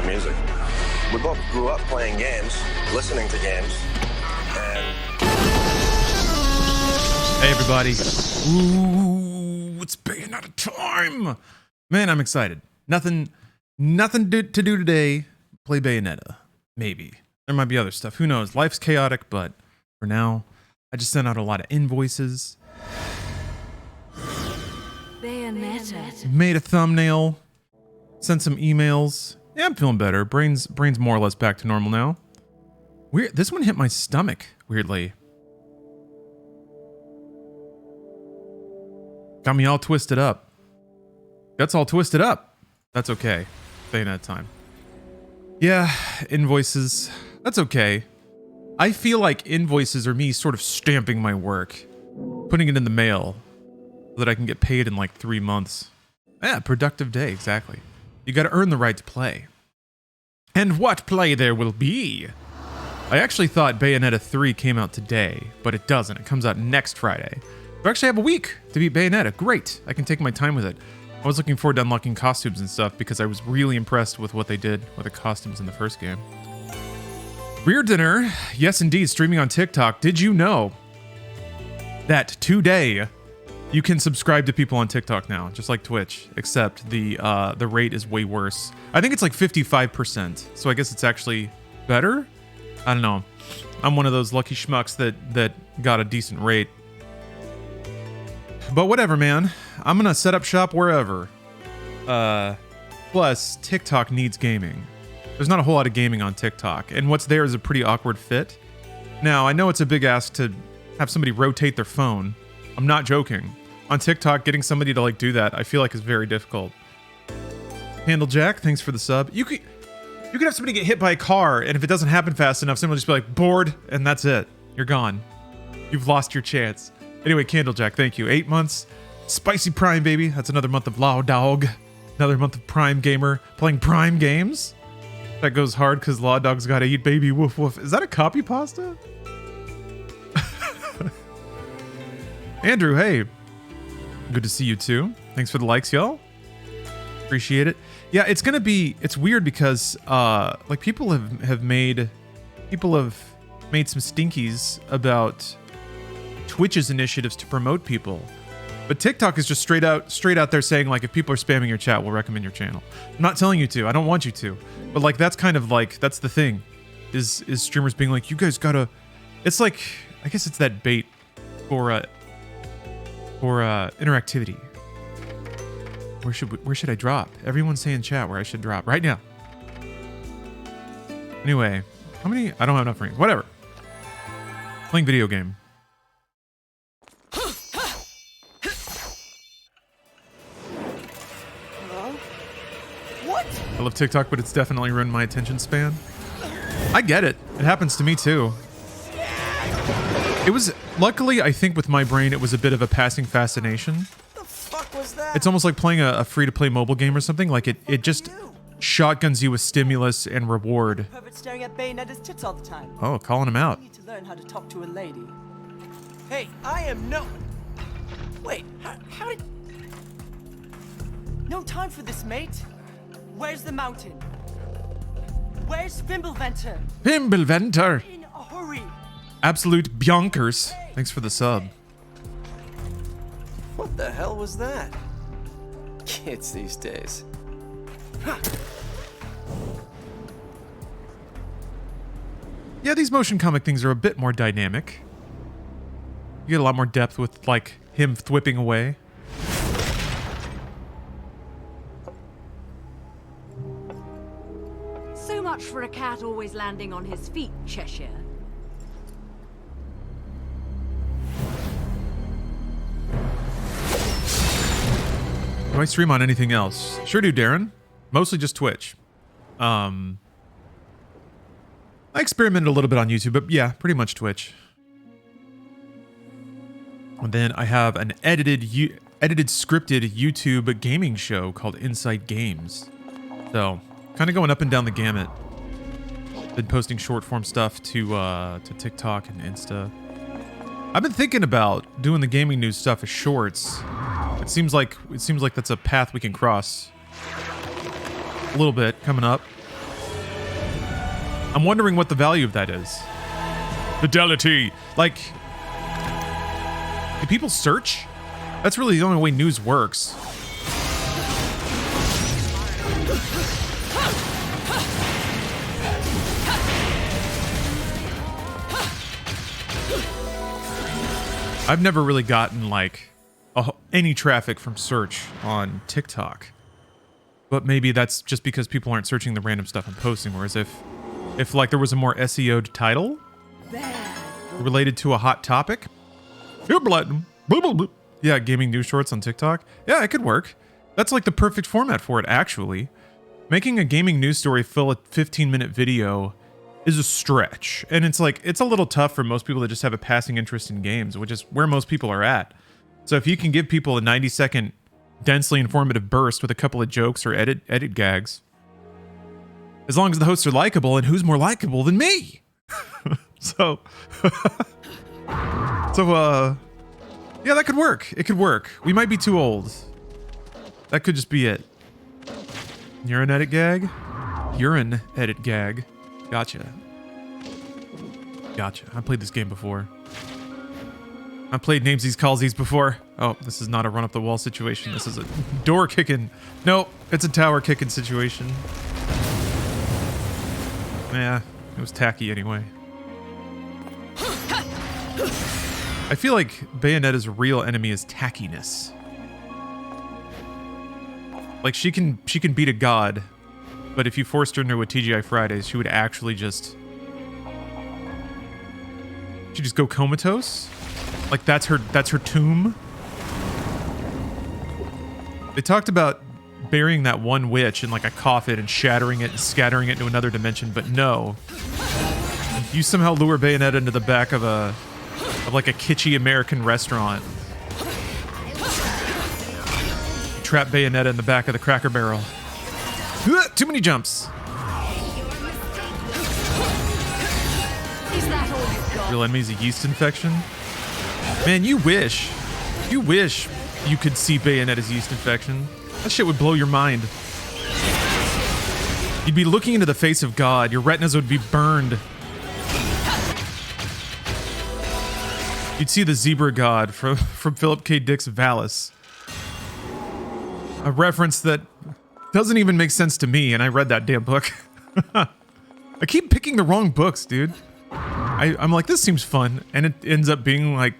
music. We both grew up playing games, listening to games, and... Hey everybody. Ooh, it's Bayonetta time! Man, I'm excited. Nothing to do today. Play Bayonetta. Maybe. There might be other stuff. Who knows? Life's chaotic, but for now, I just sent out a lot of invoices. Bayonetta. Made a thumbnail. Sent some emails. Yeah, I'm feeling better. Brain's more or less back to normal now. Weird. This one hit my stomach, weirdly. Got me all twisted up. Guts all twisted up. That's okay. Bayonetta time. Yeah, invoices. That's okay. I feel like invoices are me sort of stamping my work, putting it in the mail, so that I can get paid in like 3 months. Yeah, productive day, exactly. You gotta earn the right to play. And what play there will be? I actually thought Bayonetta 3 came out today, but it doesn't. It comes out next Friday. I actually have a week to beat Bayonetta. Great. I can take my time with it. I was looking forward to unlocking costumes and stuff because I was really impressed with what they did with the costumes in the first game. Rear Dinner, yes indeed, streaming on TikTok. Did you know that today you can subscribe to people on TikTok now, just like Twitch, except the rate is way worse. I think it's like 55%, so I guess it's actually better? I don't know. I'm one of those lucky schmucks that got a decent rate. But whatever, man. I'm gonna set up shop wherever. Plus, TikTok needs gaming. There's not a whole lot of gaming on TikTok, and what's there is a pretty awkward fit. Now, I know it's a big ask to have somebody rotate their phone. I'm not joking. On TikTok, getting somebody to like do that, I feel like is very difficult. Handle Jack, thanks for the sub. You could have somebody get hit by a car, and if it doesn't happen fast enough, someone will just be like, bored, and that's it. You're gone. You've lost your chance. Anyway, Candlejack, thank you. 8 months. Spicy Prime, baby. That's another month of Law Dog. Another month of Prime Gamer playing Prime games. That goes hard because Law Dog's gotta eat, baby. Woof woof. Is that a copy pasta? Andrew, hey. Good to see you too. Thanks for the likes, y'all. Appreciate it. Yeah, it's weird because like people have made some stinkies about Twitch's initiatives to promote people. But TikTok is just straight out there saying like if people are spamming your chat, we'll recommend your channel. I'm not telling you to. I don't want you to. But like that's kind of like that's the thing. Is streamers being like, you guys gotta, it's like I guess it's that bait for interactivity. Where should I drop? Everyone's saying chat where I should drop right now. Anyway, how many? I don't have enough rings. Whatever. Playing video game. I love TikTok, but it's definitely ruined my attention span. I get it. It happens to me too. It was, luckily, I think with my brain, it was a bit of a passing fascination. What the fuck was that? It's almost like playing a free-to-play mobile game or something. Like it just shotguns you with stimulus and reward. Pervert staring at Bayonetta's tits all the time. Oh, calling him out. You need to learn how to talk to a lady. Hey, I am no... Wait, how did... No time for this, mate. Where's the mountain? Where's Fimbleventer? Fimbleventer! In a hurry. Absolute Bjonkers. Thanks for the sub. What the hell was that? Kids these days. Yeah, these motion comic things are a bit more dynamic. You get a lot more depth with, like, him thwipping away. So much for a cat always landing on his feet, Cheshire. Do I stream on anything else? Sure do, Darren. Mostly just Twitch. I experimented a little bit on YouTube, but yeah, pretty much Twitch. And then I have an edited scripted YouTube gaming show called Insight Games. So, kind of going up and down the gamut. Been posting short form stuff to TikTok and Insta. I've been thinking about doing the gaming news stuff as shorts. It seems like that's a path we can cross. A little bit coming up. I'm wondering what the value of that is. Fidelity. Like, do people search? That's really the only way news works. I've never really gotten like any traffic from search on TikTok, but maybe that's just because people aren't searching the random stuff I'm posting. Whereas if like there was a more SEO'd title related to a hot topic, yeah, gaming news shorts on TikTok, yeah, it could work. That's like the perfect format for it. Actually, making a gaming news story fill a 15-minute video is a stretch, and it's like it's a little tough for most people that just have a passing interest in games, which is where most people are at. So if you can give people a 90-second densely informative burst with a couple of jokes or edit gags, as long as the hosts are likable, and who's more likable than me? so yeah, that could work. It could work. We might be too old. That could just be it. Urine edit gag? Urine edit gag. Gotcha. Gotcha. I played this game before. I played Namesies Callsies before. Oh, this is not a run up the wall situation. This is a door kicking. Nope, it's a tower kicking situation. Yeah, it was tacky anyway. I feel like Bayonetta's real enemy is tackiness. Like she can beat a god, but if you forced her into a TGI Fridays, she would actually just go comatose. Like that's her tomb. They talked about burying that one witch in like a coffin and shattering it and scattering it into another dimension, but no. You somehow lure Bayonetta into the back of like a kitschy American restaurant. Trap Bayonetta in the back of the Cracker Barrel. Too many jumps. Real enemy's a yeast infection. Man, you wish you could see Bayonetta's yeast infection. That shit would blow your mind. You'd be looking into the face of God. Your retinas would be burned. You'd see the zebra god from Philip K. Dick's Valis. A reference that doesn't even make sense to me, and I read that damn book. I keep picking the wrong books, dude. I'm like, this seems fun, and it ends up being like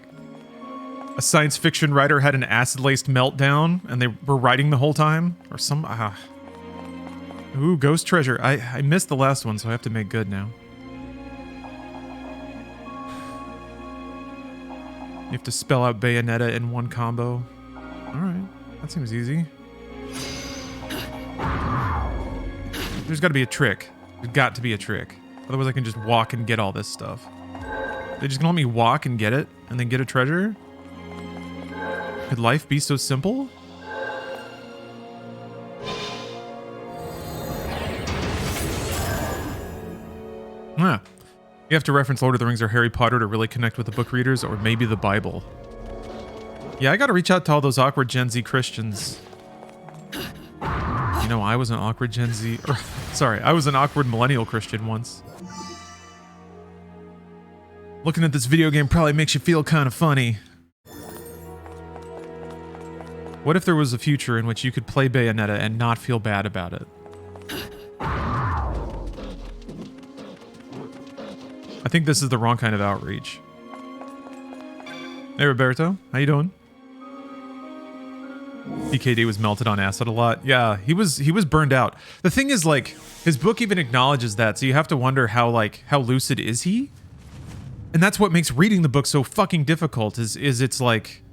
a science fiction writer had an acid-laced meltdown, and they were writing the whole time, or some. Ooh, Ghost Treasure. I missed the last one, so I have to make good now. You have to spell out Bayonetta in one combo. All right, that seems easy. There's got to be a trick. There's got to be a trick. Otherwise, I can just walk and get all this stuff. They just gonna let me walk and get it, and then get a treasure? Could life be so simple? Yeah. You have to reference Lord of the Rings or Harry Potter to really connect with the book readers, or maybe the Bible. Yeah, I gotta reach out to all those awkward Gen Z Christians. You know, I was an awkward Gen Z... sorry, I was an awkward millennial Christian once. Looking at this video game probably makes you feel kind of funny. What if there was a future in which you could play Bayonetta and not feel bad about it? I think this is the wrong kind of outreach. Hey Roberto, how you doing? DKD was melted on acid a lot. Yeah, he was burned out. The thing is, like, his book even acknowledges that, so you have to wonder how lucid is he? And that's what makes reading the book so fucking difficult, is it's like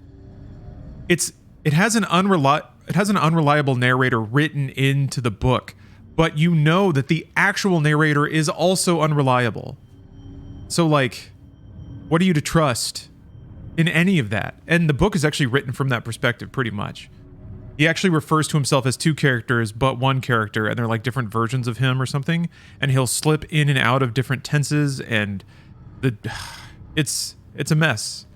it has an unreliable narrator written into the book, but you know that the actual narrator is also unreliable. So like, what are you to trust in any of that? And the book is actually written from that perspective pretty much. He actually refers to himself as two characters, but one character, and they're like different versions of him or something, and he'll slip in and out of different tenses, and it's a mess.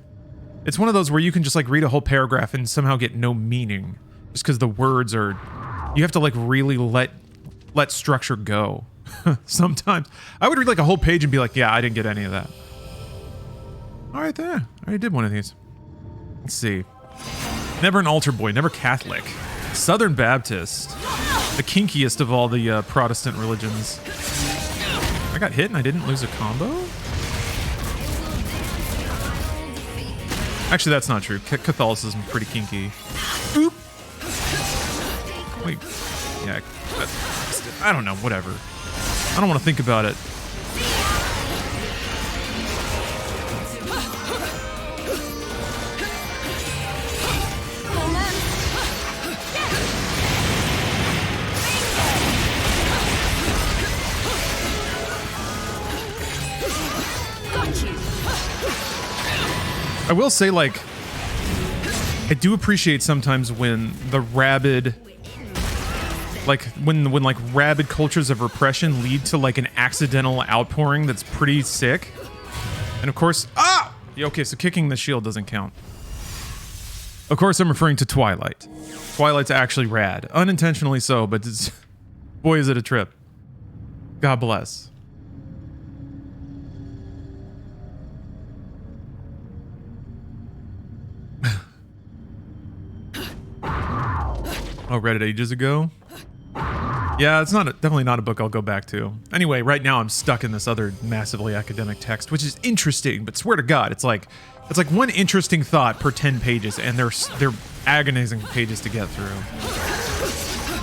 It's one of those where you can just like read a whole paragraph and somehow get no meaning, just because the words are, you have to like really let structure go. Sometimes I would read like a whole page and be like, yeah, I didn't get any of that. All right, there. I already did one of these. Let's see. Never an altar boy, never Catholic. Southern Baptist. The kinkiest of all the Protestant religions. I got hit and I didn't lose a combo? Actually, that's not true. Catholicism is pretty kinky. Oop. Wait. Yeah. I don't know. Whatever. I don't want to think about it. I will say, like, I do appreciate sometimes when the rabid, like, when like rabid cultures of repression lead to like an accidental outpouring that's pretty sick. And of course, yeah, okay, so kicking the shield doesn't count. Of course, I'm referring to Twilight. Twilight's actually rad, unintentionally so, but it's, boy, is it a trip. God bless. Oh, read it ages ago? Yeah, it's definitely not a book I'll go back to. Anyway, right now I'm stuck in this other massively academic text, which is interesting, but swear to God, it's like one interesting thought per 10 pages, and they're agonizing pages to get through.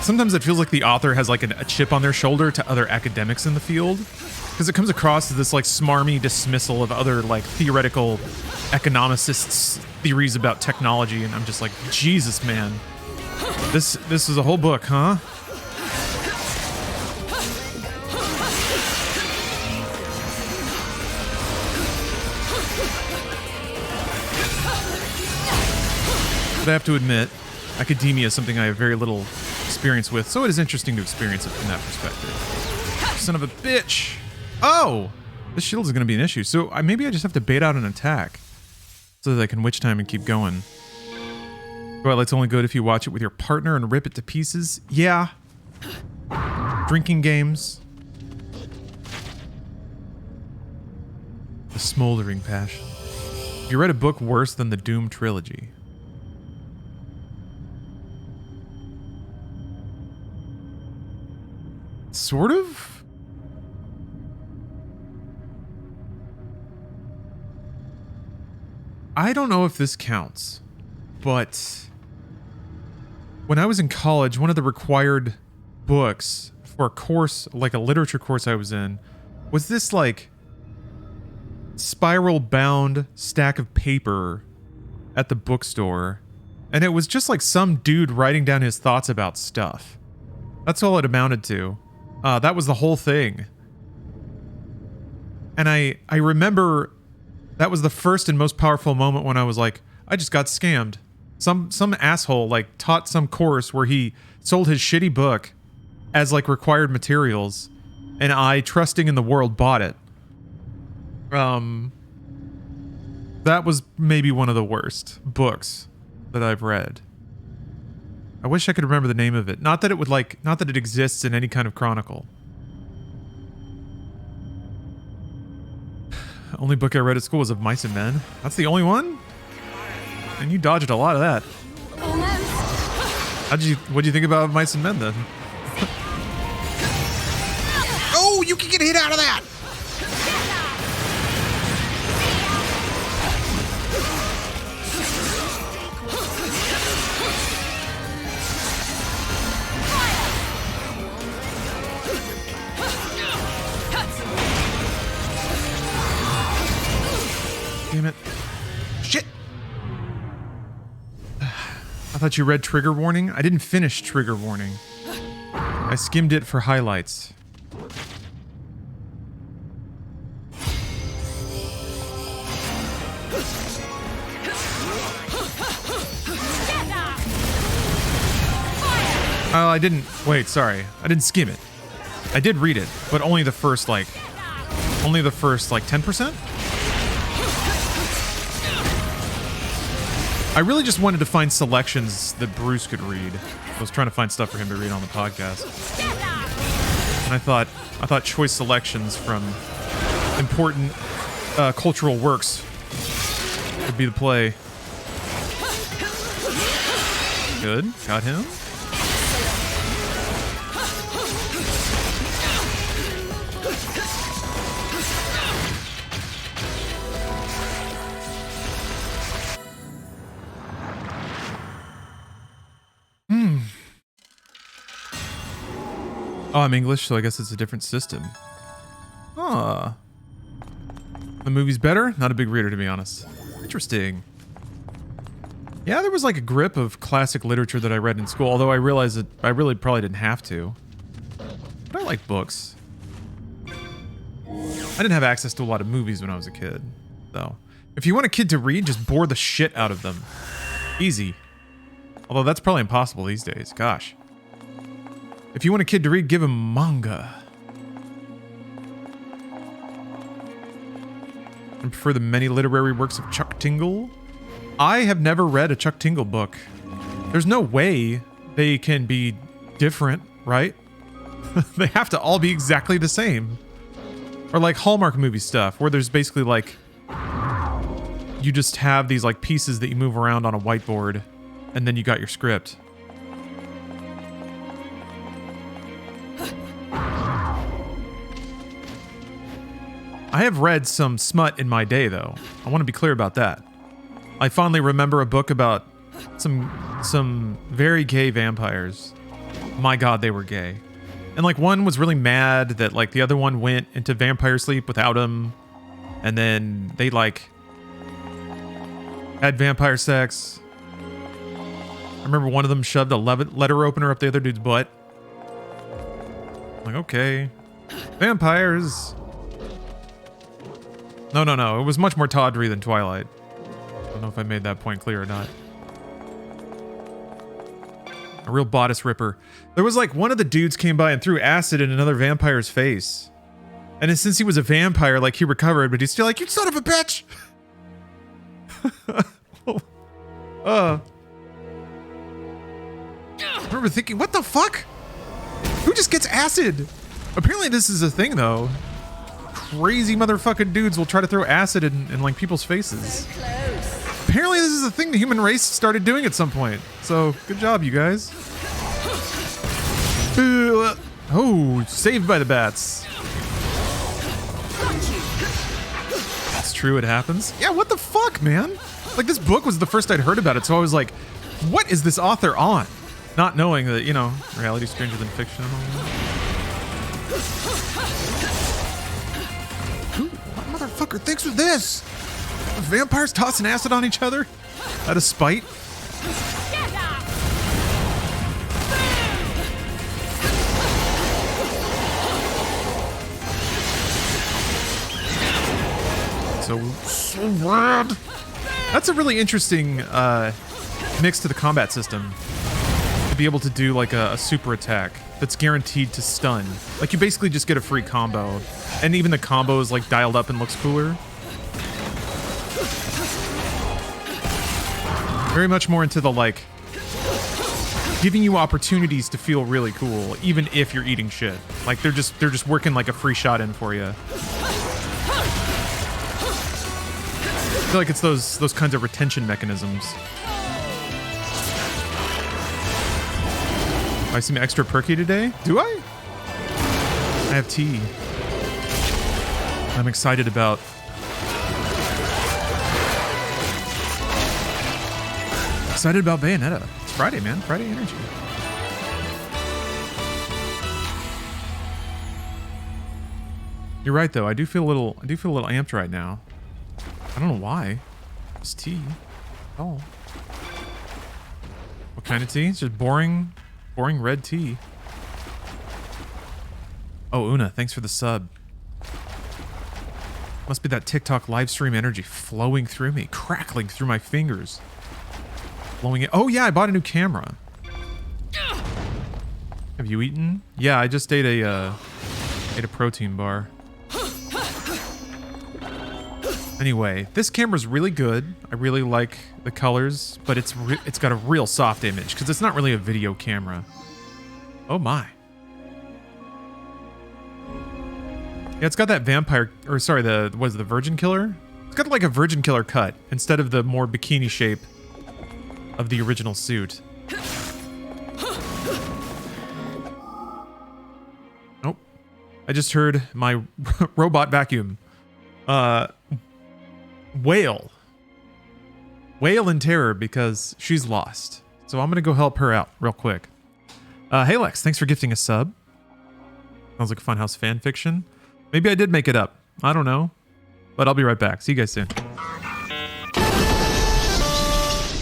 Sometimes it feels like the author has like a chip on their shoulder to other academics in the field, because it comes across as this like smarmy dismissal of other like theoretical economicists' theories about technology, and I'm just like, Jesus, man. This is a whole book, huh? But I have to admit, academia is something I have very little experience with, so it is interesting to experience it from that perspective. Son of a bitch! Oh! This shield is going to be an issue, so maybe I just have to bait out an attack so that I can witch time and keep going. Twilight's only good if you watch it with your partner and rip it to pieces. Yeah. Drinking games. The smoldering passion. You read a book worse than the Doom trilogy. Sort of? I don't know if this counts, but when I was in college, one of the required books for a course, like a literature course I was in, was this like spiral bound stack of paper at the bookstore. And it was just like some dude writing down his thoughts about stuff. That's all it amounted to. That was the whole thing. And I remember that was the first and most powerful moment when I was like, I just got scammed. Some asshole like taught some course where he sold his shitty book as like required materials, and I, trusting in the world, bought it. That was maybe one of the worst books that I've read. I wish I could remember the name of it. Not that it exists in any kind of chronicle. Only book I read at school was Of Mice and Men. That's the only one? And you dodged a lot of that. What'd you think about Mice and Men then? Oh, you can get hit out of that! Damn it. Shit! I thought you read Trigger Warning? I didn't finish Trigger Warning. I skimmed it for highlights. Oh, I didn't... Wait, sorry. I didn't skim it. I did read it, but only the first, like... 10%? I really just wanted to find selections that Bruce could read. I was trying to find stuff for him to read on the podcast. And I thought choice selections from important cultural works would be the play. Good, got him. Oh, I'm English, so I guess it's a different system. Ah. The movie's better? Not a big reader, to be honest. Interesting. Yeah, there was like a grip of classic literature that I read in school, although I realized that I really probably didn't have to. But I like books. I didn't have access to a lot of movies when I was a kid, though. If you want a kid to read, just bore the shit out of them. Easy. Although that's probably impossible these days. Gosh. If you want a kid to read, give him manga. I prefer the many literary works of Chuck Tingle. I have never read a Chuck Tingle book. There's no way they can be different, right? They have to all be exactly the same. Or like Hallmark movie stuff, where there's basically like... you just have these like pieces that you move around on a whiteboard, and then you got your script. I have read some smut in my day, though. I want to be clear about that. I fondly remember a book about some very gay vampires. My God, they were gay. And like one was really mad that like the other one went into vampire sleep without him, and then they like had vampire sex. I remember one of them shoved a letter opener up the other dude's butt. I'm like, okay, vampires. No. It was much more tawdry than Twilight. I don't know if I made that point clear or not. A real bodice ripper. There was like one of the dudes came by and threw acid in another vampire's face. And then since he was a vampire, like he recovered, but he's still like, you son of a bitch! I remember thinking, what the fuck? Who just gets acid? Apparently this is a thing though. Crazy motherfucking dudes will try to throw acid in like people's faces. Apparently this is a thing the human race started doing at some point. So good job, you guys. Oh, saved by the bats. It's true, it happens. Yeah, what the fuck, man? Like this book was the first I'd heard about it, so I was like, what is this author on? Not knowing that, you know, reality's stranger than fiction and all that. Ooh, what motherfucker thinks of this? Vampires tossing acid on each other? Out of spite? So rad. That's a really interesting mix to the combat system. To be able to do like a super attack that's guaranteed to stun. Like you basically just get a free combo. And even the combo is like dialed up and looks cooler. Very much more into the like giving you opportunities to feel really cool, even if you're eating shit. Like they're just working like a free shot in for you. I feel like it's those kinds of retention mechanisms. I seem extra perky today? Do I? I have tea. I'm excited about. Excited about Bayonetta. It's Friday, man. Friday energy. You're right, though. I do feel a little amped right now. I don't know why. It's tea. Oh. What kind of tea? It's just boring red tea. Oh, Una, thanks for the sub. Must be that TikTok live stream energy flowing through me, crackling through my fingers. Blowing it. Oh yeah, I bought a new camera. Have you eaten? Yeah, I just ate a protein bar. Anyway, this camera's really good. I really like the colors, but it's got a real soft image because it's not really a video camera. Oh my. Yeah, it's got that vampire, or sorry, the virgin killer? It's got like a virgin killer cut instead of the more bikini shape of the original suit. Nope. I just heard my robot vacuum. Wail in terror because she's lost. So I'm gonna go help her out real quick. Hey Lex, thanks for gifting a sub. Sounds like a Funhouse fan fiction. Maybe I did make it up. I don't know. But I'll be right back. See you guys soon.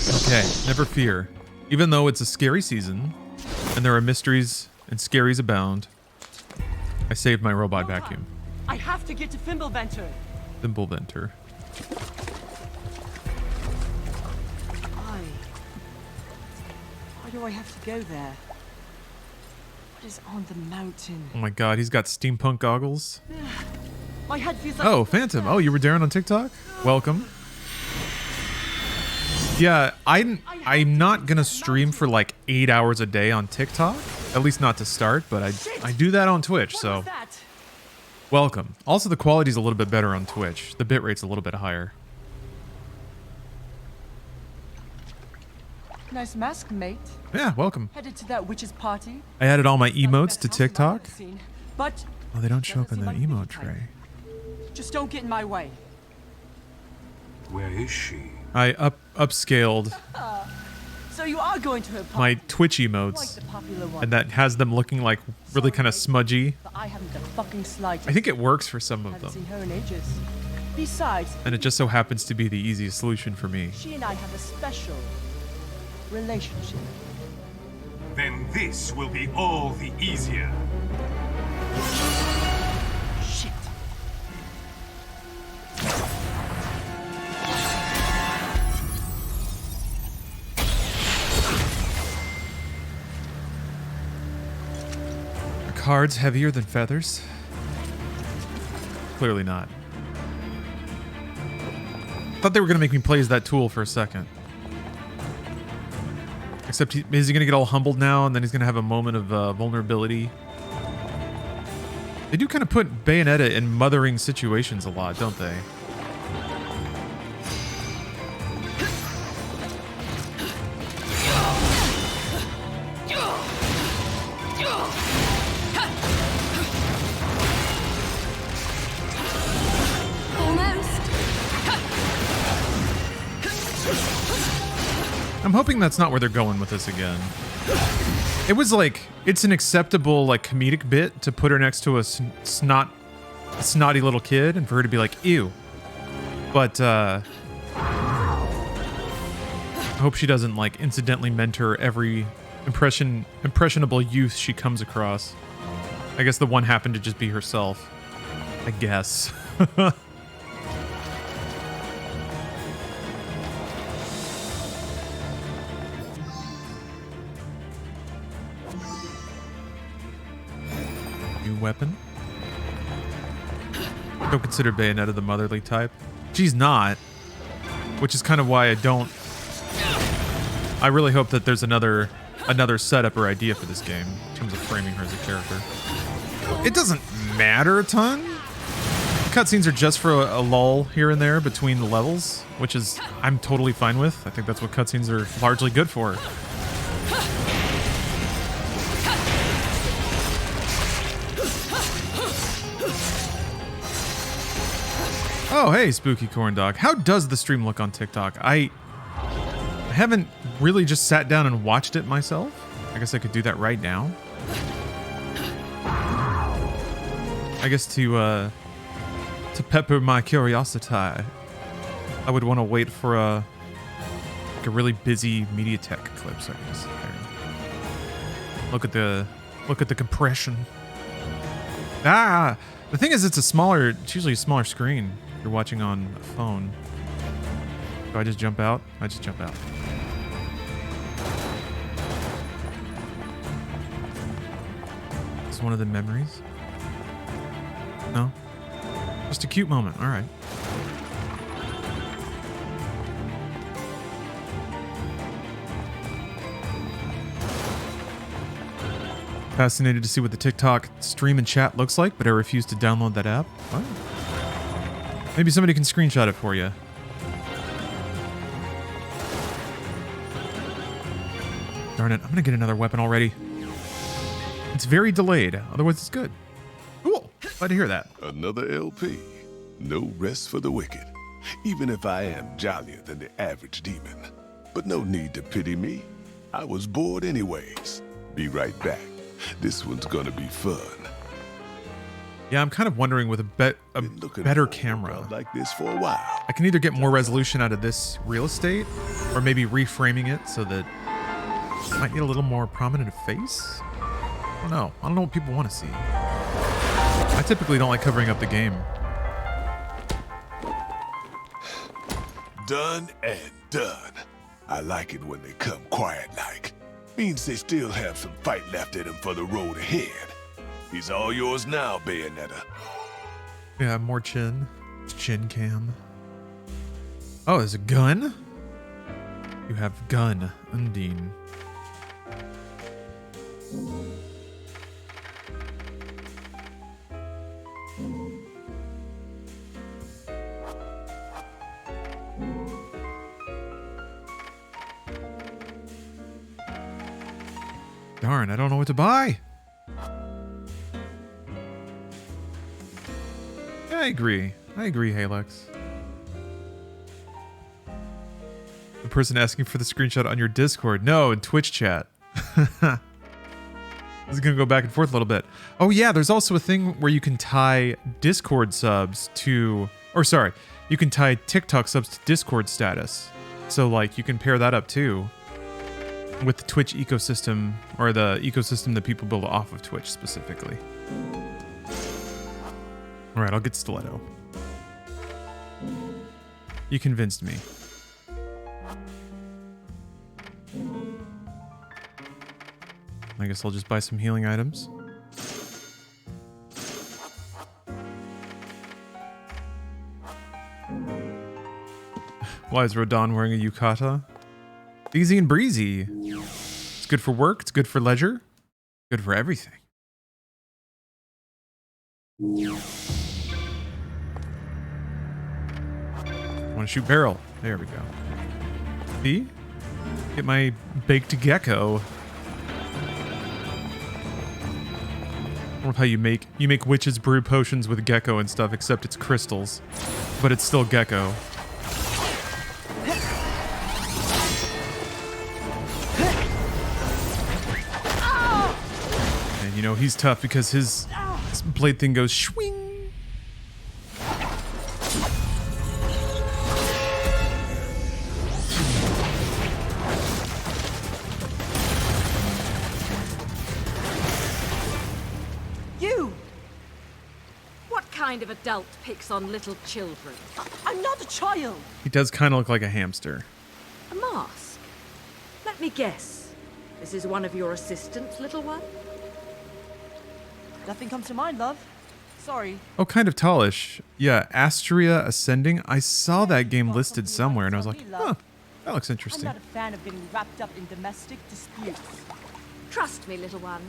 Okay, never fear. Even though it's a scary season, and there are mysteries and scaries abound, I saved my robot vacuum. I have to get to Thimbleventer. Thimbleventer. Why do I have to go there? What is on the mountain? Oh my god, he's got steampunk goggles. My head feels like... Oh, Phantom. Oh, you were Darren on TikTok? Welcome. Yeah, I'm not gonna stream for like 8 hours a day on TikTok. At least not to start, but I do that on Twitch, so welcome. Also, the quality's a little bit better on Twitch. The bitrate's a little bit higher. Nice mask, mate. Yeah, welcome. Headed to that witch's party. I added all my emotes to Best house TikTok. I've ever seen, but Oh, they don't show up in the doesn't seem emote like me tray. just don't get in my way. Where is she? I upscaled So you are going to her party. my Twitch Like emotes, the popular one. and that has them looking like really kind of smudgy. But I haven't the fucking slightest. I think it works for some of haven't seen them, her in ages. Besides, and it just so happens to be the easiest solution for me. she and I have a special relationship. Then this will be all the easier. Shit. Are cards heavier than feathers? Clearly not. Thought they were gonna make me play as that tool for a second. Except, is he gonna get all humbled now, and then he's gonna have a moment of vulnerability? They do kind of put Bayonetta in mothering situations a lot, don't they? I'm hoping that's not where they're going with this again. It was like, it's an acceptable like comedic bit to put her next to a snotty little kid and for her to be like, ew. But I hope she doesn't like incidentally mentor every impressionable youth she comes across. I guess the one happened to just be herself. I guess. New weapon. Don't consider Bayonetta the motherly type. She's not, which is kind of why I really hope that there's another setup or idea for this game in terms of framing her as a character. It doesn't matter a ton. Cutscenes are just for a lull here and there between the levels, which is I'm totally fine with. I think that's what cutscenes are largely good for. Oh, hey, Spooky Corn Dog. How does the stream look on TikTok? I haven't really just sat down and watched it myself. I guess I could do that right now. I guess to pepper my curiosity, I would want to wait for a really busy MediaTek clip so I can just sit there. Look at the compression. Ah, the thing is, it's usually a smaller screen. You're watching on a phone. Do I just jump out? I just jump out. It's one of the memories? No? Just a cute moment. All right. Fascinated to see what the TikTok stream and chat looks like, but I refuse to download that app. What? Maybe somebody can screenshot it for you. Darn it, I'm gonna get another weapon already. It's very delayed, otherwise it's good. Cool, glad to hear that. Another LP. No rest for the wicked. Even if I am jollier than the average demon. But no need to pity me. I was bored anyways. Be right back. This one's gonna be fun. Yeah, I'm kind of wondering with a better camera. Like this for a while. I can either get more resolution out of this real estate, or maybe reframing it so that it might need a little more prominent face. I don't know. I don't know what people want to see. I typically don't like covering up the game. Done and done. I like it when they come quiet like. Means they still have some fight left in them for the road ahead. He's all yours now, Bayonetta. Yeah, more chin. Chin cam. Oh, there's a gun? You have gun, Undine. Darn, I don't know what to buy. Yeah, I agree, Halux. The person asking for the screenshot on your Discord. No, in Twitch chat. This is gonna go back and forth a little bit. Oh yeah, there's also a thing where you can tie Discord subs to, or sorry, you can tie TikTok subs to Discord status. So like you can pair that up too with the Twitch ecosystem, or the ecosystem that people build off of Twitch specifically. All right, I'll get Stiletto. You convinced me. I guess I'll just buy some healing items. Why is Rodon wearing a yukata? Easy and breezy. It's good for work, it's good for leisure, good for everything. Want to shoot barrel. There we go. See? Get my baked gecko. I love how you make witches brew potions with gecko and stuff, except it's crystals, but it's still gecko. And you know he's tough because his blade thing goes swing. Kind of adult picks on little children? I'm not a child. He does kind of look like a hamster. A mask? Let me guess. This is one of your assistants, little one? Nothing comes to mind, love. Sorry. Oh, kind of tallish. Yeah, Astria Ascending. I saw that game listed somewhere, and I was like, huh, that looks interesting. I'm not a fan of getting wrapped up in domestic disputes. Trust me, little one.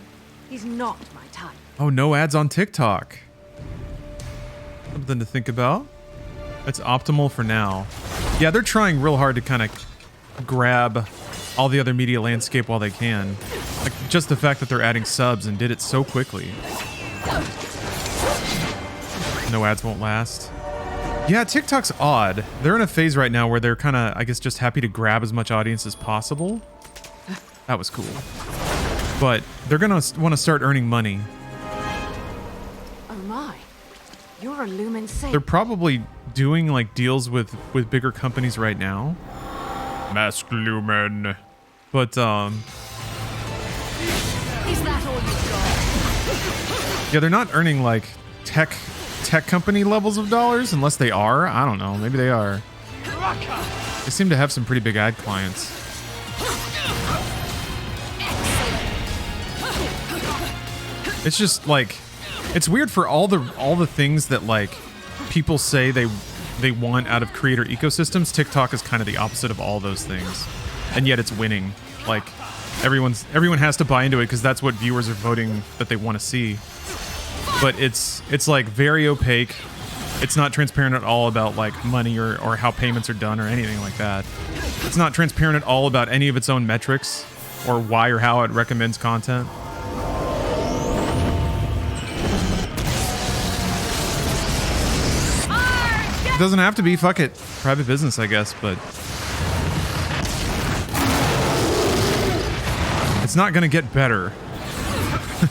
He's not my type. Oh, no ads on TikTok. Something to think about. It's optimal for now. Yeah, they're trying real hard to kind of grab all the other media landscape while they can. Like, just the fact that they're adding subs and did it so quickly. No ads won't last. Yeah, TikTok's odd. They're in a phase right now where they're kind of, I guess, just happy to grab as much audience as possible. That was cool. But they're gonna want to start earning money. Oh my. You're a lumen saint. They're probably doing like deals with bigger companies right now. Mask Lumen. But Is that all you've got? yeah, they're not earning like tech company levels of dollars unless they are. I don't know. Maybe they are. They seem to have some pretty big ad clients. It's just like, it's weird for all the things that like people say they want out of creator ecosystems. TikTok is kind of the opposite of all those things, and yet it's winning. Like, Everyone has to buy into it because that's what viewers are voting that they want to see. But it's like very opaque. It's not transparent at all about like money or how payments are done or anything like that. It's not transparent at all about any of its own metrics or why or how it recommends content. It doesn't have to be, fuck it. Private business, I guess, but it's not gonna get better. Is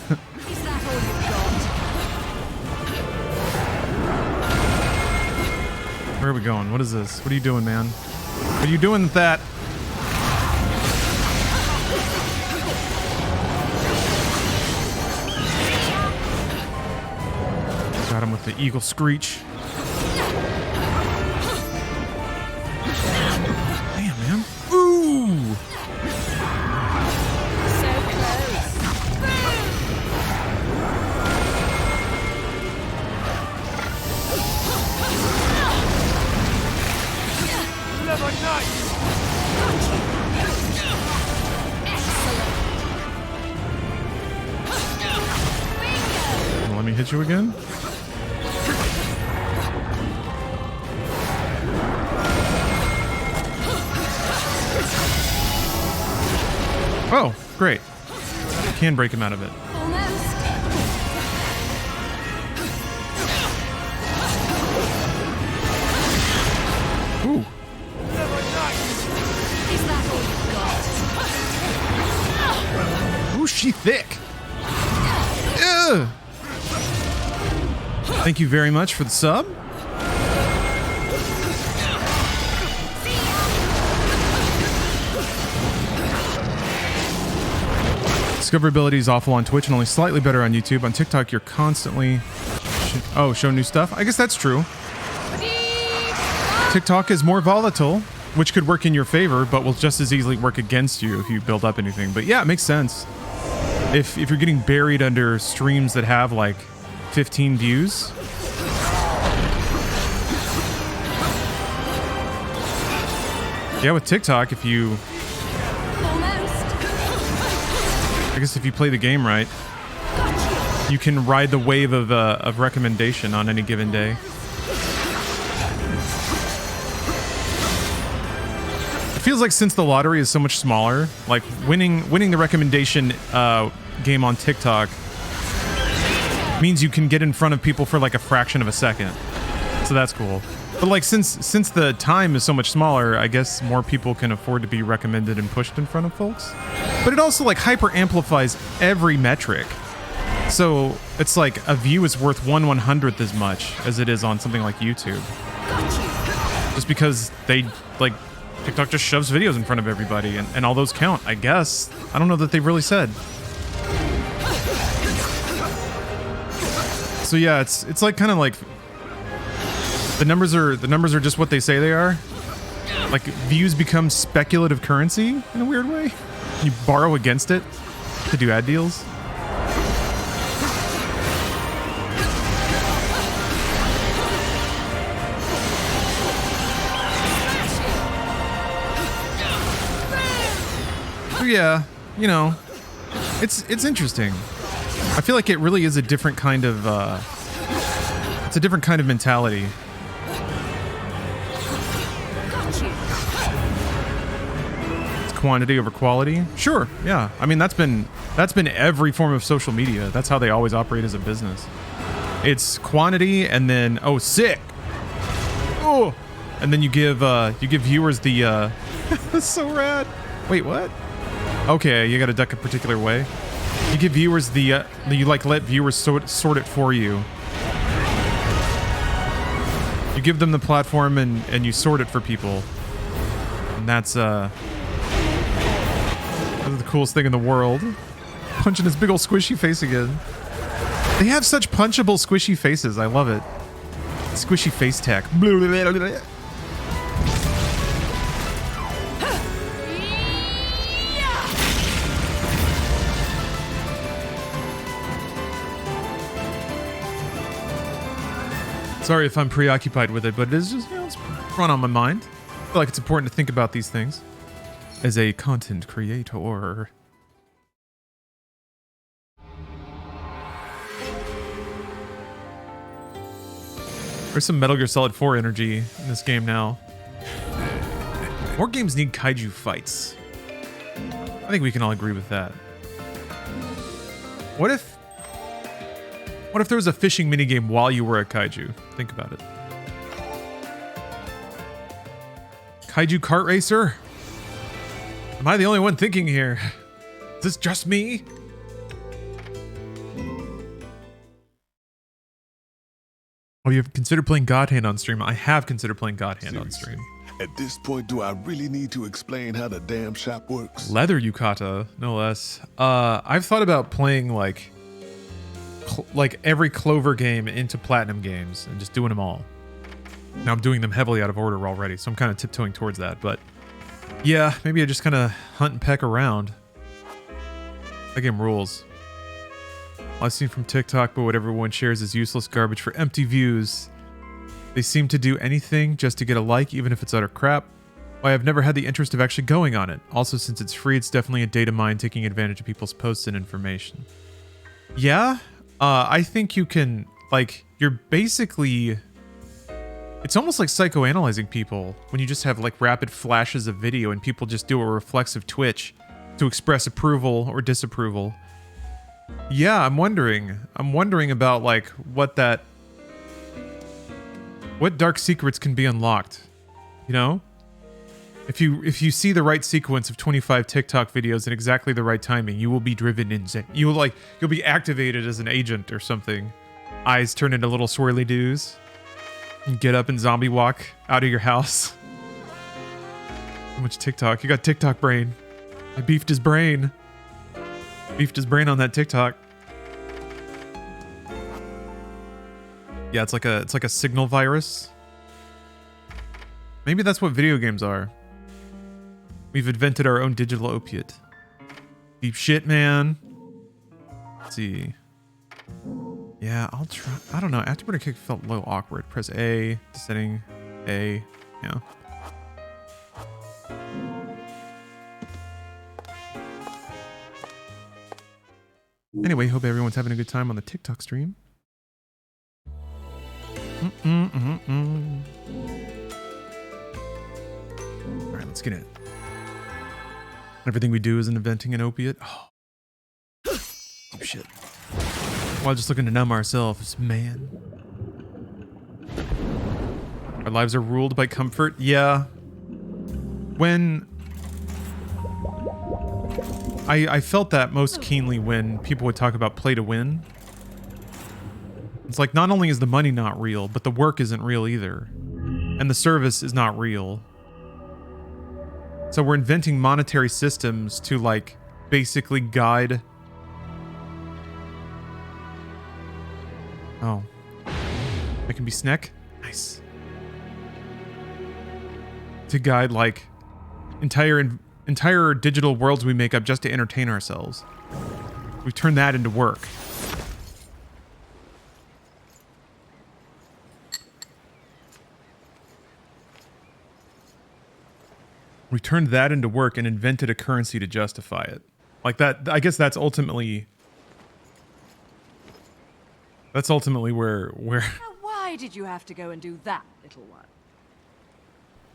that all you've got? Where are we going? What is this? What are you doing, man? What are you doing with that? Got him with the eagle screech. Damn, man. Ooh! So close. Let me hit you again. Oh, great. Can break him out of it. Almost. Ooh. Is that all you've got? Ooh, she thick. Ugh. Thank you very much for the sub. Discoverability is awful on Twitch and only slightly better on YouTube. On TikTok, you're constantly show new stuff. I guess that's true. TikTok is more volatile, which could work in your favor, but will just as easily work against you if you build up anything. But yeah, it makes sense. If you're getting buried under streams that have like 15 views, yeah, with TikTok, if you, I guess if you play the game right, you can ride the wave of recommendation on any given day. It feels like since the lottery is so much smaller, like winning the recommendation game on TikTok means you can get in front of people for like a fraction of a second. So that's cool. But like since the time is so much smaller, I guess more people can afford to be recommended and pushed in front of folks. But it also like hyper amplifies every metric. So it's like a view is worth 1/100th as much as it is on something like YouTube. Just because they like TikTok just shoves videos in front of everybody and all those count, I guess. I don't know that they've really said. So yeah, it's like kind of like the numbers are just what they say they are. Like views become speculative currency in a weird way. You borrow against it to do ad deals. So yeah, you know, it's interesting. I feel like it really is a different kind of it's a different kind of mentality. It's quantity over quality. Sure, yeah. I mean that's been every form of social media. That's how they always operate as a business. It's quantity and then sick. Oh, and then you give viewers the that's so rad. Wait, what? Okay, you got to duck a particular way. You give viewers you let viewers sort it for you. You give them the platform and you sort it for people. And that's the coolest thing in the world. Punching his big old squishy face again. They have such punchable squishy faces. I love it. Squishy face tech. Sorry if I'm preoccupied with it, but it is just, it's run on my mind. I feel like it's important to think about these things as a content creator. There's some Metal Gear Solid 4 energy in this game now. More games need kaiju fights. I think we can all agree with that. What if there was a fishing minigame while you were a kaiju? Think about it. Kaiju kart racer? Am I the only one thinking here? Is this just me? Oh, you've considered playing God Hand on stream? I have considered playing God Hand on stream. At this point, do I really need to explain how the damn shop works? Leather yukata, no less. I've thought about playing like every Clover game into Platinum games and just doing them all. Now I'm doing them heavily out of order already, so I'm kind of tiptoeing towards that. But yeah, maybe I just kind of hunt and peck around. That game rules. I've seen from TikTok, but what everyone shares is useless garbage for empty views. They seem to do anything just to get a like, even if it's utter crap. Why I've never had the interest of actually going on it. Also, since it's free, it's definitely a data mine taking advantage of people's posts and information. Yeah, I think you can, like, you're basically... It's almost like psychoanalyzing people when you just have, like, rapid flashes of video and people just do a reflexive twitch to express approval or disapproval. Yeah, I'm wondering about, like, what dark secrets can be unlocked, you know? If you see the right sequence of 25 TikTok videos at exactly the right timing, you will be driven insane. You'll be activated as an agent or something. Eyes turn into little swirly doos. And get up and zombie walk out of your house. So much TikTok. You got TikTok brain. I beefed his brain. Beefed his brain on that TikTok. Yeah, it's like a signal virus. Maybe that's what video games are. We've invented our own digital opiate. Deep shit, man. Let's see. Yeah, I'll try. I don't know. Afterburner kick felt a little awkward. Press A, descending A. Yeah. Anyway, hope everyone's having a good time on the TikTok stream. Alright, let's get in. Everything we do is inventing an opiate. Oh shit. While just looking to numb ourselves, man. Our lives are ruled by comfort. Yeah. When... I felt that most keenly when people would talk about play to win. It's like, not only is the money not real, but the work isn't real either. And the service is not real. So we're inventing monetary systems to, like, basically guide... Oh. That can be snack? Nice. To guide, like, entire digital worlds we make up just to entertain ourselves. We've turned that into work. We turned that into work and invented a currency to justify it. Like that, I guess that's ultimately... That's ultimately where Now why did you have to go and do that, little one?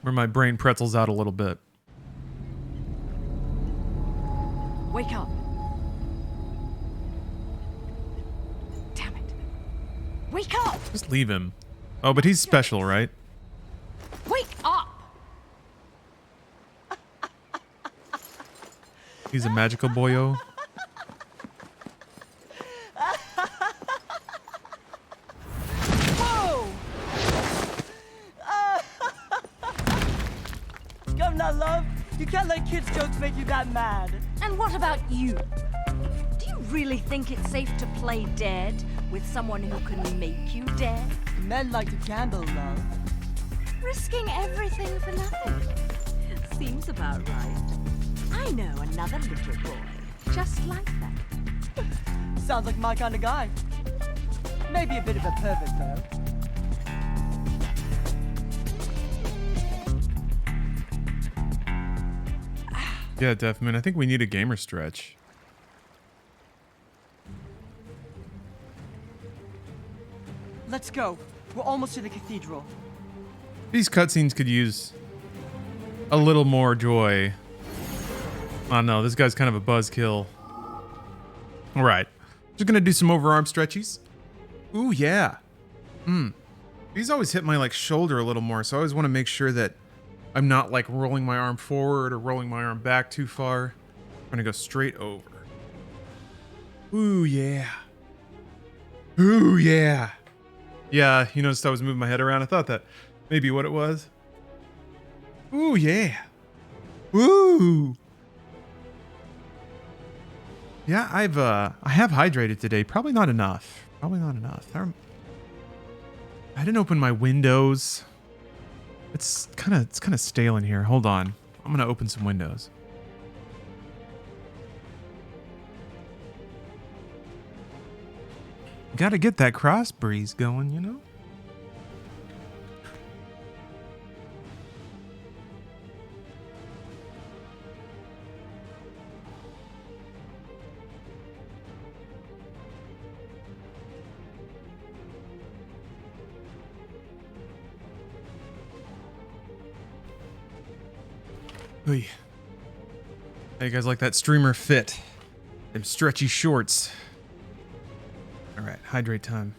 where my brain pretzels out a little bit. Wake up. Damn it. Wake up! Just leave him. Oh, but he's special, right? Wake up! He's a magical boyo. Whoa! Come now, love. You can't let kids' jokes make you that mad. And what about you? Do you really think it's safe to play dead with someone who can make you dead? Men like to gamble, love. Risking everything for nothing. Seems about right. I know another little boy just like that. Sounds like my kind of guy. Maybe a bit of a pervert, though. Yeah, Deathman, I think we need a gamer stretch. Let's go. We're almost to the cathedral. These cutscenes could use a little more joy. Oh no, this guy's kind of a buzzkill. All right, just gonna do some overarm stretchies. Ooh yeah. These always hit my like shoulder a little more, so I always want to make sure that I'm not like rolling my arm forward or rolling my arm back too far. I'm gonna go straight over. Ooh yeah. Ooh yeah. Yeah, you noticed I was moving my head around. I thought that maybe what it was. Ooh yeah. Ooh. Yeah, I have hydrated today. Probably not enough. Probably not enough. I didn't open my windows. It's kind of stale in here. Hold on. I'm gonna open some windows. Gotta get that cross breeze going, you know? Hey, you guys like that streamer fit? Them stretchy shorts. All right, hydrate time.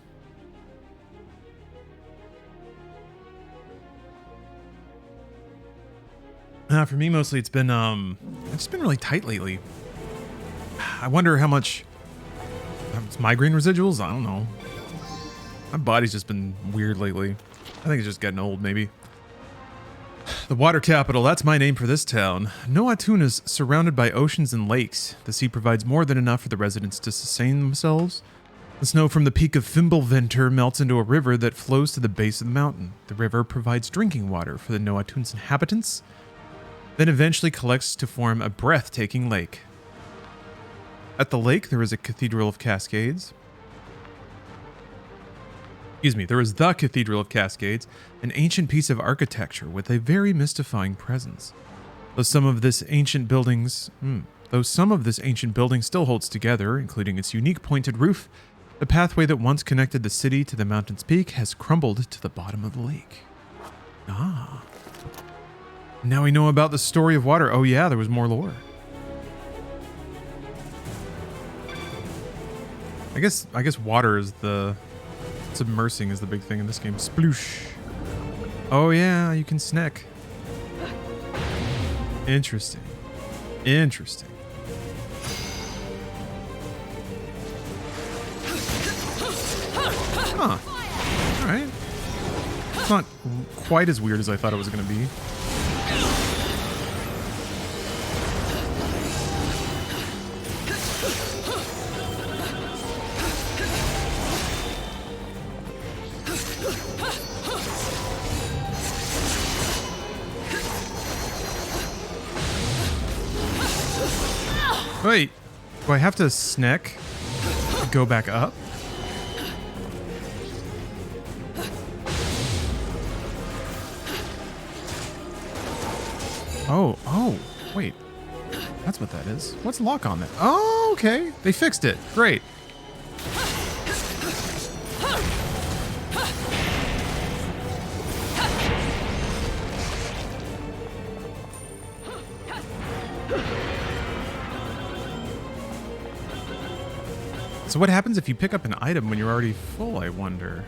For me, mostly it's been just been really tight lately. I wonder how much it's migraine residuals. I don't know. My body's just been weird lately. I think it's just getting old, maybe. The water capital, that's my name for this town. Noatun is surrounded by oceans and lakes. The sea provides more than enough for the residents to sustain themselves. The snow from the peak of Fimbulventer melts into a river that flows to the base of the mountain. The river provides drinking water for the Noatun's inhabitants, then eventually collects to form a breathtaking lake. At the lake, there is a cathedral of cascades. There is the Cathedral of Cascades, an ancient piece of architecture with a very mystifying presence. Though some of this ancient building still holds together, including its unique pointed roof, the pathway that once connected the city to the mountain's peak has crumbled to the bottom of the lake. Ah. Now we know about the story of water. Oh yeah, there was more lore. I guess water is the... Submersing is the big thing in this game. Sploosh. Oh yeah, you can snack. Interesting. Interesting. Huh. Alright. It's not quite as weird as I thought it was going to be. Wait, do I have to snack to go back up? Oh, wait. That's what that is. What's lock on that? Oh, okay. They fixed it. Great. So what happens if you pick up an item when you're already full, I wonder?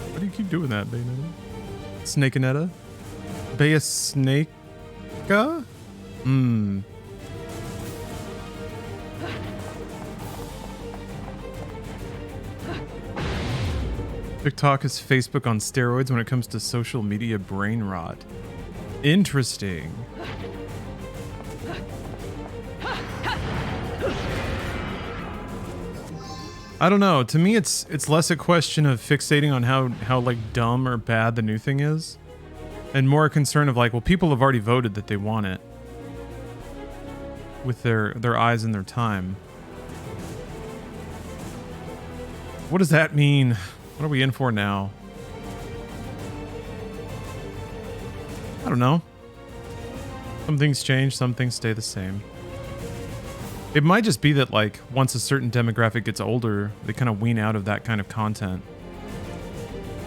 Why do you keep doing that, Bayonetta? Snakeanetta? Bayasnaka? TikTok is Facebook on steroids when it comes to social media brain rot. Interesting. I don't know. To me, it's less a question of fixating on how like dumb or bad the new thing is, and more a concern of like, well, people have already voted that they want it with their eyes and their time. What does that mean? What are we in for now? I don't know. Some things change, some things stay the same. It might just be that like once a certain demographic gets older, they kind of wean out of that kind of content.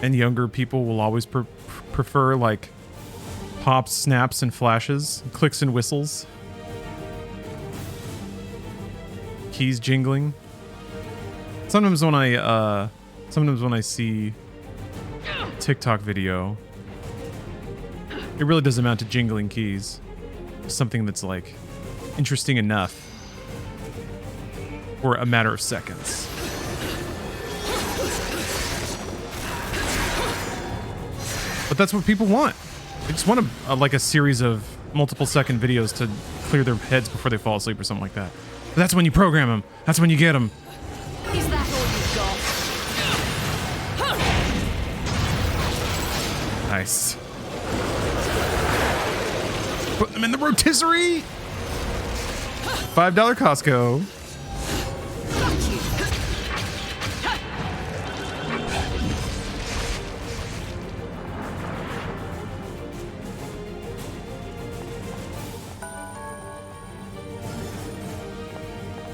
And younger people will always prefer like pops, snaps, and flashes, clicks and whistles, keys jingling. Sometimes when I see TikTok video, it really does amount to jingling keys. Something that's like interesting enough for a matter of seconds. But that's what people want. They just want like a series of multiple second videos to clear their heads before they fall asleep or something like that. But that's when you program them. That's when you get them. Is that all you've got? Nice. Put them in the rotisserie. $5 Costco.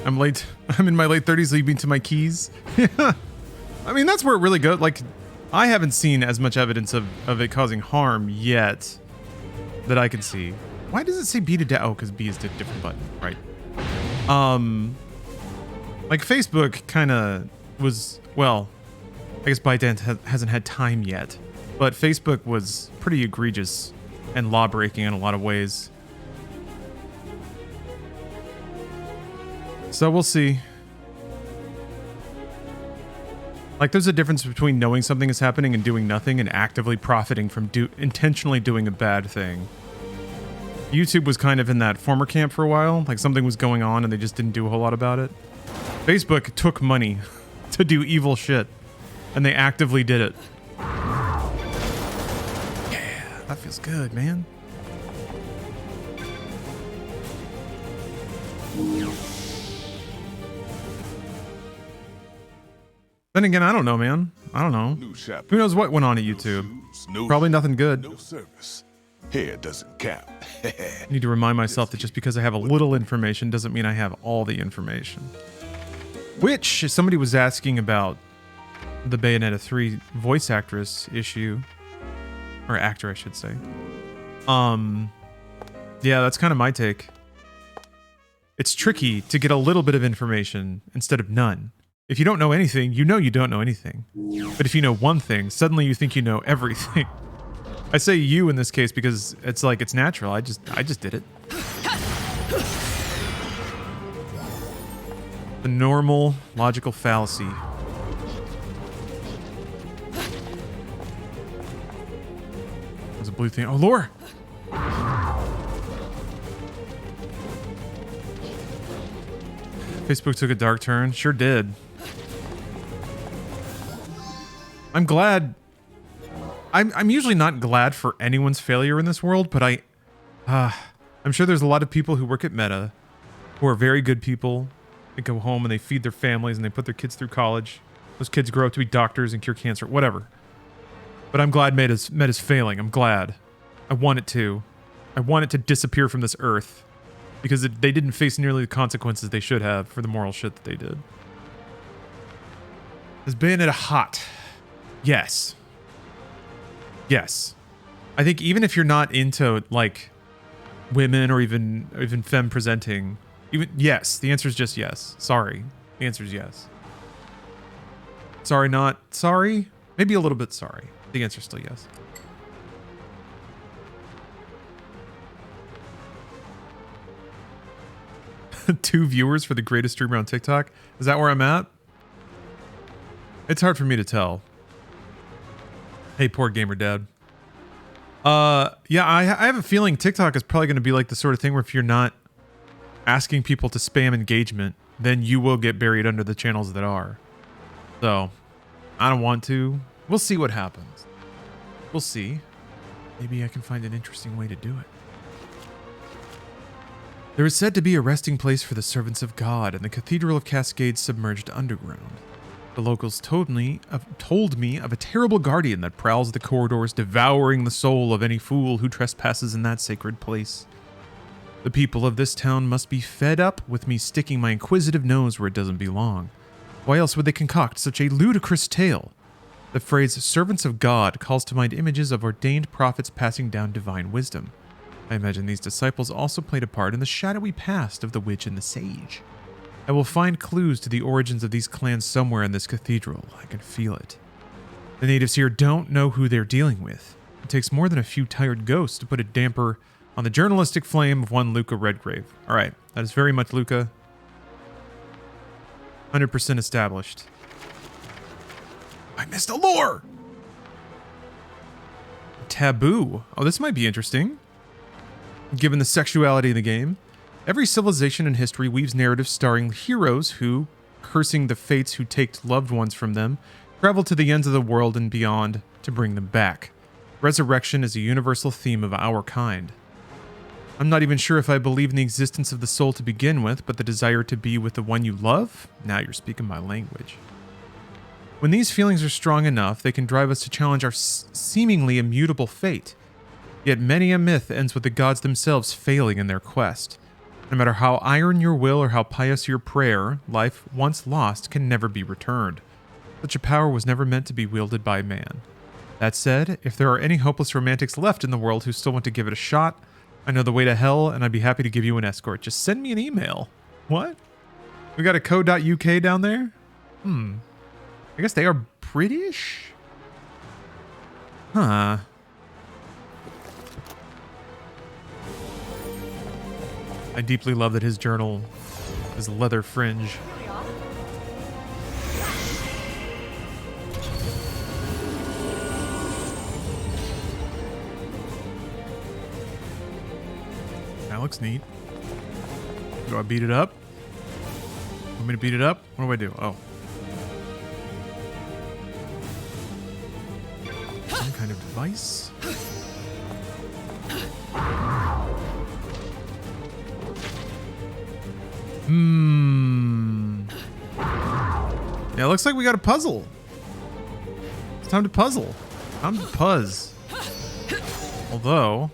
I'm late. I'm in my late 30s leading to my keys. I mean, that's where it really goes. Like, I haven't seen as much evidence of it causing harm yet that I can see. Why does it say B to oh, because B is a different button, right? Like Facebook kind of was, well, I guess ByteDance hasn't had time yet, but Facebook was pretty egregious and law-breaking in a lot of ways. So we'll see. Like, there's a difference between knowing something is happening and doing nothing and actively profiting from intentionally doing a bad thing. YouTube was kind of in that former camp for a while. Like, something was going on and they just didn't do a whole lot about it. Facebook took money to do evil shit, and they actively did it. Yeah, that feels good, man. Then again, I don't know, man. I don't know. Who knows what went on at YouTube? Probably nothing good. No service. Hair doesn't count. I need to remind myself that just because I have a little information doesn't mean I have all the information. Which, somebody was asking about the Bayonetta 3 voice actress issue. Or actor, I should say. Yeah, that's kind of my take. It's tricky to get a little bit of information instead of none. If you don't know anything, you know you don't know anything. But if you know one thing, suddenly you think you know everything. I say you in this case because it's like it's natural. I just did it. The normal logical fallacy. There's a blue thing. Oh, lore! Facebook took a dark turn. Sure did. I'm glad. I'm usually not glad for anyone's failure in this world, but I'm sure there's a lot of people who work at Meta who are very good people. They go home and they feed their families and they put their kids through college. Those kids grow up to be doctors and cure cancer, whatever. But I'm glad Meta's failing. I'm glad. I want it to. I want it to disappear from this earth because they didn't face nearly the consequences they should have for the moral shit that they did. Is Bayonetta hot? Yes. Yes. I think even if you're not into like women or even femme presenting, even yes, the answer is just yes. Sorry. The answer is yes. Sorry, not sorry. Maybe a little bit sorry. The answer is still yes. Two viewers for the greatest streamer on TikTok. Is that where I'm at? It's hard for me to tell. Hey, poor gamer dad. Yeah, I have a feeling TikTok is probably going to be like the sort of thing where if you're not asking people to spam engagement, then you will get buried under the channels that are. So, I don't want to. We'll see what happens. We'll see. Maybe I can find an interesting way to do it. There is said to be a resting place for the servants of God in the Cathedral of Cascades submerged underground. The locals told me of a terrible guardian that prowls the corridors, devouring the soul of any fool who trespasses in that sacred place. The people of this town must be fed up with me sticking my inquisitive nose where it doesn't belong. Why else would they concoct such a ludicrous tale? The phrase servants of God calls to mind images of ordained prophets passing down divine wisdom. I imagine these disciples also played a part in the shadowy past of the witch and the sage. I will find clues to the origins of these clans somewhere in this cathedral. I can feel it. The natives here don't know who they're dealing with. It takes more than a few tired ghosts to put a damper on the journalistic flame of one Luca Redgrave. All right, that is very much Luca. 100% established. I missed a lore! Taboo. Oh, this might be interesting. Given the sexuality of the game, every civilization in history weaves narratives starring heroes who, cursing the fates who take loved ones from them, travel to the ends of the world and beyond to bring them back. Resurrection is a universal theme of our kind. I'm not even sure if I believe in the existence of the soul to begin with, but the desire to be with the one you love? Now you're speaking my language. When these feelings are strong enough, they can drive us to challenge our seemingly immutable fate. Yet many a myth ends with the gods themselves failing in their quest. No matter how iron your will or how pious your prayer, life once lost can never be returned. Such a power was never meant to be wielded by man. That said, if there are any hopeless romantics left in the world who still want to give it a shot, I know the way to hell, and I'd be happy to give you an escort. Just send me an email. What? We got a co.uk down there? I guess they are British? Huh. I deeply love that his journal is leather fringe. That looks neat. Do I beat it up? Want me to beat it up? What do I do? Oh. Some kind of device? Yeah, it looks like we got a puzzle. It's time to puzzle. Time to puzz. Although,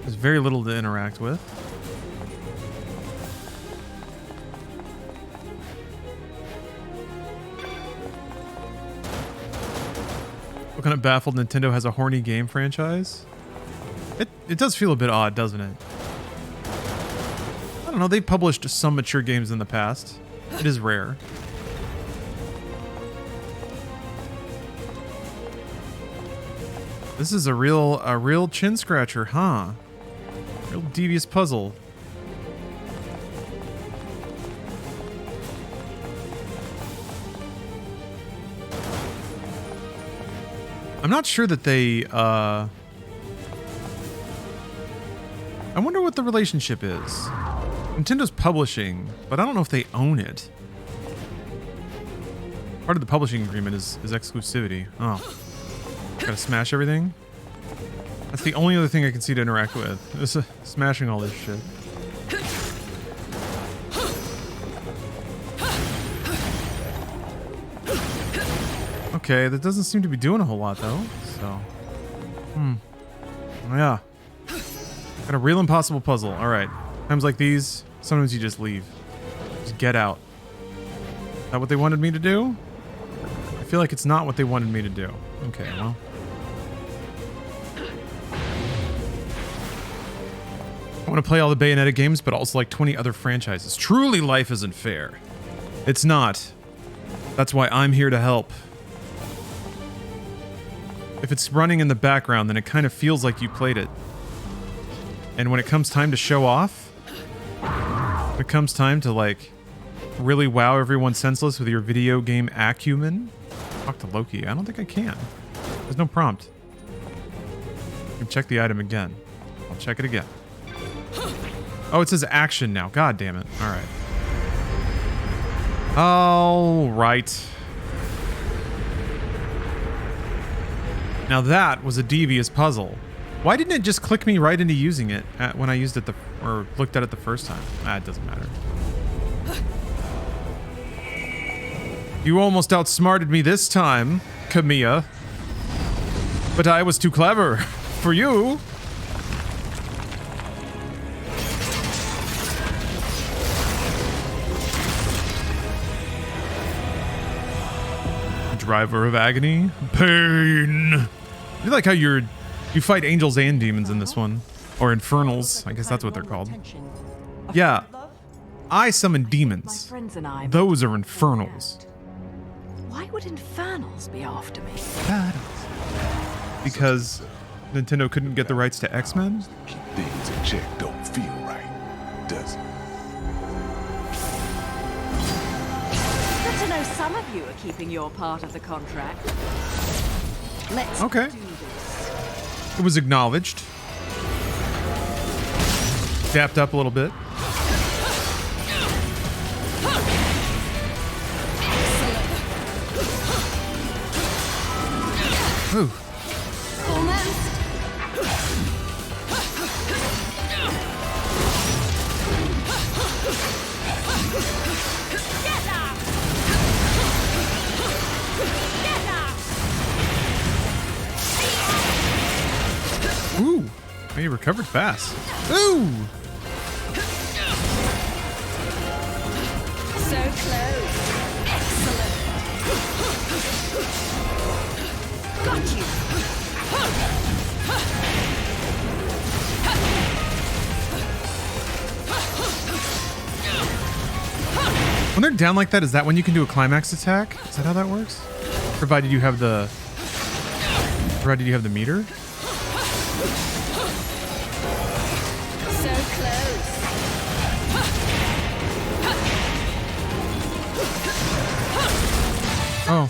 there's very little to interact with. What kind of baffled Nintendo has a horny game franchise? It does feel a bit odd, doesn't it? I don't know, they've published some mature games in the past. It is rare. This is a real chin scratcher, huh? Real devious puzzle. I'm not sure that they, I wonder what the relationship is. Nintendo's publishing, but I don't know if they own it. Part of the publishing agreement is exclusivity. Oh. Gotta smash everything? That's the only other thing I can see to interact with. Is smashing all this shit. Okay, that doesn't seem to be doing a whole lot though, so. Yeah. Got a real impossible puzzle. Alright. Times like these, sometimes you just leave. Just get out. Is that what they wanted me to do? I feel like it's not what they wanted me to do. Okay, well. I want to play all the Bayonetta games, but also like 20 other franchises. Truly, life isn't fair. It's not. That's why I'm here to help. If it's running in the background, then it kind of feels like you played it. And when it comes time to show off, when it comes time to like really wow everyone senseless with your video game acumen, talk to Loki. I don't think I can. There's no prompt. I can check the item again. I'll check it again. Oh, it says action now. God damn it. All right. All right. Now that was a devious puzzle. Why didn't it just click me right into using it when I used it or looked at it the first time? It doesn't matter. You almost outsmarted me this time, Kamiya. But I was too clever for you. driver of agony, pain. I like how you fight angels and demons in this one, or infernals. I guess that's what they're called. Yeah, I summon My demons. friends and I. Those are infernals. Why would infernals be after me? Because Nintendo couldn't get the rights to X-Men? Keep things in check don't feel right, does it? Good to know some of you are keeping your part of the contract. Let's Okay. do this. It was acknowledged. Dapped up a little bit. Ooh. Ooh. He recovered fast. Ooh. So close. Excellent. Got you. When they're down like that, is that when you can do a climax attack? Is that how that works? Provided you have the meter? So close. Oh.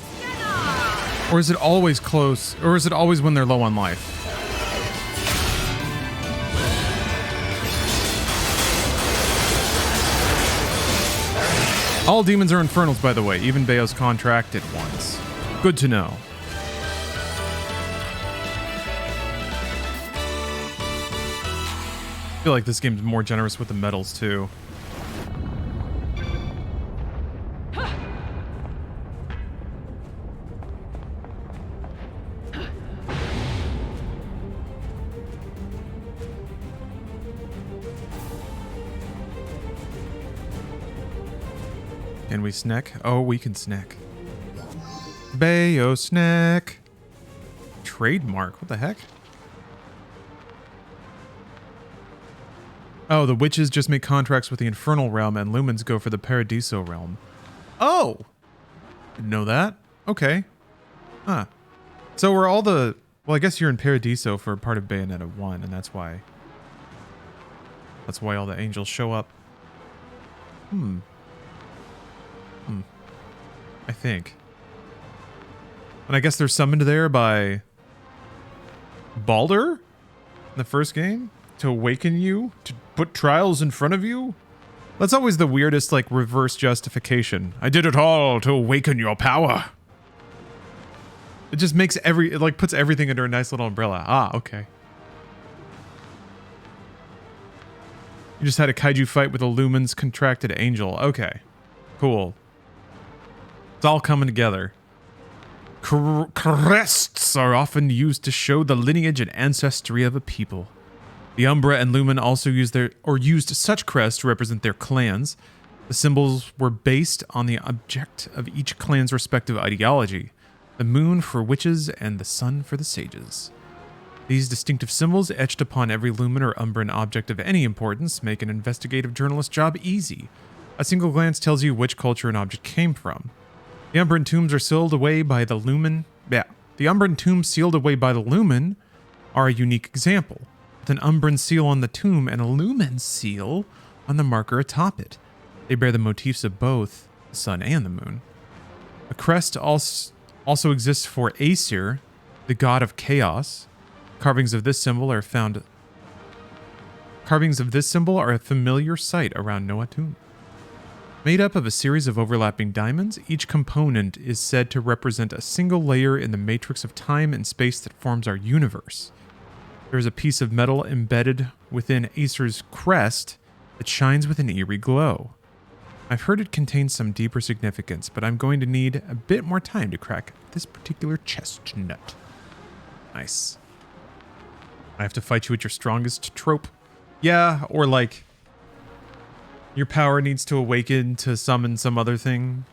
Or is it always close? Or is it always when they're low on life? All demons are infernals, by the way. Even Bayo's contracted ones. Good to know. I feel like this game's more generous with the medals, too. Can we snack? Oh, we can snack. Bayo snack. Trademark. What the heck? Oh, the witches just make contracts with the infernal realm and lumens go for the paradiso realm. Oh! Didn't know that. Okay. Huh. So we're all the... Well, I guess you're in paradiso for part of Bayonetta 1, and that's why... That's why all the angels show up. I think. And I guess they're summoned there by Baldur in the first game to awaken you, to put trials in front of you. That's always the weirdest, like, reverse justification. I did it all to awaken your power. It just makes it like puts everything under a nice little umbrella. Ah, okay. You just had a kaiju fight with a Lumen's contracted angel. Okay. Cool. It's all coming together. Crests are often used to show the lineage and ancestry of a people. The Umbra and Lumen also used such crests to represent their clans. The symbols were based on the object of each clan's respective ideology. The moon for witches and the sun for the sages. These distinctive symbols etched upon every Lumen or Umbran object of any importance make an investigative journalist job easy. A single glance tells you which culture an object came from. The Umbran tombs are sealed away by the Lumen. Yeah, the Umbran tombs sealed away by the Lumen are a unique example, with an Umbran seal on the tomb and a Lumen seal on the marker atop it. They bear the motifs of both the sun and the moon. A crest also exists for Aesir, the god of chaos. Carvings of this symbol are a familiar sight around Noah Tomb. Made up of a series of overlapping diamonds, each component is said to represent a single layer in the matrix of time and space that forms our universe. There is a piece of metal embedded within Aesir's crest that shines with an eerie glow. I've heard it contains some deeper significance, but I'm going to need a bit more time to crack this particular chestnut. Nice. I have to fight you at your strongest trope. Yeah, or like... your power needs to awaken to summon some other thing.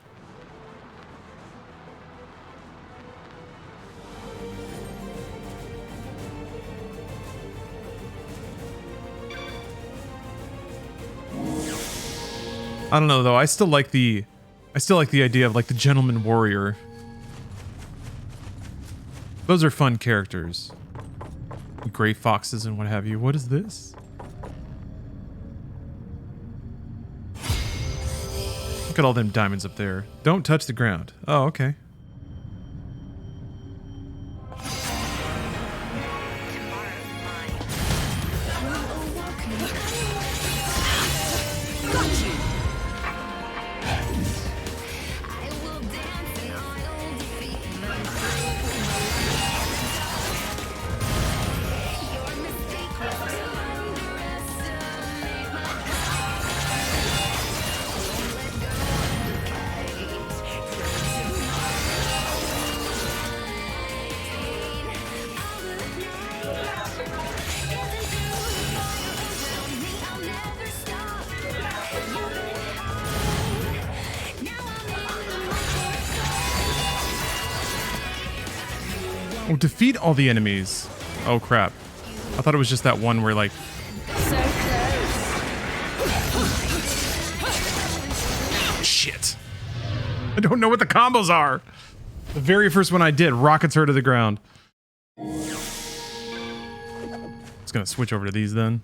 I don't know though. I still like the idea of like the gentleman warrior. Those are fun characters. Gray foxes and what have you. What is this? Look at all them diamonds up there. Don't touch the ground. Oh, okay. Oh, defeat all the enemies. Oh, crap. I thought it was just that one where, like... So close. Shit. I don't know what the combos are. The very first one I did, rockets her to the ground. Just gonna switch over to these then.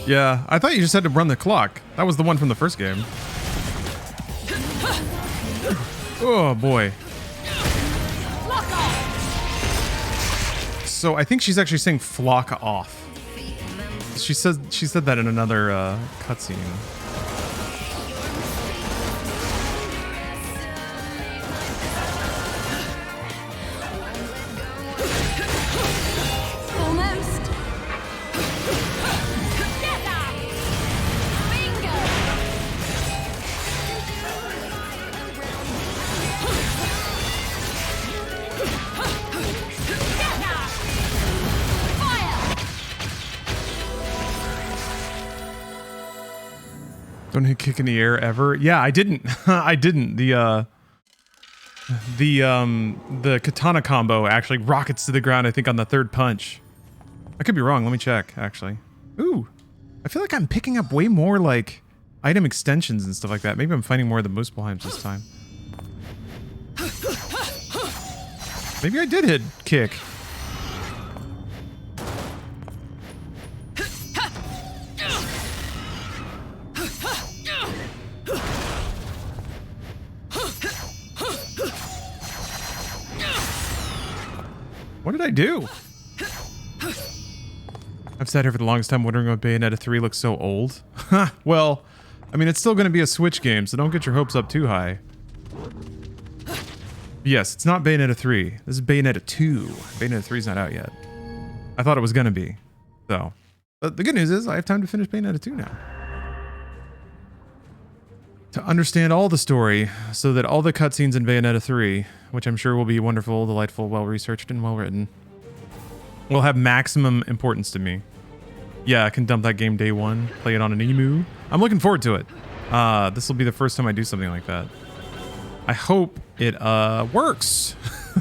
Yeah, I thought you just had to run the clock. That was the one from the first game. Oh boy. So I think she's actually saying flock off. She said that in another cutscene. Don't hit kick in the air ever. Yeah, I didn't. I didn't. The katana combo actually rockets to the ground, I think, on the third punch. I could be wrong. Let me check, actually. Ooh. I feel like I'm picking up way more, like, item extensions and stuff like that. Maybe I'm finding more of the Muspelheims this time. Maybe I did hit kick. What did I do? I've sat here for the longest time wondering why Bayonetta 3 looks so old. Well, I mean, it's still going to be a Switch game, so don't get your hopes up too high. Yes, it's not Bayonetta 3. This is Bayonetta 2. Bayonetta 3 is not out yet. I thought it was going to be. So, but the good news is I have time to finish Bayonetta 2 now. To understand all the story, so that all the cutscenes in Bayonetta 3, which I'm sure will be wonderful, delightful, well-researched, and well-written, will have maximum importance to me. Yeah, I can dump that game day one, play it on an emu. I'm looking forward to it. This will be the first time I do something like that. I hope it works.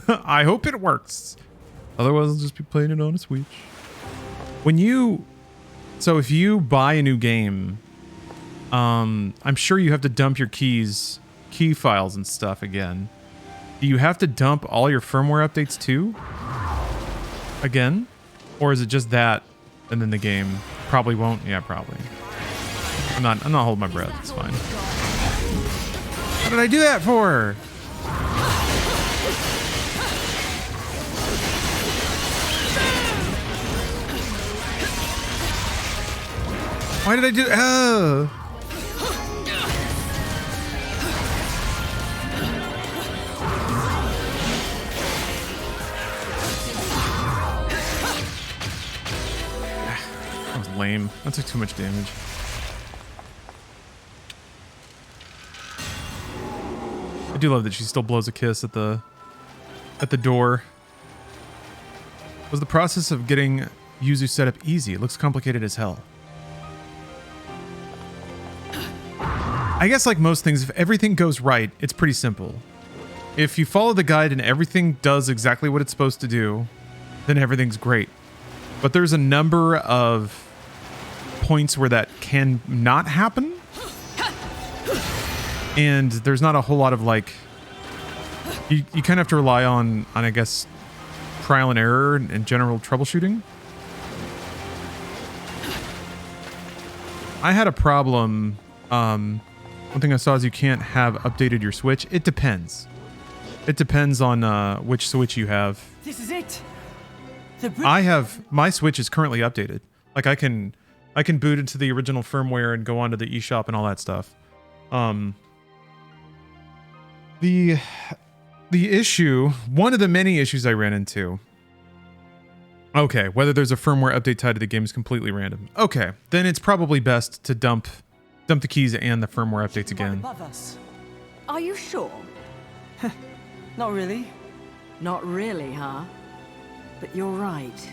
I hope it works. Otherwise, I'll just be playing it on a Switch. So if you buy a new game, I'm sure you have to dump your key files and stuff again. Do you have to dump all your firmware updates too? Again? Or is it just that and then the game probably won't? Yeah, probably. I'm not holding my breath. It's fine. What did I do that for? Why did I do? Oh. That was lame. That took too much damage. I do love that she still blows a kiss at the door. Was the process of getting Yuzu set up easy? It looks complicated as hell. I guess like most things, if everything goes right, it's pretty simple. If you follow the guide and everything does exactly what it's supposed to do, then everything's great. But there's a number of points where that can not happen. And there's not a whole lot of like, you kind of have to rely on I guess, trial and error and general troubleshooting. I had a problem. One thing I saw is you can't have updated your Switch. It depends. It depends on which Switch you have. This is it. I have my Switch is currently updated. Like I can boot into the original firmware and go onto the eShop and all that stuff. The issue, one of the many issues I ran into. Okay, whether there's a firmware update tied to the game is completely random. Okay, then it's probably best to dump the keys and the firmware updates Right again. above us. Are you sure? Not really. Not really, huh? But you're right.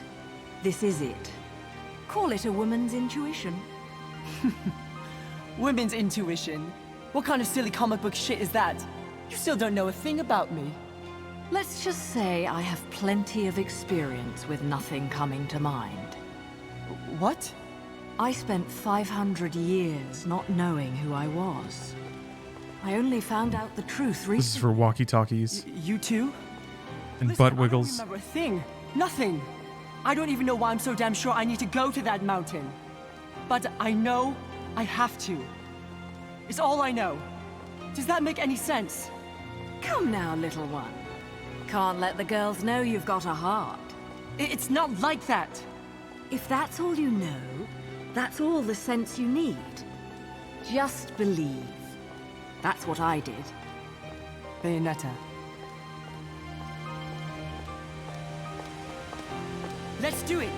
This is it. Call it a woman's intuition. Women's intuition. What kind of silly comic book shit is that? You still don't know a thing about me. Let's just say I have plenty of experience with nothing coming to mind. What? I spent 500 years not knowing who I was. I only found out the truth recently. This is for walkie-talkies You too? and Listen, butt wiggles. I don't remember a thing. Nothing. I don't even know why I'm so damn sure I need to go to that mountain. But I know I have to. It's all I know. Does that make any sense? Come now, little one. Can't let the girls know you've got a heart. It's not like that. If that's all you know, that's all the sense you need. Just believe. That's what I did. Bayonetta. Let's do it.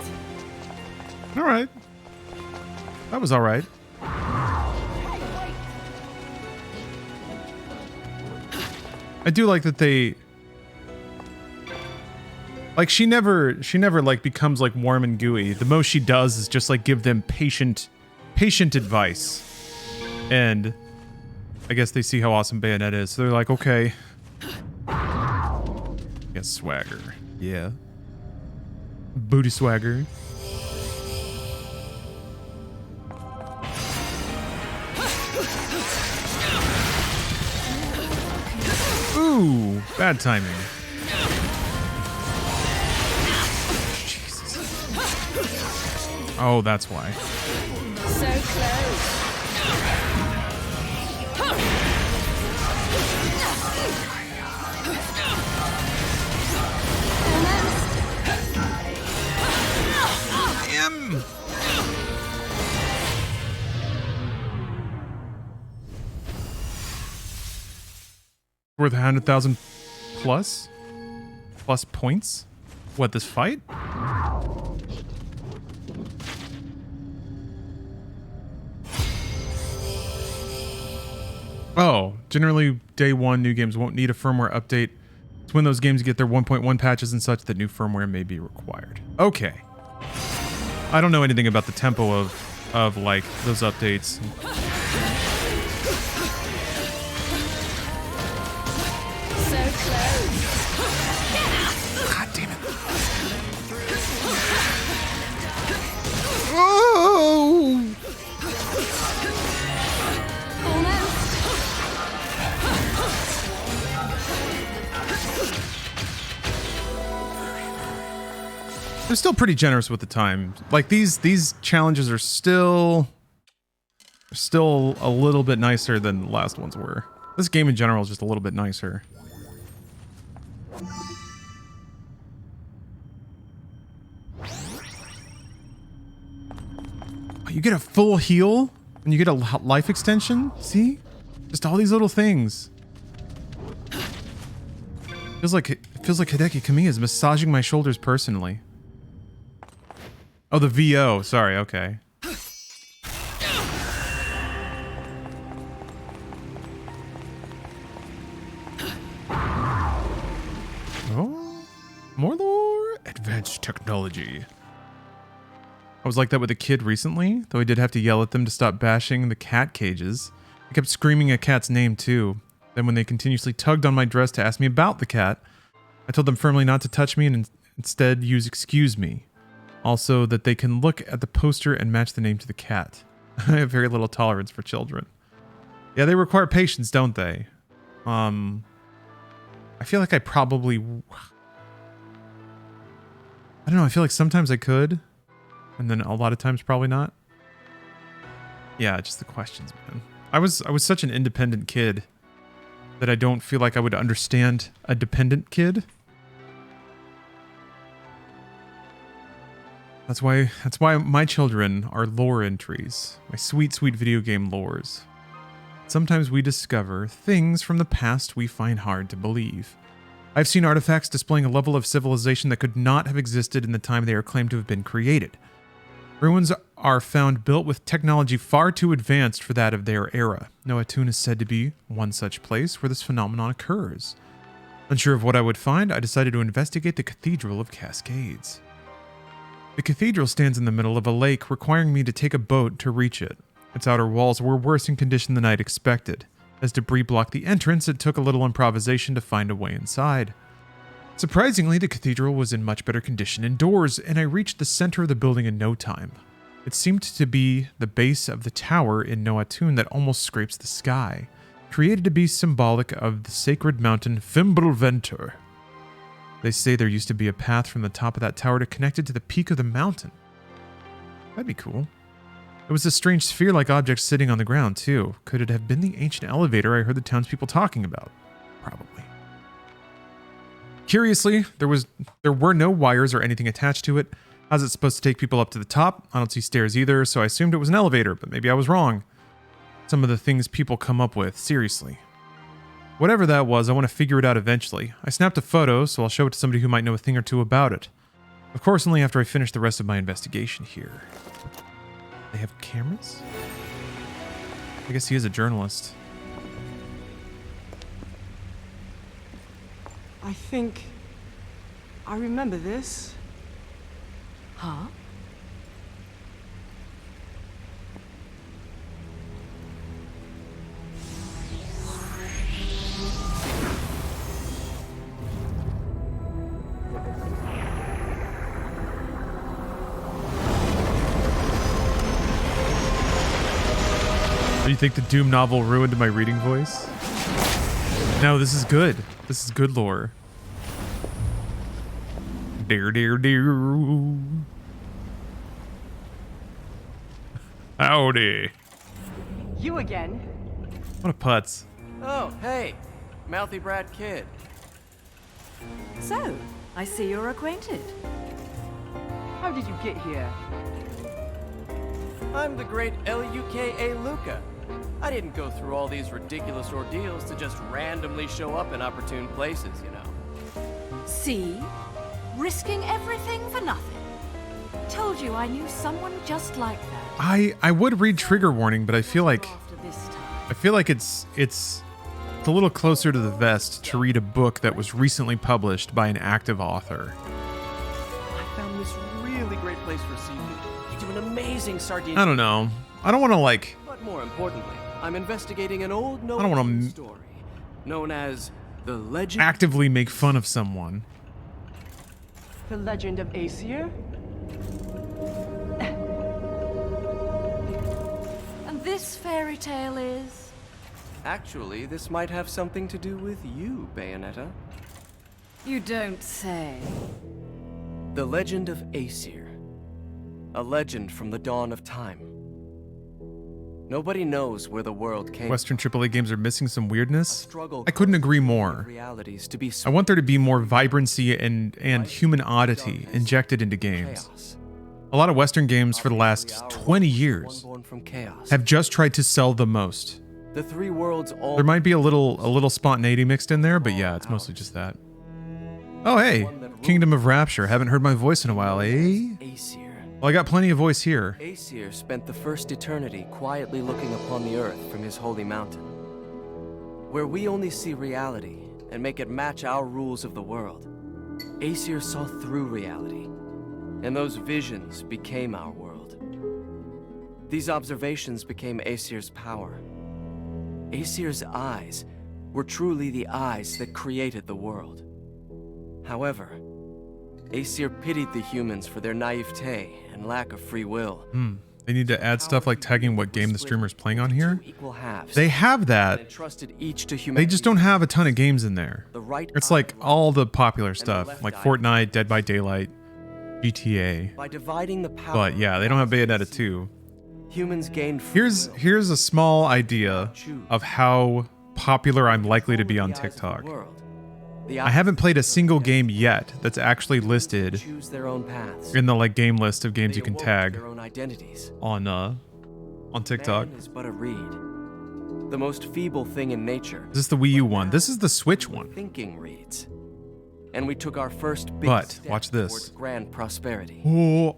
All right. That was all right. I do like that they like she never like becomes like warm and gooey. The most she does is just like give them patient advice. And I guess they see how awesome Bayonetta is. So they're like, okay. Yes, swagger. Yeah. Booty swagger. Ooh, bad timing. Jesus. Oh, that's why. So close. Damn. Worth 100,000 plus points? What, this fight? Oh, generally day one new games won't need a firmware update. It's when those games get their 1.1 patches and such that new firmware may be required. Okay. I don't know anything about the tempo of like those updates. So close. God damn it. Oh! They're still pretty generous with the time. Like these challenges are still a little bit nicer than the last ones were. This game in general is just a little bit nicer. You get a full heal and you get a life extension. See? Just all these little things. It feels like Hideki Kamiya is massaging my shoulders personally. Oh, the VO. Sorry, okay. Oh, more lore. Advanced technology. I was like that with a kid recently, though I did have to yell at them to stop bashing the cat cages. I kept screaming a cat's name too. Then when they continuously tugged on my dress to ask me about the cat, I told them firmly not to touch me and instead use excuse me. Also that they can look at the poster and match the name to the cat. I have very little tolerance for children. Yeah, they require patience, don't they? I feel like I probably... I don't know, I feel like sometimes I could. And then a lot of times probably not. Yeah, just the questions, man. I was such an independent kid that I don't feel like I would understand a dependent kid. That's why my children are lore entries. My sweet, sweet video game lores. Sometimes we discover things from the past we find hard to believe. I've seen artifacts displaying a level of civilization that could not have existed in the time they are claimed to have been created. Ruins are found built with technology far too advanced for that of their era. Noatun is said to be one such place where this phenomenon occurs. Unsure of what I would find, I decided to investigate the Cathedral of Cascades. The cathedral stands in the middle of a lake, requiring me to take a boat to reach it. Its outer walls were worse in condition than I'd expected. As debris blocked the entrance, it took a little improvisation to find a way inside. Surprisingly, the cathedral was in much better condition indoors, and I reached the center of the building in no time. It seemed to be the base of the tower in Noatun that almost scrapes the sky, created to be symbolic of the sacred mountain Fimbulventur. They say there used to be a path from the top of that tower to connect it to the peak of the mountain. That'd be cool. It was a strange sphere-like object sitting on the ground, too. Could it have been the ancient elevator I heard the townspeople talking about? Probably. Curiously, there were no wires or anything attached to it. How's it supposed to take people up to the top? I don't see stairs either, so I assumed it was an elevator, but maybe I was wrong. Some of the things people come up with, seriously. Whatever that was, I want to figure it out eventually. I snapped a photo, so I'll show it to somebody who might know a thing or two about it. Of course, only after I finish the rest of my investigation here. They have cameras? I guess he is a journalist. I think I remember this. Huh? Do you think the Doom novel ruined my reading voice? No, this is good. This is good lore. Dear, dear, dear. Howdy. You again? What a putz. Oh, hey, mouthy brat kid. So, I see you're acquainted. How did you get here? I'm the great Luka. Luca. I didn't go through all these ridiculous ordeals to just randomly show up in opportune places, you know. See? Risking everything for nothing. Told you I knew someone just like that. I would read trigger warning, but I feel like After this time. it's a little closer to the vest to read a book that was recently published by an active author. I found this really great place for seafood. You do an amazing sardine. I don't know. I don't want to like. But more importantly, I'm investigating an old I don't wanna story known as the Legend. actively make fun of someone. The Legend of Aesir? And this fairy tale is... Actually, this might have something to do with you, Bayonetta. You don't say. The Legend of Aesir. A legend from the dawn of time. Nobody knows where the world came Western AAA games are missing some weirdness. struggle I couldn't agree more. realities to be I want there to be more vibrancy and human oddity injected into games. chaos. A lot of Western games for the last 20 years One born from chaos. have just tried to sell the most. The three worlds all There might be a little spontaneity mixed in there, but yeah, it's mostly just that. Oh hey, Kingdom of Rapture. Haven't heard my voice in a while, eh? Aesir. Well, I got plenty of voice here. Aesir spent the first eternity quietly looking upon the earth from his holy mountain. Where we only see reality and make it match our rules of the world, Aesir saw through reality, and those visions became our world. These observations became Aesir's power. Aesir's eyes were truly the eyes that created the world. However, Aesir pitied the humans for their naivete and lack of free will. They need to add stuff like tagging what game the streamer's playing on here. Equal halves, They have and that. entrusted each to They humanity. just don't have a ton of games in there. The right It's eye like of all the light popular and the stuff, left like eye. Fortnite, Dead by Daylight, GTA. By dividing the power. But yeah, they don't have Bayonetta 2. Humans gained free will. Here's a small idea of how popular I'm likely to be on The eyes of the TikTok. world. The I eyes haven't played a of single death game yet that's actually listed choose their own paths. in the like game list of games They you can awoke tag their own identities. on TikTok. Man is but a reed, the most feeble thing in nature. This is the Wii U one. This is the Switch one. Thinking reeds. And we took our first big But, step watch this. towards grand prosperity. Oh,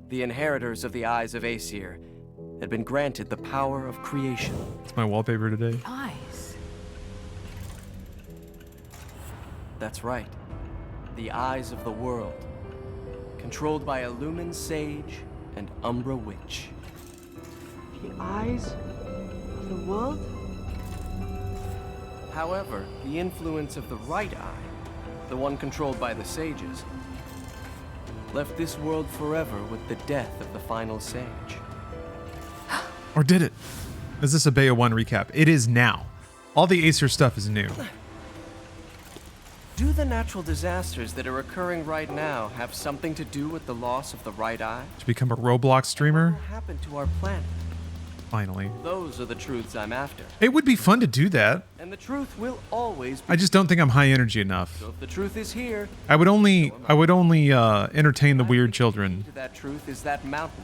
The inheritors of the eyes of Aesir had been granted the power of creation. it's my wallpaper today. Eyes. That's right. The eyes of the world. Controlled by a Lumen Sage and Umbra Witch. The eyes of the world? However, the influence of the right eye, the one controlled by the sages, left this world forever with the death of the final sage. Or did it? Is this a Bayo 1 recap? It is now. All the Acer stuff is new. Do the natural disasters that are occurring right now have something to do with the loss of the right eye? To become a Roblox What streamer? will happen to our planet? Finally. Those are the truths I'm after. It would be fun to do that. And the truth will always be. I just don't think I'm high energy enough. So if the truth is here, I would only entertain the weird children. to that truth is that mountain.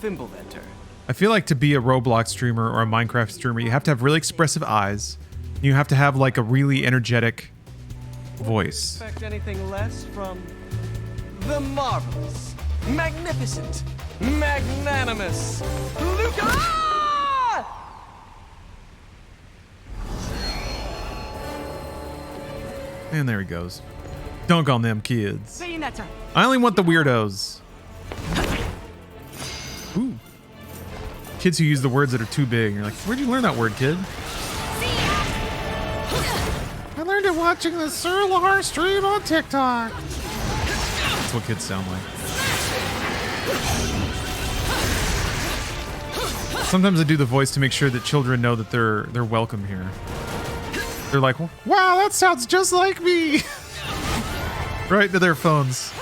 Finalization. I feel like to be a Roblox streamer or a Minecraft streamer, you have to have really expressive eyes. You have to have like a really energetic voice. Expect anything less from the marvelous, magnificent, magnanimous Luca. Ah! And there he goes. Dunk on them kids. Bayonetta! I only want the weirdos. Ooh. Kids who use the words that are too big. You're like, where'd you learn that word, kid? I learned it watching the Sir Lahar stream on TikTok. That's what kids sound like. Sometimes I do the voice to make sure that children know that they're welcome here. They're like, wow, that sounds just like me. Right to their phones.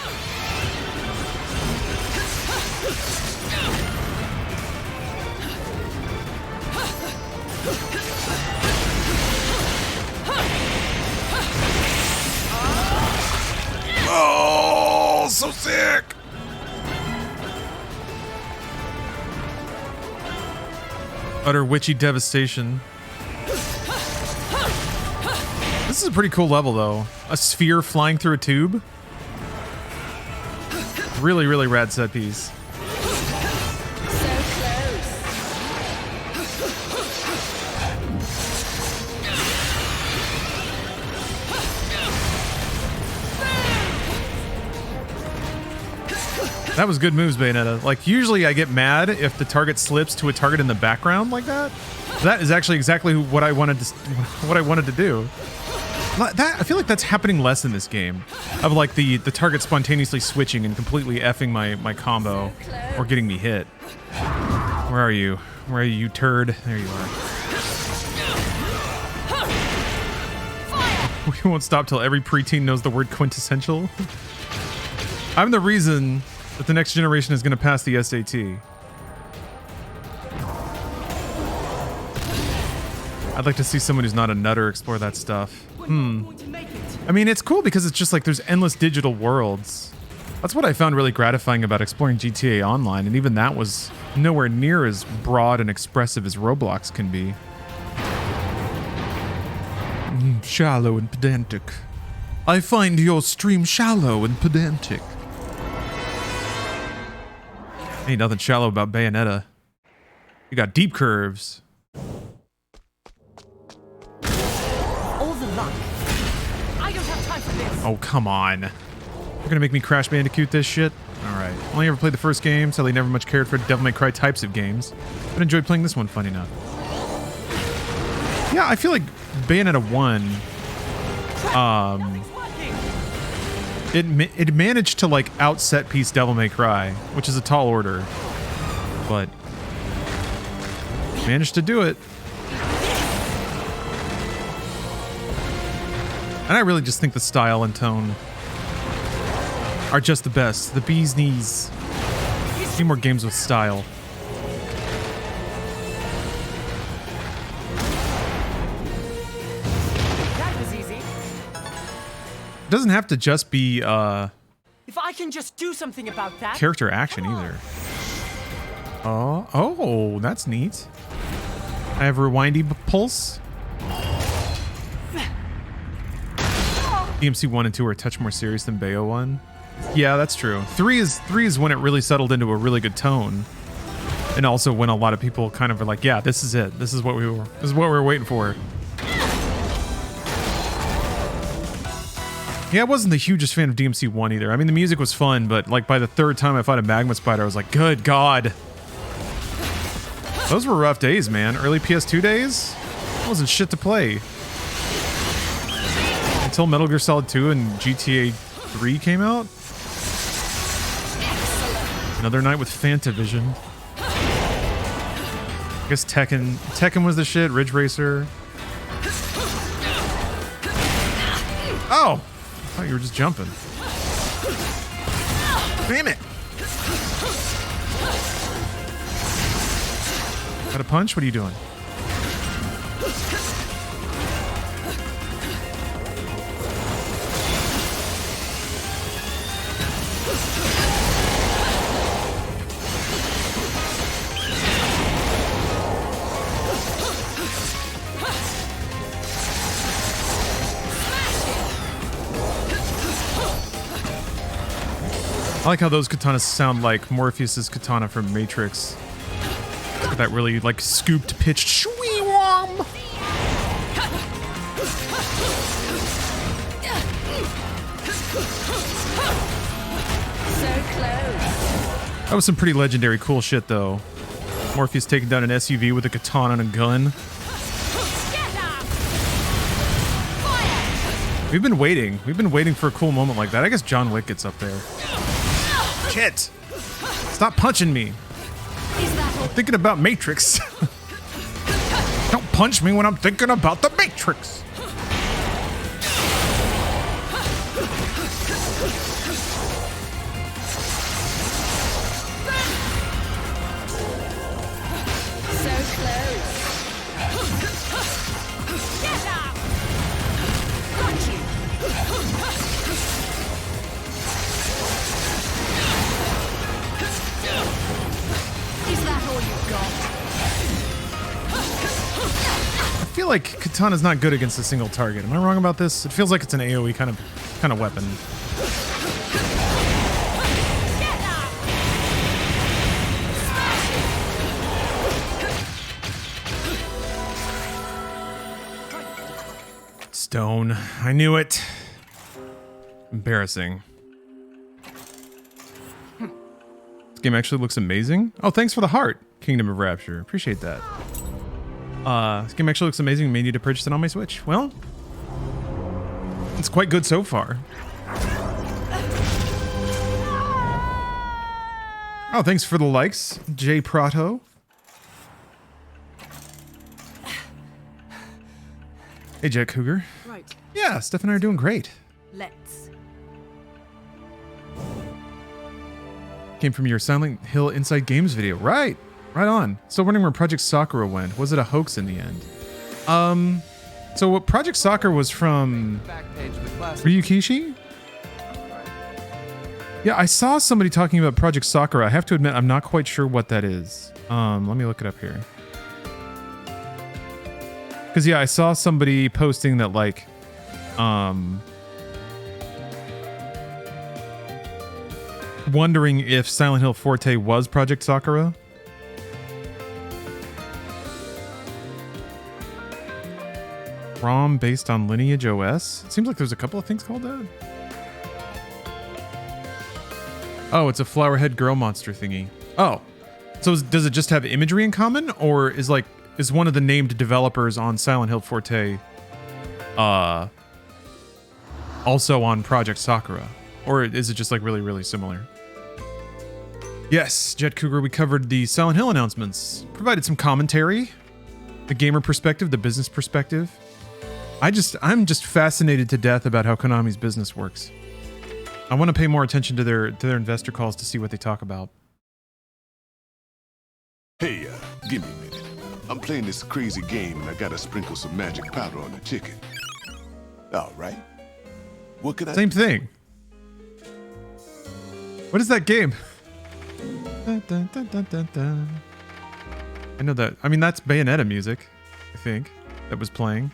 Oh, so sick. Utter witchy devastation. This is a pretty cool level, though. A sphere flying through a tube. Really, really rad set piece. So close. That was good moves, Bayonetta. Like, usually I get mad if the target slips to a target in the background like that. That is actually exactly what I wanted to do. That I feel like that's happening less in this game. Of like the target spontaneously switching and completely effing my combo or getting me hit. Where are you? Where are you, you turd? There you are. We won't stop till every preteen knows the word quintessential. I'm the reason that the next generation is going to pass the SAT. I'd like to see someone who's not a nutter explore that stuff. I mean, it's cool because it's just like there's endless digital worlds. That's what I found really gratifying about exploring GTA Online, and even that was nowhere near as broad and expressive as Roblox can be. Shallow and pedantic. I find your stream shallow and pedantic. Ain't nothing shallow about Bayonetta. You got deep curves. All the luck. I don't have time for this. Oh, come on. You're gonna make me Crash Bandicoot this shit? Alright. Only ever played the first game, sadly never much cared for Devil May Cry types of games, but enjoyed playing this one, funny enough. Yeah, I feel like Bayonetta 1, it managed to like out set piece Devil May Cry, which is a tall order, but managed to do it. And I really just think the style and tone are just the best. The bee's knees. Need more games with style. That was easy. It doesn't have to just be If I can just do something about that. character action either. Oh, that's neat. I have rewindy pulse. DMC 1 and 2 are a touch more serious than Bayo 1. Yeah, that's true. 3 is when it really settled into a really good tone. And also when a lot of people kind of are like, yeah, this is it. This is what we were waiting for. Yeah, I wasn't the hugest fan of DMC 1 either. I mean, the music was fun, but like by the third time I fought a magma spider, I was like, good God. Those were rough days, man. Early PS2 days? It wasn't shit to play. Until Metal Gear Solid 2 and GTA 3 came out. Another night with Fantavision. I guess Tekken was the shit. Ridge Racer. Oh! I thought you were just jumping. Damn it! Got a punch? What are you doing? I like how those katanas sound like Morpheus's katana from Matrix. With that really like scooped, pitched shwee-wom. So close. That was some pretty legendary cool shit though. Morpheus taking down an SUV with a katana and a gun. We've been waiting. We've been waiting for a cool moment like that. I guess John Wick gets up there. Shit! Stop punching me. I'm thinking about Matrix. Don't punch me when I'm thinking about the Matrix. So close. Got you. Is that all you got? I feel like Katana's not good against a single target. Am I wrong about this? It feels like it's an AoE kind of weapon. Stone. I knew it. Embarrassing. This game actually looks amazing. Oh, thanks for the heart, Kingdom of Rapture. Appreciate that. This game actually looks amazing. May need to purchase it on my Switch. Well, it's quite good so far. Oh, thanks for the likes, Jay Prato. Hey, Jack Cougar. Right. Yeah, Steph and I are doing great. Let's. Came from your Silent Hill Inside Games video. Right. Right on. Still wondering where Project Sakura went. Was it a hoax in the end? So what Project Sakura was from Ryukishi? Yeah, I saw somebody talking about Project Sakura. I have to admit, I'm not quite sure what that is. Let me look it up here. Because, yeah, I saw somebody posting that, like, wondering if Silent Hill Forte was Project Sakura. ROM based on Lineage OS. It seems like there's a couple of things called that. Oh, it's a flower head girl monster thingy. Oh, so does it just have imagery in common, or is one of the named developers on Silent Hill Forte also on Project Sakura? Or is it just like really, really similar? Yes, Jet Cougar, we covered the Silent Hill announcements, provided some commentary, the gamer perspective, the business perspective. I'm just fascinated to death about how Konami's business works. I want to pay more attention to their investor calls to see what they talk about. Hey, give me a minute. I'm playing this crazy game and I gotta sprinkle some magic powder on the chicken. All right. What can I... Same thing. What is that game? Dun, dun, dun, dun, dun, dun. I know that. I mean, that's Bayonetta music, I think, that was playing.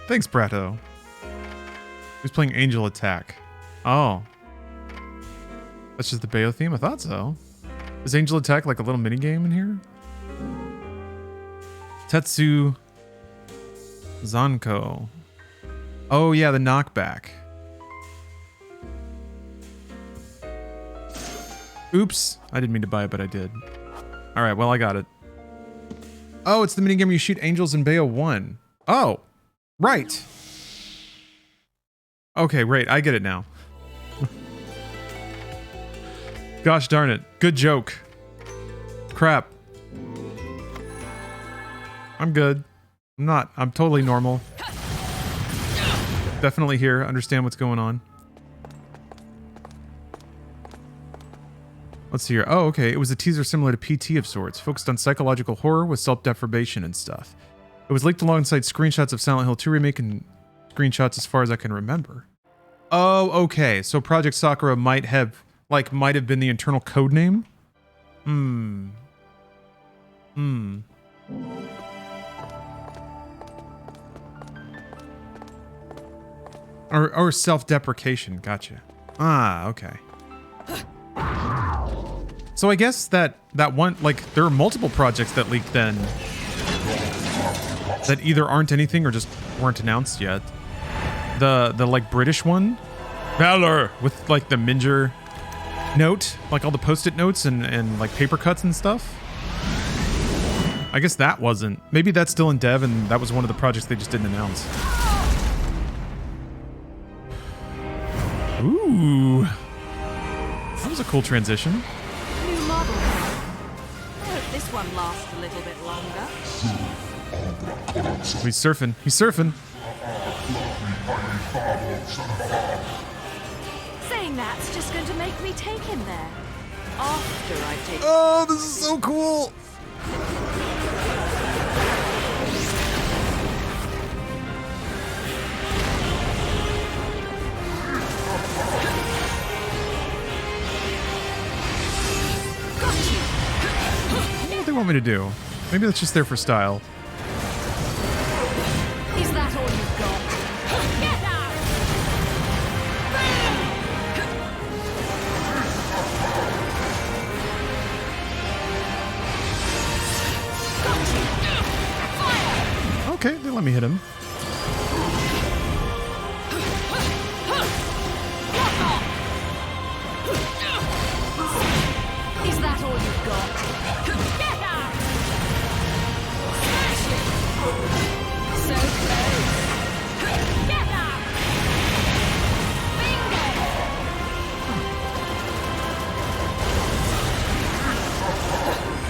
Thanks, Prato. Who's playing Angel Attack? Oh. That's just the Bayo theme? I thought so. Is Angel Attack like a little mini game in here? Tetsu Zanko. Oh yeah, the knockback. Oops. I didn't mean to buy it, but I did. Alright, well I got it. Oh, it's the minigame where you shoot angels in Bayo 1. Oh, right. Okay, right. I get it now. Gosh darn it. Good joke. Crap. I'm good. I'm not. I'm totally normal. Definitely here. Understand what's going on. Let's see here. Oh, okay. It was a teaser similar to PT of sorts, focused on psychological horror with self-deprivation and stuff. It was leaked alongside screenshots of Silent Hill 2 Remake and screenshots as far as I can remember. Oh, okay. So Project Sakura might have been the internal code name? Or self-deprecation. Gotcha. Ah, okay. So I guess that one, like, there are multiple projects that leaked then that either aren't anything or just weren't announced yet. The like British one, Valor, with like the Minger note, like all the post-it notes and like paper cuts and stuff. I guess that wasn't. Maybe that's still in dev and that was one of the projects they just didn't announce. Ooh. That was a cool transition. New model. I hope this one lasts a little bit longer. He's surfing. He's surfing. Saying that's just going to make me take him there. After I take him. Oh, this is so cool. What do they want me to do? Maybe that's just there for style. Is that all you've got? Get out! Okay, they let me hit him. Is that all you've got? Get out! Smash it! So close. Get out!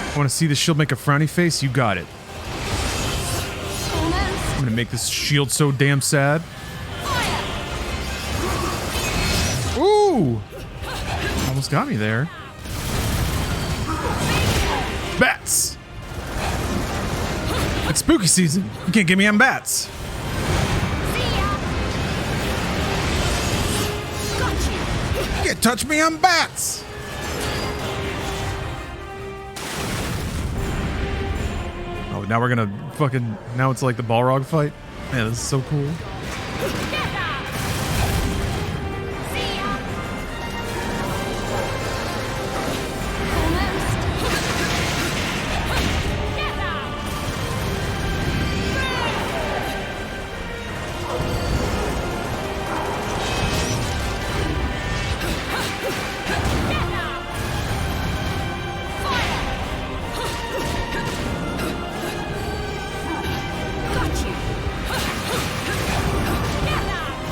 I want to see the shield make a frowny face? You got it. Almost. I'm gonna make this shield so damn sad. Ooh! Almost got me there. Bats! It's spooky season. You can't get me on bats. You can't touch me on bats. Oh, now we're gonna fucking... Now it's like the Balrog fight? Man, this is so cool.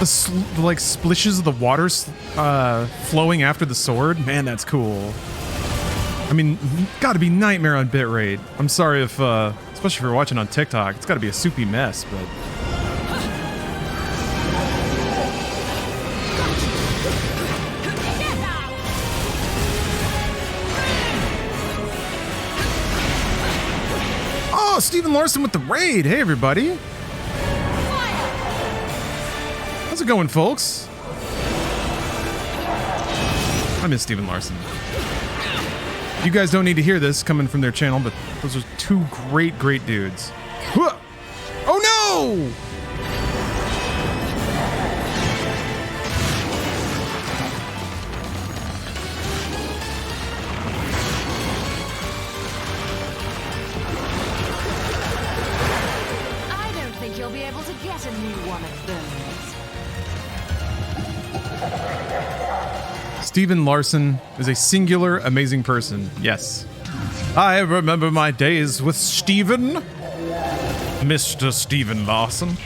like splishes of the water flowing after the sword. Man, that's cool. I mean, gotta be nightmare on bitrate. I'm sorry if, especially if you're watching on TikTok, it's gotta be a soupy mess, but. Oh, Stephen Larson with the raid. Hey, everybody. How's it going, folks? I miss Stephen Larson. You guys don't need to hear this coming from their channel, but those are two great dudes. Oh no! I don't think you'll be able to get a new one of those. Stephen Larson is a singular, amazing person. Yes. I remember my days with Stephen. Mr. Stephen Larson.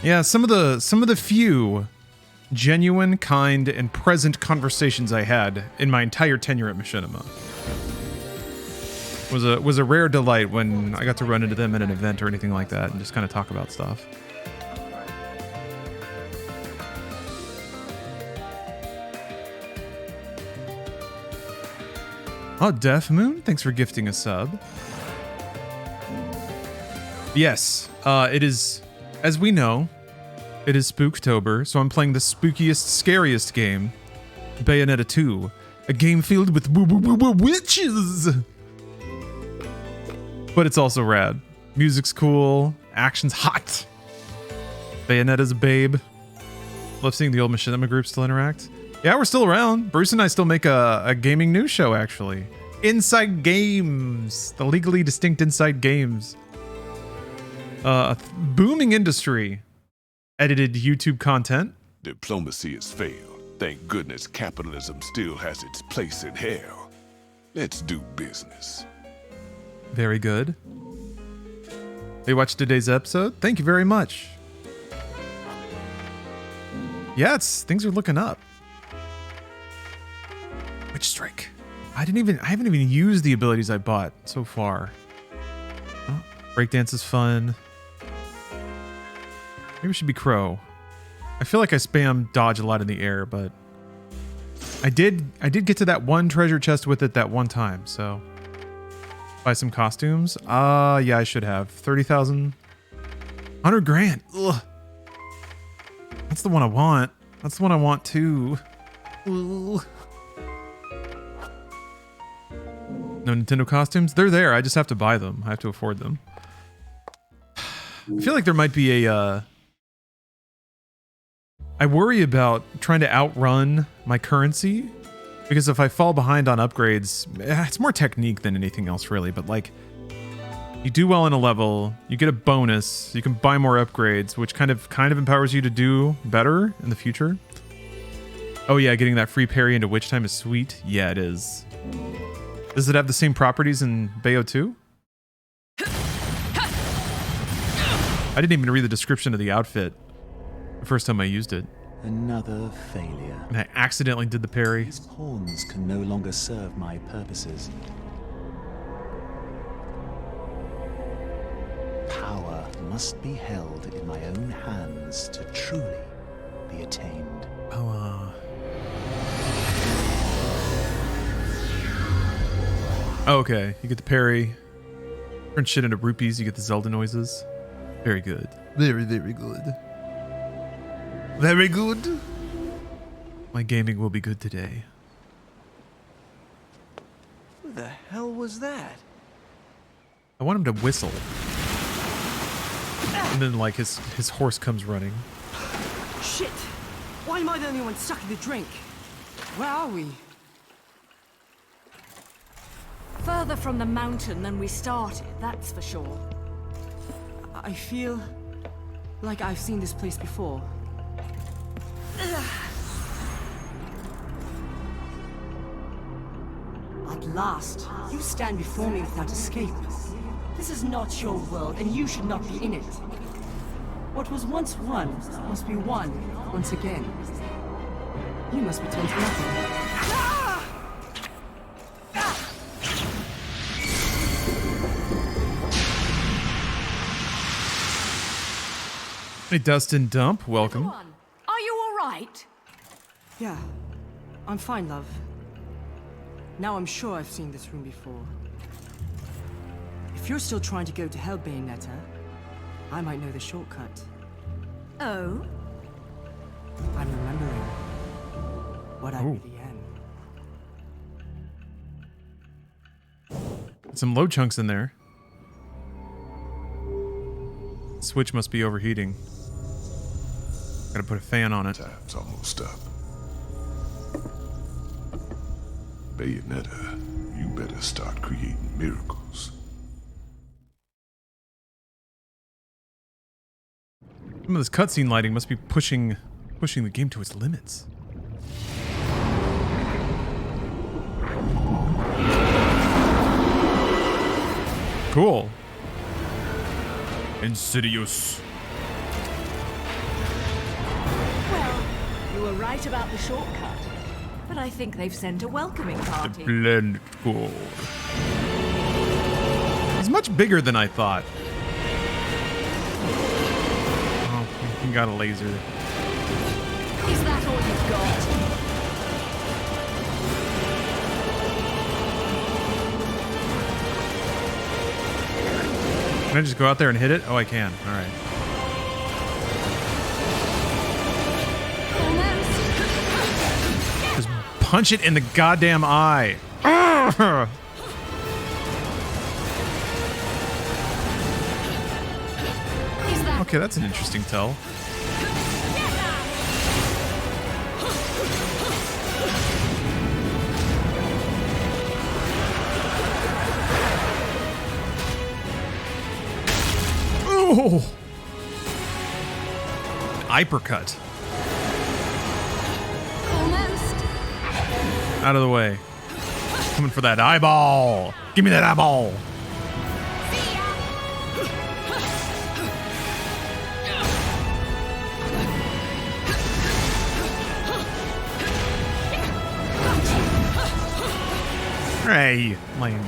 Yeah, some of the few genuine, kind, and present conversations I had in my entire tenure at Machinima was a rare delight when I got to run into them at an event or anything like that and just kind of talk about stuff. Oh, Deaf Moon, thanks for gifting a sub. Yes, it is, as we know, it is Spooktober, so I'm playing the spookiest, scariest game, Bayonetta 2, a game filled with witches. But it's also rad. Music's cool, action's hot. Bayonetta's a babe. Love seeing the old Machinima group still interact. Yeah, we're still around. Bruce and I still make a gaming news show, actually. Inside Games, the legally distinct Inside Games. Booming industry. Edited YouTube content. Diplomacy has failed. Thank goodness capitalism still has its place in hell. Let's do business. Very good. They watched today's episode? Thank you very much. Yeah, things are looking up. Witch Strike. I haven't even used the abilities I bought so far. Oh, breakdance is fun. Maybe it should be Crow. I feel like I spam dodge a lot in the air, but I did get to that one treasure chest with it that one time, so buy some costumes. Yeah, I should have 30,000, 100 grand. Ugh. That's the one I want. That's the one I want too. Ugh. No Nintendo costumes? They're there. I just have to buy them. I have to afford them. I feel like there might be a I worry about trying to outrun my currency, because if I fall behind on upgrades, it's more technique than anything else really, but like, you do well in a level, you get a bonus, you can buy more upgrades, which kind of empowers you to do better in the future. Oh yeah, getting that free parry into Witch Time is sweet. Yeah, it is. Does it have the same properties in Bayo 2? I didn't even read the description of the outfit the first time I used it. Another failure. And I accidentally did the parry. These pawns can no longer serve my purposes. Power must be held in my own hands to truly be attained. Okay, you get the parry. Turn shit into rupees, you get the Zelda noises. Very good. Very, very good. Very good. My gaming will be good today. Who the hell was that? I want him to whistle. And then, like, his horse comes running. Shit! Why am I the only one stuck in the drink? Where are we? Further from the mountain than we started, that's for sure. I feel like I've seen this place before. At last, you stand before me without escape. This is not your world, and you should not be in it. What was once won must be won once again. You must return to nothing. Hey, Dustin Dump, welcome. Everyone, are you all right? Yeah, I'm fine, love. Now I'm sure I've seen this room before. If you're still trying to go to hell, Bayonetta, I might know the shortcut. Oh? I'm remembering what I really am. Some low chunks in there. Switch must be overheating. Gotta put a fan on it. Time's almost up. Bayonetta, you better start creating miracles. Some of this cutscene lighting must be pushing the game to its limits. Cool. Insidious. Well, you were right about the shortcut. But I think they've sent a welcoming party. Blend core. It's much bigger than I thought. Oh, you got a laser. Is that all you've got? Can I just go out there and hit it? Oh, I can. All right. Just punch it in the goddamn eye. Okay, that's an interesting tell. Ooh! Uppercut. Out of the way. Coming for that eyeball. Give me that eyeball. Hey, lame.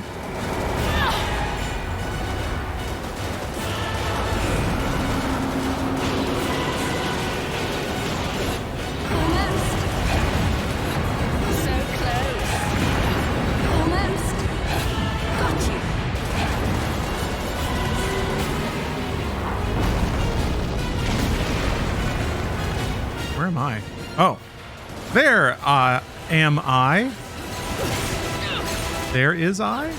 Where am I? Oh, there am I. There is I.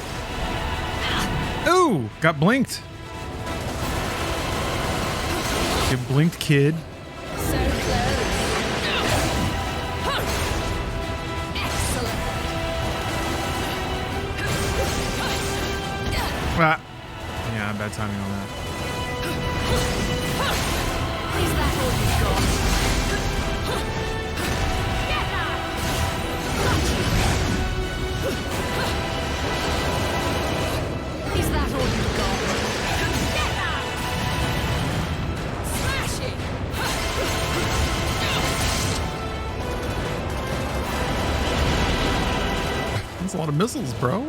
Ooh, got blinked. You blinked, kid. So close. Excellent. Ah. Yeah, bad timing on that. Is that all you've got? Is that all you've got? Smash it! That's a lot of missiles, bro.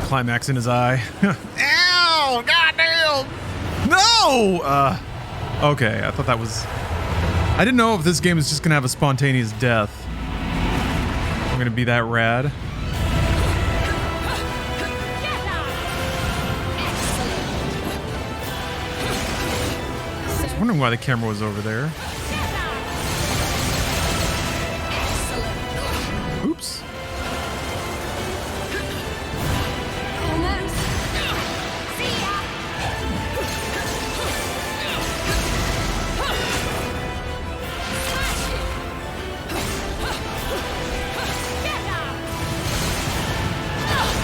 Climax in his eye. Ow! Goddamn! No! Okay, I thought that was... I didn't know if this game is just gonna have a spontaneous death. I'm gonna be that rad. I was wondering why the camera was over there. Oops.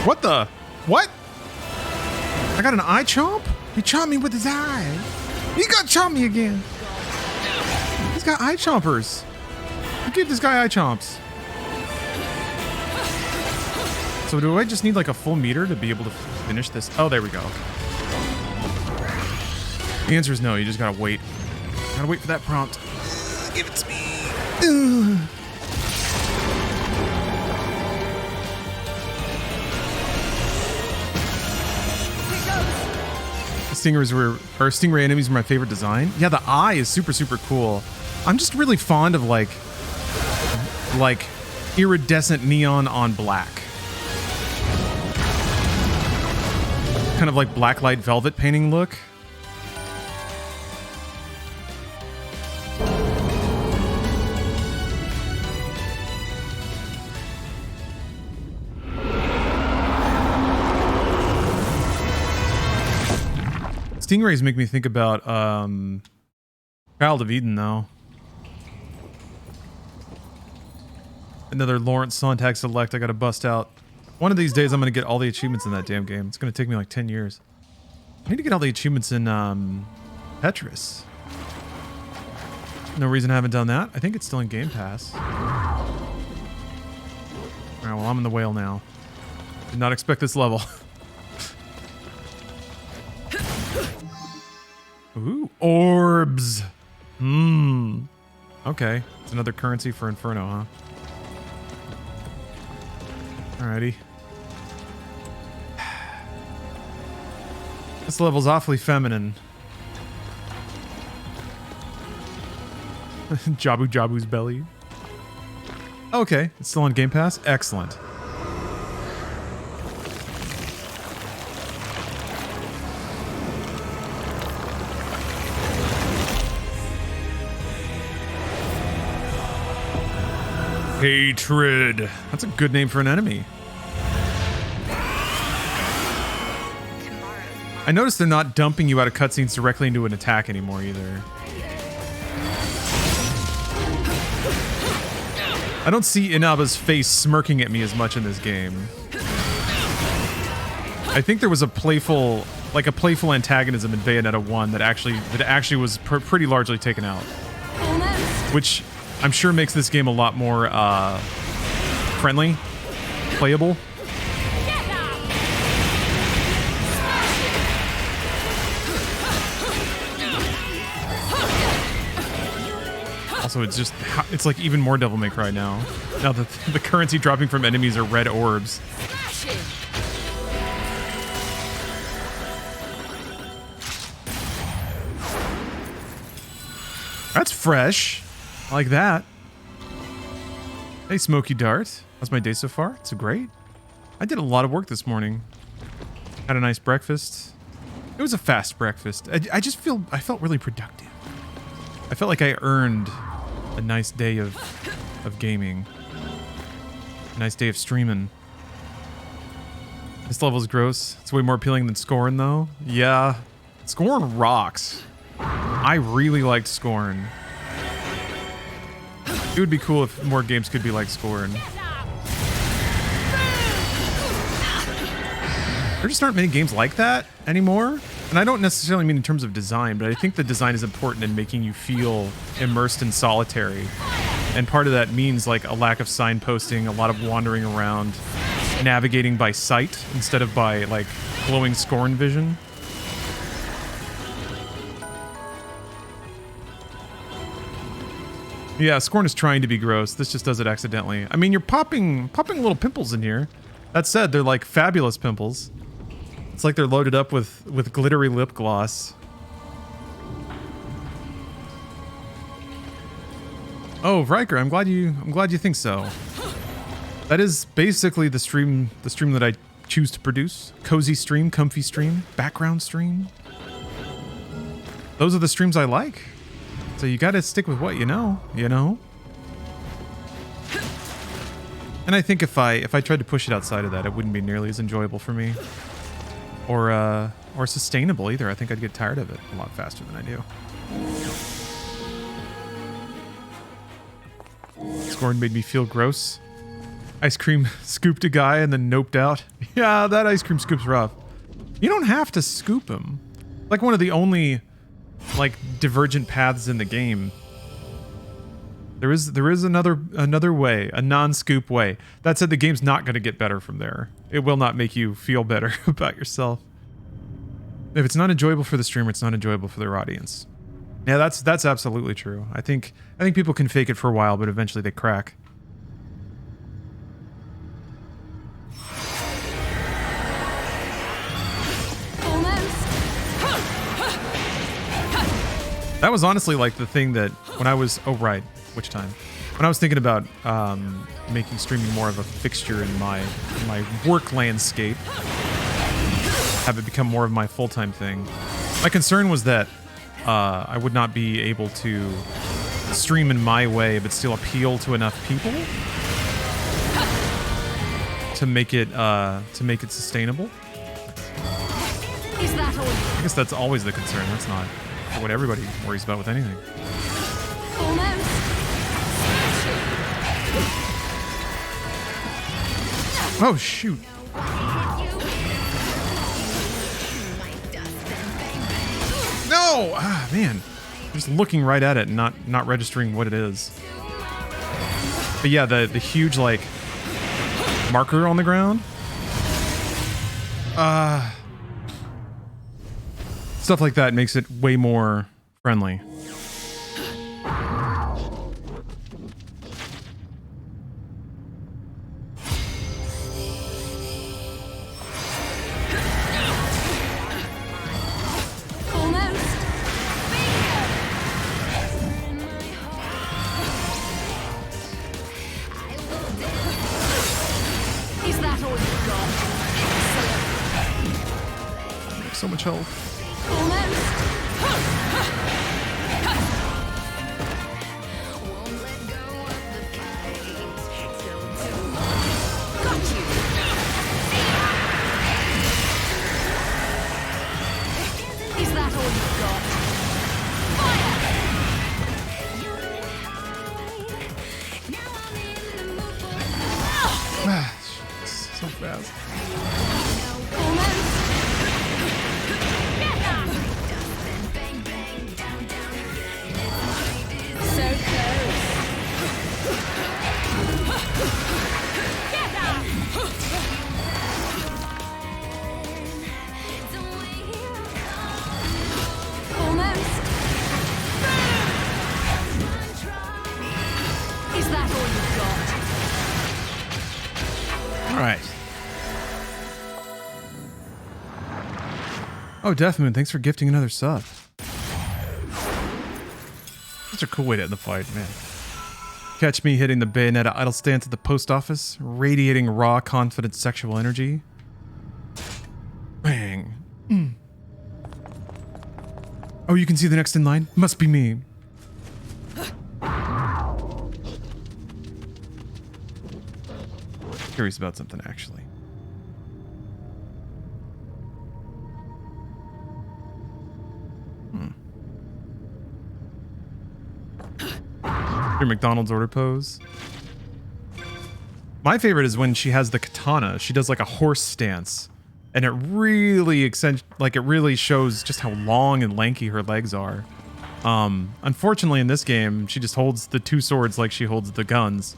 What the? What? I got an eye chomp? He chomped me with his eye. He got chomp me again. He's got eye chompers. Who gave this guy eye chomps? So do I just need like a full meter to be able to finish this? Oh, there we go. The answer is no. You just gotta wait. Gotta wait for that prompt. Give it to me. Stingray enemies were my favorite design. Yeah, the eye is super, super cool. I'm just really fond of like iridescent neon on black. Kind of like blacklight velvet painting look. Stingrays make me think about Child of Eden, though. Another Lawrence Sonntag select I gotta bust out. One of these days I'm gonna get all the achievements in that damn game. It's gonna take me like 10 years. I need to get all the achievements in Tetris. No reason I haven't done that. I think it's still in Game Pass. Alright, well, I'm in the whale now. Did not expect this level. Ooh, orbs. Okay, it's another currency for Inferno, huh? Alrighty. This level's awfully feminine. Jabu Jabu's belly. Okay, it's still on Game Pass. Excellent. Hatred. That's a good name for an enemy. I noticed they're not dumping you out of cutscenes directly into an attack anymore either. I don't see Inaba's face smirking at me as much in this game. I think there was a playful antagonism in Bayonetta 1 that actually was pretty largely taken out. Which I'm sure makes this game a lot more friendly, playable. Also, it's like even more Devil May Cry now. Now that the currency dropping from enemies are red orbs. That's fresh. I like that. Hey, Smoky Dart. How's my day so far? It's great. I did a lot of work this morning. Had a nice breakfast. It was a fast breakfast. I felt really productive. I felt like I earned a nice day of gaming. A nice day of streaming. This level's gross. It's way more appealing than Scorn, though. Yeah. Scorn rocks. I really liked Scorn. It would be cool if more games could be like Scorn. There just aren't many games like that anymore. And I don't necessarily mean in terms of design, but I think the design is important in making you feel immersed in solitary. And part of that means like a lack of signposting, a lot of wandering around, navigating by sight instead of by like glowing Scorn vision. Yeah, Scorn is trying to be gross. This just does it accidentally. I mean, you're popping little pimples in here. That said, they're like fabulous pimples. It's like they're loaded up with glittery lip gloss. Oh, Riker, I'm glad you think so. That is basically the stream that I choose to produce. Cozy stream, comfy stream, background stream. Those are the streams I like. So you gotta stick with what you know. And I think if I tried to push it outside of that, it wouldn't be nearly as enjoyable for me. Or sustainable either. I think I'd get tired of it a lot faster than I do. Scorn made me feel gross. Ice cream scooped a guy and then noped out. Yeah, that ice cream scoop's rough. You don't have to scoop him. Like one of the only like divergent paths in the game. There is another way, a non-scoop way. That said, the game's not going to get better from there. It will not make you feel better about yourself. If it's not enjoyable for the streamer, it's not enjoyable for their audience. Yeah, that's absolutely true. I think people can fake it for a while, but eventually they crack. That was honestly like the thing that when I was which time? When I was thinking about making streaming more of a fixture in my work landscape, have it become more of my full-time thing. My concern was that I would not be able to stream in my way, but still appeal to enough people to make it sustainable. Is that all? I guess that's always the concern. That's not what everybody worries about with anything. Almost. Oh shoot! No! Ah, man. Just looking right at it and not registering what it is. But yeah, the huge, like, marker on the ground. Stuff like that makes it way more friendly. So much health. Is that all you've got? So fast. Oh, Deathmoon, thanks for gifting another sub. Such a cool way to end the fight, man. Catch me hitting the Bayonetta idle stance at the post office, radiating raw, confident sexual energy. Bang. Mm. Oh, you can see the next in line? Must be me. Curious about something, actually. Your McDonald's order pose. My favorite is when she has the katana. She does like a horse stance, and it really really shows just how long and lanky her legs are. Unfortunately, in this game, she just holds the two swords like she holds the guns.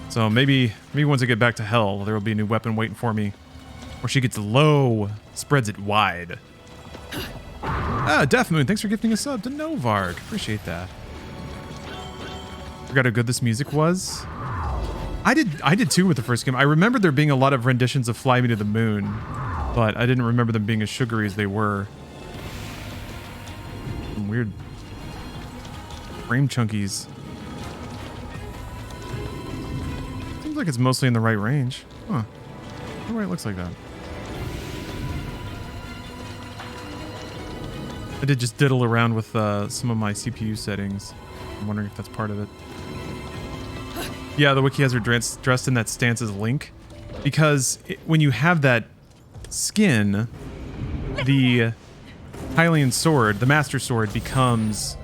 So maybe once I get back to hell, there will be a new weapon waiting for me, where she gets low, spreads it wide. Deathmoon, thanks for gifting a sub to Novarg. Appreciate that. Forgot how good this music was. I did too with the first game. I remember there being a lot of renditions of Fly Me to the Moon, but I didn't remember them being as sugary as they were. Some weird frame chunkies. Seems like it's mostly in the right range. Huh. No way it looks like that. I did just diddle around with some of my CPU settings. I'm wondering if that's part of it. Yeah, the wiki has her dressed in that stance as Link, because when you have that skin, the Hylian sword, the Master Sword, becomes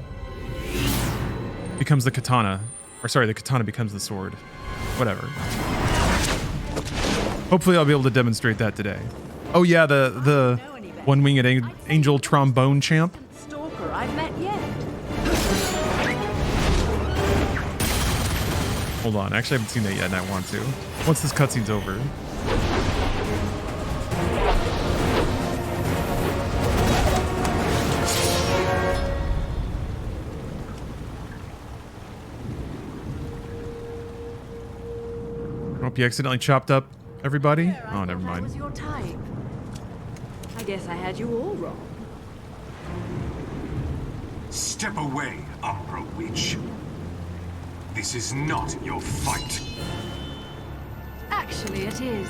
the katana. Or sorry, the katana becomes the sword. Whatever. Hopefully I'll be able to demonstrate that today. Oh yeah, the one-winged angel trombone champ. Stalker I've met yet. Hold on. Actually, I haven't seen that yet, and I want to. Once this cutscene's over. I hope you accidentally chopped up everybody. Oh, never That mind. was your type. I guess I had you all wrong. Step away, Umbra Witch. This is not your fight. Actually, it is.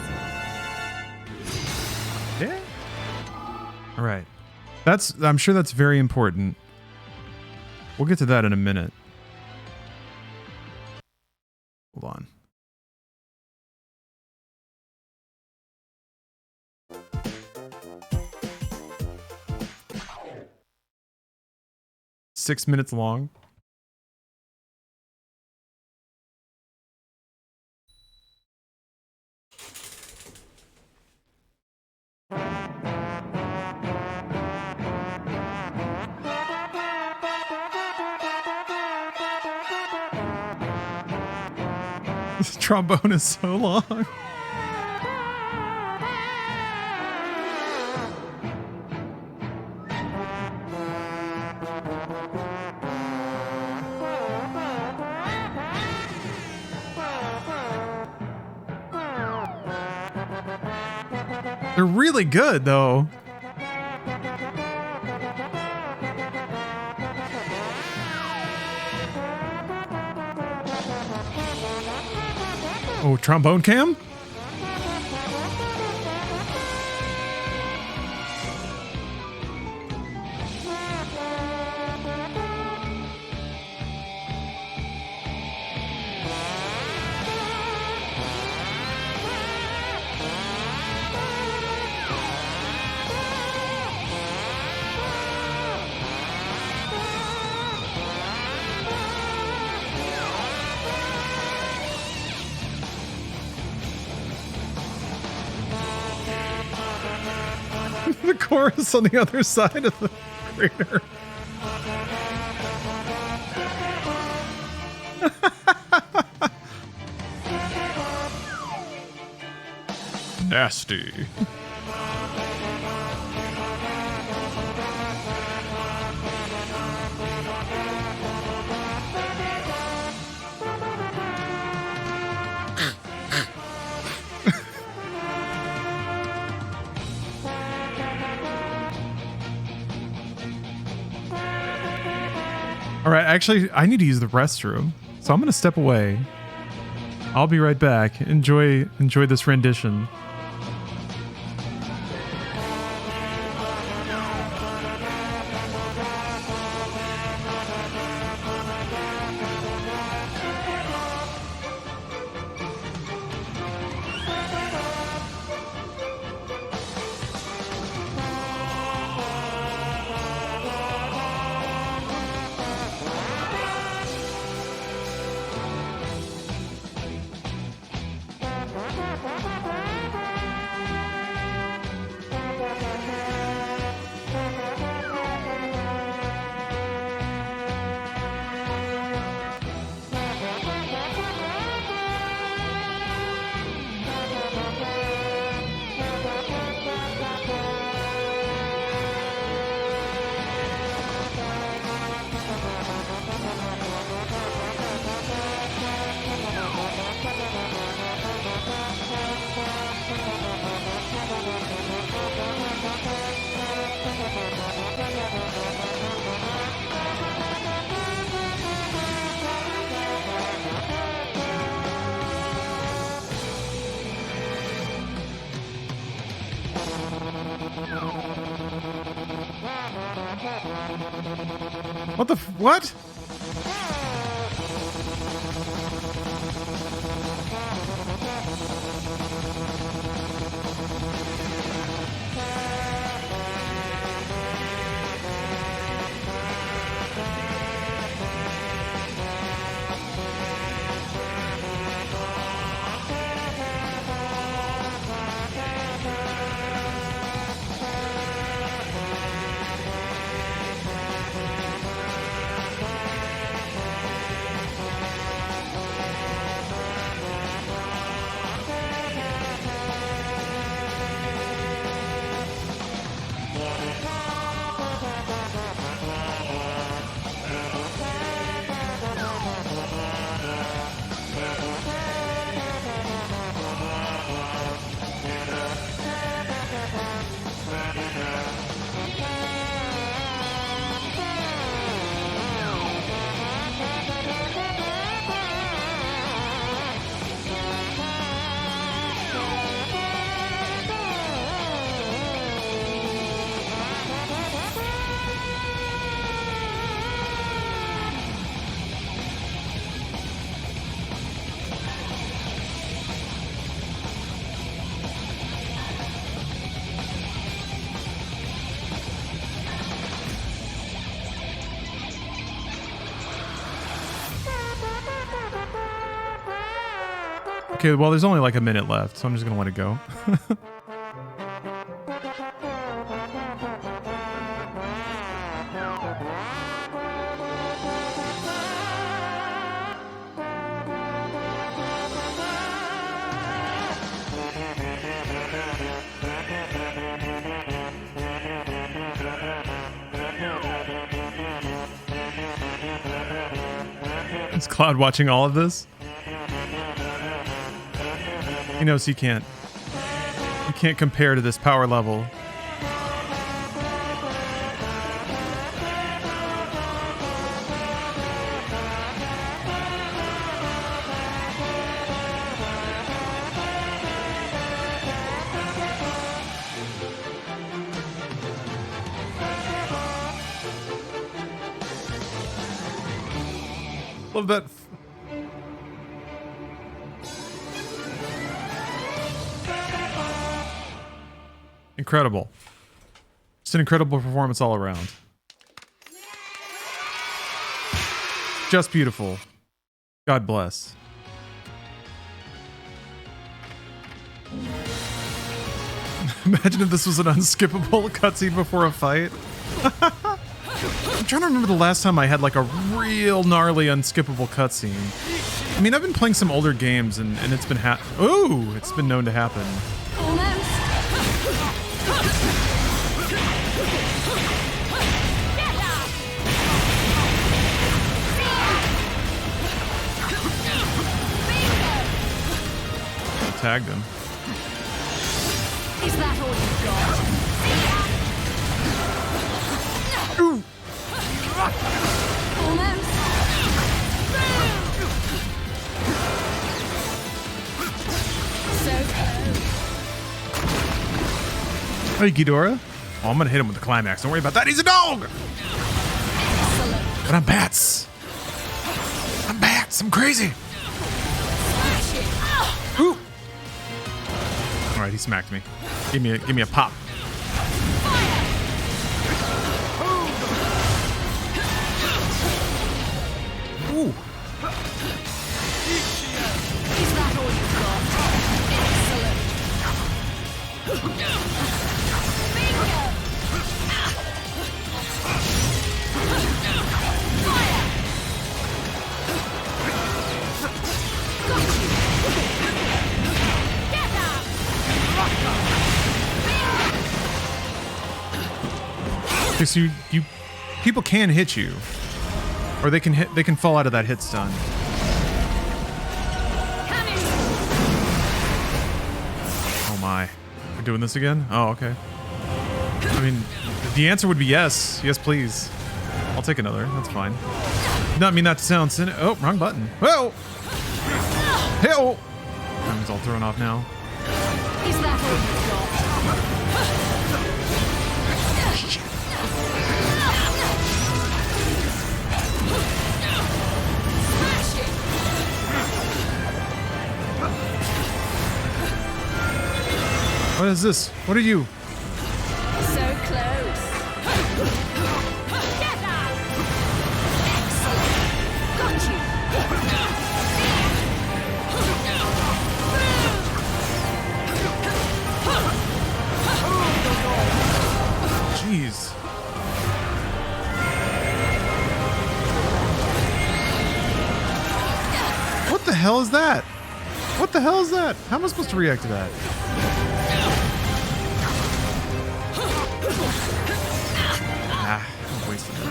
Yeah. All right. I'm sure that's very important. We'll get to that in a minute. Hold on. Six minutes long. This trombone is so long. They're really good, though. Oh, trombone cam? The chorus on the other side of the crater. Nasty. All right, actually, I need to use the restroom, so I'm going to step away. I'll be right back. Enjoy this rendition. What the what? Okay, well, there's only like a minute left, so I'm just gonna let it go. Is Cloud watching all of this? He knows he can't. He can't compare to this power level. Love that. Incredible. Just an incredible performance all around. Just beautiful. God bless. Imagine if this was an unskippable cutscene before a fight. I'm trying to remember the last time I had like a real gnarly unskippable cutscene. I mean, I've been playing some older games and it's been it's been known to happen. I tagged him. Is that all you've got? Ooh. Almost. So Hey, Ghidorah. Oh, I'm gonna hit him with the climax. Don't worry about that. He's a dog! But I'm bats. I'm bats. I'm crazy. Ooh. All right, he smacked me. Give me a pop. Ooh. is that all you've got? Excellent. Bingo! Fire! Got you! Get up! Okay, so you people can hit you, or they can fall out of that hit stun. Oh my, we're doing this again? Oh, okay. I mean, the answer would be yes. Yes, please. I'll take another. That's fine. Did not mean that to sound oh, wrong button. Whoa! Hell! Time's all thrown off now. Is that all you've got? What is this? What are you? So close. Get up! Excellent. Got you. Jeez. What the hell is that? What the hell is that? How am I supposed to react to that? Ah, I'm wasting it.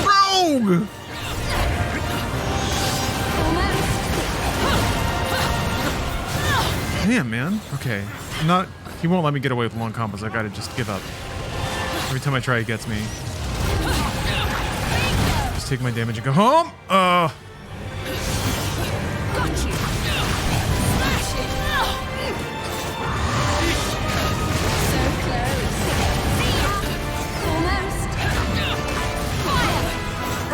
Rogue! Damn, man. Okay. He won't let me get away with long combos. I gotta just give up. Every time I try, he gets me. Just take my damage and go home. Got you. Smash it. So close. Almost.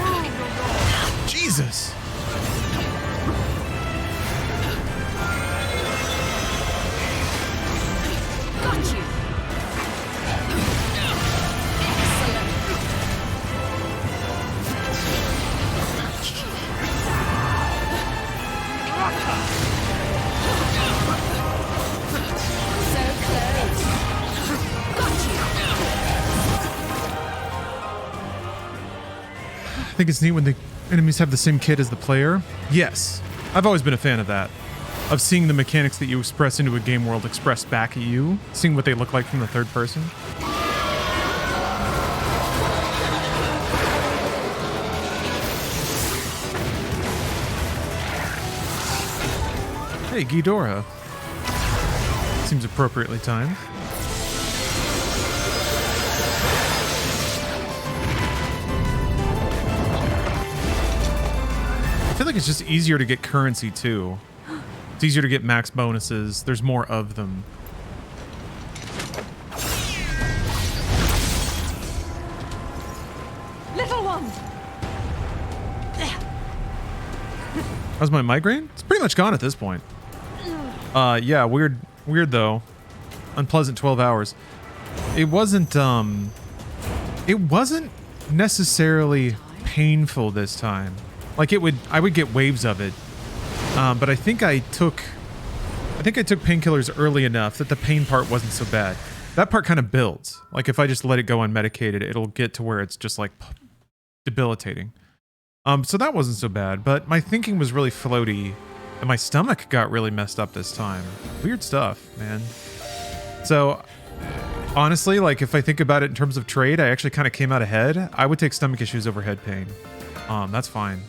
Fire. Jesus. Got you. I think it's neat when the enemies have the same kit as the player. Yes, I've always been a fan of that. Of seeing the mechanics that you express into a game world expressed back at you, seeing what they look like from the third person. Hey, Ghidorah. Seems appropriately timed. I feel like it's just easier to get currency too. It's easier to get max bonuses. There's more of them. Little one! How's my migraine? It's pretty much gone at this point. Yeah, weird though. Unpleasant 12 hours. It wasn't necessarily painful this time. Like I would get waves of it. But I think I took painkillers early enough that the pain part wasn't so bad. That part kind of builds. Like if I just let it go unmedicated, it'll get to where it's just like debilitating. So that wasn't so bad, but my thinking was really floaty and my stomach got really messed up this time. Weird stuff, man. So honestly, like if I think about it in terms of trade, I actually kind of came out ahead. I would take stomach issues over head pain. That's fine.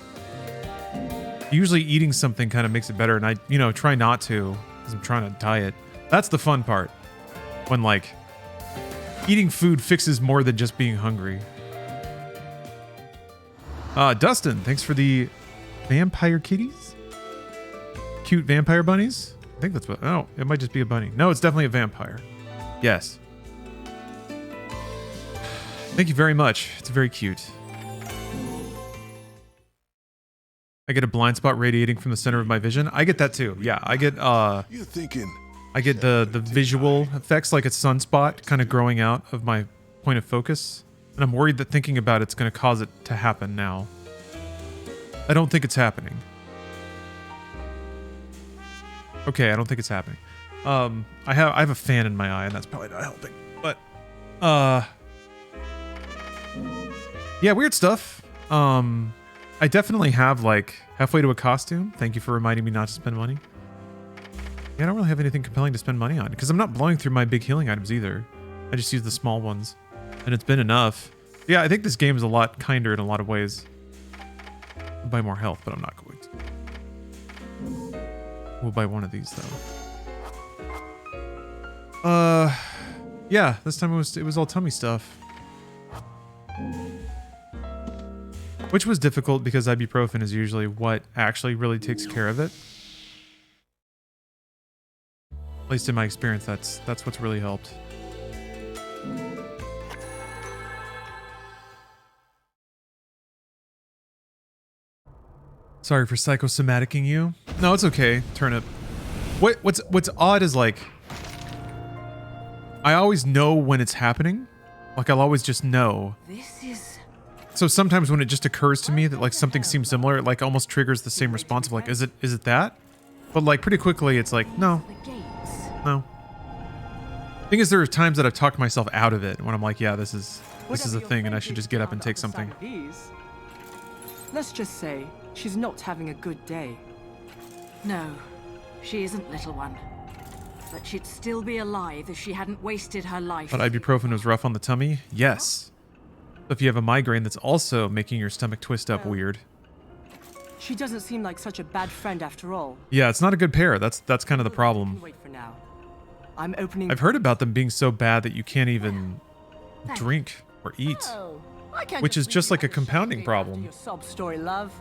Usually eating something kind of makes it better, and I, try not to because I'm trying to diet. That's the fun part. When like eating food fixes more than just being hungry. Dustin, thanks for the vampire kitties. Cute vampire bunnies. I think that's what. Oh, it might just be a bunny. No, it's definitely a vampire. Yes. Thank you very much. It's very cute. I get a blind spot radiating from the center of my vision. I get that too. Yeah, I get You're thinking. I get the visual effects, like a sunspot kind of growing out of my point of focus. And I'm worried that thinking about it's going to cause it to happen now. I don't think it's happening. Okay, I don't think it's happening. I have a fan in my eye, and that's probably not helping. But yeah, weird stuff. I definitely have like halfway to a costume. Thank you for reminding me not to spend money. Yeah, I don't really have anything compelling to spend money on because I'm not blowing through my big healing items either. I just use the small ones, and it's been enough. Yeah, I think this game is a lot kinder in a lot of ways. I'll buy more health, but I'm not going to. We'll buy one of these though. Yeah, this time it was all tummy stuff. Which was difficult because ibuprofen is usually what actually really takes care of it. At least in my experience, that's what's really helped. Sorry for psychosomaticing you. No, it's okay, Turnip. What's odd is like I always know when it's happening. Like I'll always just know. This is... So sometimes when it just occurs to me that like something seems similar, it like almost triggers the same response of like, is it that? But like pretty quickly it's like, no. No. Thing is, there are times that I've talked myself out of it when I'm like, yeah, this is a thing and I should just get up and take something. Let's just say she's not having a good day. No, she isn't, little one. But she'd still be alive if she hadn't wasted her life. But ibuprofen was rough on the tummy? Yes. If you have a migraine that's also making your stomach twist up weird. She doesn't seem like such a bad friend after all. Yeah, it's not a good pair. That's kind of the problem. Wait for now. I'm opening. I've heard about them being so bad that you can't even drink or eat. Which is just like a compounding problem. Your sob story, love.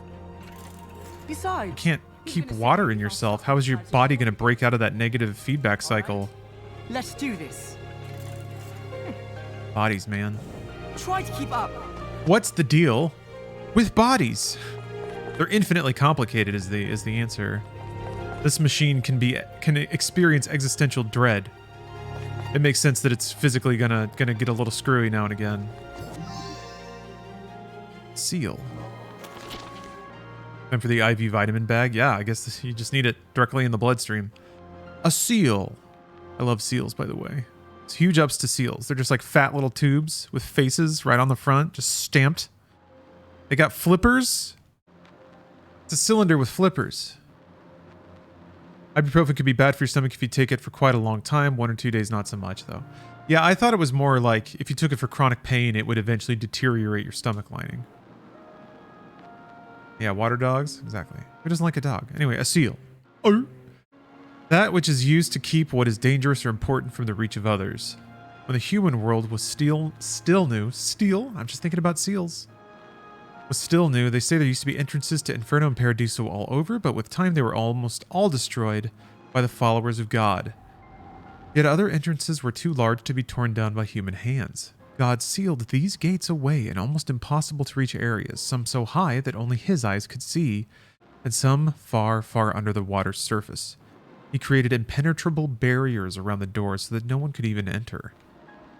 Besides, You can't keep water in yourself. How is your body going to break out of that negative feedback cycle? let's do this. Bodies, man. Try to keep up. What's the deal with bodies? They're infinitely complicated is the answer. This machine can experience existential dread. It makes sense that it's physically gonna get a little screwy now and again. Seal. And for the IV vitamin bag, yeah, I guess you just need it directly in the bloodstream. A seal. I love seals, by the way. It's huge ups to seals. They're just like fat little tubes with faces right on the front, just stamped. They got flippers. It's a cylinder with flippers. Ibuprofen could be bad for your stomach if you take it for quite a long time. 1 or 2 days, not so much, though. Yeah, I thought it was more like if you took it for chronic pain, it would eventually deteriorate your stomach lining. Yeah, water dogs. Exactly. Who doesn't like a dog? Anyway, a seal. Oh. That which is used to keep what is dangerous or important from the reach of others. When the human world was still new. Steel? I'm just thinking about seals. Was still new. They say there used to be entrances to Inferno and Paradiso all over, but with time they were almost all destroyed by the followers of God. Yet other entrances were too large to be torn down by human hands. God sealed these gates away in almost impossible to reach areas, some so high that only his eyes could see, and some far, far under the water's surface. He created impenetrable barriers around the doors so that no one could even enter.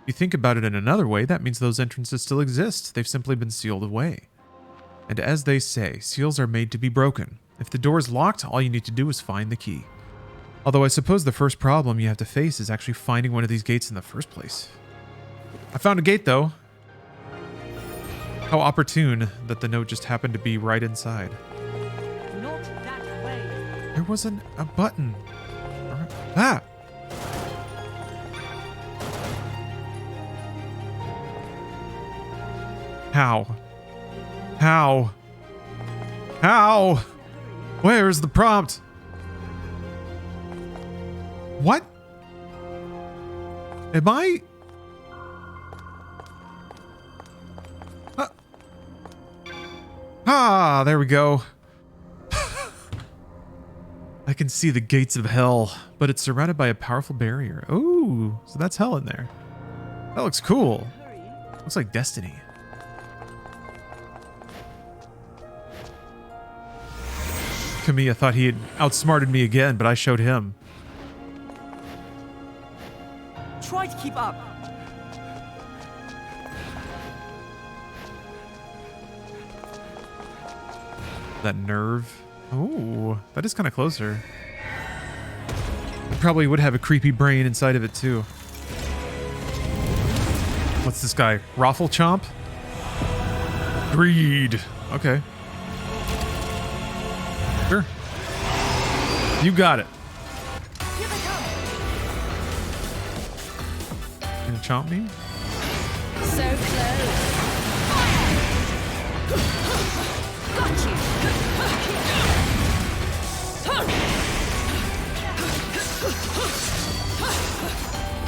If you think about it in another way, that means those entrances still exist. They've simply been sealed away. And as they say, seals are made to be broken. If the door is locked, all you need to do is find the key. Although I suppose the first problem you have to face is actually finding one of these gates in the first place. I found a gate, though. How opportune that the note just happened to be right inside. Not that way. There was a button. Ah! How? How? How? Where is the prompt? What? Am I? Ah, there we go. I can see the gates of hell, but it's surrounded by a powerful barrier. Ooh, so that's hell in there. That looks cool. Looks like Destiny. Kamiya thought he had outsmarted me again, but I showed him. Try to keep up. That nerve. Ooh, that is kind of closer. It probably would have a creepy brain inside of it too. What's this guy? Raffle Chomp? Greed. Okay. Sure. You got it. Gonna chomp me? So close. Got you.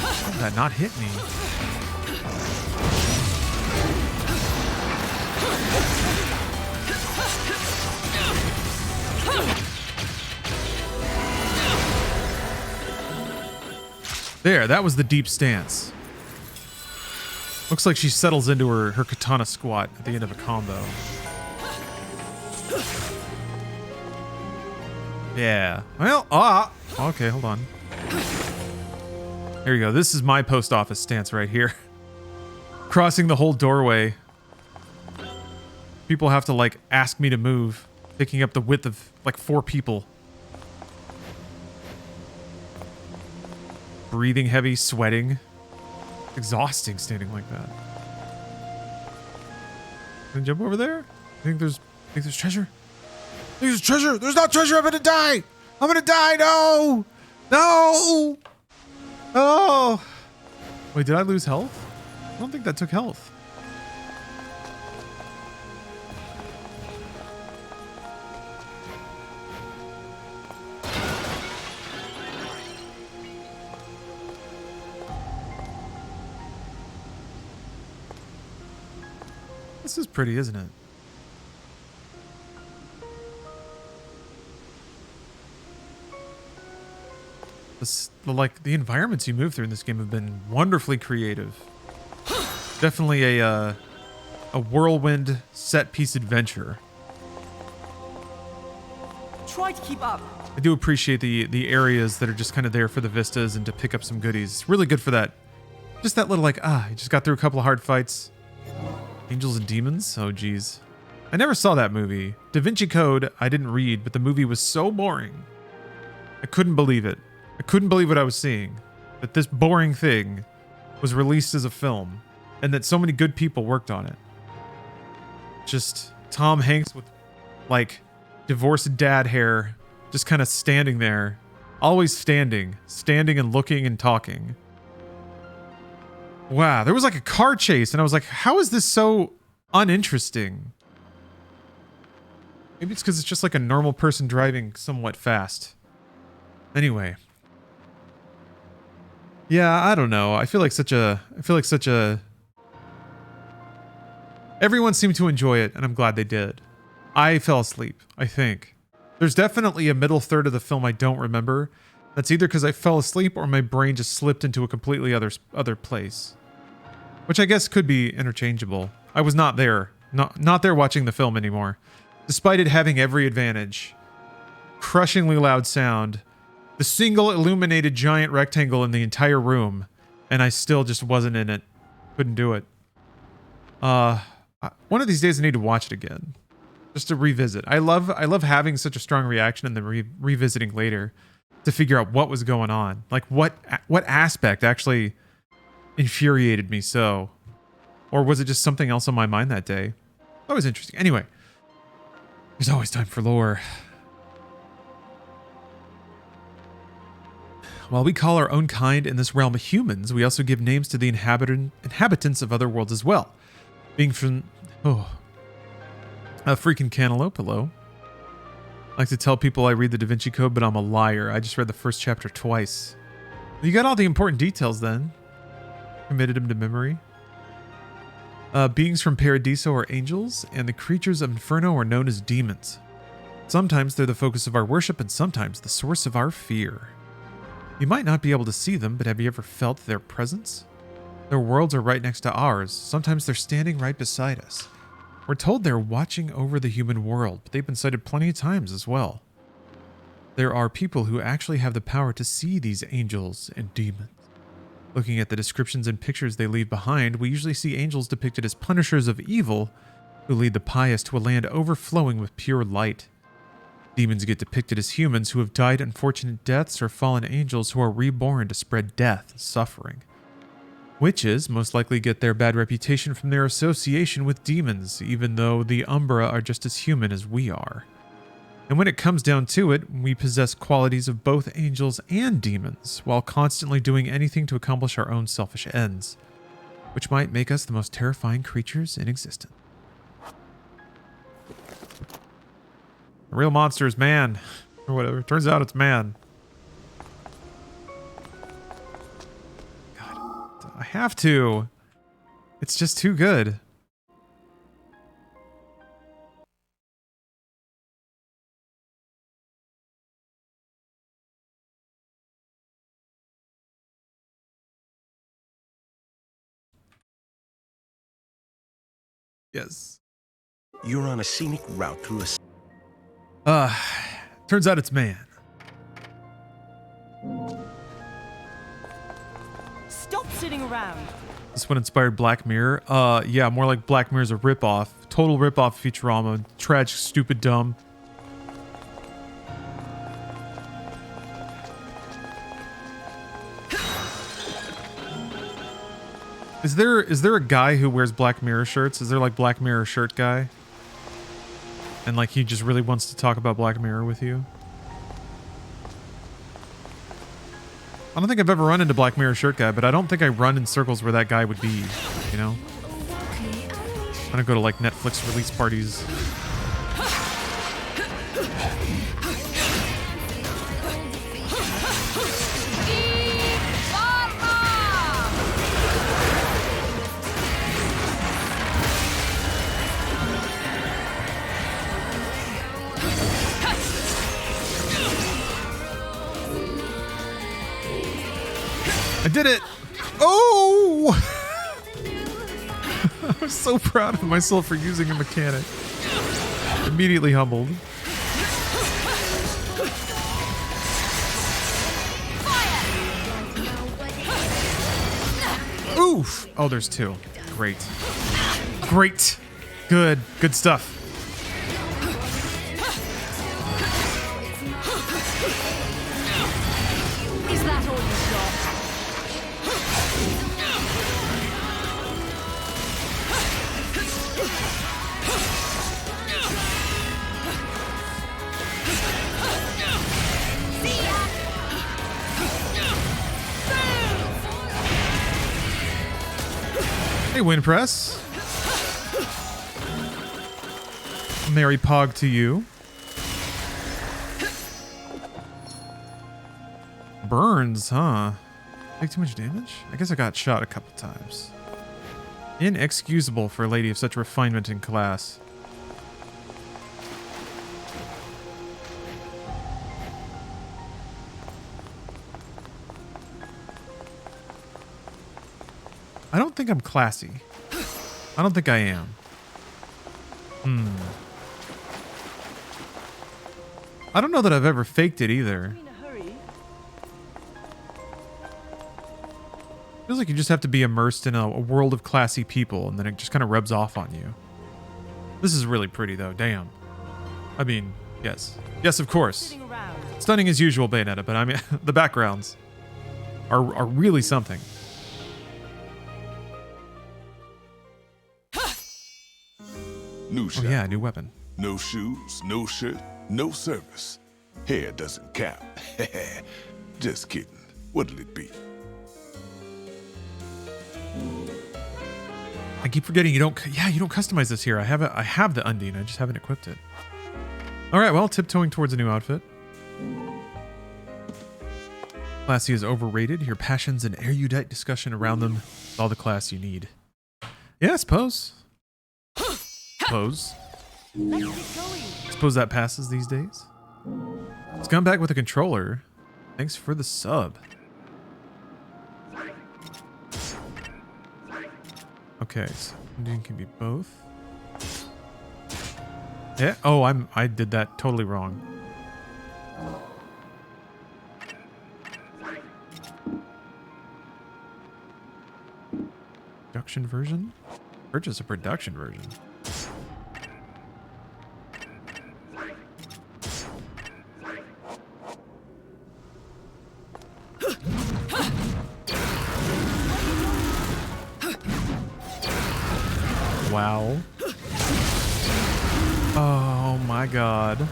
How did that not hit me? There, that was the deep stance. Looks like she settles into her katana squat at the end of a combo. Yeah. Well, okay, hold on. Here we go. This is my post office stance right here. Crossing the whole doorway. People have to, like, ask me to move. Taking up the width of, like, 4 people. Breathing heavy, sweating. Exhausting standing like that. Can I jump over there? Think there's treasure? There's treasure! There's not treasure! I'm gonna die! I'm gonna die! No! No! Oh! Wait, did I lose health? I don't think that took health. This is pretty, isn't it? The environments you move through in this game have been wonderfully creative. Definitely a whirlwind set piece adventure. try to keep up. I do appreciate the areas that are just kind of there for the vistas and to pick up some goodies. It's really good for that. Just that little like, I just got through a couple of hard fights. Angels and Demons? Oh, geez. I never saw that movie. Da Vinci Code, I didn't read, but the movie was so boring. I couldn't believe it. I couldn't believe what I was seeing. That this boring thing was released as a film, and that so many good people worked on it. Just Tom Hanks with, like, divorced dad hair, just kind of standing there. Always standing and looking and talking. Wow, there was like a car chase, and I was like, how is this so uninteresting? Maybe it's because it's just like a normal person driving somewhat fast. Anyway. Yeah, I don't know. I feel like such a... Everyone seemed to enjoy it, and I'm glad they did. I fell asleep, I think. There's definitely a middle third of the film I don't remember. That's either because I fell asleep or my brain just slipped into a completely other place. Which I guess could be interchangeable. I was not there. Not there watching the film anymore. Despite it having every advantage. Crushingly loud sound. The single illuminated giant rectangle in the entire room. And I still just wasn't in it. Couldn't do it. One of these days I need to watch it again. Just to revisit. I love having such a strong reaction and then revisiting later. To figure out what was going on. Like what aspect actually infuriated me so. Or was it just something else on my mind that day? That was interesting. Anyway. There's always time for lore. While we call our own kind in this realm humans, we also give names to the inhabitants of other worlds as well. Being from... Oh. A freaking cantaloupe, hello. I like to tell people I read the Da Vinci Code, but I'm a liar. I just read the first chapter twice. You got all the important details then. Committed them to memory. Beings from Paradiso are angels, and the creatures of Inferno are known as demons. Sometimes they're the focus of our worship, and sometimes the source of our fear. You might not be able to see them, but have you ever felt their presence? Their worlds are right next to ours. Sometimes they're standing right beside us. We're told they're watching over the human world, but they've been cited plenty of times as well. There are people who actually have the power to see these angels and demons. Looking at the descriptions and pictures they leave behind, we usually see angels depicted as punishers of evil who lead the pious to a land overflowing with pure light. Demons get depicted as humans who have died unfortunate deaths or fallen angels who are reborn to spread death and suffering. Witches most likely get their bad reputation from their association with demons, even though the Umbra are just as human as we are. And when it comes down to it, we possess qualities of both angels and demons, while constantly doing anything to accomplish our own selfish ends, which might make us the most terrifying creatures in existence. The real monster is man, or whatever. Turns out it's man. God, I have to. It's just too good. Yes. You're on a scenic route through a... Turns out it's man. Stop sitting around. This one inspired Black Mirror. Yeah, more like Black Mirror's a ripoff. Total ripoff of Futurama. Tragic, stupid, dumb. Is there a guy who wears Black Mirror shirts? Is there like Black Mirror shirt guy? And like he just really wants to talk about Black Mirror with you? I don't think I've ever run into Black Mirror shirt guy, but I don't think I run in circles where that guy would be, you know? I'm gonna go to like Netflix release parties. I did it! Oh! I was so proud of myself for using a mechanic. Immediately humbled. Oof. Oh, there's two. Great. Great. Good. Good stuff. Is that all you've got? Hey, Winpress. Mary Pog to you. Burns, huh? Take too much damage? I guess I got shot a couple times. Inexcusable for a lady of such refinement and class. I don't think I'm classy. I don't think I am. I don't know that I've ever faked it either. Feels like you just have to be immersed in a world of classy people, and then it just kind of rubs off on you. This is really pretty, though. Damn. I mean, yes. Yes, of course. Stunning as usual, Bayonetta, but I mean, the backgrounds are really something. New shot. Oh, yeah, new weapon. No shoes, no shirt, no service. Hair doesn't count. Just kidding. What'll it be? I keep forgetting you don't. Yeah, you don't customize this here. I have the Undine. I just haven't equipped it. All right. Well, tiptoeing towards a new outfit. Classy is overrated. Your passions and erudite discussion around them is all the class you need. Yeah, I suppose. Suppose that passes these days. It's gone back with a controller. Thanks for the sub. Okay, so Undine can be both. Yeah. Oh, I did that totally wrong. Production version? Purchase a production version. Wow. Oh my god. Did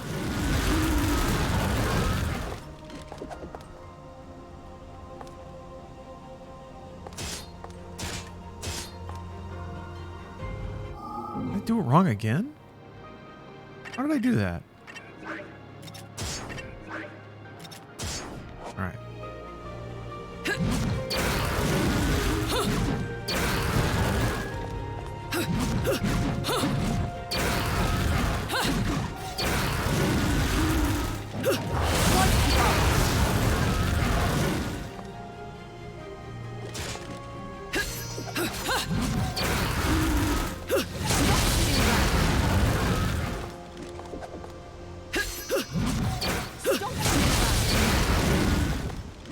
I do it wrong again? How did I do that? All right.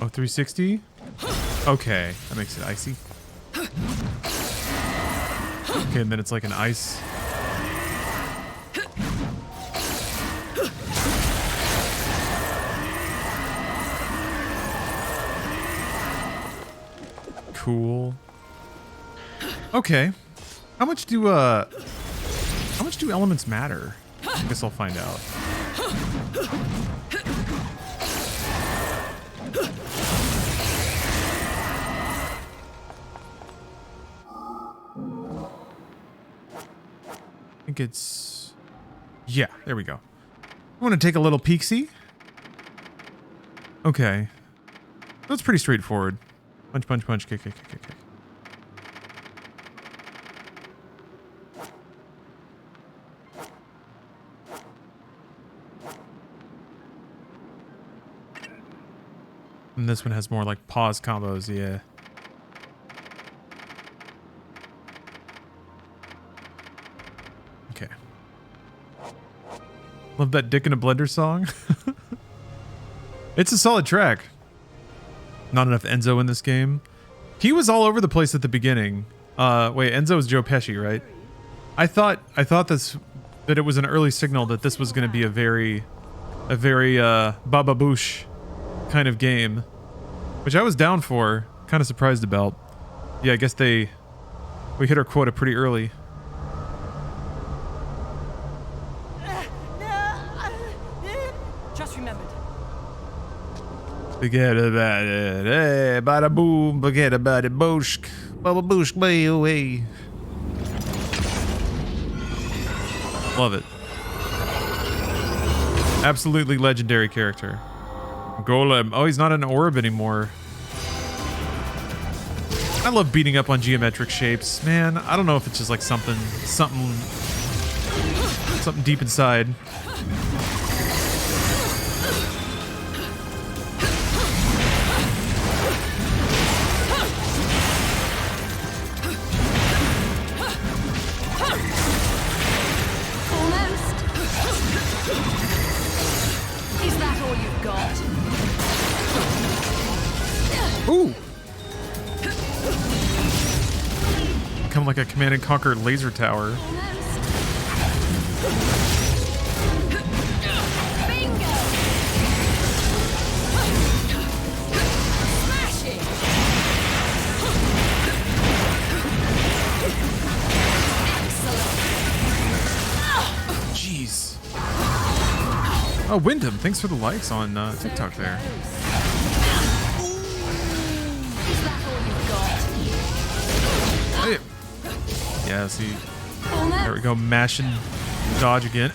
Oh, 360? Okay, that makes it icy. Okay, and then it's like an ice. Cool. Okay. How much do elements matter? I guess I'll find out. I think it's... Yeah, there we go. I want to take a little peek-see. Okay. That's pretty straightforward. Punch, punch, punch, kick, kick, kick, kick, kick. And this one has more like pause combos, yeah. Okay. Love that Dick in a Blender song. It's a solid track. Not enough Enzo in this game. He was all over the place at the beginning. Wait, Enzo is Joe Pesci, right? I thought that it was an early signal that this was going to be a very Baba Boosh kind of game, which I was down for. Kind of surprised about. Yeah, I guess we hit our quota pretty early. Just remembered. Forget about it. Hey, bada boom, forget about it. Boosh. Baba Boosh, way away. Love it. Absolutely legendary character. Golem. Oh, he's not an orb anymore. I love beating up on geometric shapes. Man, I don't know if it's just like something deep inside. Ooh! Become like a Command and Conquer laser tower. Bingo! Smash it! Excellent! Jeez. Oh, Wyndham, thanks for the likes on TikTok there. Hey. Yeah, see. There we go, mash and dodge again.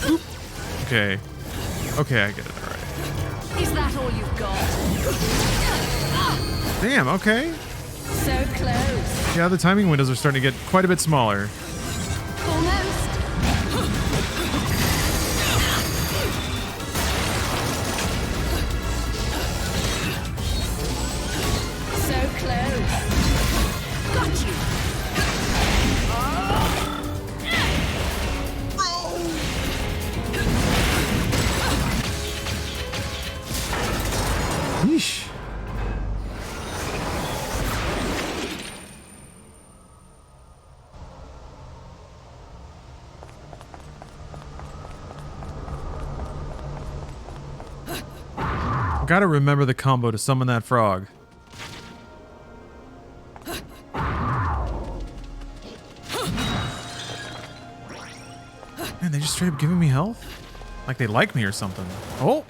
Oop. Okay. Okay, I get it. All right. Is that all you've got? Damn, okay. So close. Yeah, the timing windows are starting to get quite a bit smaller. Almost. So close. Got you. Yeesh. Gotta remember the combo to summon that frog. Man, they just straight up giving me health? Like they like me or something. Oh!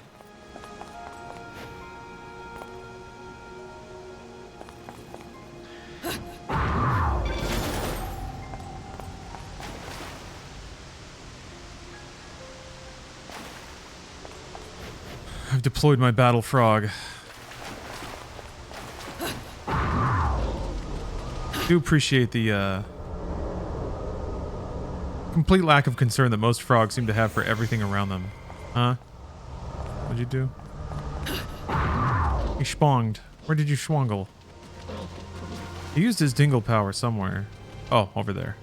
I've deployed my battle frog. Do appreciate the complete lack of concern that most frogs seem to have for everything around them. Huh? What'd you do? He schwonged. Where did you schwongle? He used his dingle power somewhere. Oh, over there.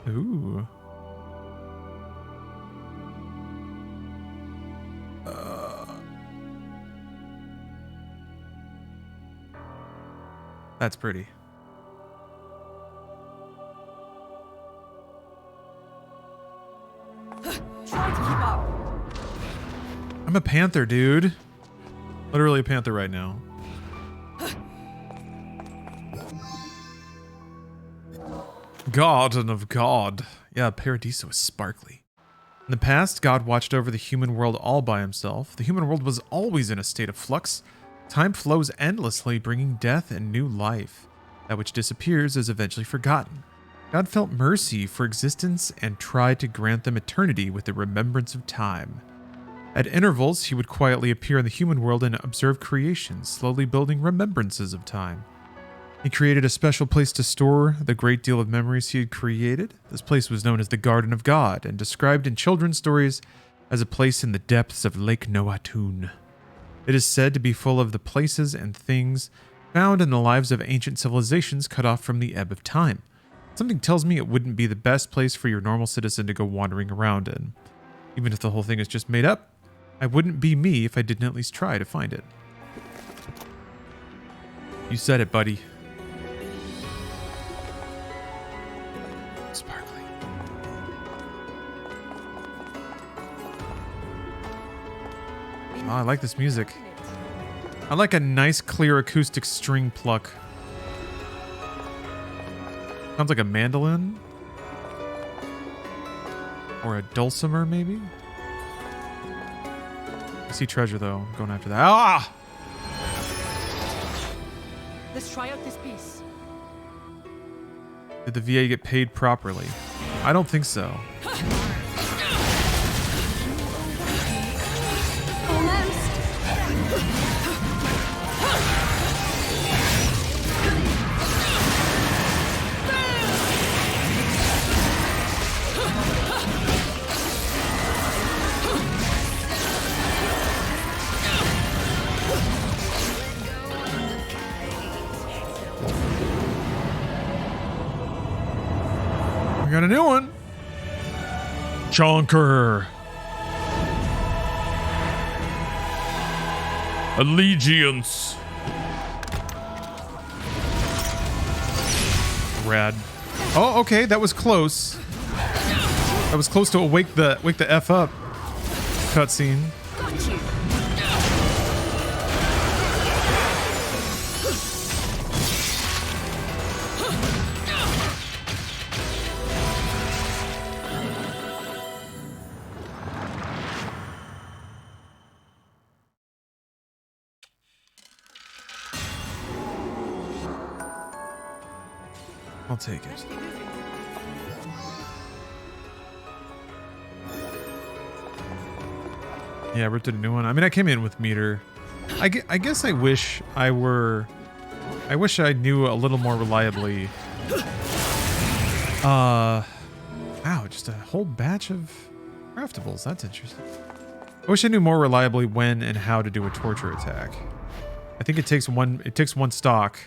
Ooh. That's pretty. Try to keep up. I'm a panther, dude. Literally a panther right now. Garden of God. Yeah, Paradiso is sparkly. In the past, God watched over the human world all by himself. The human world was always in a state of flux. Time flows endlessly, bringing death and new life. That which disappears is eventually forgotten. God felt mercy for existence and tried to grant them eternity with the remembrance of time. At intervals, he would quietly appear in the human world and observe creation, slowly building remembrances of time. He created a special place to store the great deal of memories he had created. This place was known as the Garden of God and described in children's stories as a place in the depths of Lake Noatun. It is said to be full of the places and things found in the lives of ancient civilizations cut off from the ebb of time. Something tells me it wouldn't be the best place for your normal citizen to go wandering around in. Even if the whole thing is just made up, I wouldn't be me if I didn't at least try to find it. You said it, buddy. Sparkly. Oh, I like this music. I like a nice, clear acoustic string pluck. Sounds like a mandolin. Or a dulcimer, maybe? I see treasure, though. I'm going after that. Ah! Let's try out this piece. Did the VA get paid properly? I don't think so. We got a new one. Chonker. Allegiance. Rad. Oh, okay, that was close. That was close to wake the F up cutscene. Got you. I'll take it. Yeah, ripped it a new one. I mean, I came in with meter. I guess I wish I were... I wish I knew a little more reliably. Wow, just a whole batch of craftables. That's interesting. I wish I knew more reliably when and how to do a torture attack. I think it takes one stock,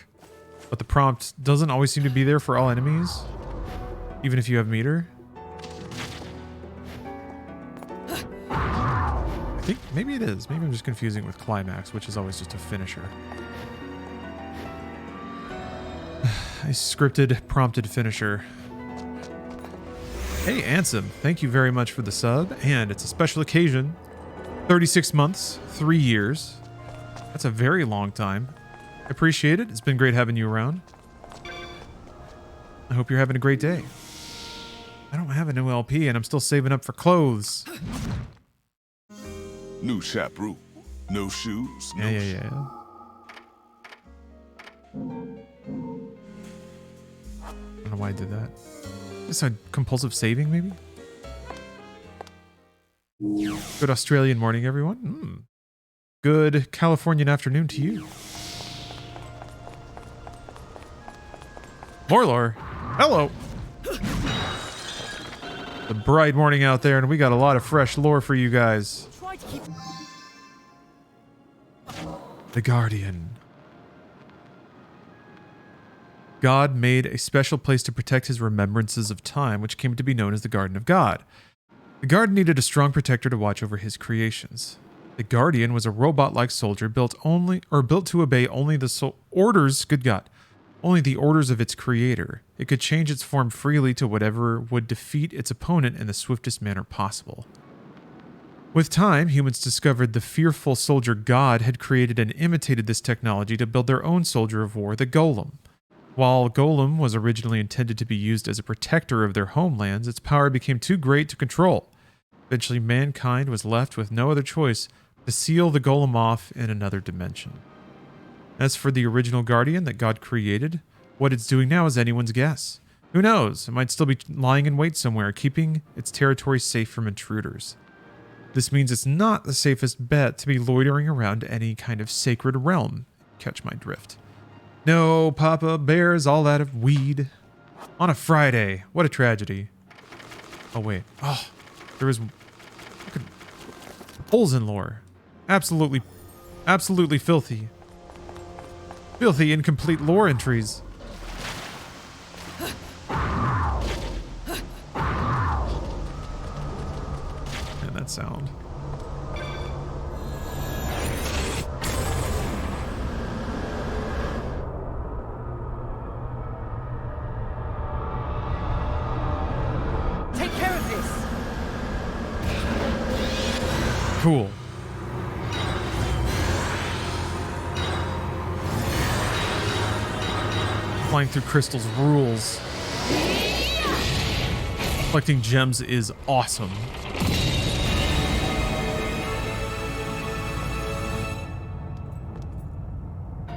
but the prompt doesn't always seem to be there for all enemies, even if you have meter. I think maybe it is. Maybe I'm just confusing it with climax, which is always just a finisher. A scripted, prompted finisher. Hey, Ansem, thank you very much for the sub, and it's a special occasion. 36 months, 3 years. That's a very long time. I appreciate it. It's been great having you around. I hope you're having a great day. I don't have a new LP, and I'm still saving up for clothes. New chaperone, no shoes. Yeah. I don't know why I did that. Just a compulsive saving, maybe? Good Australian morning, everyone. Good Californian afternoon to you. More lore. Hello. The bright morning out there, and we got a lot of fresh lore for you guys. The Guardian. God made a special place to protect his remembrances of time, which came to be known as the Garden of God. The garden needed a strong protector to watch over his creations. The Guardian was a robot-like soldier built to obey only the orders, good God, only the orders of its creator. It could change its form freely to whatever would defeat its opponent in the swiftest manner possible. With time, humans discovered the fearful soldier God had created and imitated this technology to build their own soldier of war, the Golem. While Golem was originally intended to be used as a protector of their homelands, its power became too great to control. Eventually, mankind was left with no other choice to seal the Golem off in another dimension. As for the original Guardian that God created, what it's doing now is anyone's guess. Who knows? It might still be lying in wait somewhere, keeping its territory safe from intruders. This means it's not the safest bet to be loitering around any kind of sacred realm. Catch my drift. No, Papa Bear's all out of weed. On a Friday. What a tragedy. Oh, wait. Oh, there was... Holes in lore. Absolutely, absolutely filthy. Filthy, incomplete lore entries. And that sound. Take care of this. Cool. Flying through crystals rules. Collecting gems is awesome. I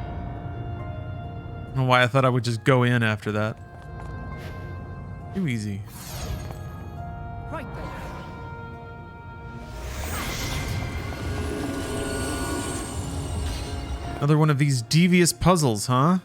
don't know why I thought I would just go in after that. Too easy. Right then. Another one of these devious puzzles, huh?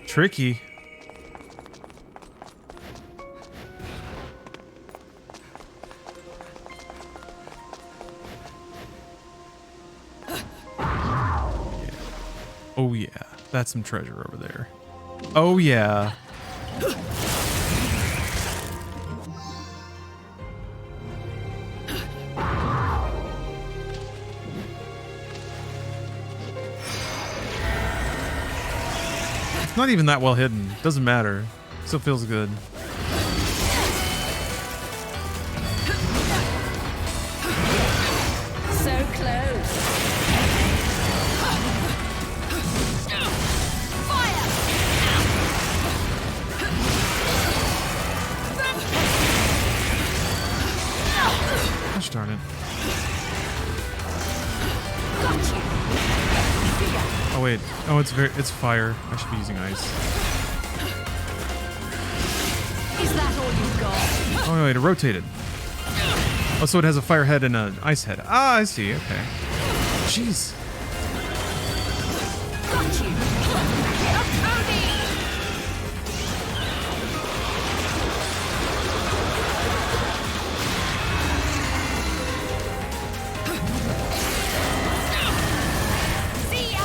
Tricky. Oh yeah, that's some treasure over there. Oh yeah. Not even that well hidden. Doesn't matter. Still feels good. So close. Fire! Gosh darn it. Got you. Oh wait. Oh, it's fire. I should be using ice. Is that all you've got? Oh wait, it rotated. Oh, so it has a fire head and an ice head. Ah, I see. Okay. Jeez. Got you. See ya.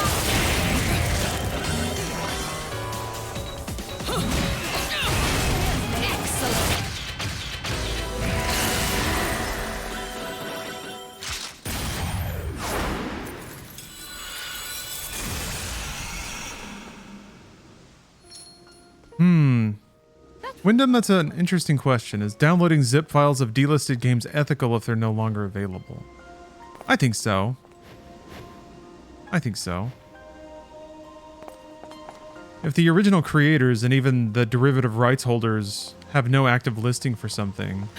Excellent. Wyndham, that's an interesting question. Is downloading zip files of delisted games ethical if they're no longer available? I think so. I think so. If the original creators and even the derivative rights holders have no active listing for something,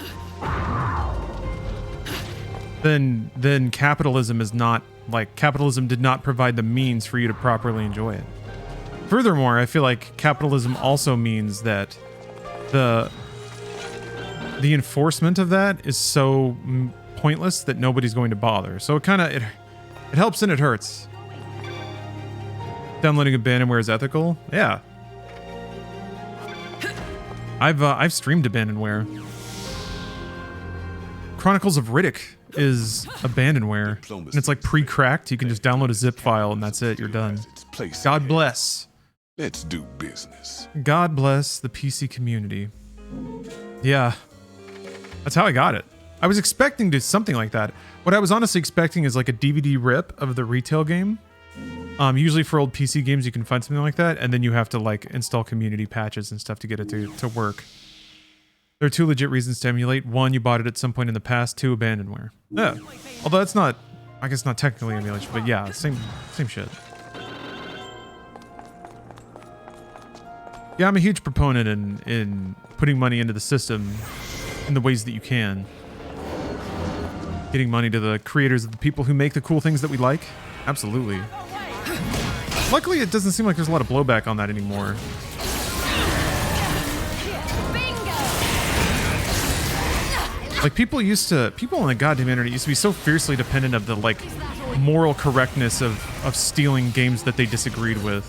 then capitalism is not, like, capitalism did not provide the means for you to properly enjoy it. Furthermore, I feel like capitalism also means that the enforcement of that is so pointless that nobody's going to bother. So it kind of it helps and it hurts. Downloading abandonware is ethical? Yeah. I've streamed abandonware. Chronicles of Riddick is abandonware, and it's like pre-cracked. You can just download a zip file and that's it. You're done. God bless. Let's do business. God bless the PC community. Yeah, that's how I got it. I was expecting to something like that. What I was honestly expecting is like a DVD rip of the retail game. Usually for old PC games, you can find something like that, and then you have to like install community patches and stuff to get it to work. There are two legit reasons to emulate. One, you bought it at some point in the past. Two, abandonware. Yeah. Although that's not, I guess not technically emulation, but yeah, same shit. Yeah, I'm a huge proponent in putting money into the system in the ways that you can. Getting money to the creators of the people who make the cool things that we like. Absolutely. Luckily, it doesn't seem like there's a lot of blowback on that anymore. Like people on the goddamn internet used to be so fiercely dependent of the like moral correctness of stealing games that they disagreed with.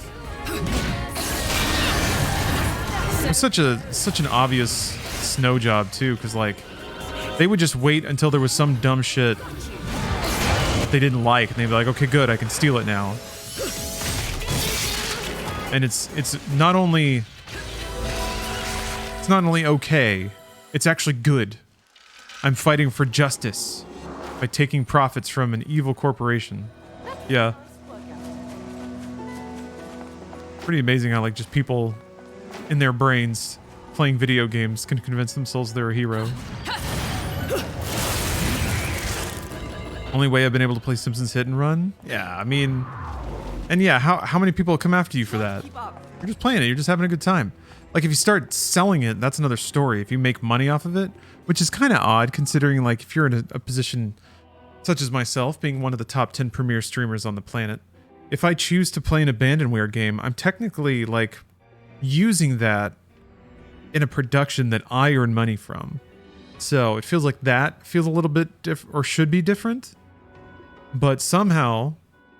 It was such an obvious snow job too, because like they would just wait until there was some dumb shit that they didn't like, and they'd be like, okay, good, I can steal it now. And it's not only okay, it's actually good. I'm fighting for justice by taking profits from an evil corporation. Yeah. Pretty amazing how like just people in their brains playing video games can convince themselves they're a hero. Only way I've been able to play Simpsons Hit and Run? Yeah, I mean... And yeah, how many people come after you for that? You're just playing it, you're just having a good time. Like if you start selling it, that's another story. If you make money off of it, which is kind of odd considering like if you're in a position such as myself, being one of the top 10 premier streamers on the planet, if I choose to play an abandonware game, I'm technically like using that in a production that I earn money from. So it feels like that feels a little bit or should be different. But somehow,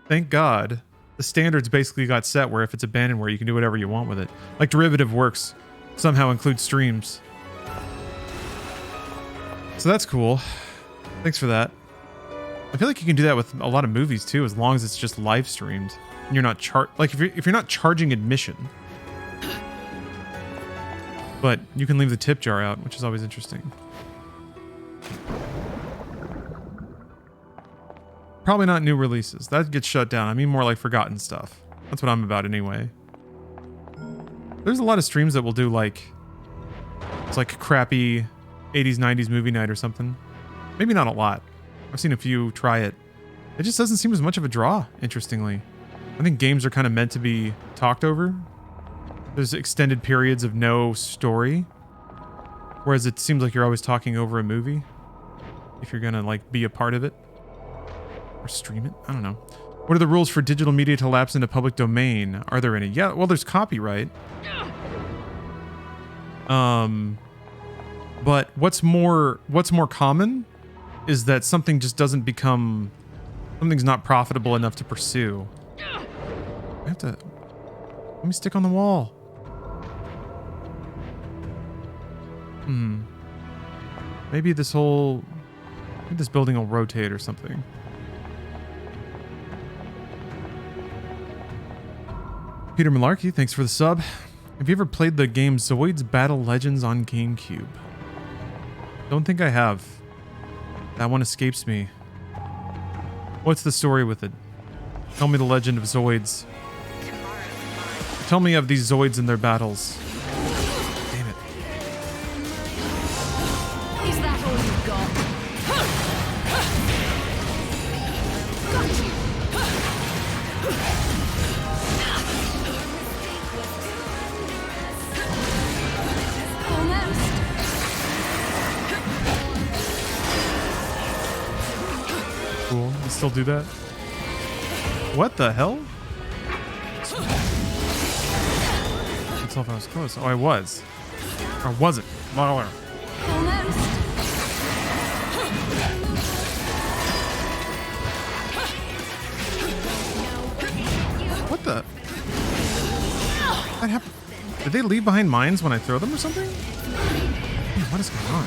thank God, the standards basically got set where if it's abandonware, you can do whatever you want with it. Like Derivative Works somehow includes streams. So that's cool. Thanks for that. I feel like you can do that with a lot of movies too, as long as it's just live streamed. And you're not if you're not charging admission. But you can leave the tip jar out, which is always interesting. Probably not new releases. That gets shut down. I mean more like forgotten stuff. That's what I'm about anyway. There's a lot of streams that will do like... It's like crappy 80s, 90s movie night or something. Maybe not a lot. I've seen a few try it. It just doesn't seem as much of a draw, interestingly. I think games are kind of meant to be talked over. There's extended periods of no story. Whereas it seems like you're always talking over a movie. If you're gonna like be a part of it. Or stream it? I don't know. What are the rules for digital media to lapse into public domain? Are there any? Yeah, well, there's copyright. But what's more common is that something just doesn't become... Something's not profitable enough to pursue. I have to... Let me stick on the wall. Maybe this building will rotate or something. Peter Malarkey, thanks for the sub. Have you ever played the game Zoids Battle Legends on GameCube? Don't think I have. That one escapes me. What's the story with it? Tell me the legend of Zoids. Tell me of these Zoids and their battles. Damn it. Is that all you've got? Got you. Almost. Cool. You still do that? What the hell? If I was close. Oh, I was. Or wasn't. Almost. What the? What happened? Did they leave behind mines when I throw them or something? Man, what is going on?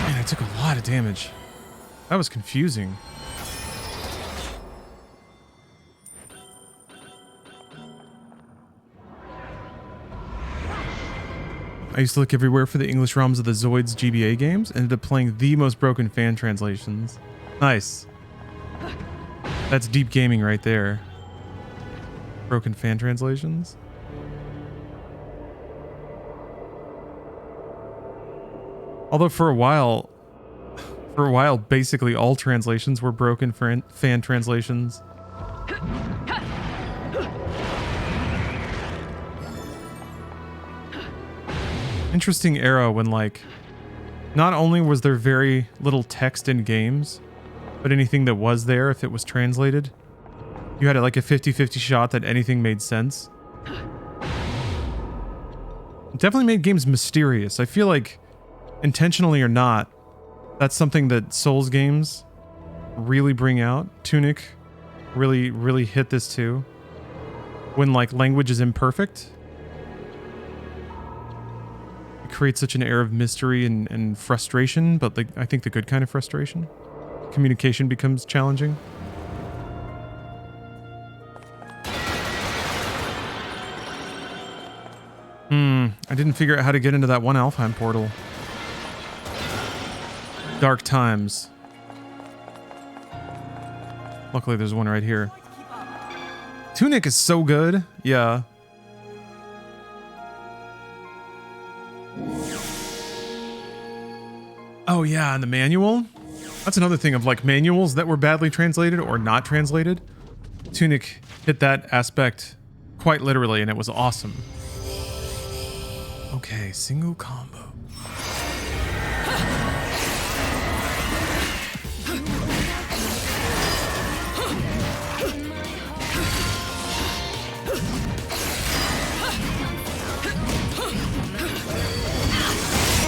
Man, I took a lot of damage. That was confusing. I used to look everywhere for the English ROMs of the Zoids GBA games, ended up playing the most broken fan translations. Nice. That's deep gaming right there. Broken fan translations. Although for a while, basically all translations were broken fan translations. Interesting era when like not only was there very little text in games, but anything that was there, if it was translated, you had like a 50-50 shot that anything made sense. definitely made games mysterious. I feel like, intentionally or not, that's something that Souls games really bring out. Tunic really hit this too. When like language is imperfect, it creates such an air of mystery and frustration, but like I think the good kind of frustration. Communication becomes challenging. I didn't figure out how to get into that one Alfheim portal. Dark times. Luckily there's one right here. Tunic is so good. Yeah. Oh yeah, and the manual? That's another thing of like manuals that were badly translated or not translated. Tunic hit that aspect quite literally and it was awesome. Okay, single combo.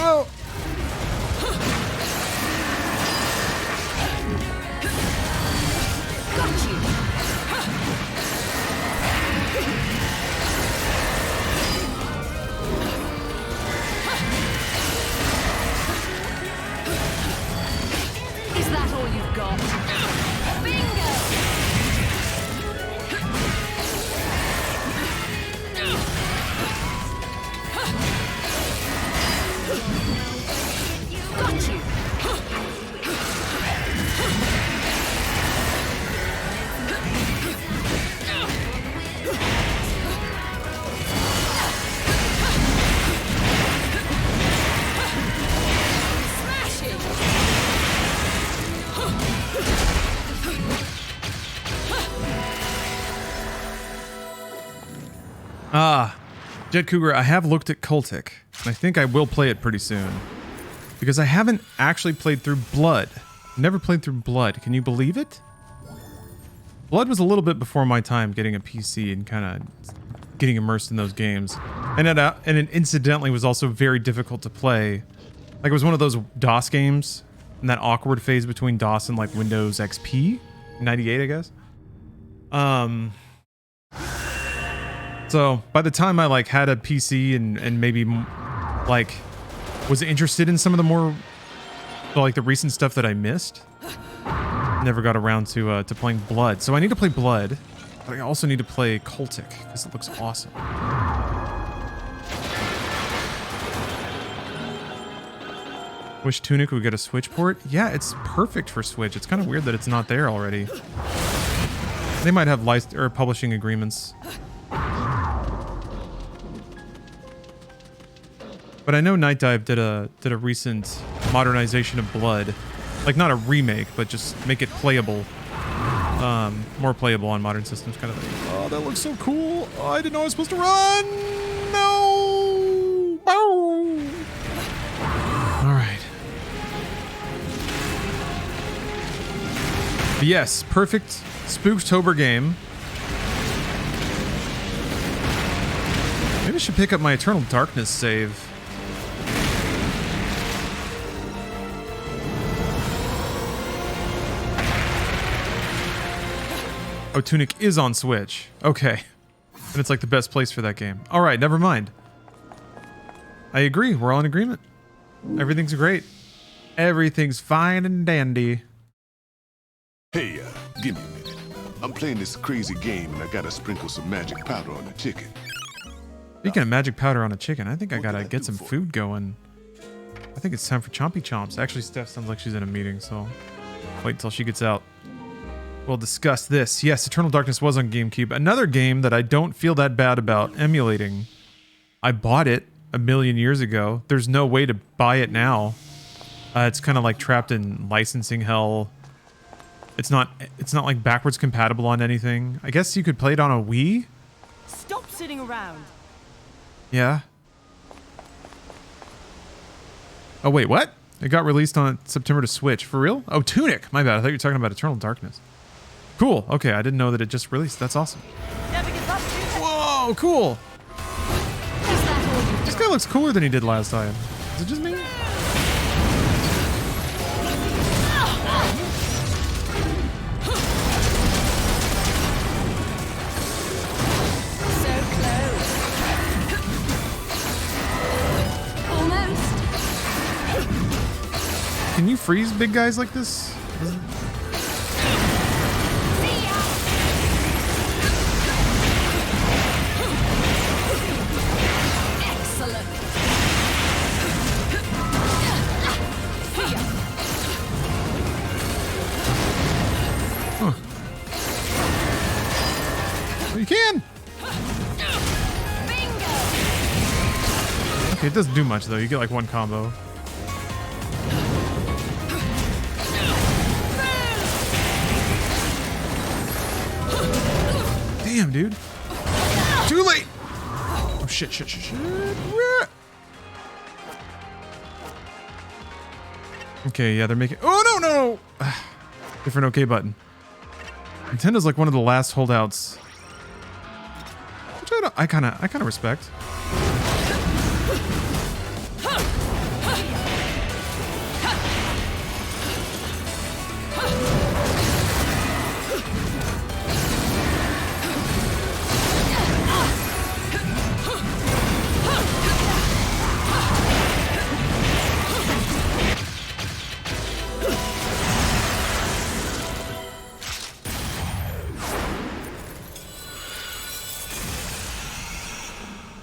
Oh. Got you. Is that all you've got? Bingo! Got you! Smashing! Ah, Jet Cougar, I have looked at Cultic, and I think I will play it pretty soon. Because I haven't actually played through Blood. Never played through Blood. Can you believe it? Blood was a little bit before my time getting a PC and kind of getting immersed in those games. And it incidentally was also very difficult to play. Like it was one of those DOS games in that awkward phase between DOS and like Windows XP, 98, I guess. So by the time I like had a PC and maybe like was interested in some of the more like the recent stuff that I missed, never got around to playing Blood. So I need to play Blood, but I also need to play Cultic because it looks awesome. Wish Tunic would get a Switch port. Yeah, it's perfect for Switch. It's kind of weird that it's not there already. They might have publishing agreements. But I know Night Dive did a recent modernization of Blood. Like not a remake, but just make it playable. More playable on modern systems kind of thing. Oh, that looks so cool. Oh, I didn't know I was supposed to run. No. Bow. All right. But yes, perfect Spooktober game. Maybe I should pick up my Eternal Darkness save. Oh, Tunic is on Switch. Okay. And it's like the best place for that game. All right, never mind. I agree. We're all in agreement. Everything's great. Everything's fine and dandy. Hey, give me a minute. I'm playing this crazy game and I gotta sprinkle some magic powder on the chicken. Speaking of magic powder on a chicken, I think I gotta get some food going. I think it's time for Chompy Chomps. Actually, Steph sounds like she's in a meeting, so wait until she gets out. We'll discuss this. Yes, Eternal Darkness was on GameCube. Another game that I don't feel that bad about emulating. I bought it a million years ago. There's no way to buy it now. It's kind of like trapped in licensing hell. It's not like backwards compatible on anything. I guess you could play it on a Wii? Stop sitting around. Yeah. Oh wait, what? It got released on September to Switch. For real? Oh, Tunic. My bad. I thought you were talking about Eternal Darkness. Cool. Okay, I didn't know that it just released. That's awesome. Never give up, Tunic. Whoa, cool. Is that all you've This guy looks cooler than he did last time. Is it just me? Can you freeze big guys like this? Excellent. Huh. Well, you can. Okay, it doesn't do much though. You get like one combo. Damn, dude. Too late. Oh, shit. Okay, yeah, they're making... Oh, no. Different OK button. Nintendo's like one of the last holdouts. Which I kind of respect.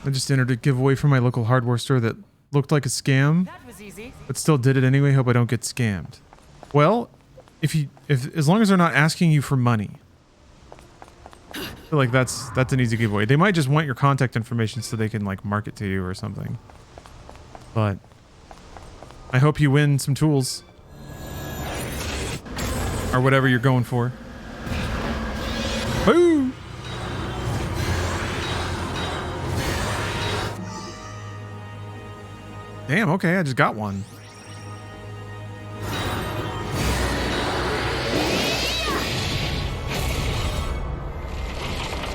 I just entered a giveaway from my local hardware store that looked like a scam, but still did it anyway. Hope I don't get scammed. Well, if as long as they're not asking you for money, I feel like that's an easy giveaway. They might just want your contact information so they can like market to you or something. But I hope you win some tools or whatever you're going for. Boo! Damn, okay, I just got one.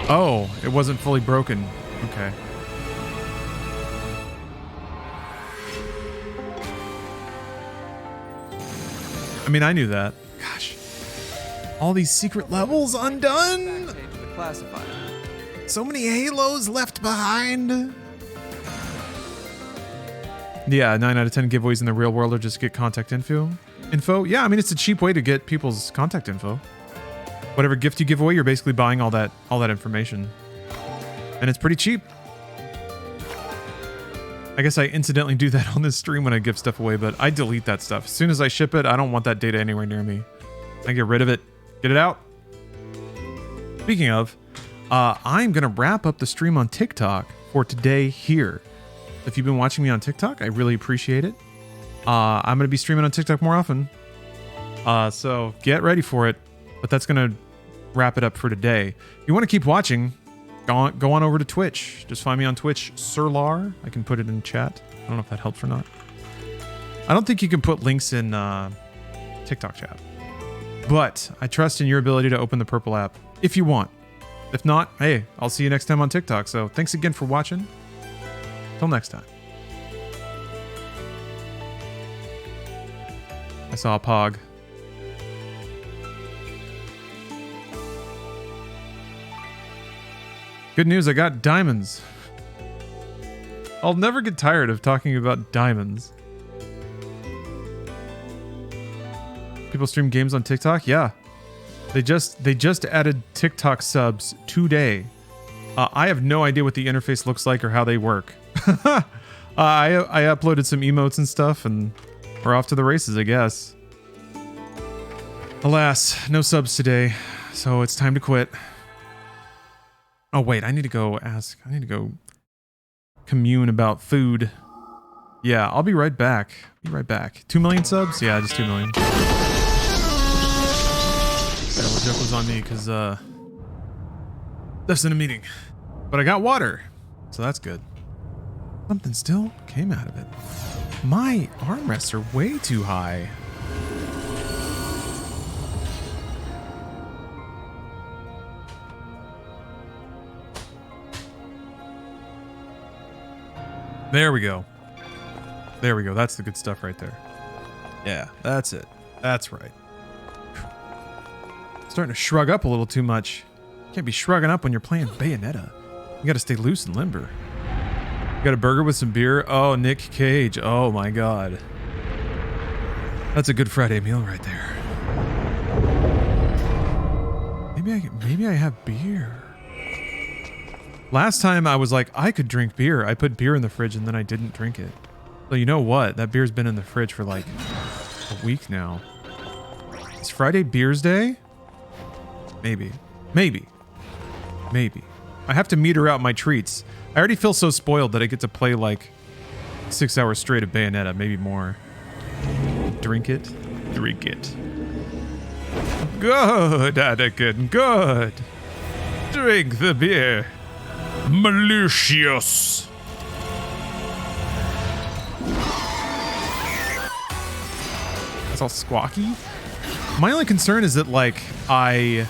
Oh, it wasn't fully broken. Okay. I mean, I knew that. Gosh. All these secret levels undone? So many halos left behind. Yeah, 9 out of 10 giveaways in the real world are just get contact info. Yeah, I mean, it's a cheap way to get people's contact info. Whatever gift you give away, you're basically buying all that information. And it's pretty cheap. I guess I incidentally do that on this stream when I give stuff away, but I delete that stuff. As soon as I ship it, I don't want that data anywhere near me. I get rid of it. Get it out. Speaking of, I'm going to wrap up the stream on TikTok for today here. If you've been watching me on TikTok, I really appreciate it. I'm going to be streaming on TikTok more often. So get ready for it. But that's going to wrap it up for today. If you want to keep watching, go on over to Twitch. Just find me on Twitch, Sirlar. I can put it in chat. I don't know if that helps or not. I don't think you can put links in TikTok chat. But I trust in your ability to open the purple app if you want. If not, hey, I'll see you next time on TikTok. So thanks again for watching. Till next time. I saw a pog. Good news, I got diamonds. I'll never get tired of talking about diamonds. People stream games on TikTok? Yeah. They just added TikTok subs today. I have no idea what the interface looks like or how they work. I uploaded some emotes and stuff and we're off to the races, I guess. Alas, no subs today, so it's time to quit. Oh wait, I need to go commune about food. Yeah, I'll be right back. 2 million subs? Yeah, just 2 million. Yeah, well, joke was on me because that's in a meeting. But I got water, so that's good. Something still came out of it. My armrests are way too high. There we go. There we go. That's the good stuff right there. Yeah, that's it. That's right. Starting to shrug up a little too much. Can't be shrugging up when you're playing Bayonetta. You gotta stay loose and limber. You got a burger with some beer? Oh, Nick Cage. Oh my god. That's a good Friday meal right there. Maybe I have beer. Last time I was like, I could drink beer. I put beer in the fridge and then I didn't drink it. So you know what? That beer's been in the fridge for like a week now. Is Friday Beers Day? Maybe. Maybe. Maybe. I have to meter out my treats. I already feel so spoiled that I get to play like 6 hours straight of Bayonetta, maybe more. Drink it. Drink it. Good, Anakin, good. Drink the beer. Malicious. It's all squawky. My only concern is that, like, I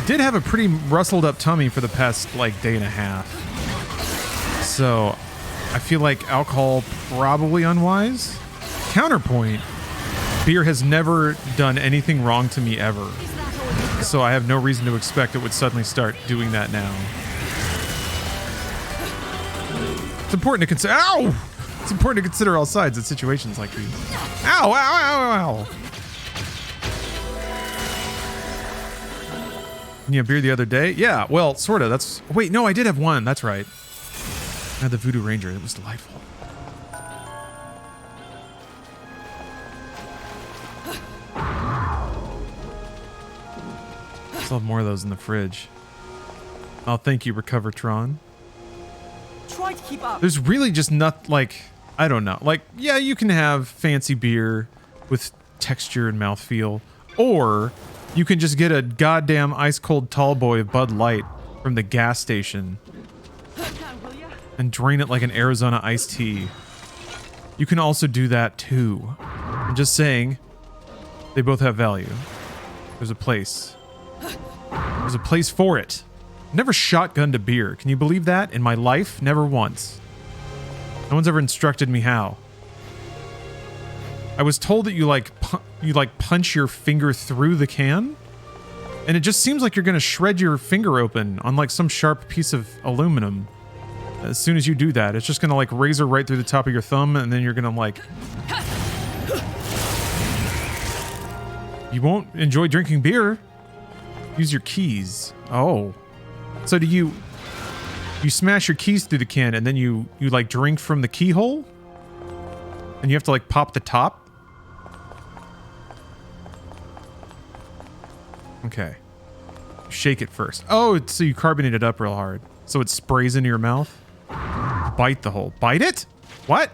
did have a pretty rustled up tummy for the past, like, day and a half. So, I feel like alcohol probably unwise. Counterpoint, beer has never done anything wrong to me ever. So I have no reason to expect it would suddenly start doing that now. It's important to consider. Ow! It's important to consider all sides in situations like these. Ow! Ow! Ow! Ow! You had beer the other day? Yeah, well, sort of. That's. Wait, no, I did have one. That's right. I had the Voodoo Ranger. It was delightful. Still have more of those in the fridge. Oh, thank you, Recovertron. Try to keep up. There's really just not, like, I don't know. Like, yeah, you can have fancy beer with texture and mouthfeel, or you can just get a goddamn ice-cold tall boy of Bud Light from the gas station and drain it like an Arizona iced tea. You can also do that too. I'm just saying, they both have value. There's a place. There's a place for it. Never shotgunned a beer. Can you believe that? In my life, never once. No one's ever instructed me how. I was told that you punch your finger through the can, and it just seems like you're gonna shred your finger open on like some sharp piece of aluminum. As soon as you do that, it's just gonna like razor right through the top of your thumb, and then you're gonna like. You won't enjoy drinking beer. Use your keys. Oh. So do you smash your keys through the can and then you like drink from the keyhole? And you have to like pop the top? Okay. Shake it first. Oh, so you carbonate it up real hard. So it sprays into your mouth? Bite the hole. Bite it? What?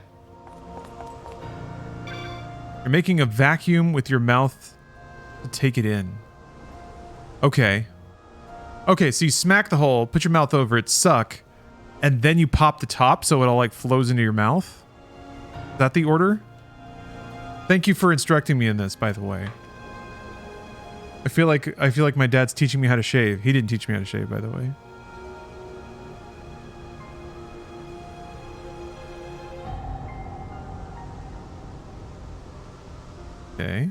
You're making a vacuum with your mouth to take it in. Okay. Okay, so you smack the hole, put your mouth over it, suck, and then you pop the top so it all like flows into your mouth? Is that the order? Thank you for instructing me in this, by the way. I feel like my dad's teaching me how to shave. He didn't teach me how to shave, by the way. Okay.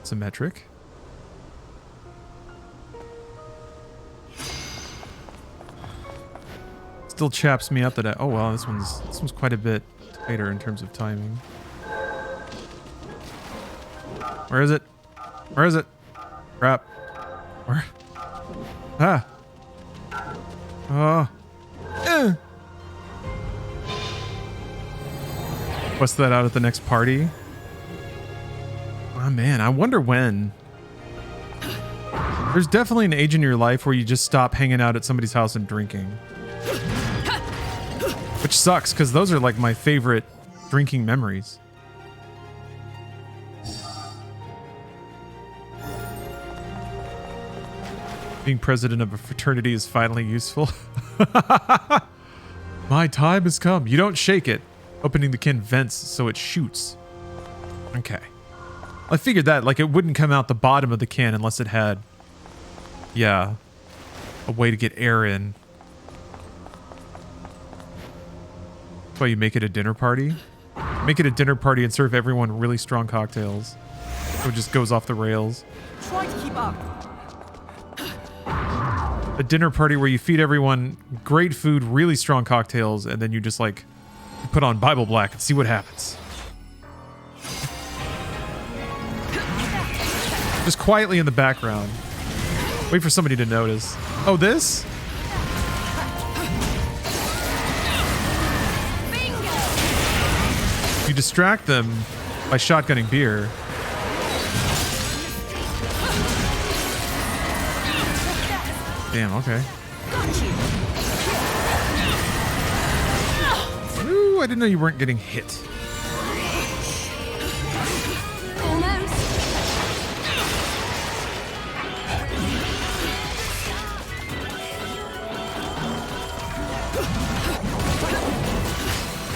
Symmetric. Still chaps me up that oh well, this one's quite a bit tighter in terms of timing. Where is it? Where is it? Crap. Where? Ah. Oh. What's that out at the next party? Oh man, I wonder when. There's definitely an age in your life where you just stop hanging out at somebody's house and drinking. Which sucks, because those are like my favorite drinking memories. Being president of a fraternity is finally useful. My time has come. You don't shake it. Opening the can vents so it shoots. Okay. I figured that, like, it wouldn't come out the bottom of the can unless it had, yeah, a way to get air in. That's why you make it a dinner party. Make it a dinner party and serve everyone really strong cocktails. So it just goes off the rails. Try to keep up. A dinner party where you feed everyone great food, really strong cocktails, and then you just like put on Bible Black and see what happens. Just quietly in the background. Wait for somebody to notice. Oh, this? You distract them by shotgunning beer. Damn, okay. Ooh, I didn't know you weren't getting hit. Almost.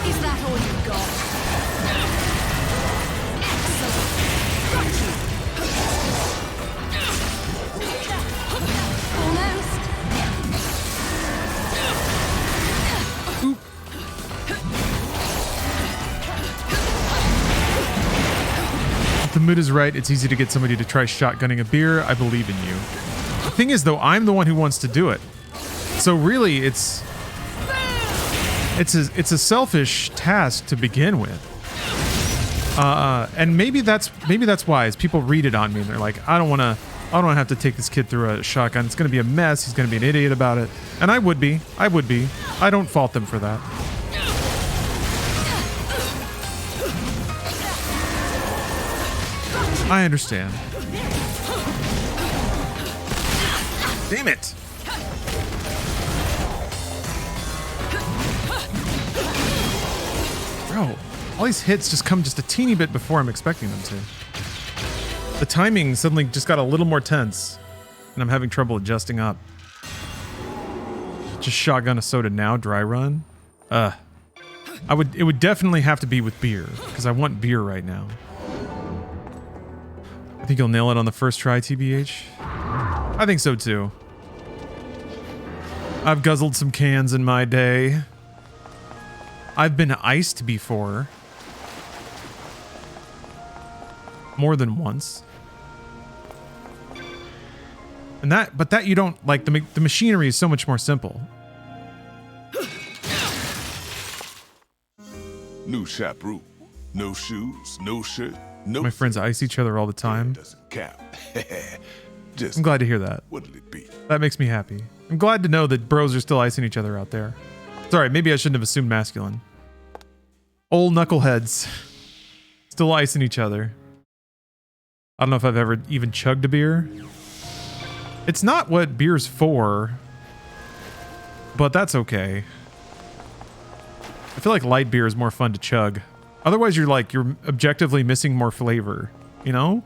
Is that all you've got? Excellent. Got you. Almost. If the mood is right, it's easy to get somebody to try shotgunning a beer. I believe in you. The thing is, though, I'm the one who wants to do it. So really, it's a selfish task to begin with. And maybe that's wise. People read it on me and they're like, I don't want to have to take this kid through a shotgun. It's going to be a mess. He's going to be an idiot about it. And I would be. I don't fault them for that. I understand. Damn it. Bro, all these hits just come just a teeny bit before I'm expecting them to. The timing suddenly just got a little more tense, and I'm having trouble adjusting up. Just shotgun a soda now, dry run? It would definitely have to be with beer, because I want beer right now. I think you'll nail it on the first try, TBH. I think so too. I've guzzled some cans in my day. I've been iced before. More than once. But that you don't like. The machinery is so much more simple. New chaperone, no shoes, no shirt, no. My friends ice each other all the time. Doesn't count. Just I'm glad to hear that. what'll it be? That makes me happy. I'm glad to know that bros are still icing each other out there. Sorry, maybe I shouldn't have assumed masculine. Old knuckleheads. Still icing each other. I don't know if I've ever even chugged a beer. It's not what beer's for, but that's okay. I feel like light beer is more fun to chug. Otherwise, you're objectively missing more flavor, you know?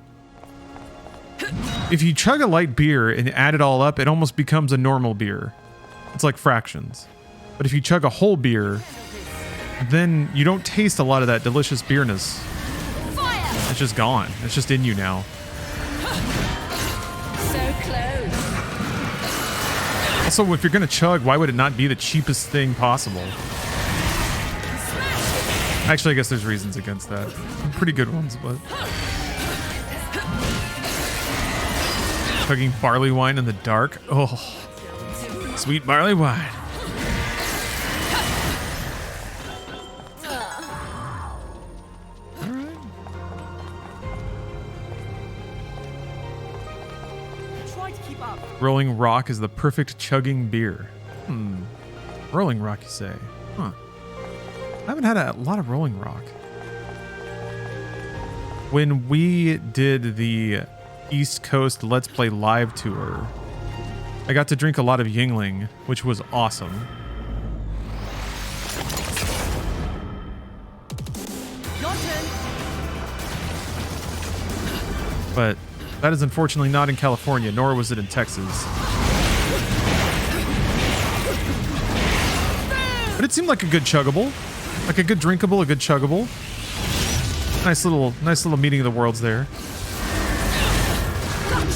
If you chug a light beer and add it all up, it almost becomes a normal beer. It's like fractions. But if you chug a whole beer, then you don't taste a lot of that delicious beerness. It's just gone. It's just in you now. So close. Also, if you're gonna chug, why would it not be the cheapest thing possible? Actually, I guess there's reasons against that. Pretty good ones, but... Chugging barley wine in the dark. Oh, sweet barley wine. All right. Try to keep up. Rolling Rock is the perfect chugging beer. Rolling Rock, you say? Huh. I haven't had a lot of Rolling Rock. When we did the East Coast Let's Play live tour, I got to drink a lot of Yingling, which was awesome. Your turn. But that is unfortunately not in California, nor was it in Texas. But it seemed like a good chuggable. Like a good drinkable, a good chuggable. Nice little meeting of the worlds there. Got you.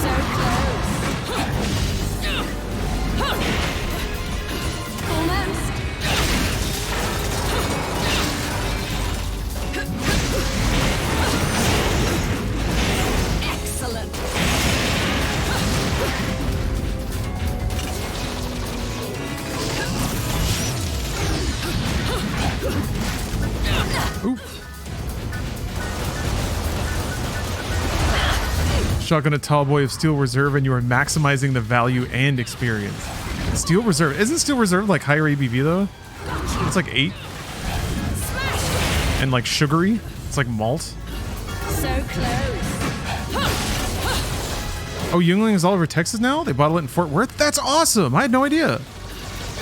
So close. shotgun a tall boy of Steel Reserve and you are maximizing the value and experience. Steel Reserve. Isn't Steel Reserve like higher ABV though? It's like 8. And like sugary. It's like malt. So close. Oh, Youngling is all over Texas now? They bottle it in Fort Worth? That's awesome. I had no idea.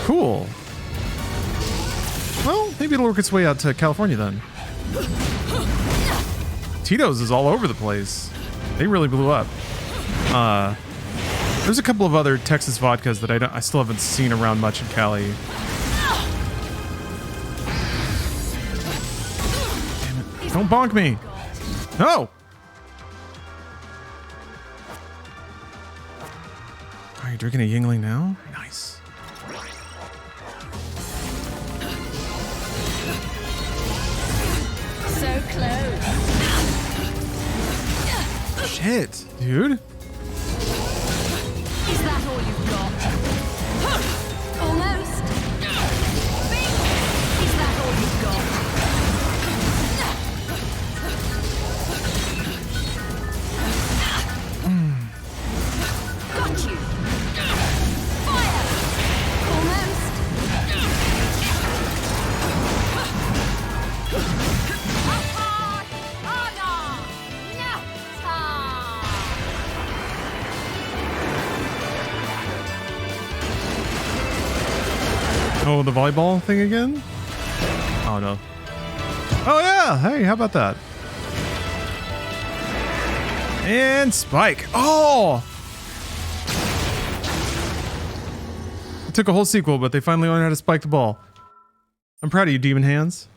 Cool. Well, maybe it'll work its way out to California then. Tito's is all over the place. They really blew up. There's a couple of other Texas vodkas that I still haven't seen around much in Cali. Damn it. Don't bonk me. No. Are you drinking a Yingling now? Nice. So close. Shit, dude. Is that all you've got? Almost. Is that all you've got? Got you. Fire. Almost. Oh, the volleyball thing again? Oh, no. Oh, yeah. Hey, how about that? And Spike. Oh! It took a whole sequel, but they finally learned how to spike the ball. I'm proud of you, Demon Hands.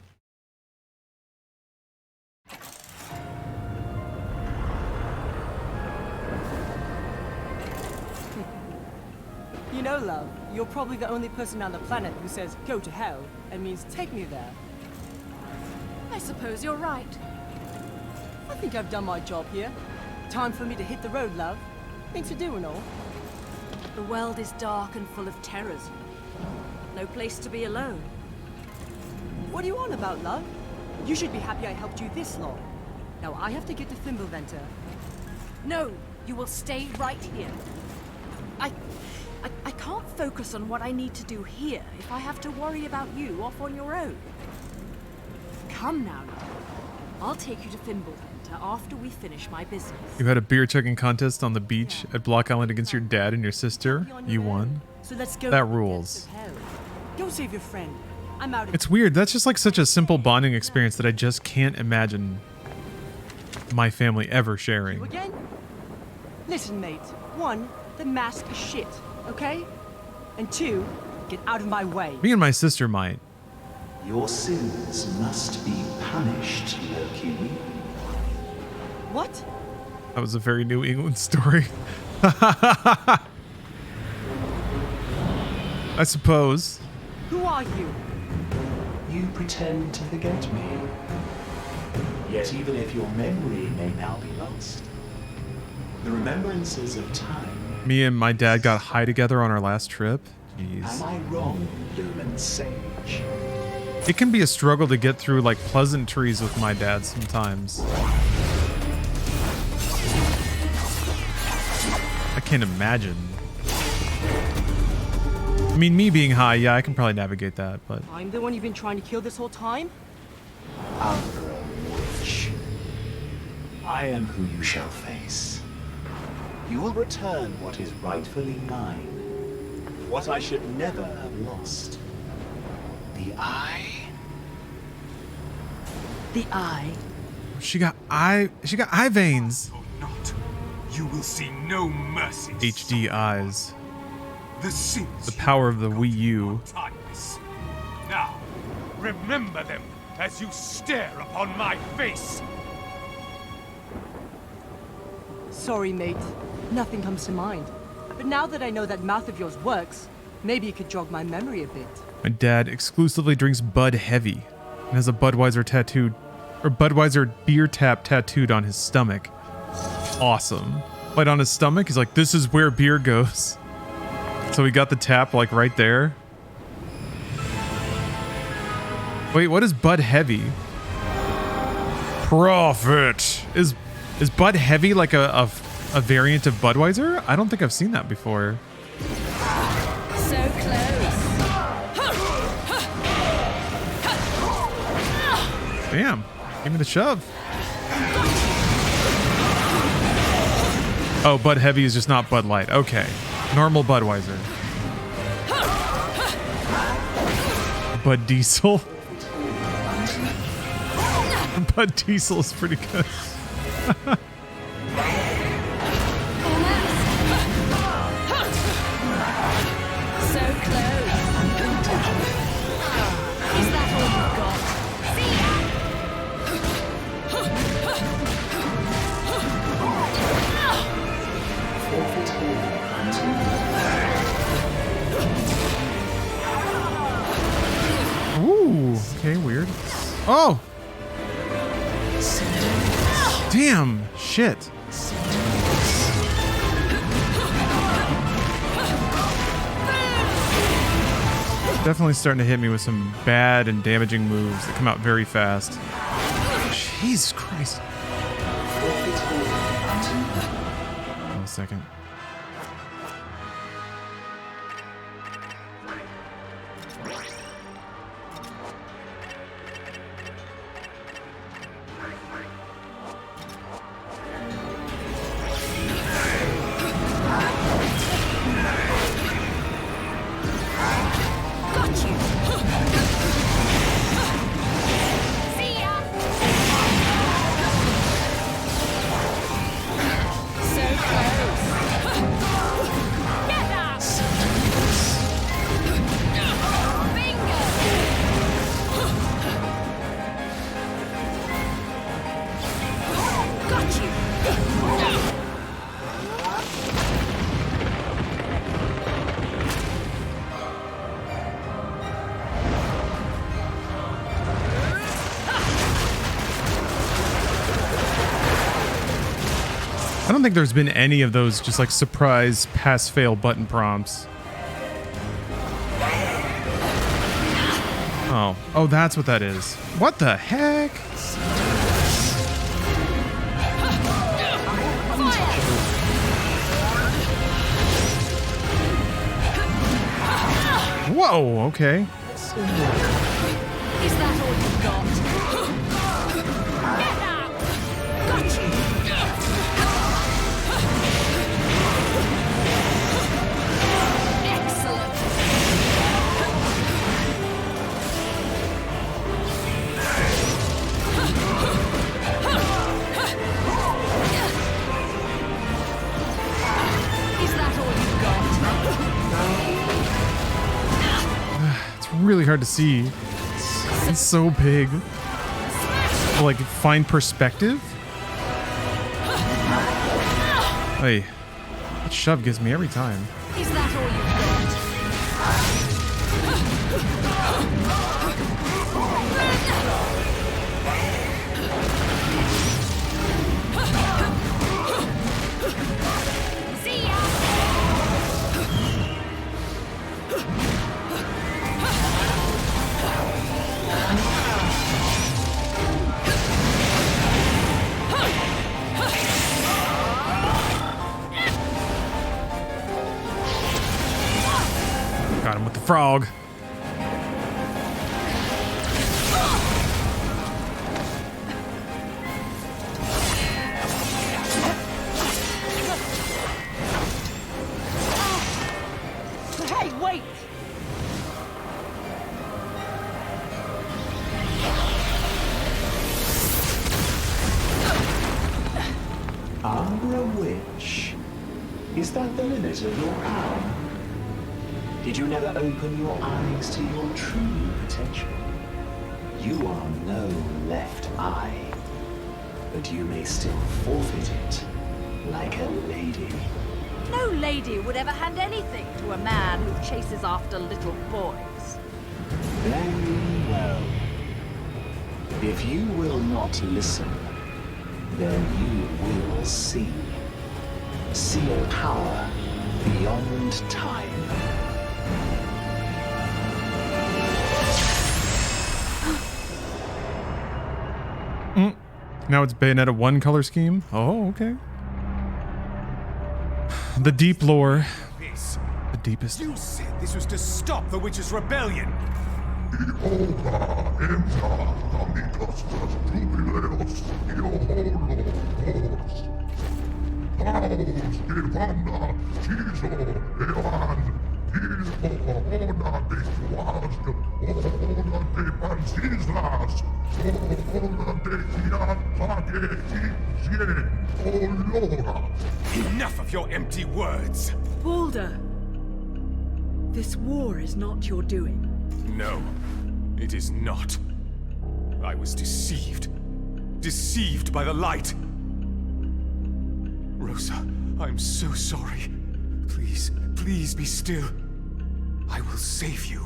You know, love, you're probably the only person on the planet who says go to hell and means take me there. I suppose you're right. I think I've done my job here. Time for me to hit the road, love. Things to do and all. The world is dark and full of terrors. No place to be alone. What are you on about, love? You should be happy I helped you this long. Now I have to get to Thimbleventer. No, you will stay right here. I can't focus on what I need to do here if I have to worry about you off on your own. Come now, love. I'll take you to Thimbleventer after we finish my business. You had a beer chugging contest on the beach at Block Island against your dad and your sister. You won. So let's go. That rules. Go save your friend. I'm out of It's weird. That's just like such a simple bonding experience that I just can't imagine my family ever sharing. You again? Listen, mate. 1, the mask is shit, okay? And 2, get out of my way. Me and my sister might. Your sins must be punished, Mercury. What? That was a very New England story. I suppose. Who are you? You pretend to forget me. Yet even if your memory may now be lost, the remembrances of time... Me and my dad got high together on our last trip. Jeez. Am I wrong, Lumen Sage? It can be a struggle to get through like pleasantries with my dad sometimes. I can't imagine. I mean, me being high, yeah, I can probably navigate that, but... I'm the one you've been trying to kill this whole time? Umbra Witch. I am who you shall face. You will return what is rightfully mine. What I should never have lost. The eye. The eye. She got eye veins. Or not, you will see no mercy. HD eyes. The sins. The power of the Wii U. Timeless. Now, remember them as you stare upon my face. Sorry, mate. Nothing comes to mind. But now that I know that mouth of yours works, maybe you could jog my memory a bit. My dad exclusively drinks Bud Heavy and has a Budweiser tattooed, or Budweiser beer tap tattooed on his stomach. Awesome. Like on his stomach, he's like, this is where beer goes. So we got the tap like right there. Wait, what is Bud Heavy? Profit. Is Bud Heavy like a A variant of Budweiser? I don't think I've seen that before. So close. Damn. Give me the shove. Oh, Bud Heavy is just not Bud Light. Okay. Normal Budweiser. Bud Diesel. Bud Diesel is pretty good. Ooh, okay, weird. Oh! Damn, shit. Definitely starting to hit me with some bad and damaging moves that come out very fast. Jesus Christ. One second. I don't think there's been any of those just like surprise pass-fail button prompts. Oh. Oh, that's what that is. What the heck? Whoa, okay. Is that all you've got? Get out! Got you! Excellent! Is that all you've got? It's really hard to see. It's so big. Like, find perspective? Hey, that shove gives me every time. Is that all you've got? See ya! Got him with the frog. Hey, wait! Umbra Witch. Is that the limit of your power? Did you never open your eyes to your true potential? You are no left eye, but you may still forfeit it, like a lady. No lady would ever hand anything to a man who chases after little boys. Very well. If you will not listen, then you will see. See a power beyond time. Now it's Bayonetta 1 color scheme? Oh, okay. The deep lore. This. The deepest. You said this was to stop the witches' rebellion. Enough of your empty words. Balder, this war is not your doing. No, it is not. I was deceived. Deceived by the light. Rosa, I'm so sorry. Please, please be still. I will save you.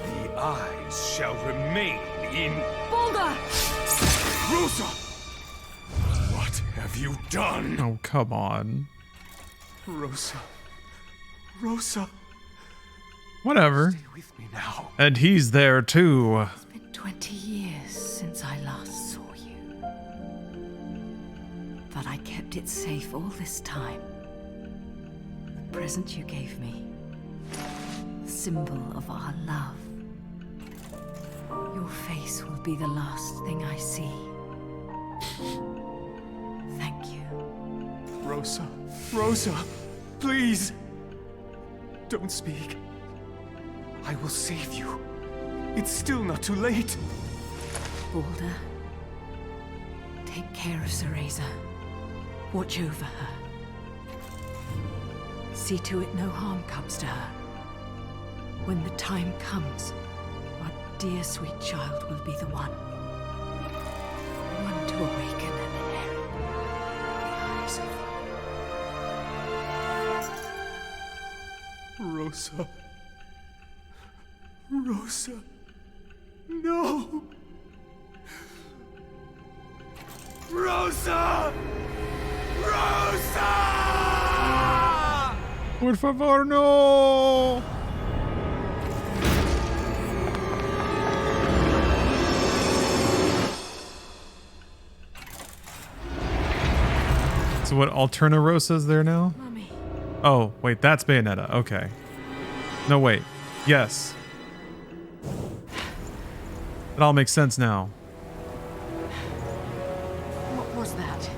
The eyes shall remain in... Balder! Rosa! What have you done? Oh, come on. Rosa. Rosa. Whatever. Stay with me now. And he's there too. It's been 20 years since I last saw you. But I kept it safe all this time. The present you gave me. The symbol of our love. Your face will be the last thing I see. Thank you. Rosa. Rosa. Please. Don't speak. I will save you. It's still not too late. Balder, take care of Cereza. Watch over her. See to it no harm comes to her. When the time comes, our dear sweet child will be the one. One to awaken and inherit the eyes of... Rosa. Rosa. No. Rosa! Rosa! Por favor, no! So what, Alterna Rosa's there now? Mummy. Oh, wait, that's Bayonetta. Okay. No, wait. Yes. It all makes sense now. What was that?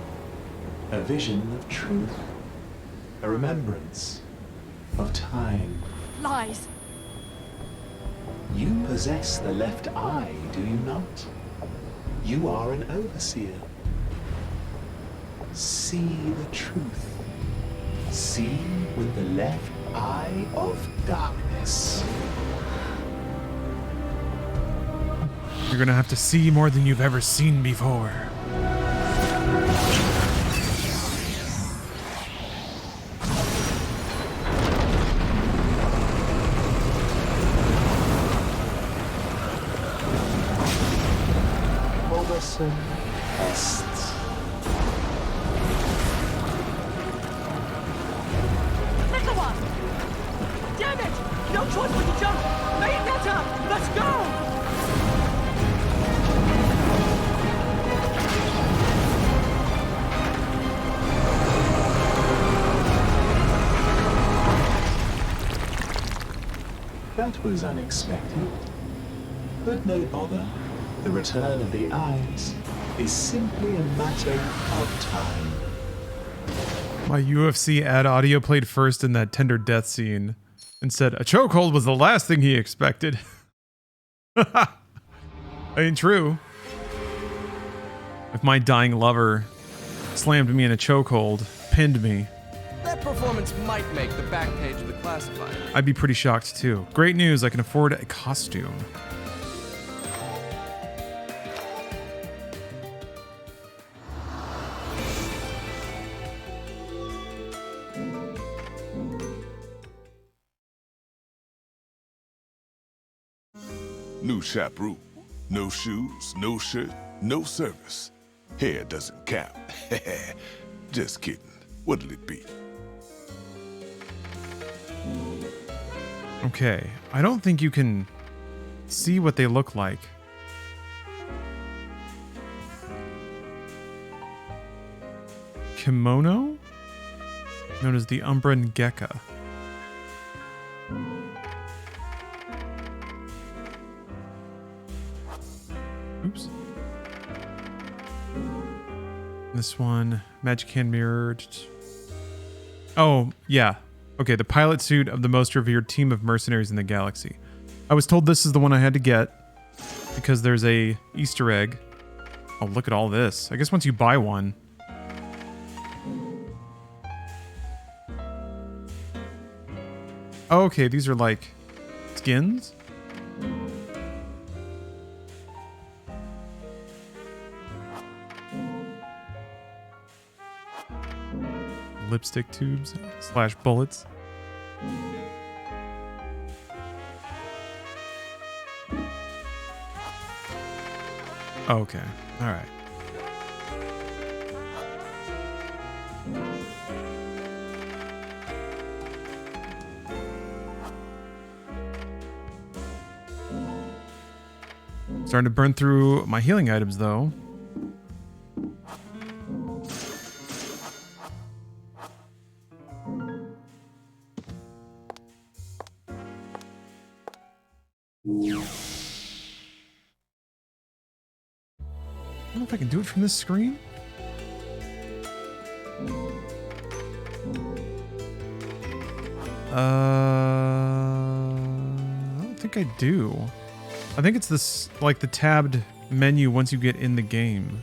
A vision of truth. A remembrance of time. Lies. You possess the left eye, do you not? You are an overseer. See the truth. See with the left eye of darkness. You're gonna have to see more than you've ever seen before. Robertson Est. Little one! Damn it! No choice but to jump! Bayonetta! Let's go! That was unexpected. But no bother. The return of the eyes is simply a matter of time. My UFC ad audio played first in that tender death scene and said, a chokehold was the last thing he expected. Ain't true. If my dying lover slammed me in a chokehold, pinned me, That performance might make the back page of the classified. I'd be pretty shocked too. Great news, I can afford a costume. New shop rule. No shoes, no shirt, no service. Hair doesn't count. Just kidding. What'll it be? Okay, I don't think you can see what they look like. Kimono? Known as the Umbran Gecko. Oops. This one, magic hand mirrored. Oh, yeah. Okay, the pilot suit of the most revered team of mercenaries in the galaxy. I was told this is the one I had to get because there's a Easter egg. Oh, look at all this. I guess once you buy one. Oh, okay, these are like skins? Lipstick tubes / bullets. Okay, all right. Starting to burn through my healing items though. I don't know if I can do it from this screen. I don't think I do. I think it's this, like the tabbed menu once you get in the game.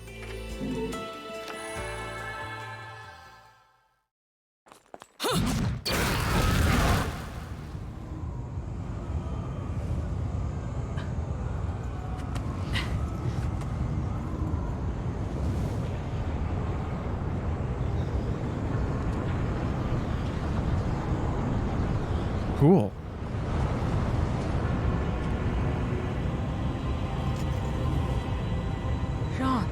Cool. Sean.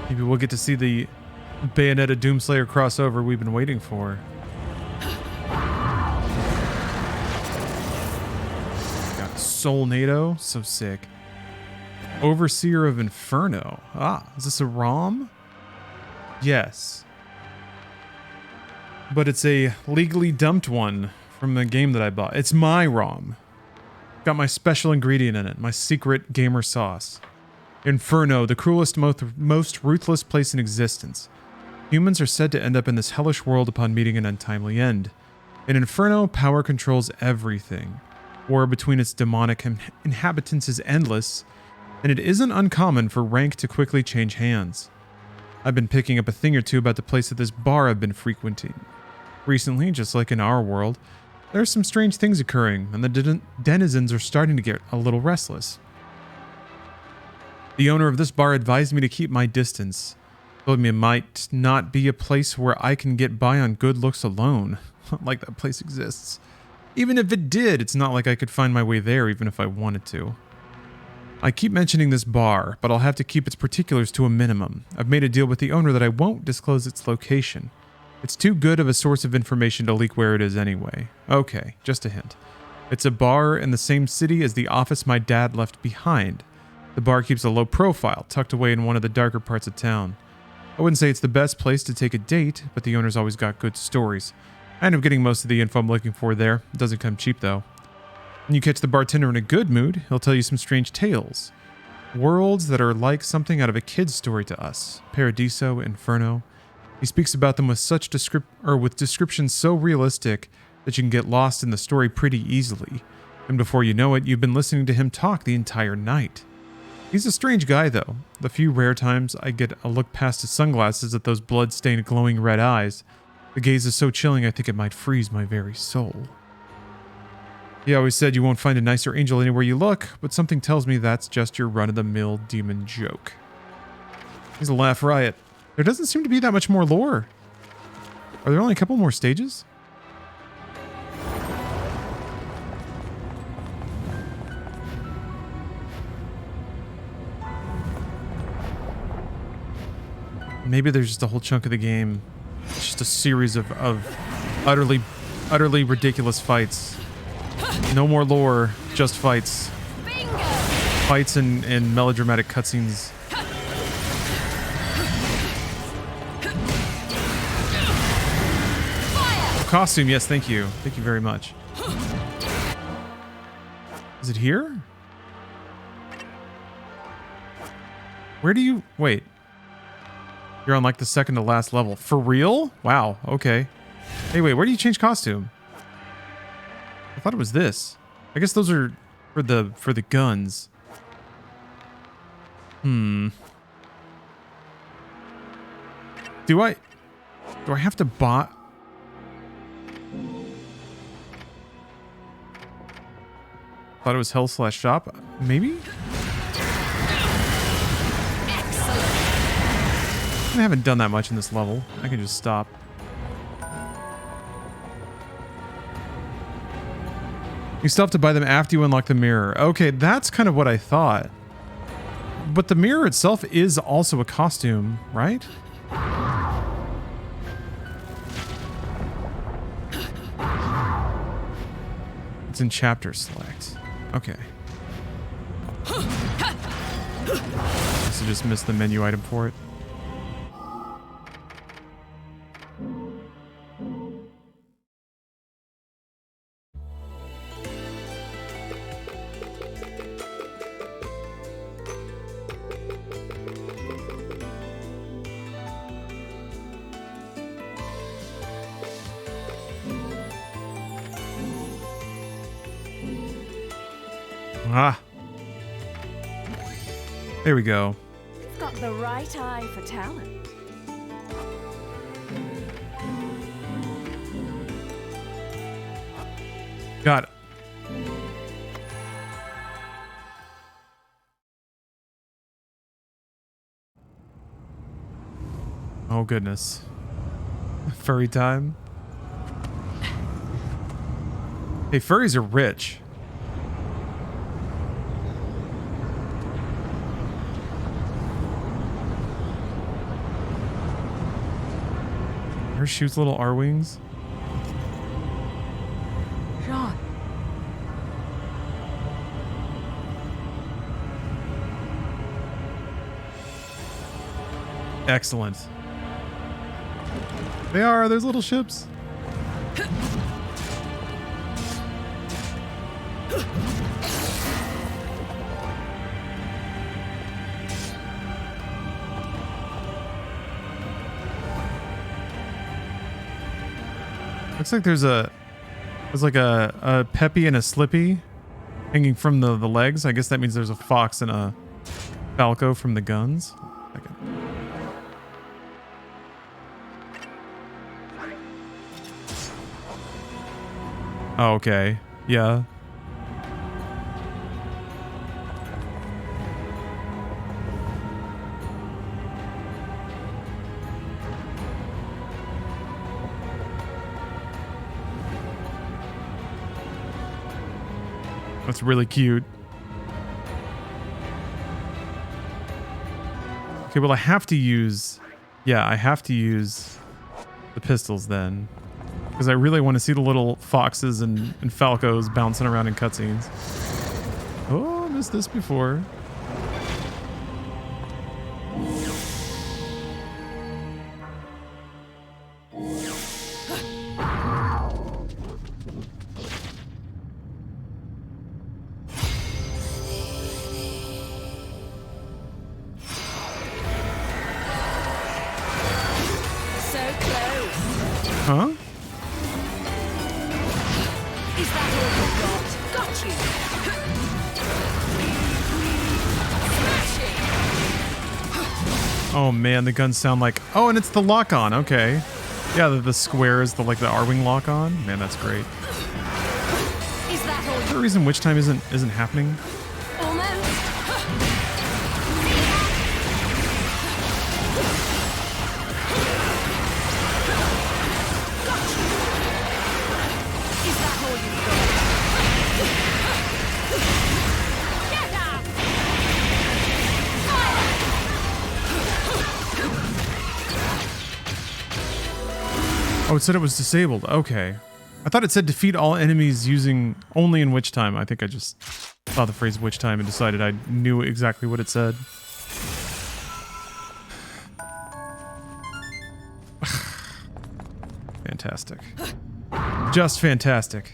Maybe we'll get to see the Bayonetta Doomslayer crossover we've been waiting for. Got Soulnado, so sick. Overseer of Inferno. Ah, is this a ROM? Yes. But it's a legally dumped one from the game that I bought. It's my ROM. Got my special ingredient in it, my secret gamer sauce. Inferno, the cruelest, most ruthless place in existence. Humans are said to end up in this hellish world upon meeting an untimely end. In Inferno, power controls everything. War between its demonic inhabitants is endless, and it isn't uncommon for rank to quickly change hands. I've been picking up a thing or two about the place at this bar I've been frequenting. Recently, just like in our world, there are some strange things occurring, and the denizens are starting to get a little restless. The owner of this bar advised me to keep my distance. Told me it might not be a place where I can get by on good looks alone. Not like that place exists. Even if it did, it's not like I could find my way there even if I wanted to. I keep mentioning this bar, but I'll have to keep its particulars to a minimum. I've made a deal with the owner that I won't disclose its location. It's too good of a source of information to leak where it is anyway. Okay, just a hint. It's a bar in the same city as the office my dad left behind. The bar keeps a low profile, tucked away in one of the darker parts of town. I wouldn't say it's the best place to take a date, but the owner's always got good stories. I end up getting most of the info I'm looking for there. It doesn't come cheap though. When you catch the bartender in a good mood, he'll tell you some strange tales. Worlds that are like something out of a kid's story to us. Paradiso, Inferno. He speaks about them with such descriptions so realistic that you can get lost in the story pretty easily. And before you know it, you've been listening to him talk the entire night. He's a strange guy though. The few rare times I get a look past his sunglasses at those blood-stained glowing red eyes, the gaze is so chilling I think it might freeze my very soul. He always said you won't find a nicer angel anywhere you look, but something tells me that's just your run-of-the-mill demon joke. He's a laugh riot. There doesn't seem to be that much more lore. Are there only a couple more stages? Maybe there's just a whole chunk of the game. It's just a series of utterly ridiculous fights. No more lore, just fights. Bingo! Fights and melodramatic cutscenes. Costume, yes, thank you. Thank you very much. Is it here? Where do you... Wait. You're on like the second to last level. For real? Wow, okay. Hey, wait, where do you change costume? I thought it was this. I guess those are for the guns. Do I have to buy... Thought it was hell/shop. Maybe? I haven't done that much in this level. I can just stop. You still have to buy them after you unlock the mirror. Okay, that's kind of what I thought. But the mirror itself is also a costume, right? It's in chapter select. Okay. So just missed the menu item for it. Ah. There we go. You've got the right eye for talent. Got it. Oh goodness. Furry time. Hey, furries are rich. Her shoots little R-wings. Jean. Excellent. They are. There's little ships. Looks like there's like a Peppy and a Slippy hanging from the legs. I guess that means there's a fox and a Falco from the guns. Oh, okay. Yeah. That's really cute. Okay, well I have to use... Yeah, I have to use the pistols then. Because I really want to see the little foxes and falcos bouncing around in cutscenes. Oh, I missed this before. Huh? Is that all you got? Got you! Smashing! Oh man, the guns sound like... Oh, and it's the lock-on. Okay. Yeah, the square is the R-wing lock-on. Man, that's great. Is that all? Is there a reason Witch Time isn't happening? Oh, it said it was disabled. Okay. I thought it said defeat all enemies using only in witch time. I think I just saw the phrase witch time and decided I knew exactly what it said. Fantastic. Just fantastic.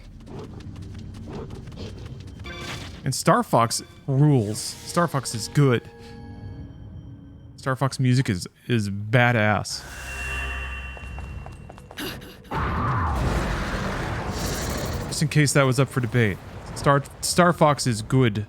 And Star Fox rules. Star Fox is good. Star Fox music is badass. Just in case that was up for debate. Star Fox is good.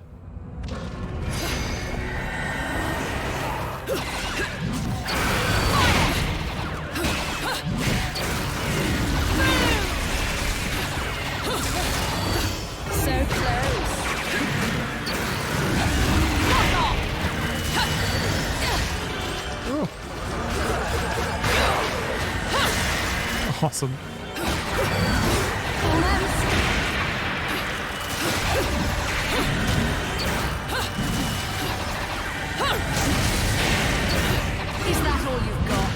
Awesome. Is that all you've got?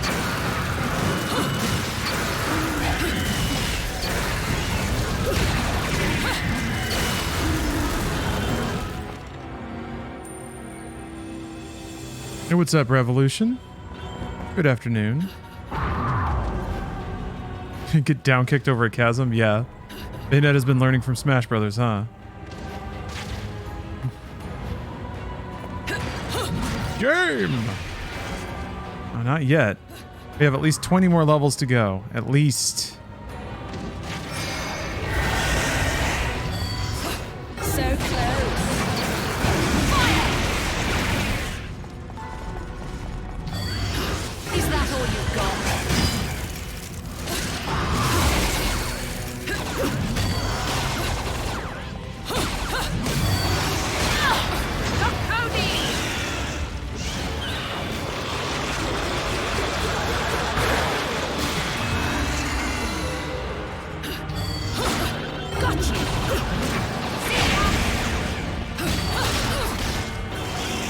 Hey, what's up, Revolution? Good afternoon. Get down kicked over a chasm? Yeah. Bayonetta's been learning from Smash Brothers, huh? Game! Oh, not yet. We have at least 20 more levels to go. At least. So close. Fire! Is that all you've got?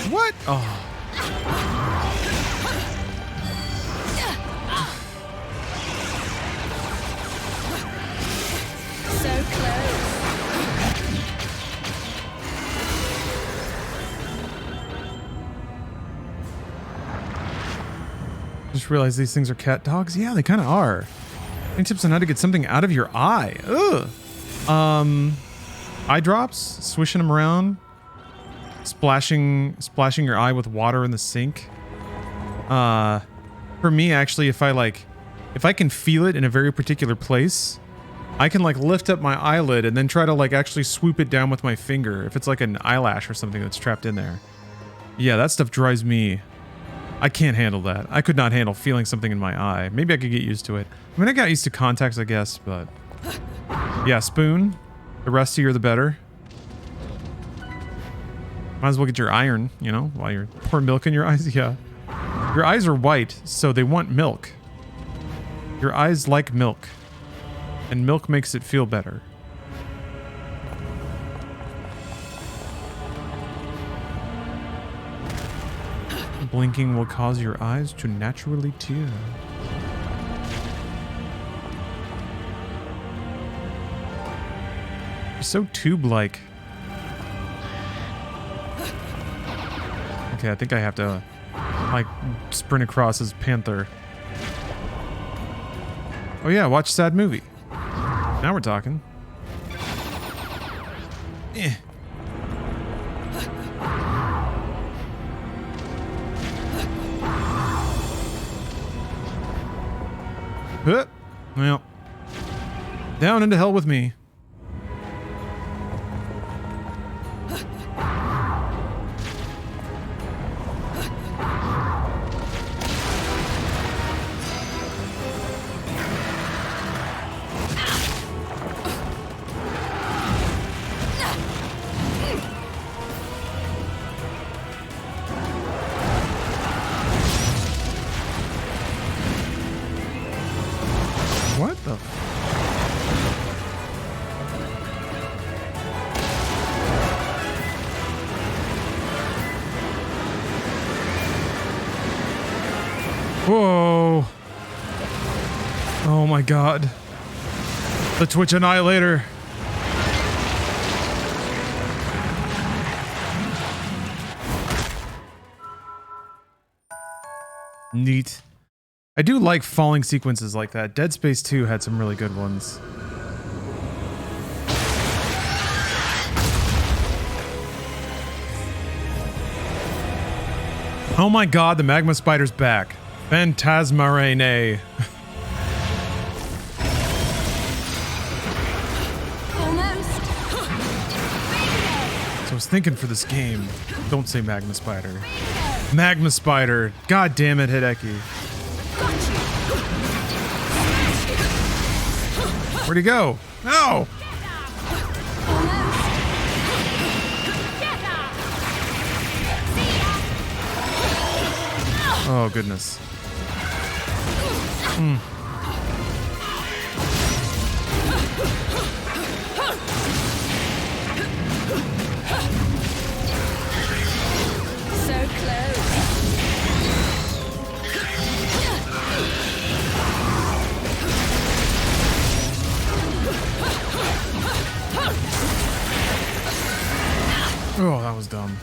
What? Oh. So close. Just realized these things are cat dogs? Yeah, they kind of are. Any tips on how to get something out of your eye? Ugh. Eye drops, swishing them around, splashing your eye with water in the sink. For me, actually, if I can feel it in a very particular place, I can like lift up my eyelid and then try to like actually swoop it down with my finger if it's like an eyelash or something that's trapped in there. Yeah, that stuff drives me. I can't handle that. I could not handle feeling something in my eye. Maybe I could get used to it. I mean, I got used to contacts, I guess, but yeah, spoon. The rustier, the better. Might as well get your iron, you know, while you're pouring milk in your eyes. Yeah. Your eyes are white, so they want milk. Your eyes like milk. And milk makes it feel better. Blinking will cause your eyes to naturally tear. You're so tube-like. Okay, I think I have to, like, sprint across as Panther. Oh yeah, watch sad movie. Now we're talking. Eh. Well, down into hell with me. What the? Whoa. Oh my god. The Twitch Annihilator. Neat. I do like falling sequences like that. Dead Space 2 had some really good ones. Oh my god, the magma spider's back. Phantasmarene. So I was thinking for this game, don't say magma spider. Magma spider. God damn it, Hideki. Where'd he go? No! Oh, goodness. So close. Oh, that was dumb.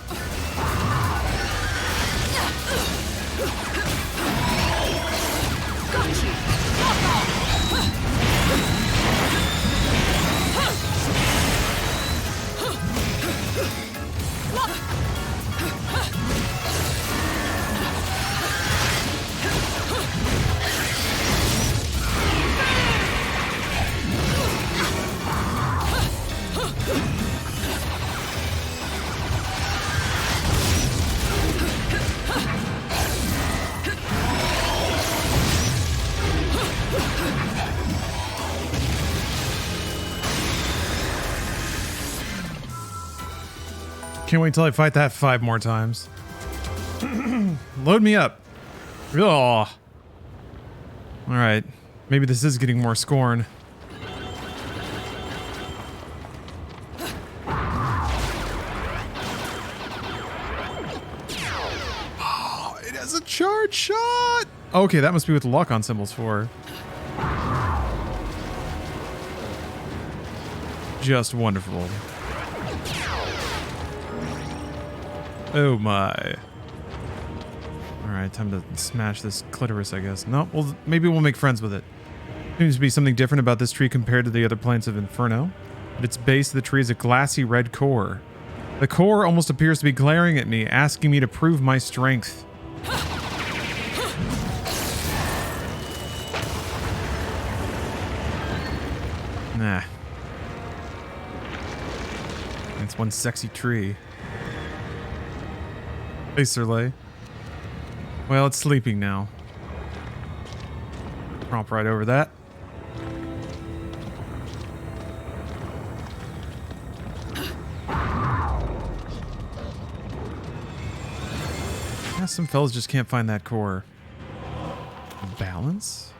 Can't wait till I fight that 5 more times. Load me up. Oh. Alright. Maybe this is getting more scorn. Oh, it has a charge shot! Okay, that must be what the lock-on symbol's for. Just wonderful. Oh my. Alright, time to smash this clitoris, I guess. No, well, maybe we'll make friends with it. Seems to be something different about this tree compared to the other plants of Inferno. At its base, the tree is a glassy red core. The core almost appears to be glaring at me, asking me to prove my strength. Nah. It's one sexy tree. Hey, Sirley. Well, it's sleeping now. Prompt right over that. Yeah, some fellas just can't find that core. Balance?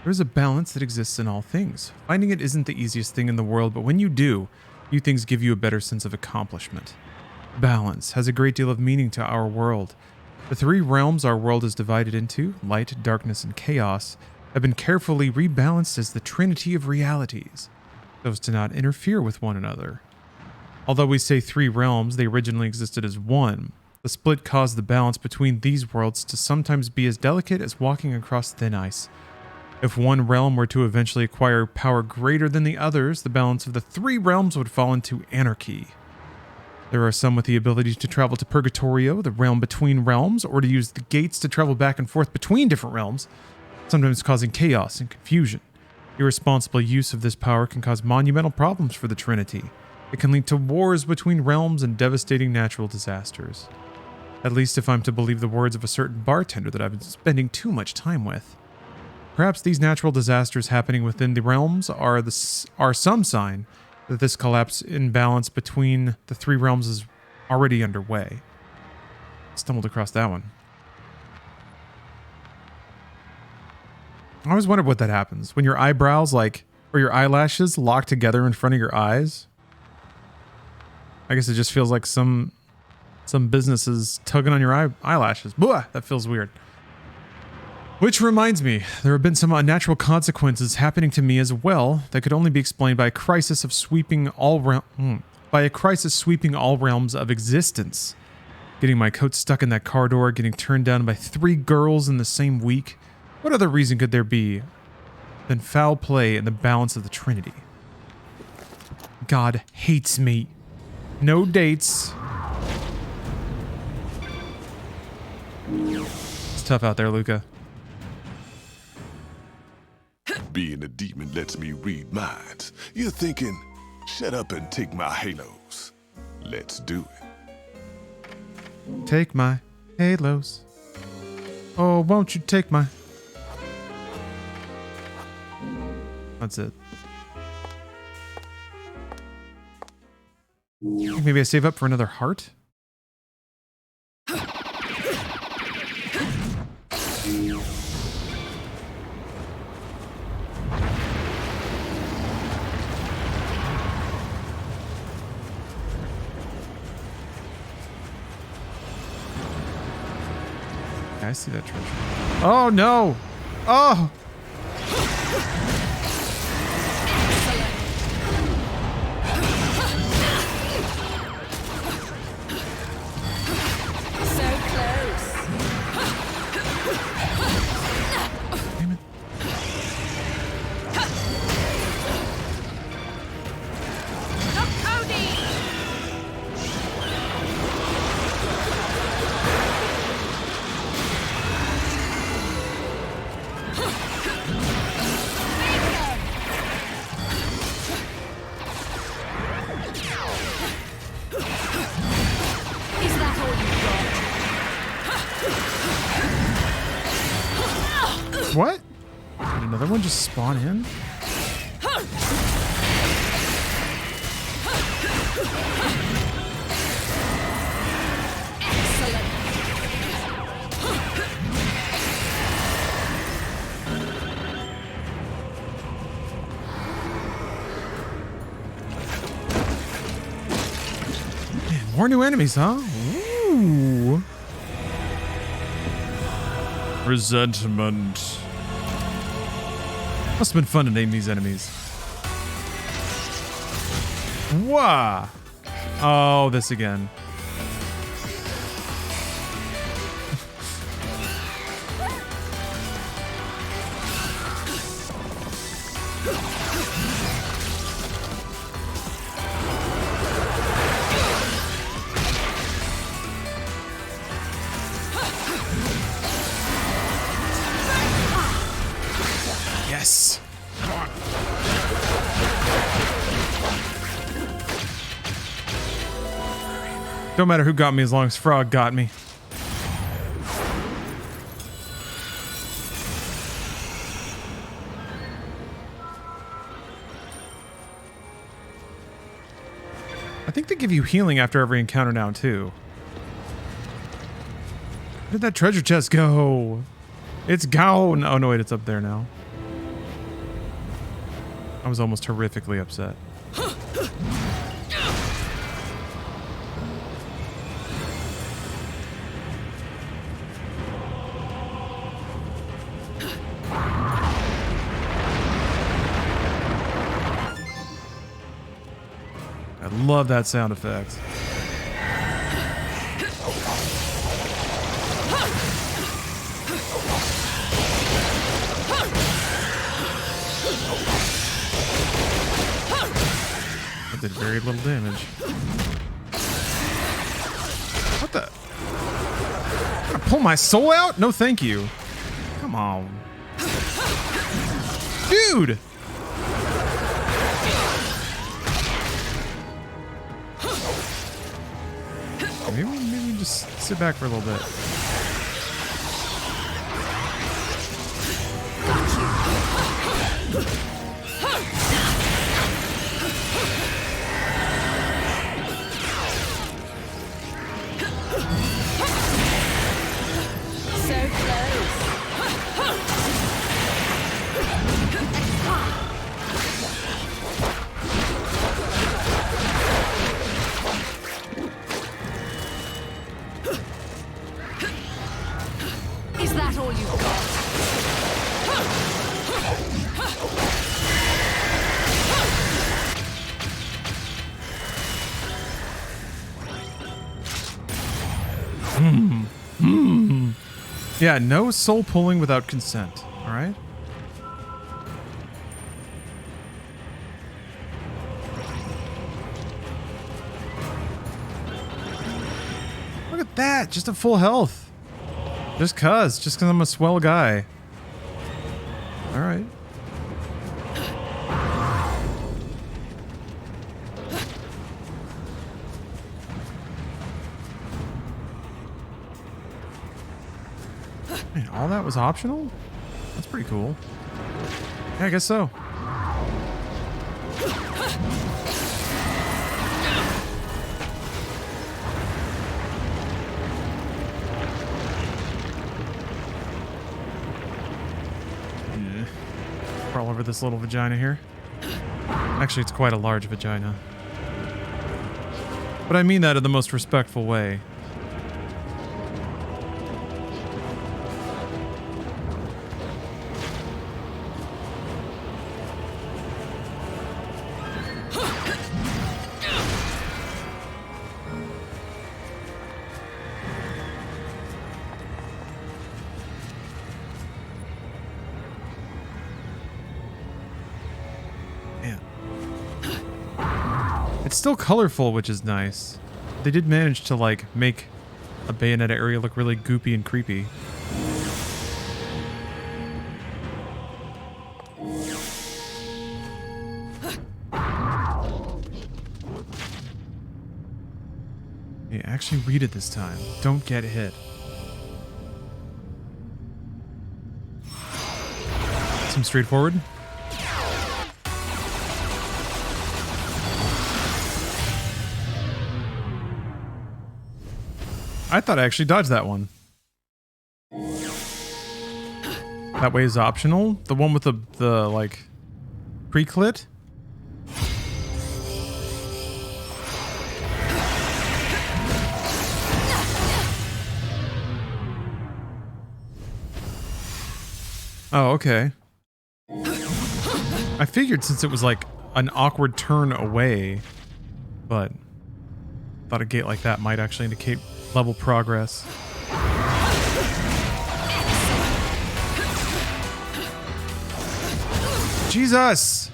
There's a balance that exists in all things. Finding it isn't the easiest thing in the world, but when you do, few things give you a better sense of accomplishment. Balance has a great deal of meaning to our world. The 3 realms our world is divided into, light, darkness, and chaos, have been carefully rebalanced as the trinity of realities, so as to not interfere with one another. Although we say 3 realms, they originally existed as one. The split caused the balance between these worlds to sometimes be as delicate as walking across thin ice. If one realm were to eventually acquire power greater than the others, the balance of the 3 realms would fall into anarchy. There are some with the ability to travel to Purgatorio, the realm between realms, or to use the gates to travel back and forth between different realms, sometimes causing chaos and confusion. Irresponsible use of this power can cause monumental problems for the Trinity. It can lead to wars between realms and devastating natural disasters. At least if I'm to believe the words of a certain bartender that I've been spending too much time with. Perhaps these natural disasters happening within the realms are some sign that this collapse in balance between the 3 realms is already underway. Stumbled across that one. I always wondered what that happens when your eyebrows, or your eyelashes lock together in front of your eyes. I guess it just feels like some businesses tugging on your eyelashes. Blah, that feels weird. Which reminds me, there have been some unnatural consequences happening to me as well that could only be explained by a crisis of sweeping all realms of existence. Getting my coat stuck in that car door, getting turned down by 3 girls in the same week. What other reason could there be than foul play and the balance of the Trinity? God hates me. No dates. It's tough out there, Luca. Being a demon lets me read minds. You're thinking, shut up and take my halos. Let's do it. Take my halos. Oh, won't you take my... That's it. Think maybe I save up for another heart? I see that treasure. Oh no! Oh! So close. Damn it. Look, Cody! Is that all you got? What? Did another one just spawn in? Man, more new enemies, huh? Ooh. Resentment. Must have been fun to name these enemies. Wah! Oh, this again. Yes! Don't matter who got me as long as Frog got me. I think they give you healing after every encounter now, too. Where did that treasure chest go? It's gone! Oh no, wait, it's up there now. I was almost horrifically upset. I love that sound effect. That did very little damage. What the? I'm gonna pull my soul out? No, thank you. Come on. Dude! Maybe just sit back for a little bit. So close. Is that all you've got? Yeah, no soul pulling without consent. All right. Look at that, just a full health. Just cause I'm a swell guy. All right. Man, all that was optional? That's pretty cool. Yeah, I guess so. Crawl over this little vagina here. Actually, it's quite a large vagina. But I mean that in the most respectful way. It's still colorful, which is nice. They did manage to, like, make a Bayonetta area look really goopy and creepy. Yeah, actually read it this time. Don't get hit. Seems straightforward. I thought I actually dodged that one. That way is optional. The one with the like pre-clit. Oh, okay. I figured since it was like an awkward turn away, but thought a gate like that might actually indicate level progress. Jesus!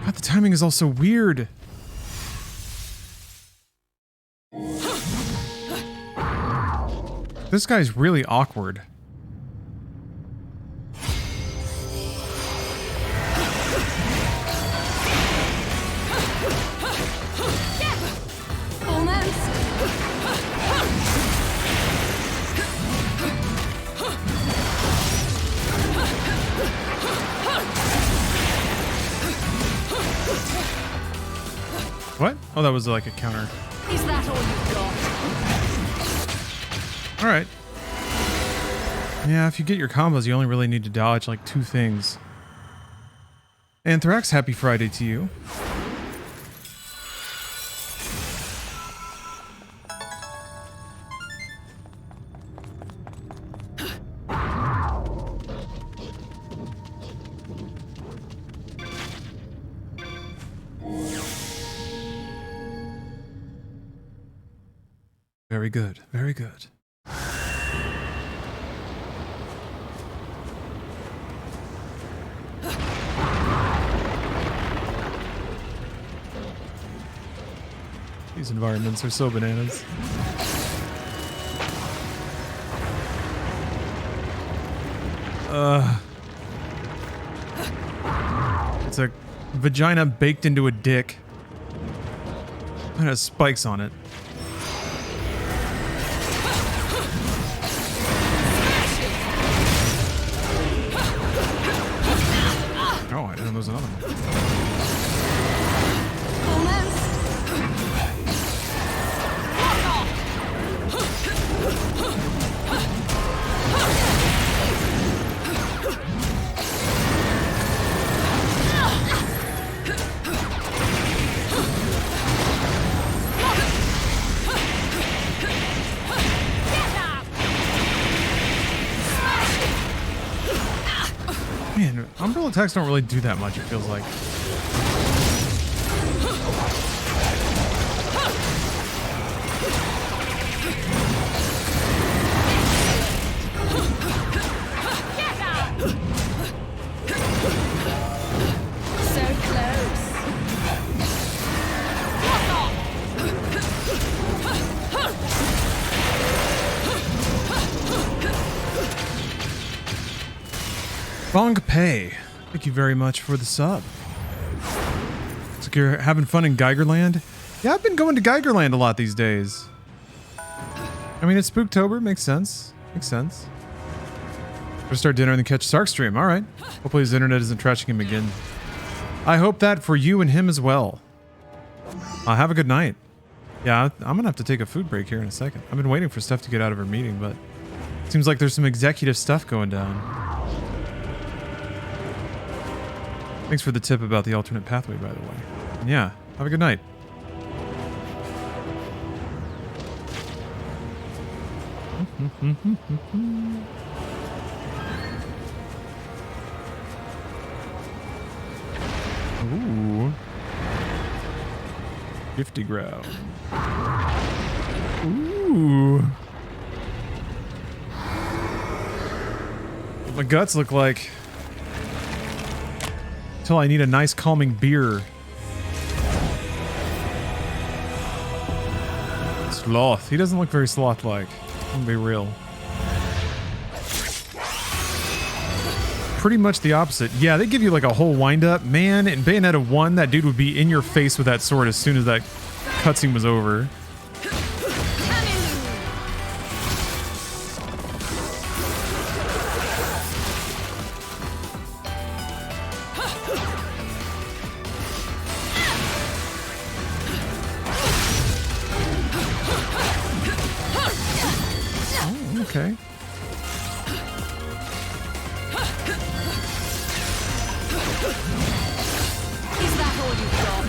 God, the timing is also weird. This guy's really awkward. What? Oh, that was like a counter. Is that all you've got? Alright. Yeah, if you get your combos, you only really need to dodge like 2 things. Anthrax, happy Friday to you. Very good, very good. These environments are so bananas. It's a vagina baked into a dick. It has spikes on it. Oh, I didn't know there was another one. Man, umbrella attacks don't really do that much, it feels like. Bong Pei, thank you very much for the sub. Looks like you're having fun in Geigerland. Yeah, I've been going to Geigerland a lot these days. I mean, it's Spooktober. Makes sense. Makes sense. Gonna start dinner and then catch Sark's stream. All right. Hopefully his internet isn't trashing him again. I hope that for you and him as well. Have a good night. Yeah, I'm gonna have to take a food break here in a second. I've been waiting for Steph to get out of her meeting, but it seems like there's some executive stuff going down. Thanks for the tip about the alternate pathway, by the way. And yeah, have a good night. Ooh. 50 ground. Ooh. What my guts look like. Until I need a nice calming beer. Sloth. He doesn't look very sloth-like. I'm gonna be real. Pretty much the opposite. Yeah, they give you like a whole wind-up. Man, in Bayonetta 1, that dude would be in your face with that sword as soon as that cutscene was over. Okay. Is that all you've got?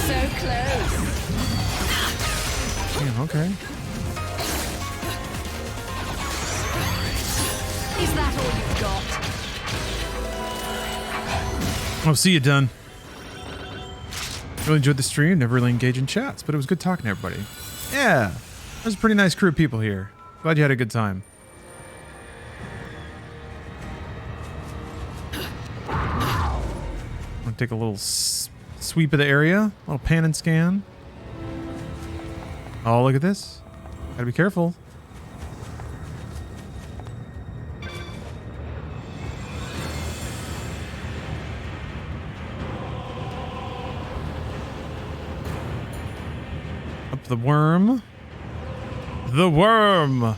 So close. Damn, okay. Is that all you've got? Oh, see you, done. Really enjoyed the stream. Never really engaged in chats, but it was good talking to everybody. Yeah, there's a pretty nice crew of people here. Glad you had a good time. I'm gonna take a little sweep of the area, a little pan and scan. Oh, look at this. Gotta be careful. Up the worm. The worm!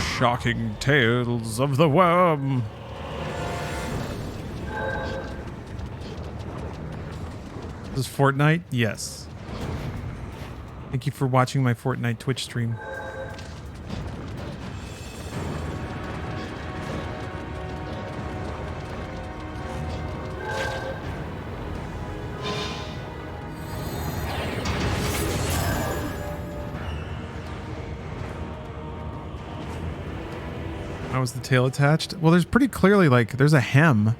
Shocking tales of the worm. This is Fortnite? Yes. Thank you for watching my Fortnite Twitch stream. How was the tail attached? Well, there's pretty clearly like there's a hem.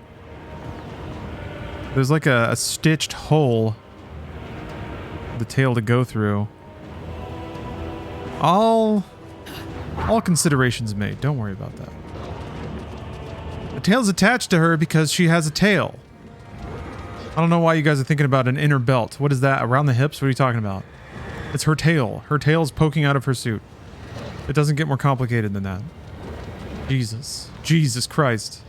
There's like a stitched hole for the tail to go through. All considerations made. Don't worry about that. The tail's attached to her because she has a tail. I don't know why you guys are thinking about an inner belt. What is that? Around the hips? What are you talking about? It's her tail. Her tail's poking out of her suit. It doesn't get more complicated than that. Jesus. Jesus Christ.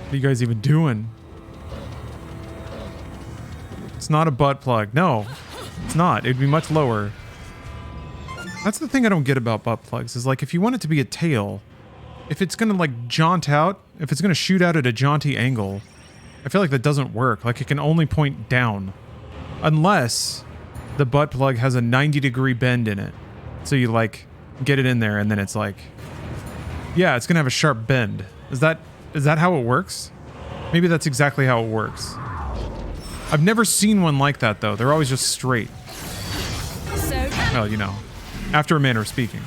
What are you guys even doing? It's not a butt plug. No, it's not. It'd be much lower. That's the thing I don't get about butt plugs is like if you want it to be a tail, if it's gonna like jaunt out, if it's gonna shoot out at a jaunty angle, I feel like that doesn't work. Like it can only point down. Unless the butt plug has a 90-degree bend in it. So you like get it in there and then it's like, yeah, it's gonna have a sharp bend. Is that how it works? Maybe that's exactly how it works. I've never seen one like that though. They're always just straight. Well, you know, after a manner of speaking.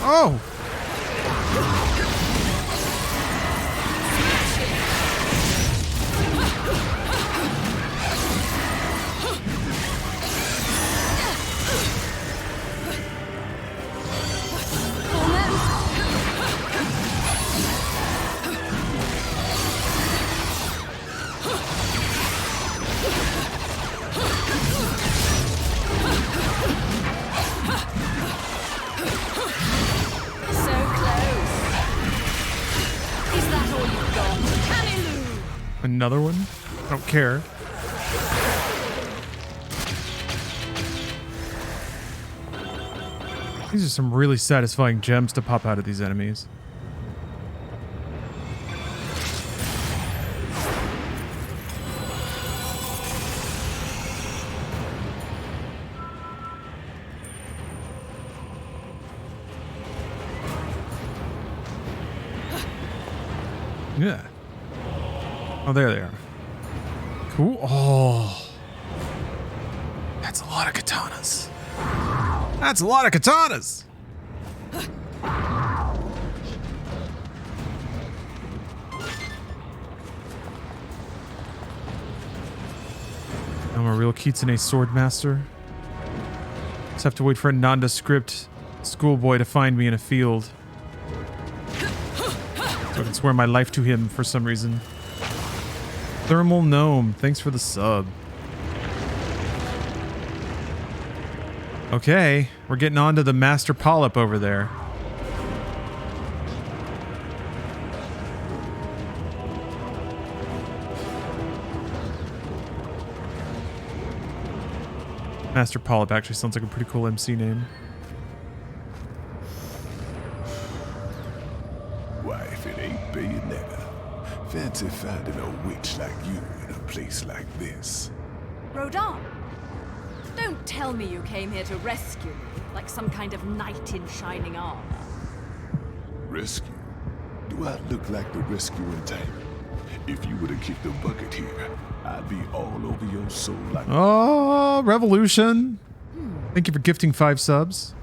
Oh! another one. I don't care. These are some really satisfying gems to pop out of these enemies. Yeah. Oh, there they are. Cool. Oh. That's a lot of katanas. That's a lot of katanas. I'm a real Kitsune swordmaster. Just have to wait for a nondescript schoolboy to find me in a field. So I can swear my life to him for some reason. Thermal Gnome, thanks for the sub. Okay, we're getting on to the Master Polyp over there. Master Polyp actually sounds like a pretty cool MC name. Why, if it ain't Bayonetta, fancy finding a witch like you in a place like this. Rodin, don't tell me you came here to rescue me, like some kind of knight in shining armor. Rescue? Do I look like the rescuing type? If you were to kick the bucket here, I'd be all over your soul like... Oh, Revolution. Thank you for gifting 5 subs.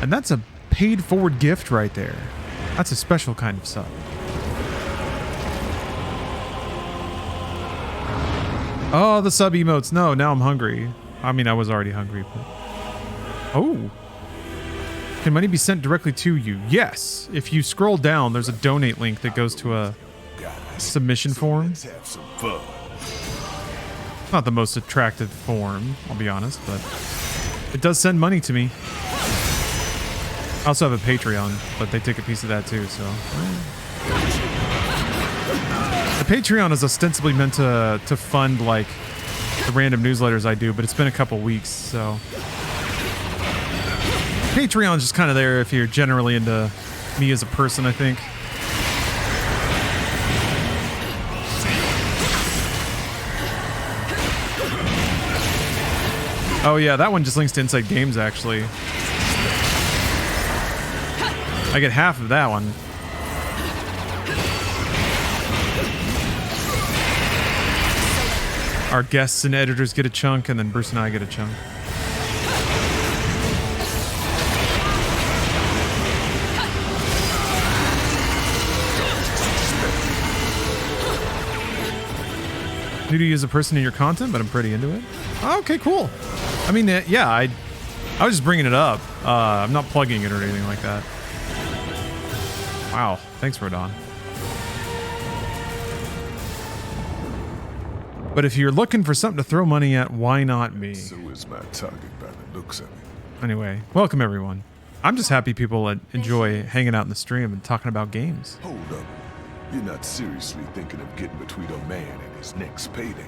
And that's a paid forward gift right there. That's a special kind of sub. Oh, the sub emotes. No, now I'm hungry. I mean, I was already hungry, but... Oh. Can money be sent directly to you? Yes. If you scroll down, there's a donate link that goes to a submission form. Let's have some fun. Not the most attractive form, I'll be honest, but it does send money to me. I also have a Patreon, but they take a piece of that too, so... The Patreon is ostensibly meant to fund, like, the random newsletters I do, but it's been a couple weeks, so... Patreon's just kind of there if you're generally into me as a person, I think. Oh yeah, that one just links to Inside Games, actually. I get half of that one. Our guests and editors get a chunk, and then Bruce and I get a chunk. New to you as a person in your content, but I'm pretty into it. Oh, okay, cool. I mean, yeah, I was just bringing it up. I'm not plugging it or anything like that. Wow, thanks, Rodon. But if you're looking for something to throw money at, why not me? So is my target by the looks of it. Anyway, welcome everyone. I'm just happy people enjoy hanging out in the stream and talking about games. Hold up. You're not seriously thinking of getting between a man and his next payday.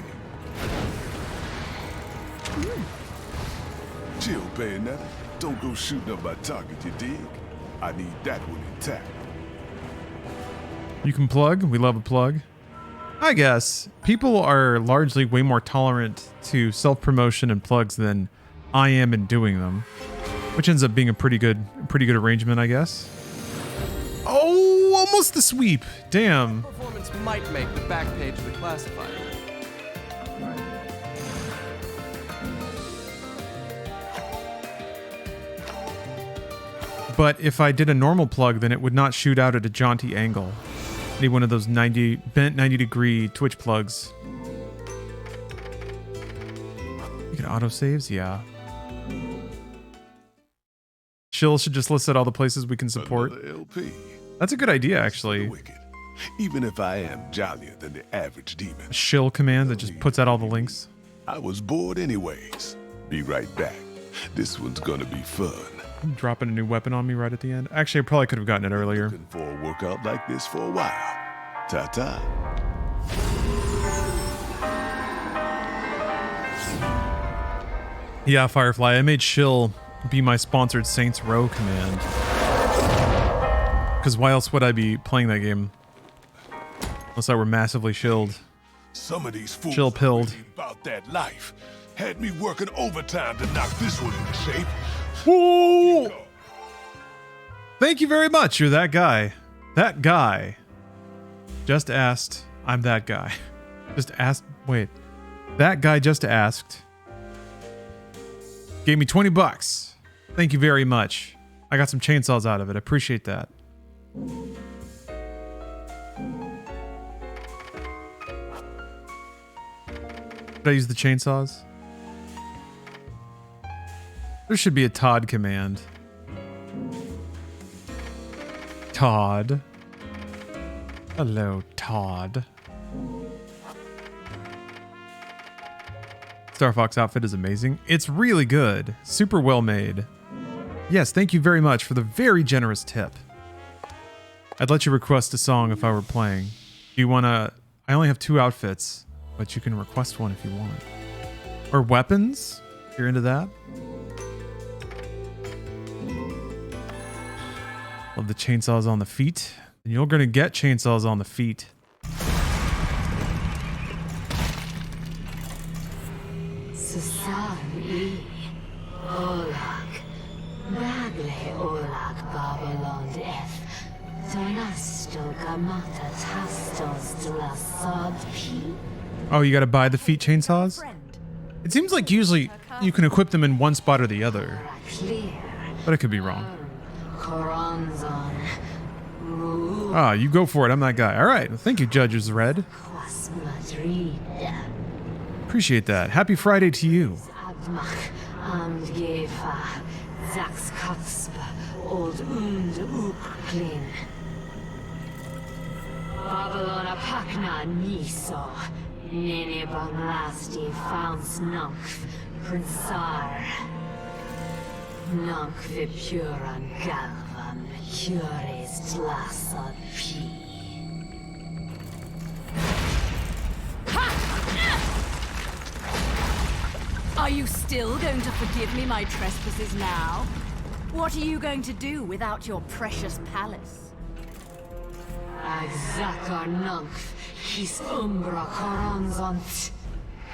Chill, Bayonetta. Don't go shooting up my target, you dig? I need that one intact. You can plug. We love a plug. I guess people are largely way more tolerant to self-promotion and plugs than I am in doing them, which ends up being a pretty good arrangement, I guess. Oh, almost the sweep. Damn. Performance might make the back page of the classifier. But if I did a normal plug, then it would not shoot out at a jaunty angle. I need one of those bent 90 degree Twitch plugs. You can autosaves? Yeah. Shill should just list out all the places we can support. LP. That's a good idea, actually. Even if I am jollier than the average demon. A shill command that just puts out all the links. I was bored anyways. Be right back. This one's gonna be fun. I'm dropping a new weapon on me right at the end. Actually, I probably could have gotten it earlier. Looking for a workout like this for a while. Ta-ta. Yeah, Firefly, I made Shill be my sponsored Saints Row command. Because why else would I be playing that game? Unless I were massively shilled. Some of these fools Chill pilled. really about that life. Had me working overtime to knock this one into shape. Whoa! Thank you very much. You're that guy. That guy just asked. I'm that guy. Just asked. Wait. That guy just asked. Gave me 20 bucks. Thank you very much. I got some chainsaws out of it. I appreciate that. Did I use the chainsaws? There should be a Todd command. Todd. Hello, Todd. Star Fox outfit is amazing. It's really good. Super well made. Yes, thank you very much for the very generous tip. I'd let you request a song if I were playing. Do you want to... I only have 2 outfits, but you can request one if you want. Or weapons, if you're into that. Love the chainsaws on the feet. And you're going to get chainsaws on the feet. Susani, Olag, Nagle Olag Babylon F, Donastel Gamata Tastos de la Sod P. Oh, you got to buy the feet chainsaws? It seems like usually you can equip them in one spot or the other. But I could be wrong. Ah, you go for it. I'm that guy. All right. Well, thank you, Judges Red. Appreciate that. Happy Friday to you. Babylona Pakna Niso, Nene Banglasti Founds Nunk, Prinsar. Nunk Vipuran Galvan, Cures Tlasad P. Are you still going to forgive me my trespasses now? What are you going to do without your precious palace? Agzakar Nunk, his Umbra Coronzont.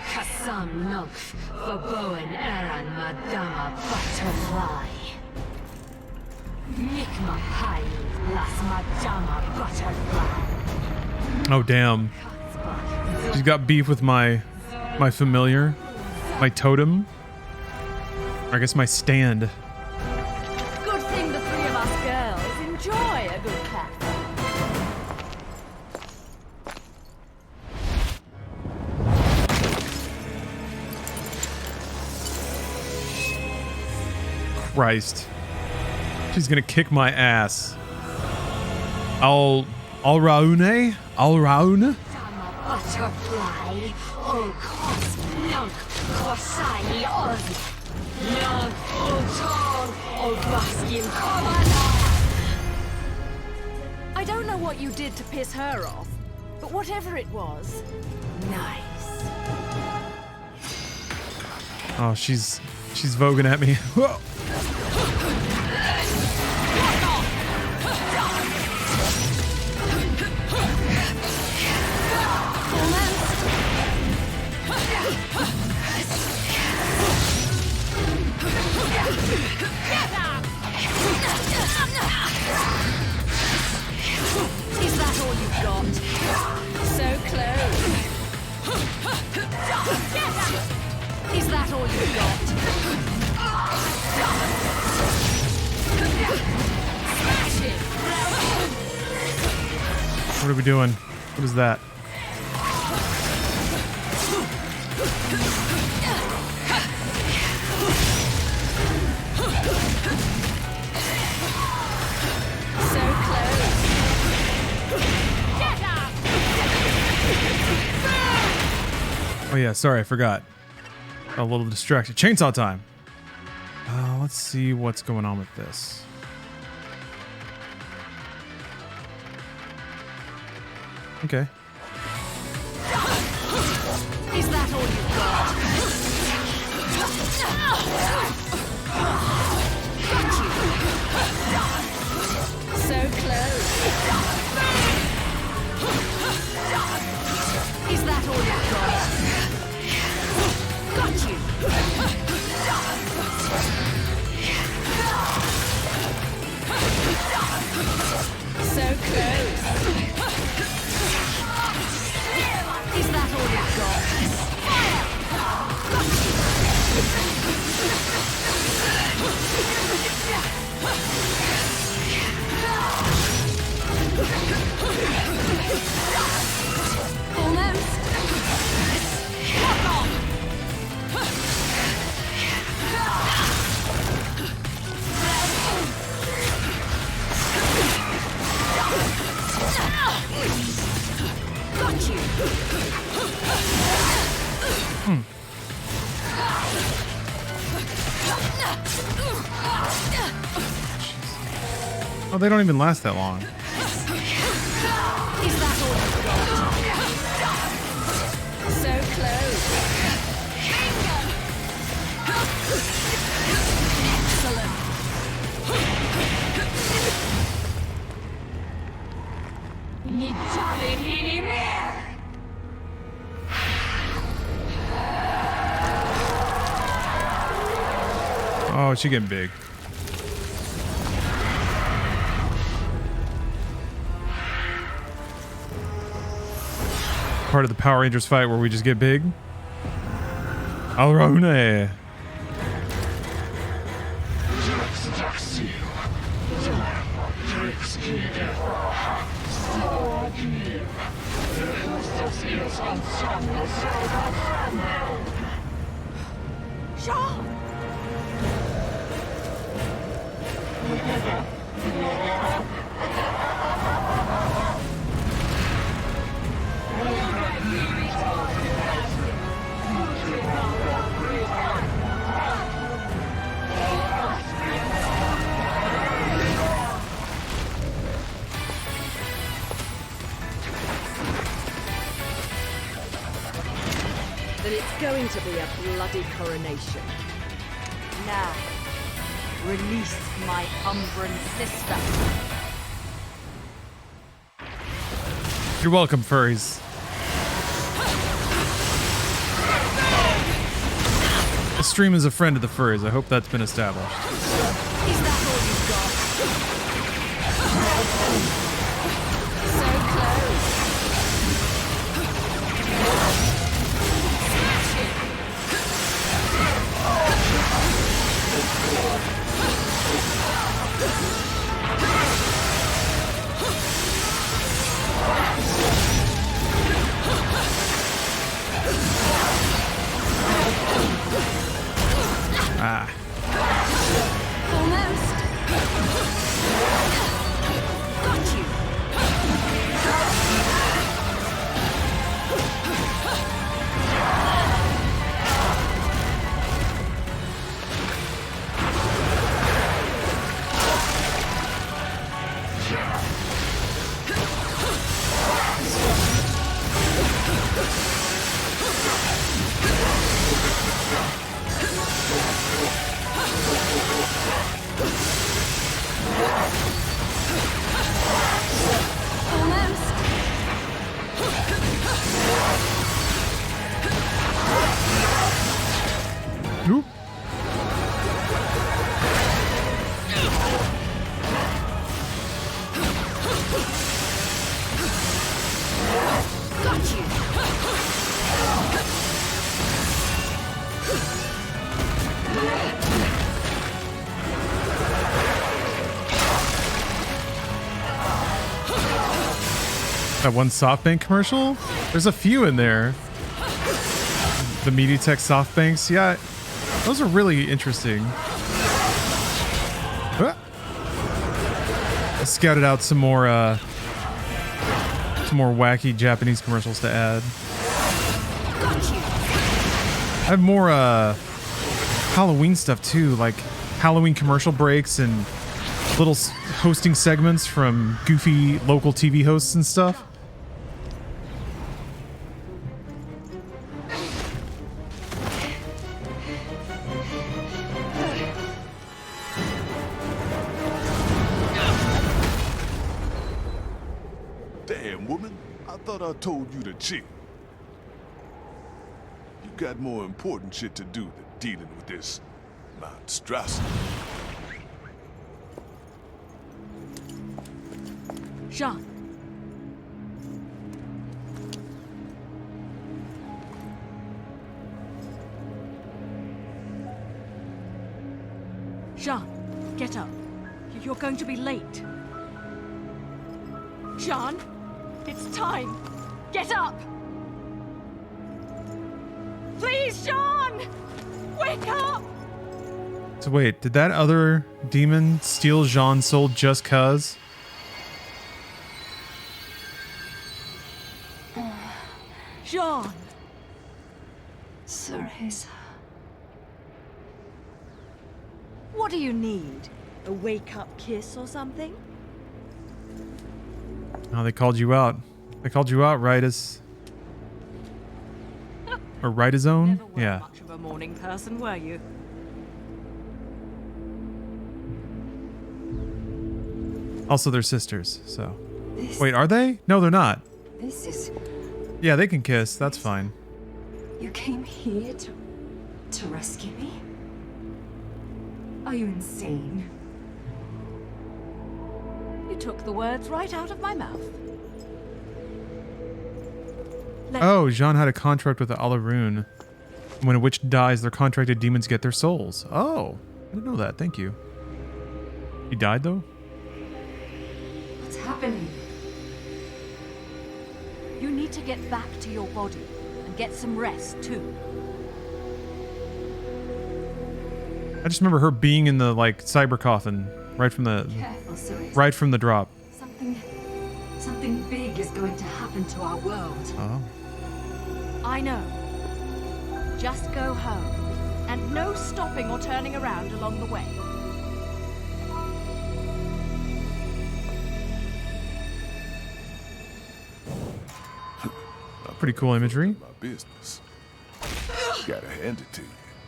Kassam Nunk, Baboan Eran Madama Butterfly. Nikma Hai, Las Madama Butterfly. Oh, damn. She's got beef with my familiar. My totem. Or I guess my stand. Good thing the 3 of us girls enjoy a good cat. Christ. She's gonna kick my ass. Al Raune? Al Raune? Butterfly, oh cosm, nunk, Kosai, Oz, nunk, oh tong, oh baskin, I don't know what you did to piss her off, but whatever it was, nice. Oh, she's voguing at me. Whoa. Is that all you've got? So close. Is that all you've got? Smash it! What are we doing? What is that? So close. Get up! Oh yeah, sorry, I forgot. A little distracted. Chainsaw time. Let's see what's going on with this. Okay. Is that all you've got? Got you. So close. Is that all you've got? Got you. So close. Is that all you've got? Got you. Almost. Fuck off. Got you. Oh, they don't even last that long. Is that all you've got? So close. Oh, she getting big. Part of the Power Rangers fight where we just get big. Alrone. Jean! Then it's going to be a bloody coronation. Now, release my Umbran sister. You're welcome, furries. The stream is a friend of the furries. I hope that's been established. Is that all you've got? So close. Ah. Almost. Got you. Nope. Got you. That one SoftBank commercial? There's a few in there. The MediaTek SoftBanks. Yeah, those are really interesting. I scouted out some more wacky Japanese commercials to add. I have more Halloween stuff too, like Halloween commercial breaks and little hosting segments from goofy local TV hosts and stuff. damn woman. I thought I told you to chill. You got more important shit to do than dealing with this monstrosity. Jean. Jean, get up. You're going to be late. Jean, it's time. Get up! Please, Jean! Wake up! So wait, did that other demon steal Jean's soul just cuz? Jean! Cereza. What do you need? A wake-up kiss or something? Oh, they called you out. They called you out, Ritus. Or Ritus own? Never were Yeah. much of a morning person, were you? Also, they're sisters, so. This, Wait, are they? No, they're not. this is... Yeah, they can kiss. That's fine. You came here to rescue me? Are you insane? You took the words right out of my mouth. Oh, Jean had a contract with the Alarun. When a witch dies, their contracted demons get their souls. Oh, I didn't know that. Thank you. He died, though? What's happening? You need to get back to your body and get some rest, too. I just remember her being in the, like, cyber coffin right from the... Careful, Cereza. Right from the drop. Something big is going to happen to our world. Oh. I know. Just go home. And no stopping or turning around along the way. Pretty cool imagery. My business. Gotta hand it to you.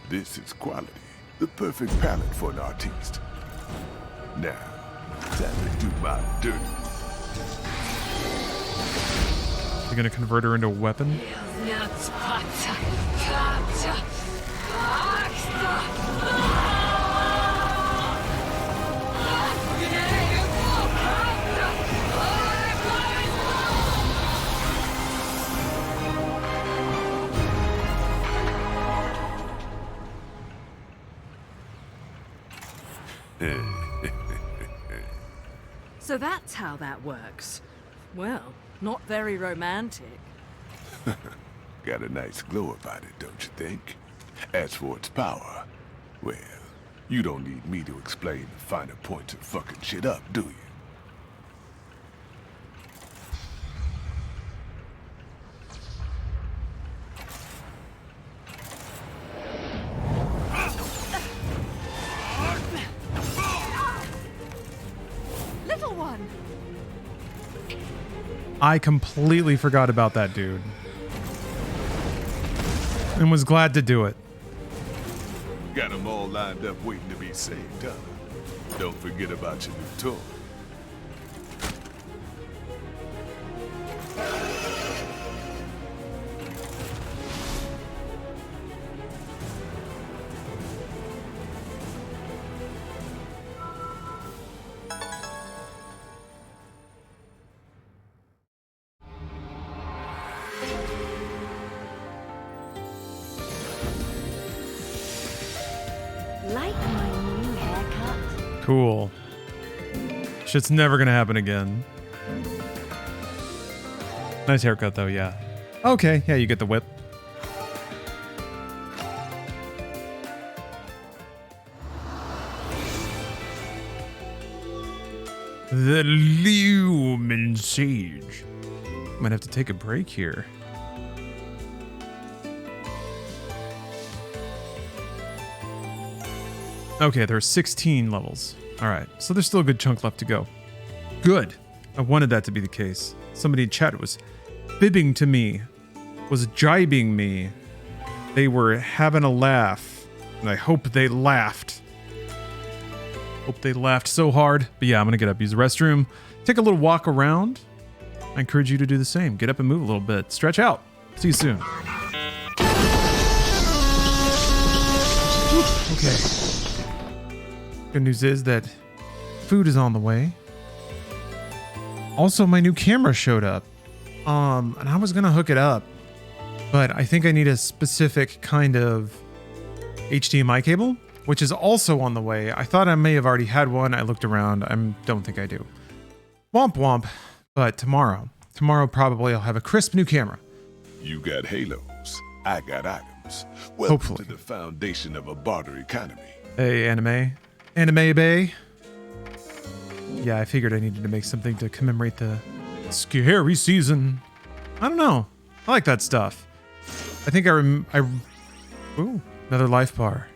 This is quality. The perfect palette for an artiste. Now, time to do my dirty. You're gonna convert her into a weapon? So that's how that works. Well, not very romantic. Got a nice glow about it, don't you think? As for its power, well, you don't need me to explain the finer points of fucking shit up, do you? Little one! I completely forgot about that dude. And was glad to do it. Got them all lined up waiting to be saved, huh? Don't forget about your new toy. Like my new haircut? Cool. Shit's never gonna happen again. Nice haircut, though, yeah. Okay, yeah, you get the whip. The Lumen Sage. Might have to take a break here. Okay, there are 16 levels. All right, so there's still a good chunk left to go. Good. I wanted that to be the case. Somebody in chat was fibbing to me, was jibing me. They were having a laugh, and I hope they laughed. Hope they laughed so hard. But yeah, I'm gonna get up, use the restroom, take a little walk around. I encourage you to do the same. Get up and move a little bit. Stretch out. See you soon. Okay. Good news is that food is on the way. Also, my new camera showed up. And I was gonna hook it up, but I think I need a specific kind of HDMI cable, which is also on the way. I thought I may have already had one. I looked around. I don't think I do. Womp womp. But tomorrow probably I'll have a crisp new camera. You got halos. I got items. Welcome Hopefully. to the foundation of a barter economy. Hey, Anime Bay. Yeah, I figured I needed to make something to commemorate the scary season. I don't know. I like that stuff. I think ooh, another life bar.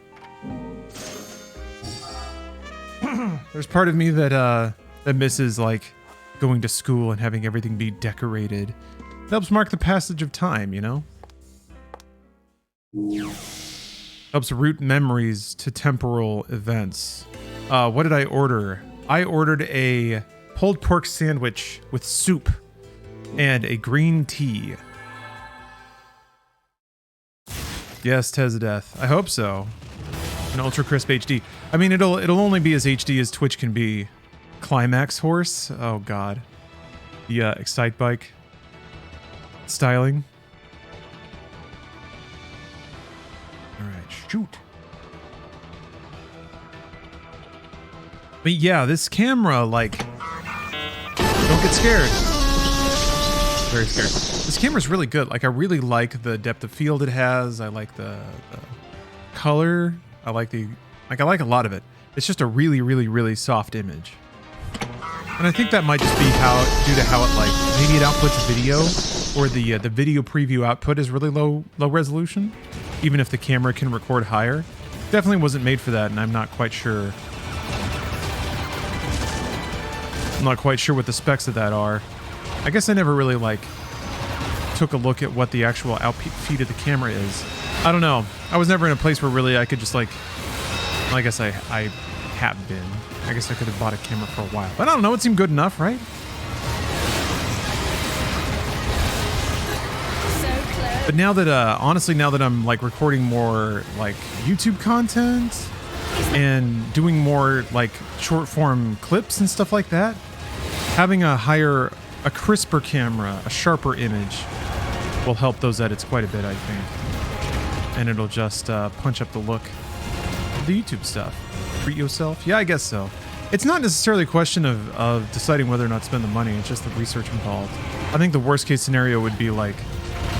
There's part of me that misses like going to school and having everything be decorated. It helps mark the passage of time, you know? Helps root memories to temporal events. What did I order? I ordered a pulled pork sandwich with soup and a green tea. Yes, Tezadeth. I hope so. An ultra crisp HD. I mean, it'll only be as HD as Twitch can be. Climax horse. Oh god. The Excite bike styling. All right, shoot. But yeah, this camera, like, don't get scared. Very scared. This camera's really good. Like, I really like the depth of field it has. I like the color. I like I like a lot of it. It's just a really, really, really soft image. And I think that might just be due to how it, like, maybe it outputs video, or the video preview output is really low resolution, even if the camera can record higher. Definitely wasn't made for that, and I'm not quite sure. I'm not quite sure what the specs of that are. I guess I never really, like, took a look at what the actual output of the camera is. I don't know. I was never in a place where really I could just, like, well, I guess I have been. I guess I could have bought a camera for a while. But I don't know. It seemed good enough, right? But now that, honestly, now that I'm, like, recording more, like, YouTube content and doing more, like, short form clips and stuff like that, having a crisper camera, a sharper image will help those edits quite a bit, I think. And it'll just punch up the look of the YouTube stuff. Treat yourself? Yeah, I guess so. It's not necessarily a question of deciding whether or not to spend the money, it's just the research involved. I think the worst case scenario would be like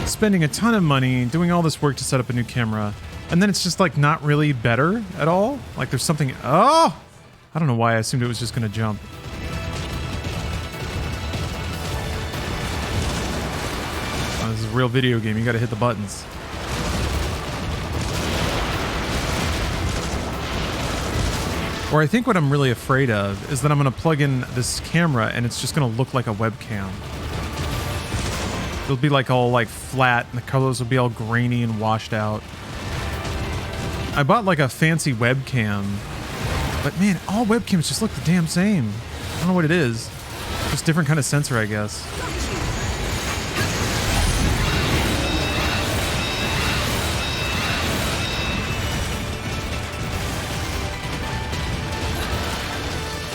spending a ton of money, doing all this work to set up a new camera, and then it's just like not really better at all. Like there's something, I don't know why I assumed it was just gonna jump. This is a real video game, you gotta hit the buttons. Or I think what I'm really afraid of is that I'm gonna plug in this camera and it's just gonna look like a webcam. It'll be like all like flat and the colors will be all grainy and washed out. I bought like a fancy webcam, but man, all webcams just look the damn same. I don't know what it is. Just different kind of sensor, I guess.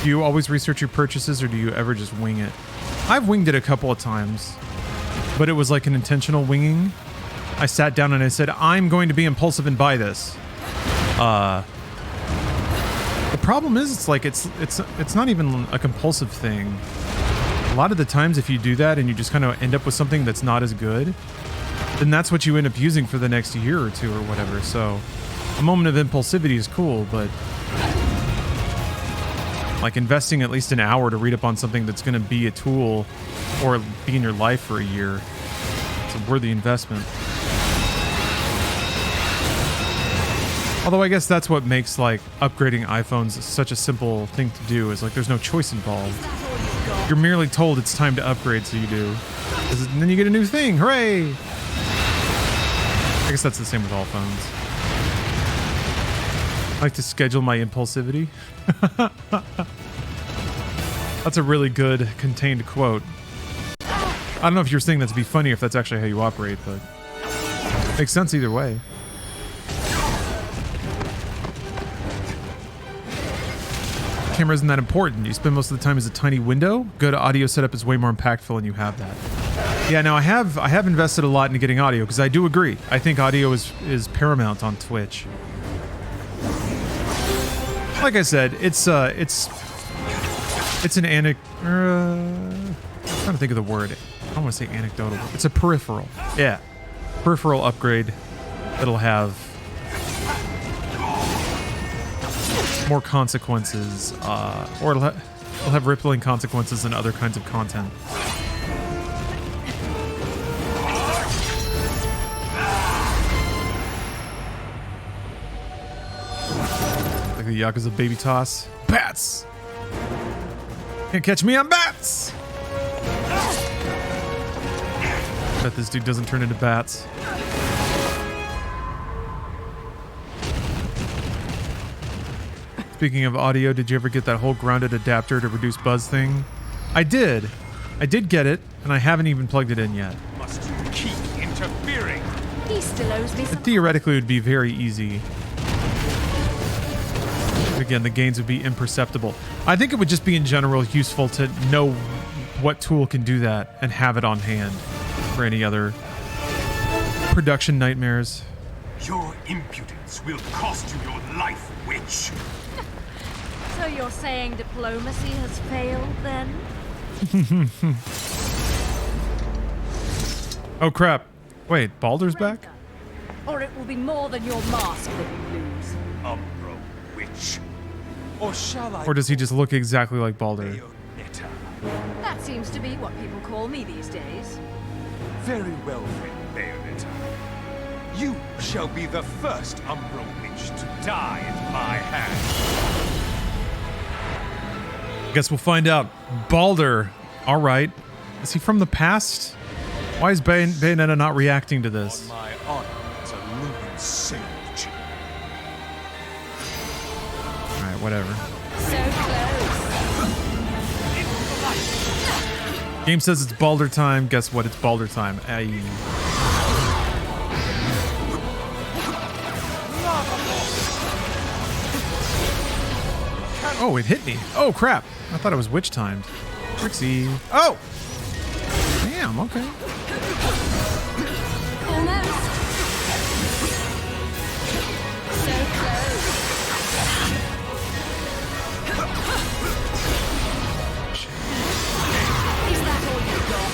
Do you always research your purchases or do you ever just wing it? I've winged it a couple of times, but it was like an intentional winging. I sat down and I said, I'm going to be impulsive and buy this. The problem is it's like it's not even a compulsive thing. A lot of the times if you do that and you just kind of end up with something that's not as good, then that's what you end up using for the next year or two or whatever. So a moment of impulsivity is cool, but like investing at least an hour to read up on something that's going to be a tool or be in your life for a year, it's a worthy investment. Although I guess that's what makes like upgrading iPhones such a simple thing to do, is like there's no choice involved. You're merely told it's time to upgrade, so you do. And then you get a new thing, hooray! I guess that's the same with all phones. I like to schedule my impulsivity. That's a really good contained quote. don't know if you're saying that to be funny or if that's actually how you operate, but makes sense either way. Camera isn't that important. You spend most of the time as a tiny window. Good audio setup is way more impactful, and you have that. Yeah, now I have invested a lot into getting audio because I do agree. I think audio is paramount on Twitch. Like I said, it's an I'm trying to think of the word. I don't want to say anecdotal. It's a peripheral. Yeah, peripheral upgrade that'll have more consequences, or it'll have rippling consequences in other kinds of content. Like the Yakuza baby toss. Bats! Can't catch me on bats! Bet this dude doesn't turn into bats. Speaking of audio, did you ever get that whole grounded adapter to reduce buzz thing? I did. I did get it, and I haven't even plugged it in yet. Must you keep interfering? He still owes me some. Theoretically, it would be very easy. Again, the gains would be imperceptible. I think it would just be in general useful to know what tool can do that and have it on hand for any other production nightmares. Your impudence will cost you your life, witch. So you're saying diplomacy has failed, then? Oh crap. Wait, Baldur's back? Or it will be more than your mask that you lose. Umbro witch. Or shall I? Or does he just look exactly like Baldur? Bayonetta. That seems to be what people call me these days. Very well then, Bayonetta. You shall be the first Umbro witch to die at my hand. Guess we'll find out. Baldur. All right. Is he from the past? Why is Bayonetta not reacting to this? On my honor as a lumen sage. All right, whatever. So close. Game says it's Baldur time. Guess what? It's Baldur time. Aye. Oh, it hit me. Oh, crap. I thought it was witch timed. Trixie. Oh! Damn, okay. Almost. So close. Is that all you got?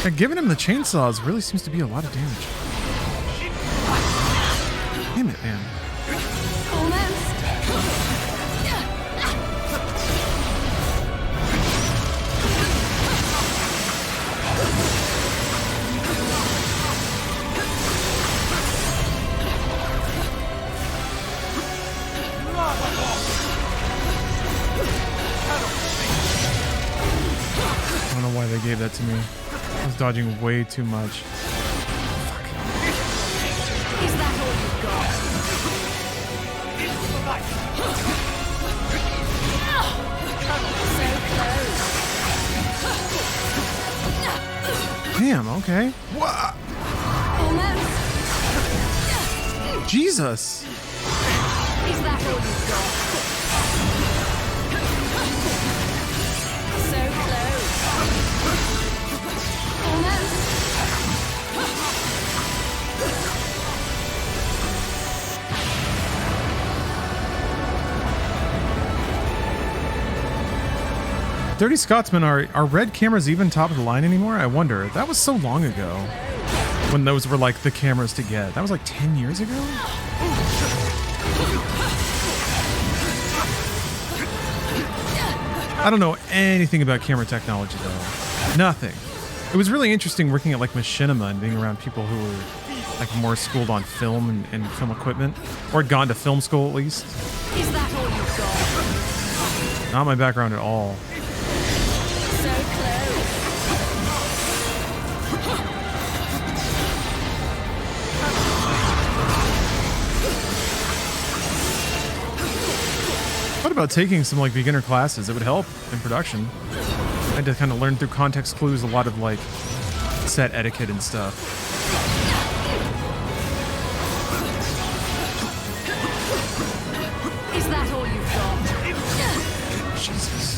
And giving him the chainsaws really seems to be a lot of damage. Damn it, man. Almost. I don't know why they gave that to me. I was dodging way too much. Is that all you got? So close. Damn, okay. Wha- Almost. Jesus. Is that all you got? So close. Almost. 30 Scotsmen, are red cameras even top of the line anymore? I wonder. That was so long ago when those were like the cameras to get. That was like 10 years ago? I don't know anything about camera technology though. Nothing. It was really interesting working at like Machinima and being around people who were like more schooled on film and film equipment, or had gone to film school at least. Is that all you got? Not my background at all. So close. thought about taking some like beginner classes. It would help in production. I had to kind of learn through context clues a lot of like set etiquette and stuff. Is that all you've got? Jesus.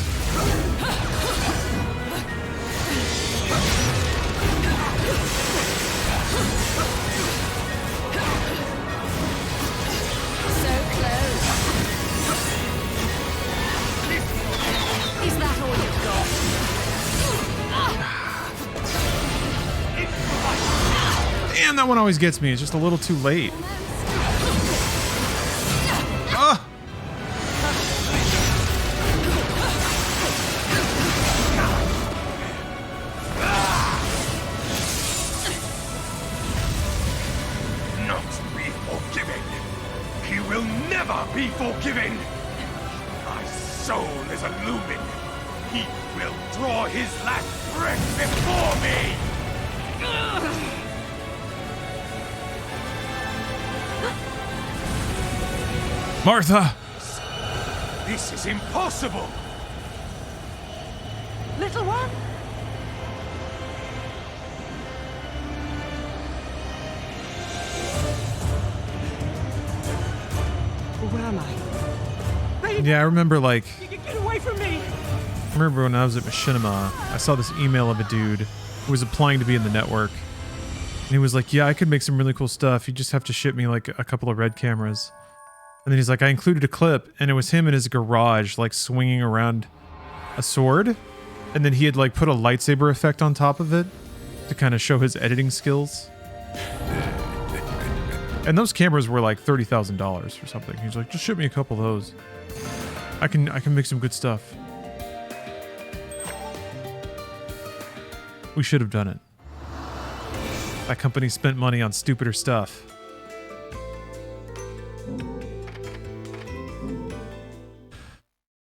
So close. Is that all you've got? Damn, that one always gets me. It's just a little too late. Ah! Not be forgiven. He will never be forgiven. My soul is illumined. He will draw his last breath before me. Martha! This is impossible. Little one? Where am I? Baby, Yeah, I remember like, get away from me! I remember when I was at Machinima, I saw this email of a dude who was applying to be in the network. And he was like, yeah, I could make some really cool stuff. You just have to ship me like a couple of red cameras. And then he's like, I included a clip, and it was him in his garage, like swinging around a sword. And then he had like put a lightsaber effect on top of it to kind of show his editing skills. And those cameras were like $30,000 or something. He's like, just ship me a couple of those. I can make some good stuff. We should have done it. That company spent money on stupider stuff.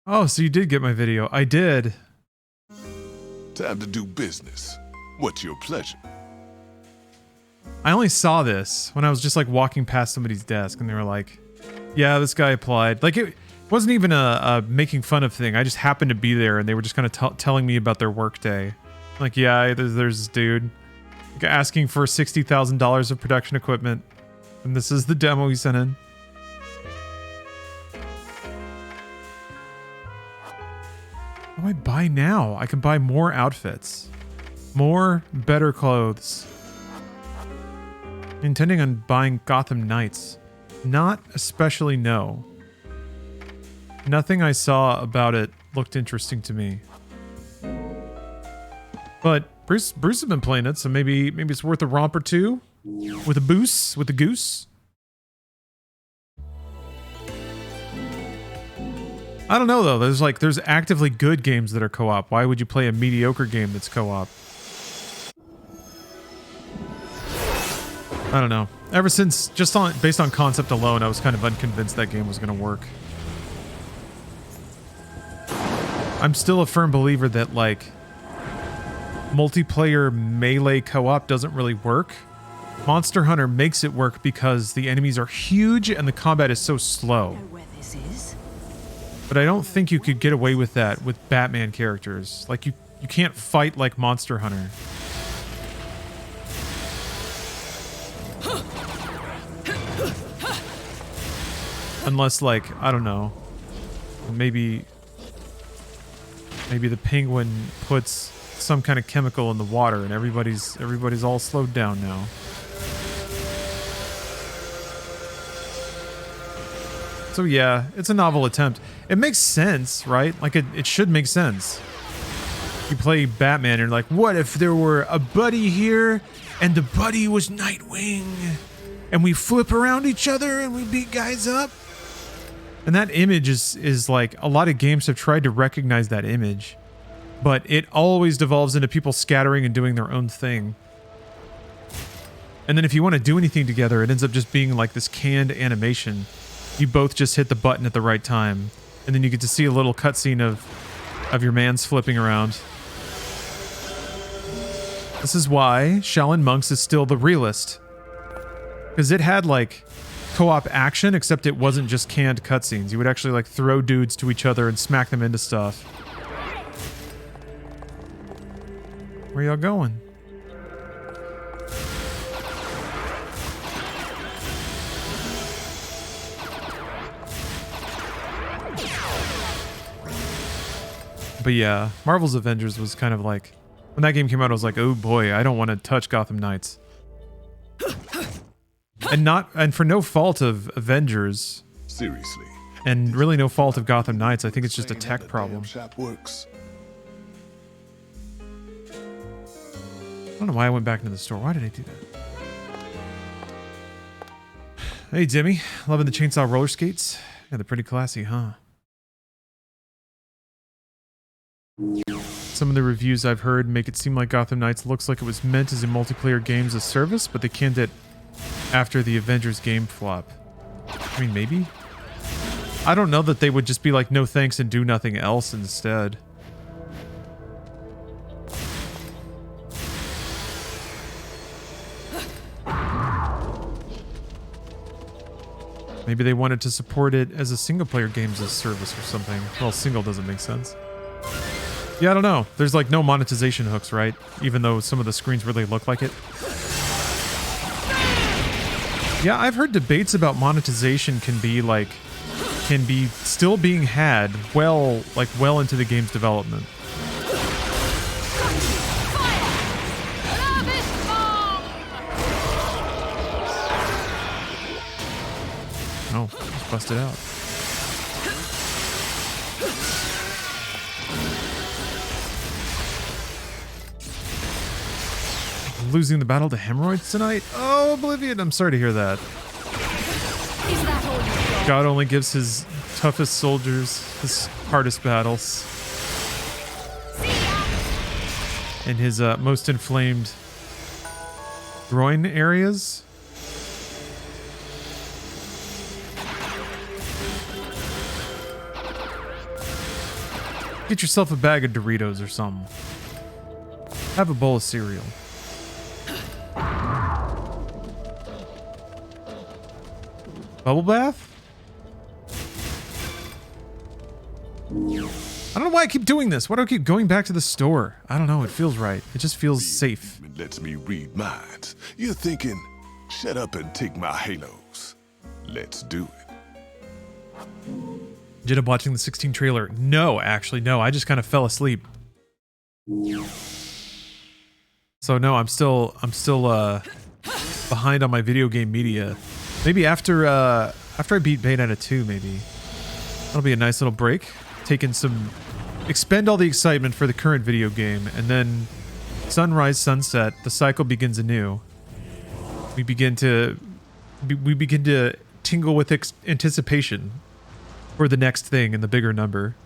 Oh, so you did get my video. I did. Time to do business. What's your pleasure? I only saw this when I was just like walking past somebody's desk and they were like, yeah, this guy applied. Like it wasn't even a making fun of thing. I just happened to be there and they were just kind of telling me about their workday. Like, yeah, there's this dude like, asking for $60,000 of production equipment. And this is the demo he sent in. What do I buy now? I can buy more outfits. More, better clothes. Intending on buying Gotham Knights. Not especially, no. Nothing I saw about it looked interesting to me. But Bruce has been playing it, so maybe it's worth a romp or two with a goose. I don't know though. There's actively good games that are co-op. Why would you play a mediocre game that's co-op? I don't know. Ever since based on concept alone, I was kind of unconvinced that game was going to work. I'm still a firm believer that like multiplayer melee co-op doesn't really work. Monster Hunter makes it work because the enemies are huge and the combat is so slow. I know where this is. But I don't think you could get away with that with Batman characters. Like you can't fight like Monster Hunter. Unless like, I don't know. Maybe the penguin puts some kind of chemical in the water and everybody's all slowed down now. So yeah, it's a novel attempt. It makes sense, right? Like it should make sense. You play Batman and you're like, what if there were a buddy here and the buddy was Nightwing and we flip around each other and we beat guys up? And that image is like, a lot of games have tried to recognize that image, but it always devolves into people scattering and doing their own thing. And then if you want to do anything together, it ends up just being like this canned animation. You both just hit the button at the right time, and then you get to see a little cutscene of your mans flipping around. This is why Shaolin Monks is still the realest. Because it had like co-op action, except it wasn't just canned cutscenes. You would actually like throw dudes to each other and smack them into stuff. Where y'all going? But yeah, Marvel's Avengers was kind of like, when that game came out, I was like, oh boy, I don't want to touch Gotham Knights. And for no fault of Avengers. Seriously. And really no fault of Gotham Knights. I think it's just a tech problem. Shop works. I don't know why I went back into the store. Why did I do that? Hey, Dimmy. Loving the chainsaw roller skates? Yeah, they're pretty classy, huh? Some of the reviews I've heard make it seem like Gotham Knights looks like it was meant as a multiplayer games as service, but they canned it after the Avengers game flop. I mean, maybe? I don't know that they would just be like, no thanks and do nothing else instead. Maybe they wanted to support it as a single-player games as service or something. Well, single doesn't make sense. Yeah, I don't know. There's like no monetization hooks, right? Even though some of the screens really look like it. Yeah, I've heard debates about monetization can be still being had well into the game's development. Oh, just busted out. Losing the battle to hemorrhoids tonight? Oh, Oblivion, I'm sorry to hear that. God only gives his toughest soldiers his hardest battles. In his most inflamed groin areas. Get yourself a bag of Doritos or something. Have a bowl of cereal. Bubble bath? I don't know why I keep doing this. Why do I keep going back to the store? I don't know. It feels right. It just feels safe. It lets me read minds. You're thinking, shut up and take my halos. Let's do it. Did you end up watching the 16 trailer? No, actually, no. I just kind of fell asleep. So no, I'm still behind on my video game media. Maybe after I beat Bayonetta 2, maybe. That'll be a nice little break. Expend all the excitement for the current video game, and then sunrise, sunset, the cycle begins anew. We begin to tingle with anticipation for the next thing in the bigger number.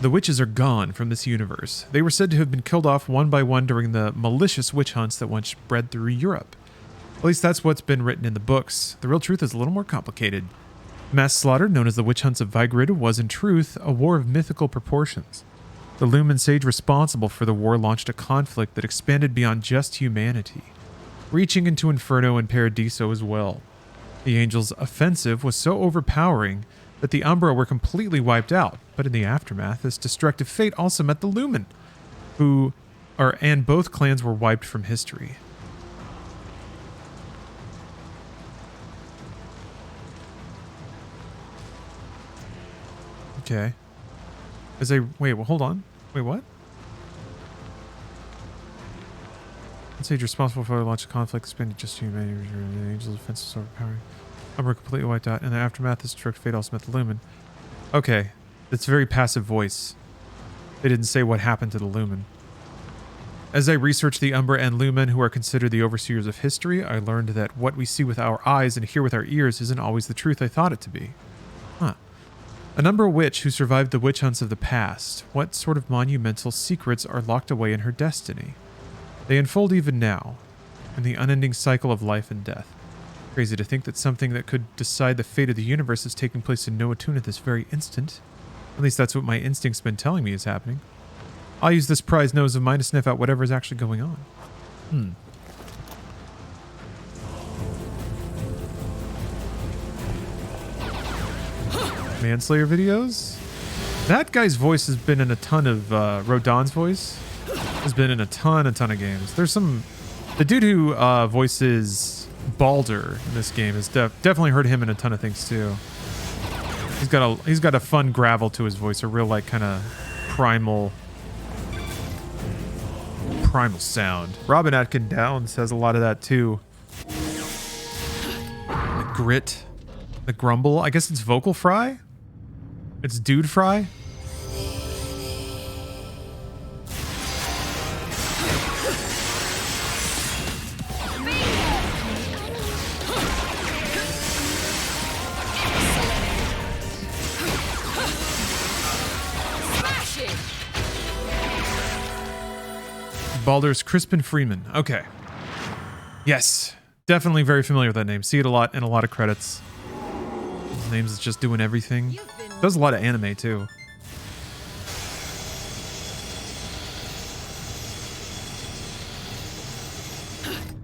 The witches are gone from this universe. They were said to have been killed off one by one during the malicious witch hunts that once spread through Europe. At least that's what's been written in the books. The real truth is a little more complicated. Mass slaughter, known as the witch hunts of Vigrid, was in truth a war of mythical proportions. The Lumen sage responsible for the war launched a conflict that expanded beyond just humanity, reaching into Inferno and Paradiso as well. The Angels' offensive was so overpowering that the Umbra were completely wiped out, but in the aftermath, this destructive fate also met the Lumen, and both clans were wiped from history. Okay. Wait, well, hold on. Wait, what? The sage responsible for the launch of conflict expanded just to humanity. The Angels' offensive was overpowering. Umbra completely wiped out. In the aftermath, this destructive fate also met the Lumen. Okay. It's a very passive voice. They didn't say what happened to the Lumen. As I researched the Umbra and Lumen, who are considered the overseers of history, I learned that what we see with our eyes and hear with our ears isn't always the truth I thought it to be. Huh. An Umbra witch who survived the witch hunts of the past. What sort of monumental secrets are locked away in her destiny? They unfold even now, in the unending cycle of life and death. Crazy to think that something that could decide the fate of the universe is taking place in Noatun at this very instant. At least that's what my instinct's been telling me is happening. I'll use this prize nose of mine to sniff out whatever is actually going on. Manslayer videos. That guy's voice has been in a ton of Rodon's voice has been in a ton of games. There's some the dude who voices Baldur in this game has definitely heard him in a ton of things too. He's got a fun gravel to his voice, a real like kind of primal sound. Robin Atkin Downs has a lot of that too. The grit, the grumble. I guess it's vocal fry. It's dude fry. Baldur's Crispin Freeman. Okay. Yes. Definitely very familiar with that name. See it a lot in a lot of credits. His name's is just doing everything. Does a lot of anime too.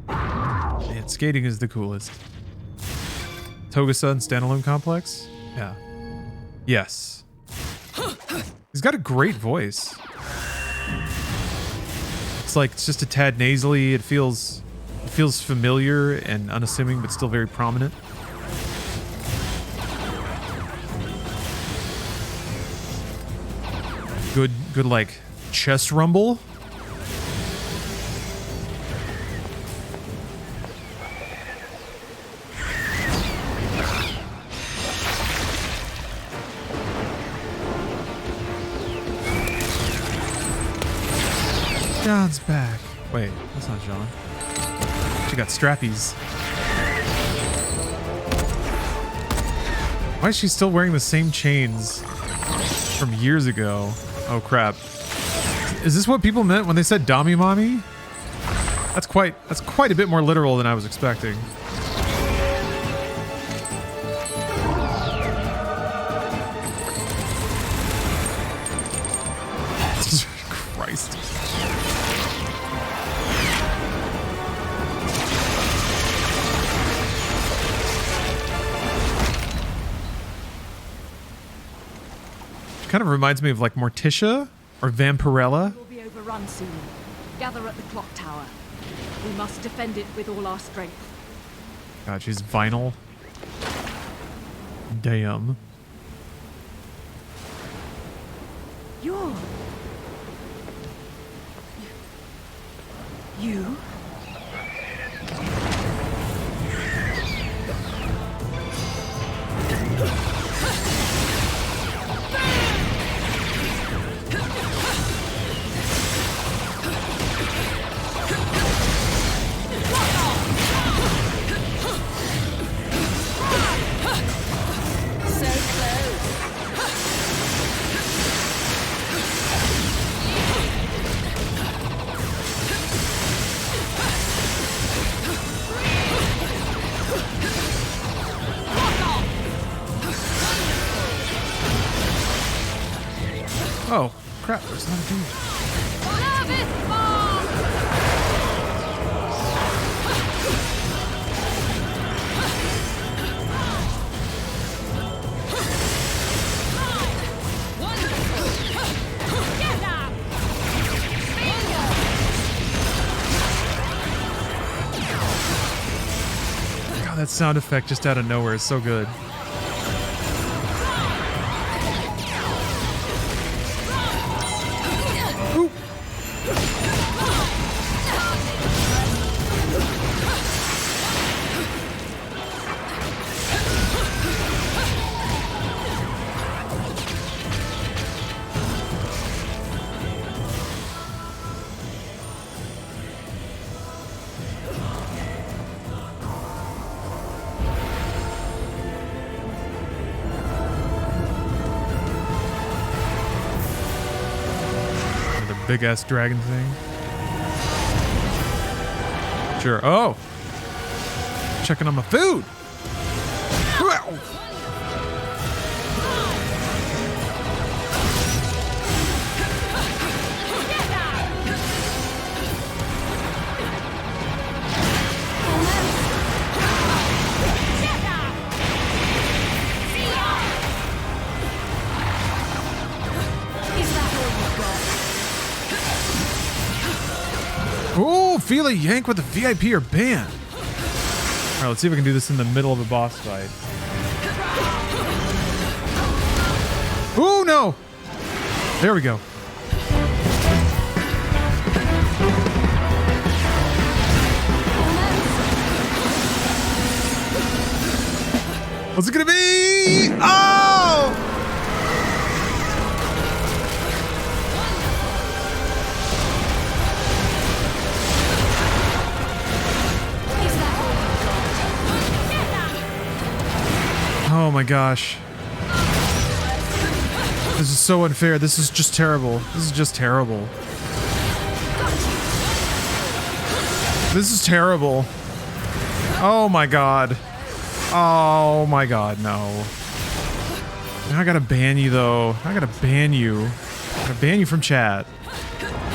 Man, skating is the coolest. Togusa Standalone Complex? Yeah. Yes. He's got a great voice. It's just a tad nasally. It feels familiar and unassuming, but still very prominent. Good like chest rumble. John's back. Wait, that's not John. She got strappies. Why is she still wearing the same chains from years ago? Oh crap. Is this what people meant when they said Dami Mommy? That's quite a bit more literal than I was expecting. Christ. Kind of reminds me of like Morticia or Vampirella. We'll be overrun soon. Gather at the clock tower. We must defend it with all our strength. God, she's vinyl. Damn. You? Oh, crap, there's not a dude. God, that sound effect just out of nowhere is so good. Big ass dragon thing. Sure. Oh, checking on my food. feel a yank with a VIP or ban. Alright, let's see if I can do this in the middle of a boss fight. Oh no! There we go. What's it gonna be? Oh! Oh my gosh. This is so unfair. This is just terrible. This is just terrible. This is terrible. Oh my god. Oh my god, no. I gotta ban you though. I gotta ban you. I gotta ban you from chat.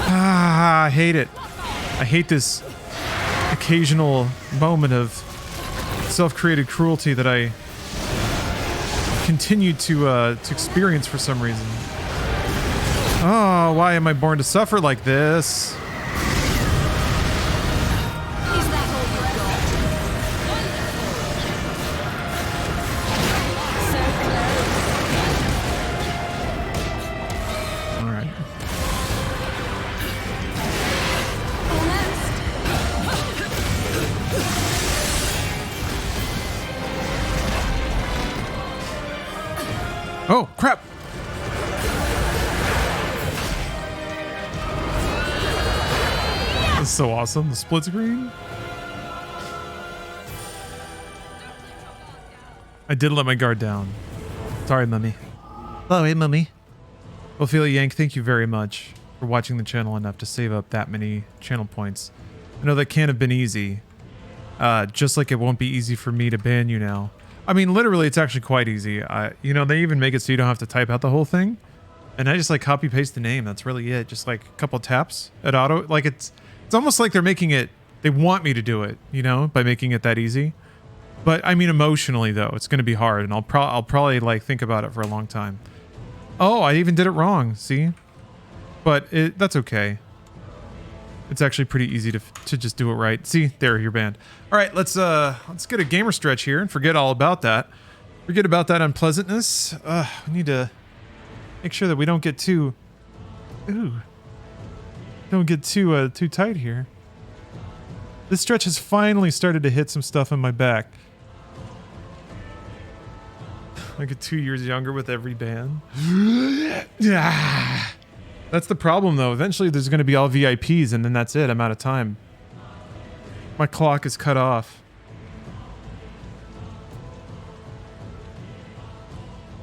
Ah, I hate it. I hate this occasional moment of self-created cruelty that I continue to experience for some reason. Oh, why am I born to suffer like this? Oh, crap! That's so awesome. The split screen. I did let my guard down. Sorry, mummy. Oh, hey, mummy. Ophelia Yank, thank you very much for watching the channel enough to save up that many channel points. I know that can't have been easy. Just like it won't be easy for me to ban you now. I mean, literally, it's actually quite easy. You know, they even make it so you don't have to type out the whole thing. And I just like copy paste the name. That's really it. Just like a couple taps at auto. Like it's almost like they're making it, they want me to do it, you know, by making it that easy. But I mean, emotionally though, it's going to be hard, and I'll probably like think about it for a long time. Oh, I even did it wrong. See, but that's okay. It's actually pretty easy to just do it right. See, there, you're banned. All right, let's get a gamer stretch here and forget all about that. Forget about that unpleasantness. We need to make sure that we don't get too, don't get too tight here. This stretch has finally started to hit some stuff in my back. I get 2 years younger with every ban. Yeah. That's the problem, though. Eventually, there's going to be all VIPs, and then that's it. I'm out of time. My clock is cut off.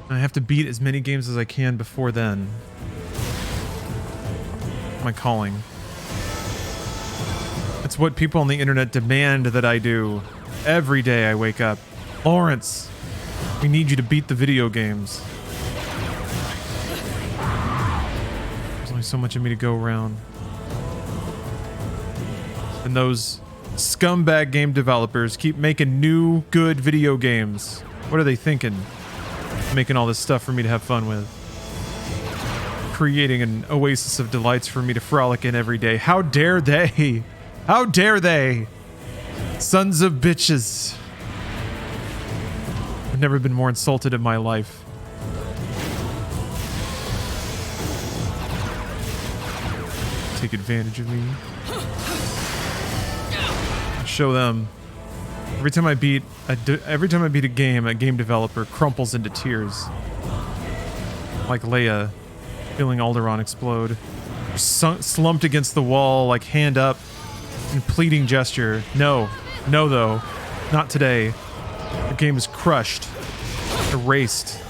I have to beat as many games as I can before then. My calling. It's what people on the internet demand that I do. Every day I wake up. Lawrence, we need you to beat the video games. So much of me to go around. And those scumbag game developers keep making new good video games. What are they thinking? Making all this stuff for me to have fun with. Creating an oasis of delights for me to frolic in every day. How dare they? How dare they? Sons of bitches. I've never been more insulted in my life. Take advantage of me. Show them. Every time I beat a game developer crumbles into tears. Like Leia feeling Alderaan explode. Slumped against the wall, like hand up in pleading gesture. No. No, though. Not today. The game is crushed. Erased.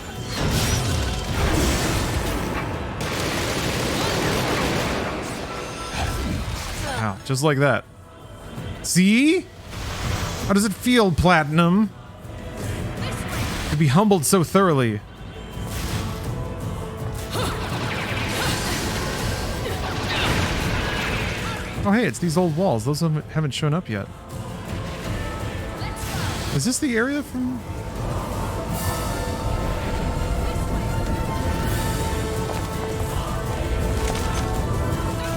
Wow, just like that. See? How does it feel, Platinum? To be humbled so thoroughly. Oh hey, it's these old walls. Those haven't shown up yet. Is this the area from...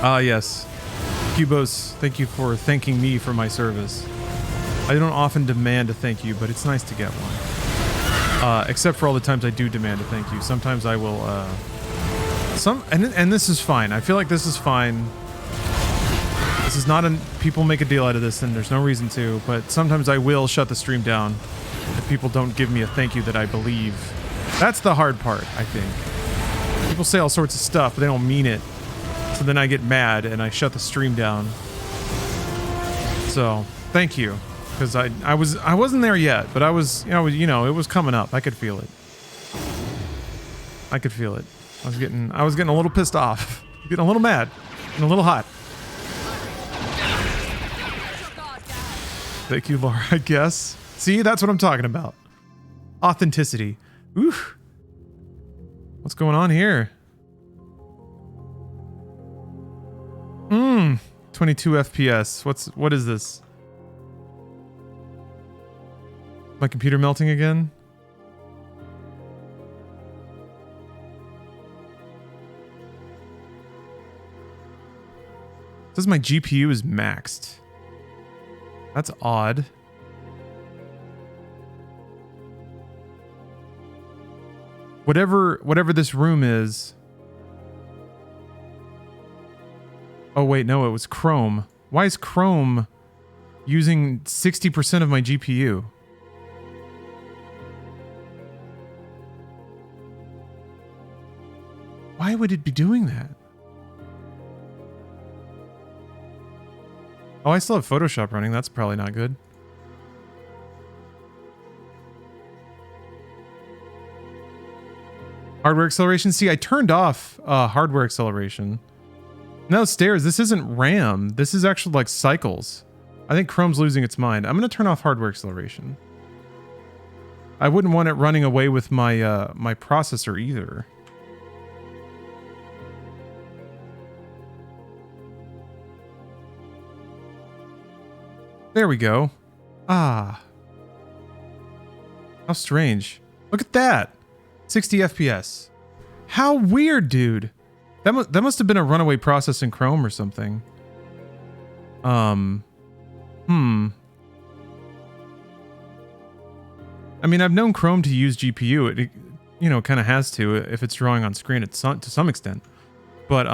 Ah, yes. you, Bose. Thank you for thanking me for my service. I don't often demand a thank you, but it's nice to get one. Except for all the times I do demand a thank you. Sometimes I will, and this is fine. I feel like this is fine. This is not people make a deal out of this, and there's no reason to, but sometimes I will shut the stream down if people don't give me a thank you that I believe. That's the hard part, I think. People say all sorts of stuff, but they don't mean it. So then I get mad and I shut the stream down. So, thank you. Because I wasn't there yet, but I was, it was coming up. I could feel it. I could feel it. I was getting a little pissed off. Getting a little mad. And a little hot. Thank you, Laura, I guess. See, that's what I'm talking about. Authenticity. Oof. What's going on here? 22 FPS. What is this? My computer melting again? It says my GPU is maxed. That's odd. Whatever this room is. Oh wait, no, it was Chrome. Why is Chrome using 60% of my GPU? Why would it be doing that? Oh, I still have Photoshop running. That's probably not good. Hardware acceleration. See, I turned off hardware acceleration. No, stairs. This isn't RAM. This is actually like cycles. I think Chrome's losing its mind. I'm going to turn off hardware acceleration. I wouldn't want it running away with my my processor either. There we go. Ah. How strange. Look at that. 60 FPS. How weird, dude. That must have been a runaway process in Chrome or something. I mean, I've known Chrome to use GPU. It kind of has to if it's drawing on screen to some extent. But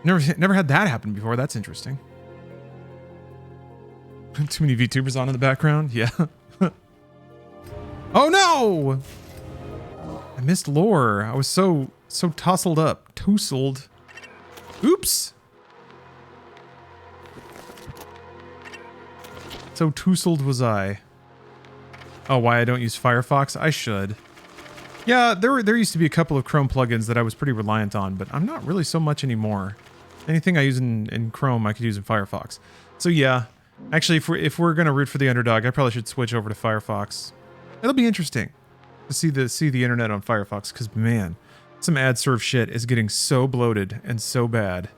never had that happen before. That's interesting. Too many VTubers on in the background? Yeah. Oh no! I missed lore. I was so tousled up. Tousled. Oops! So tousled was I. Oh, why I don't use Firefox? I should. Yeah, there used to be a couple of Chrome plugins that I was pretty reliant on, but I'm not really so much anymore. Anything I use in Chrome, I could use in Firefox. So yeah, actually, if we're gonna root for the underdog, I probably should switch over to Firefox. It'll be interesting to see the internet on Firefox, because man, some ad serve shit is getting so bloated and so bad.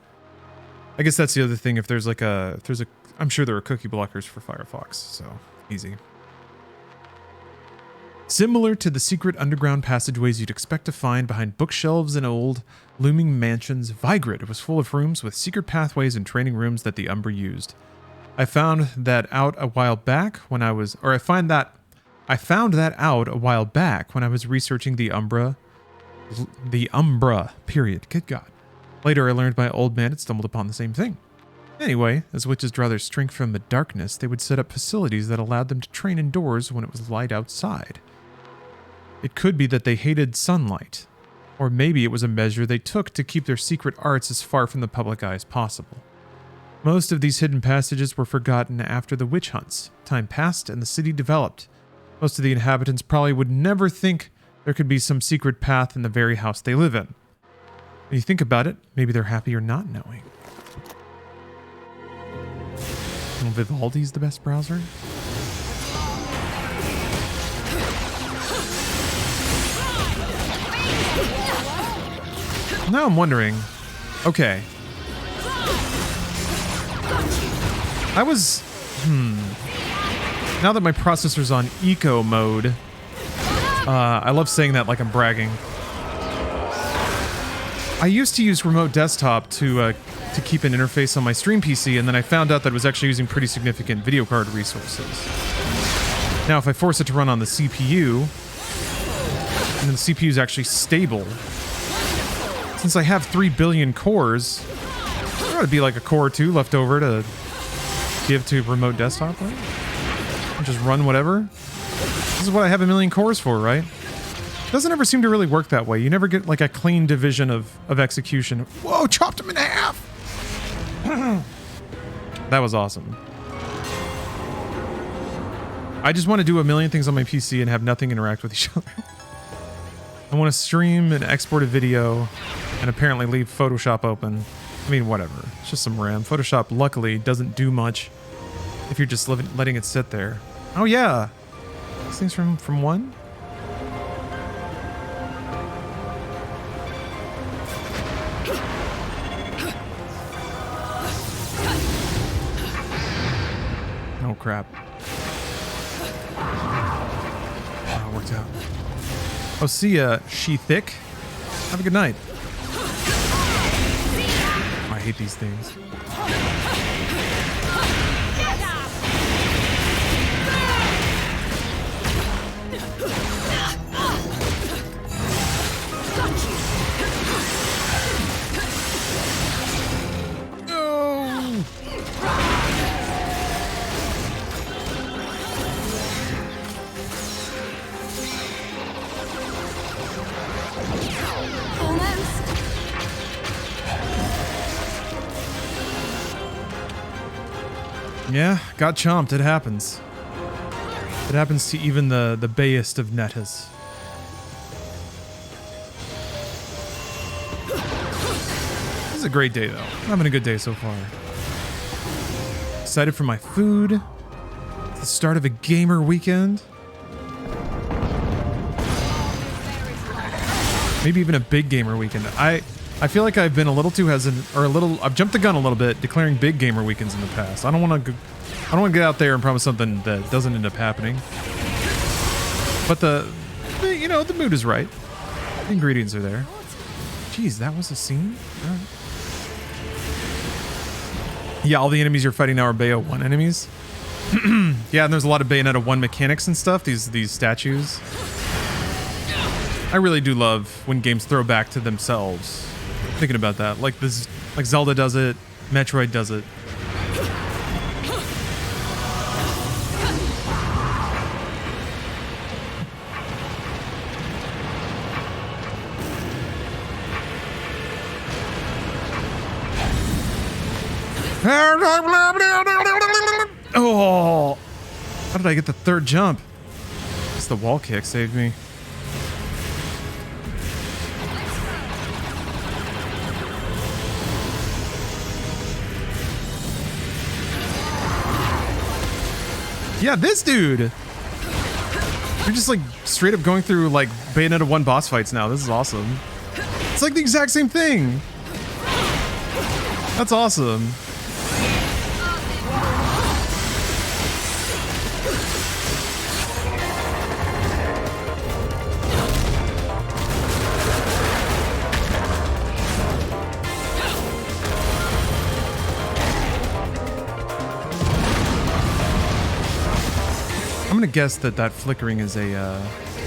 I guess that's the other thing. If there's I'm sure there are cookie blockers for Firefox, so easy. Similar to the secret underground passageways you'd expect to find behind bookshelves and old, looming mansions, Vigrid was full of rooms with secret pathways and training rooms that the Umbra used. I found that out a while back when I was researching the Umbra, period. Good God. Later I learned my old man had stumbled upon the same thing. Anyway, as witches draw their strength from the darkness, they would set up facilities that allowed them to train indoors when it was light outside. It could be that they hated sunlight, or maybe it was a measure they took to keep their secret arts as far from the public eye as possible. Most of these hidden passages were forgotten after the witch hunts. Time passed and the city developed. Most of the inhabitants probably would never think there could be some secret path in the very house they live in. When you think about it, maybe they're happier not knowing. Well, Vivaldi's the best browser? Now I'm wondering, okay. Now that my processor's on eco mode, I love saying that like I'm bragging. I used to use remote desktop to keep an interface on my stream PC, and then I found out that it was actually using pretty significant video card resources. Now, if I force it to run on the CPU, and then the CPU is actually stable, since I have 3 billion cores, there ought to be like a core or two left over to give to remote desktop, right? And just run whatever. This is what I have a million cores for, right? Doesn't ever seem to really work that way. You never get like a clean division of execution. Whoa, chopped him in half! That was awesome. I just want to do a million things on my PC and have nothing interact with each other. I want to stream and export a video and apparently leave Photoshop open. I mean, whatever. It's just some RAM. Photoshop, luckily, doesn't do much if you're just letting it sit there. Oh, yeah. These things from one? Oh, crap. Oh, it worked out. Oh, see ya, she thick. Have a good night. Oh, I hate these things. Yeah, got chomped. It happens. It happens to even the bayest of nettas. This is a great day, though. I'm having a good day so far. Excited for my food. It's the start of a gamer weekend. Maybe even a big gamer weekend. I feel like I've been a little too hesitant, or I've jumped the gun a little bit, declaring big gamer weekends in the past. I don't want to get out there and promise something that doesn't end up happening. But the mood is right. The ingredients are there. Jeez, that was a scene? All right. Yeah, all the enemies you're fighting now are Bayo 1 enemies. Yeah, and there's a lot of Bayonetta 1 mechanics and stuff, these statues. I really do love when games throw back to themselves. Thinking about that, like Zelda does it, Metroid does it. Oh, how did I get the third jump? It's the wall kick saved me. Yeah, this dude! You're just like straight up going through like Bayonetta 1 boss fights now. This is awesome. It's like the exact same thing. That's awesome. I'm gonna guess that flickering is a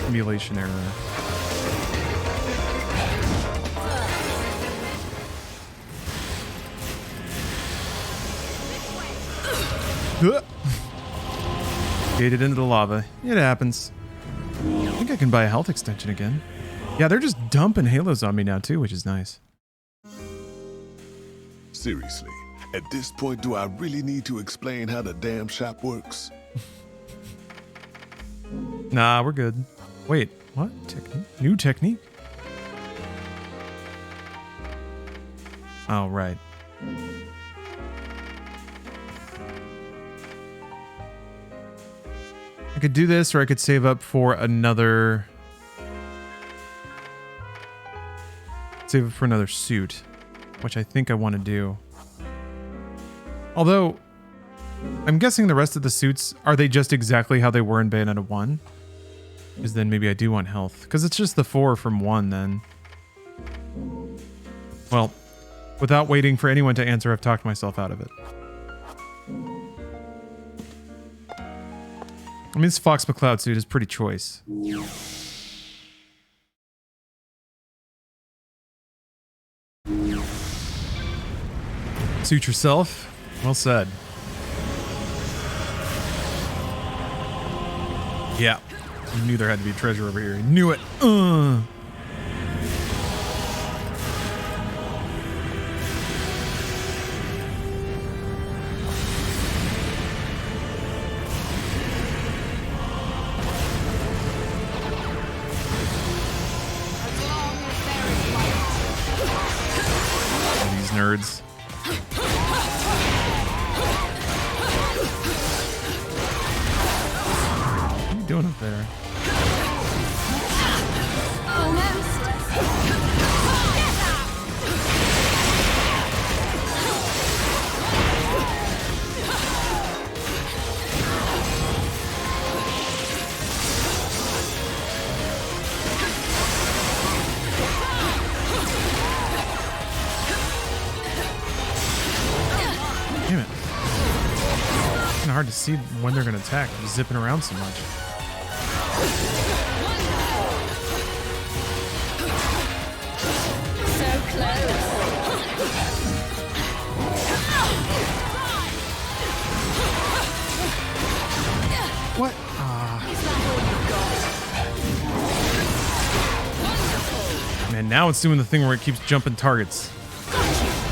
emulation error. Gated into the lava. It happens. I think I can buy a health extension again. Yeah, they're just dumping halos on me now too, which is nice. Seriously, at this point, do I really need to explain how the damn shop works? Nah, we're good. Wait, what? Technique? New technique? Oh, right. I could do this, or I could save up for another... Save up for another suit, which I think I want to do. Although... I'm guessing the rest of the suits, are they just exactly how they were in Bayonetta 1? Because then maybe I do want health. Because it's just the 4 from 1 then. Well, without waiting for anyone to answer, I've talked myself out of it. I mean, this Fox McCloud suit is pretty choice. Suit yourself. Well said. Yeah. I knew there had to be treasure over here. I knew it. These nerds. What are you doing up there? Damn it. It's kind of hard to see when they're going to attack. They're zipping around so much. So close. What? Man, now it's doing the thing where it keeps jumping targets.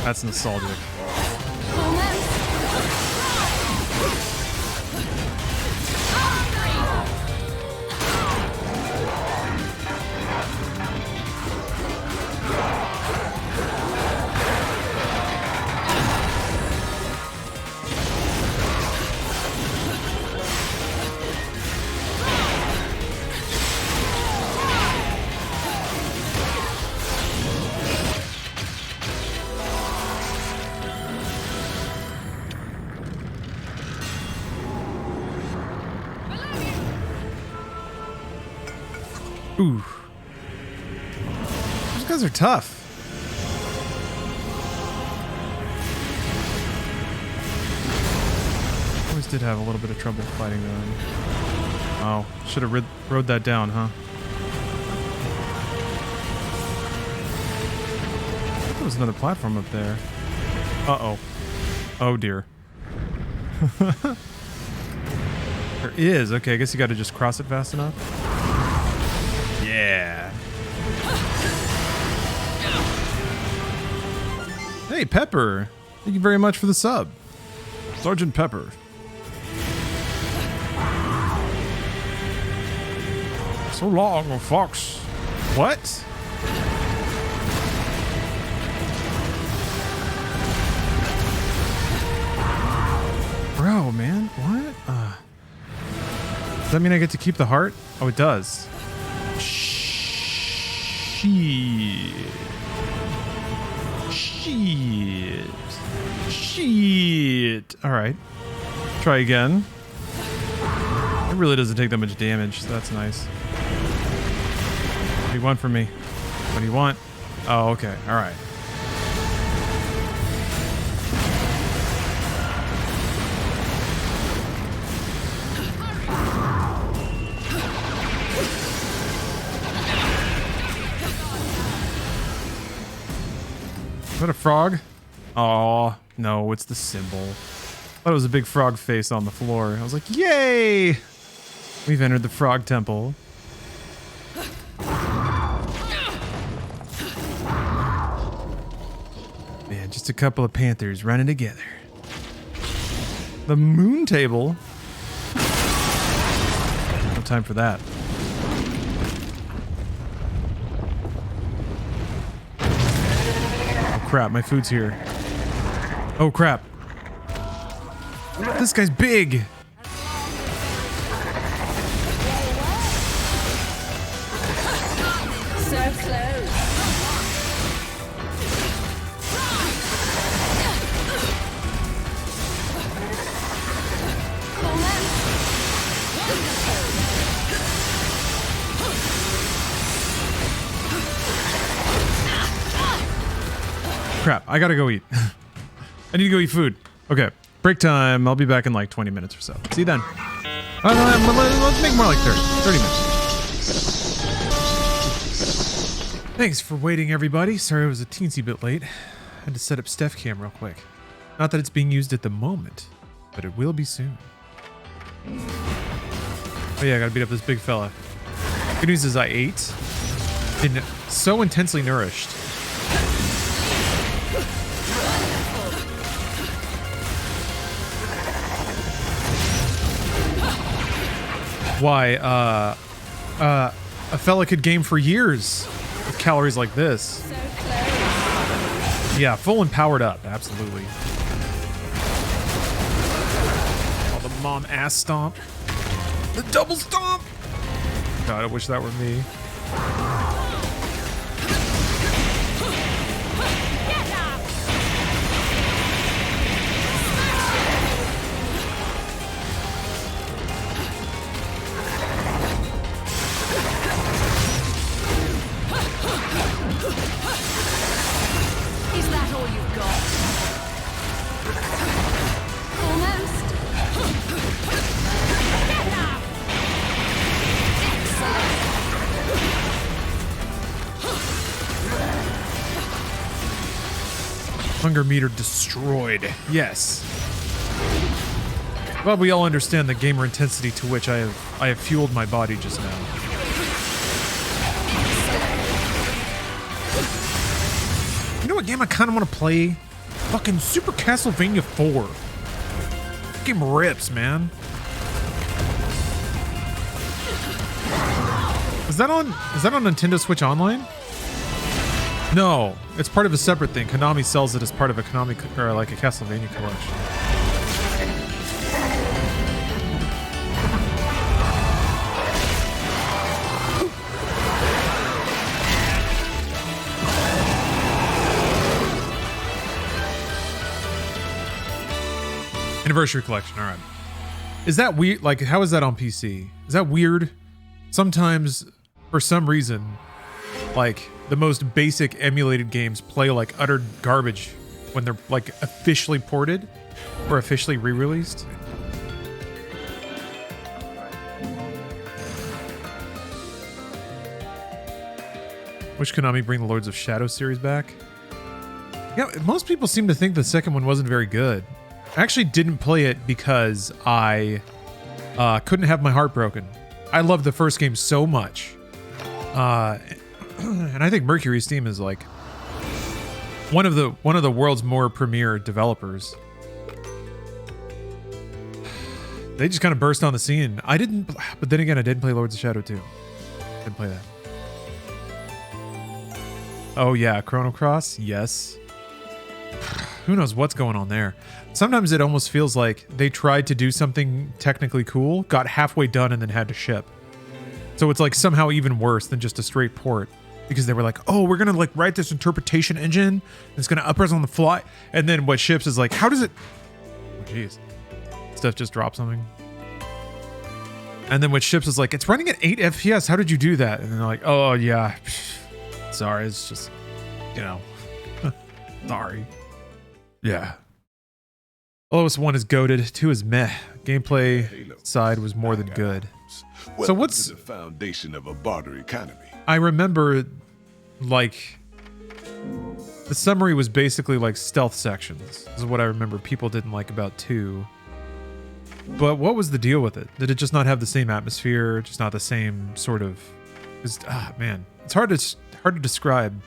That's nostalgic. Ooh. Those guys are tough. Always did have a little bit of trouble fighting them. Oh, should have rode that down, huh? There was another platform up there. Uh-oh. Oh, dear. There is. Okay, I guess you got to just cross it fast enough. Yeah. Hey, Pepper. Thank you very much for the sub. Sergeant Pepper. So long, Fox. What? Bro, man. What? Does that mean I get to keep the heart? Oh, it does. Shit. All right. Try again. It really doesn't take that much damage, so that's nice. What do you want from me? What do you want? Oh, okay. All right. Is that a frog? Oh, no, it's the symbol. Thought it was a big frog face on the floor. I was like, yay! We've entered the frog temple. Man, just a couple of panthers running together. The moon table? No time for that. Crap, my food's here. Oh crap. This guy's big. So close. Crap, I gotta go eat. I need to go eat food. Okay, break time. I'll be back in like 20 minutes or so. See you then. Let's make more like 30 minutes. Thanks for waiting, everybody. Sorry I was a teensy bit late. Had to set up Steph Cam real quick. Not that it's being used at the moment, but it will be soon. Oh yeah, I gotta beat up this big fella. Good news is I ate. Been so intensely nourished. Why, a fella could game for years with calories like this. Yeah, full and powered up, absolutely. Oh, the mom ass stomp. The double stomp! God, I wish that were me. Is that all you've got? Almost. Get up! Hunger meter destroyed. Yes. Well, we all understand the gamer intensity to which I have fueled my body just now. You know what game I kind of want to play? Fucking Super Castlevania 4. Game rips, man. Is that on Nintendo Switch Online? No, it's part of a separate thing. Konami sells it as part of a Konami or like a Castlevania collection. Anniversary collection, all right. Is that weird? Like, how is that on PC? Is that weird? Sometimes, for some reason, like, the most basic emulated games play like utter garbage when they're like officially ported or officially re-released. Wish Konami bring the Lords of Shadow series back. Yeah, most people seem to think the second one wasn't very good. I actually didn't play it because I couldn't have my heart broken. I loved the first game so much. And I think Mercury Steam is like one of the world's more premier developers. They just kind of burst on the scene. I didn't, but then again, I did play Lords of Shadow 2. Didn't play that. Oh yeah, Chrono Cross, yes. Who knows what's going on there? Sometimes it almost feels like they tried to do something technically cool, got halfway done, and then had to ship. So it's like somehow even worse than just a straight port. Because they were like, oh, we're going to like write this interpretation engine. And it's going to up res on the fly. And then what ships is like, how does it... Oh, jeez. Stuff just dropped something. And then what ships is like, it's running at 8 FPS. How did you do that? And then they're like, oh, yeah. Sorry, it's just, you know. Sorry. Yeah. OS1 is goated. 2 is meh. Gameplay side was more than good. So what's the foundation of a barter economy? I remember, like, the summary was basically like stealth sections. This is what I remember people didn't like about 2. But what was the deal with it? Did it just not have the same atmosphere? Just not the same sort of... man, it's hard to describe.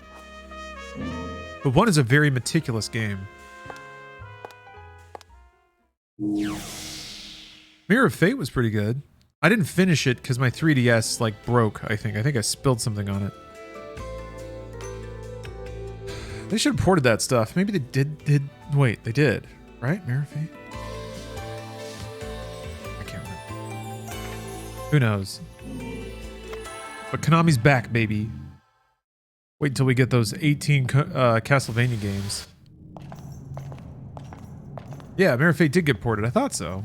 But 1 is a very meticulous game. Mirror of Fate was pretty good. I didn't finish it because my 3DS like broke, I think. I think I spilled something on it. They should have ported that stuff. Maybe they did. Wait, they did. Right? Mirror of Fate? I can't remember. Who knows? But Konami's back, baby. Wait until we get those 18 Castlevania games. Yeah, Mirror of Fate did get ported. I thought so.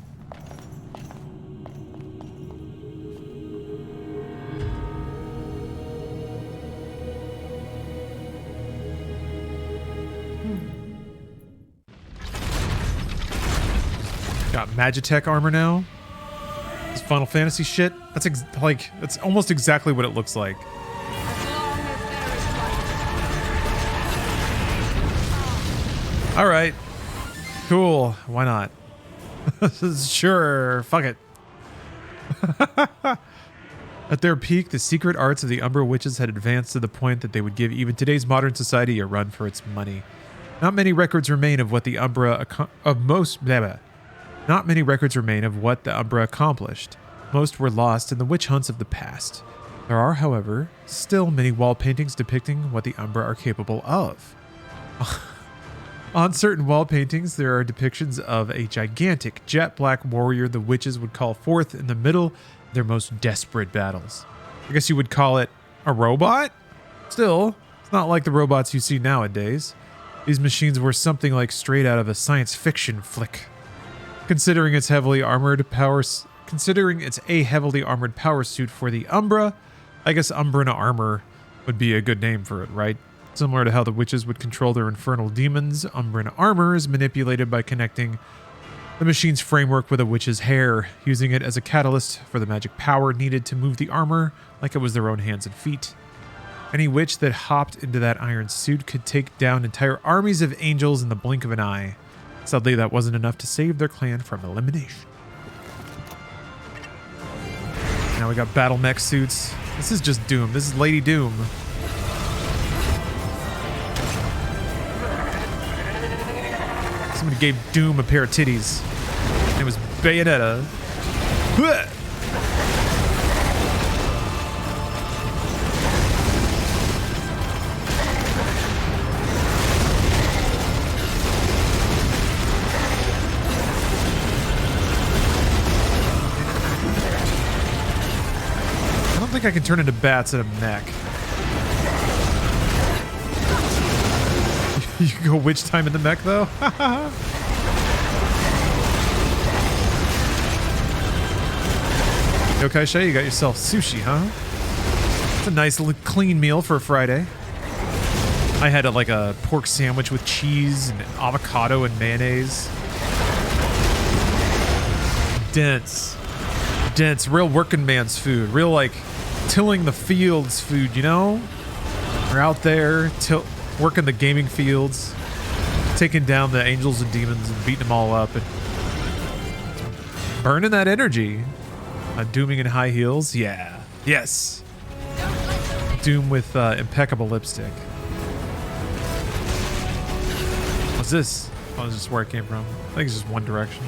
Magitech armor now. This Final Fantasy shit. That's that's almost exactly what it looks like. All right, cool. Why not? Sure, fuck it. At their peak, the secret arts of the Umbra witches had advanced to the point that they would give even today's modern society a run for its money. Not many records remain of what the Umbra Not many records remain of what the Umbra accomplished. Most were lost in the witch hunts of the past. There are, however, still many wall paintings depicting what the Umbra are capable of. On certain wall paintings, there are depictions of a gigantic jet black warrior the witches would call forth in the middle of their most desperate battles. I guess you would call it a robot? Still, it's not like the robots you see nowadays. These machines were something like straight out of a science fiction flick. Considering its a heavily armored power suit for the Umbra, I guess Umbrana armor would be a good name for it, right? Similar to how the witches would control their infernal demons, Umbrana armor is manipulated by connecting the machine's framework with a witch's hair, using it as a catalyst for the magic power needed to move the armor like it was their own hands and feet. Any witch that hopped into that iron suit could take down entire armies of angels in the blink of an eye. Sadly, that wasn't enough to save their clan from elimination. Now we got battle mech suits. This is just Doom. This is Lady Doom. Somebody gave Doom a pair of titties. It was Bayonetta. I don't think I can turn into bats in a mech. You can go witch time in the mech, though? Okay, Shay, you got yourself sushi, huh? It's a nice, clean meal for a Friday. I had like a pork sandwich with cheese and avocado and mayonnaise. Dense. Dense, real working man's food. Real, like, tilling the fields food, you know? We're out there, working the gaming fields, taking down the angels and demons and beating them all up and burning that energy. Dooming in high heels, yeah, yes. Doom with impeccable lipstick. What's this? Oh, this is where it came from. I think it's just One Direction.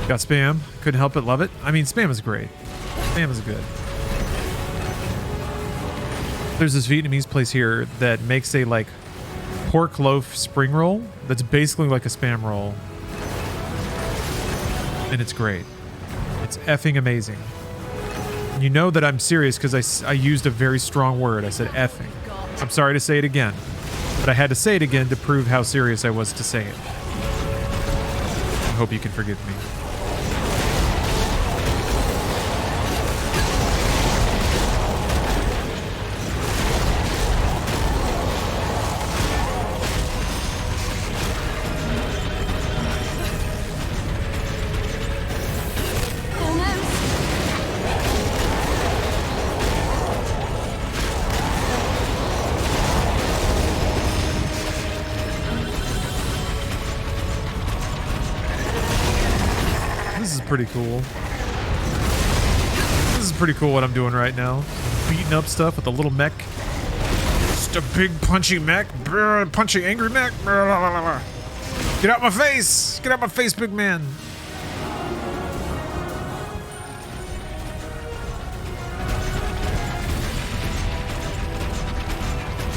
Got Spam. Couldn't help but love it. I mean, Spam is great. Spam is good. There's this Vietnamese place here that makes a like pork loaf spring roll that's basically like a Spam roll. And it's great. It's effing amazing. You know that I'm serious because I used a very strong word. I said effing. I'm sorry to say it again, but I had to say it again to prove how serious I was to say it. I hope you can forgive me. Pretty cool. This is pretty cool what I'm doing right now. Beating up stuff with a little mech. Just a big punchy mech. Punchy angry mech. Get out my face! Get out my face, big man!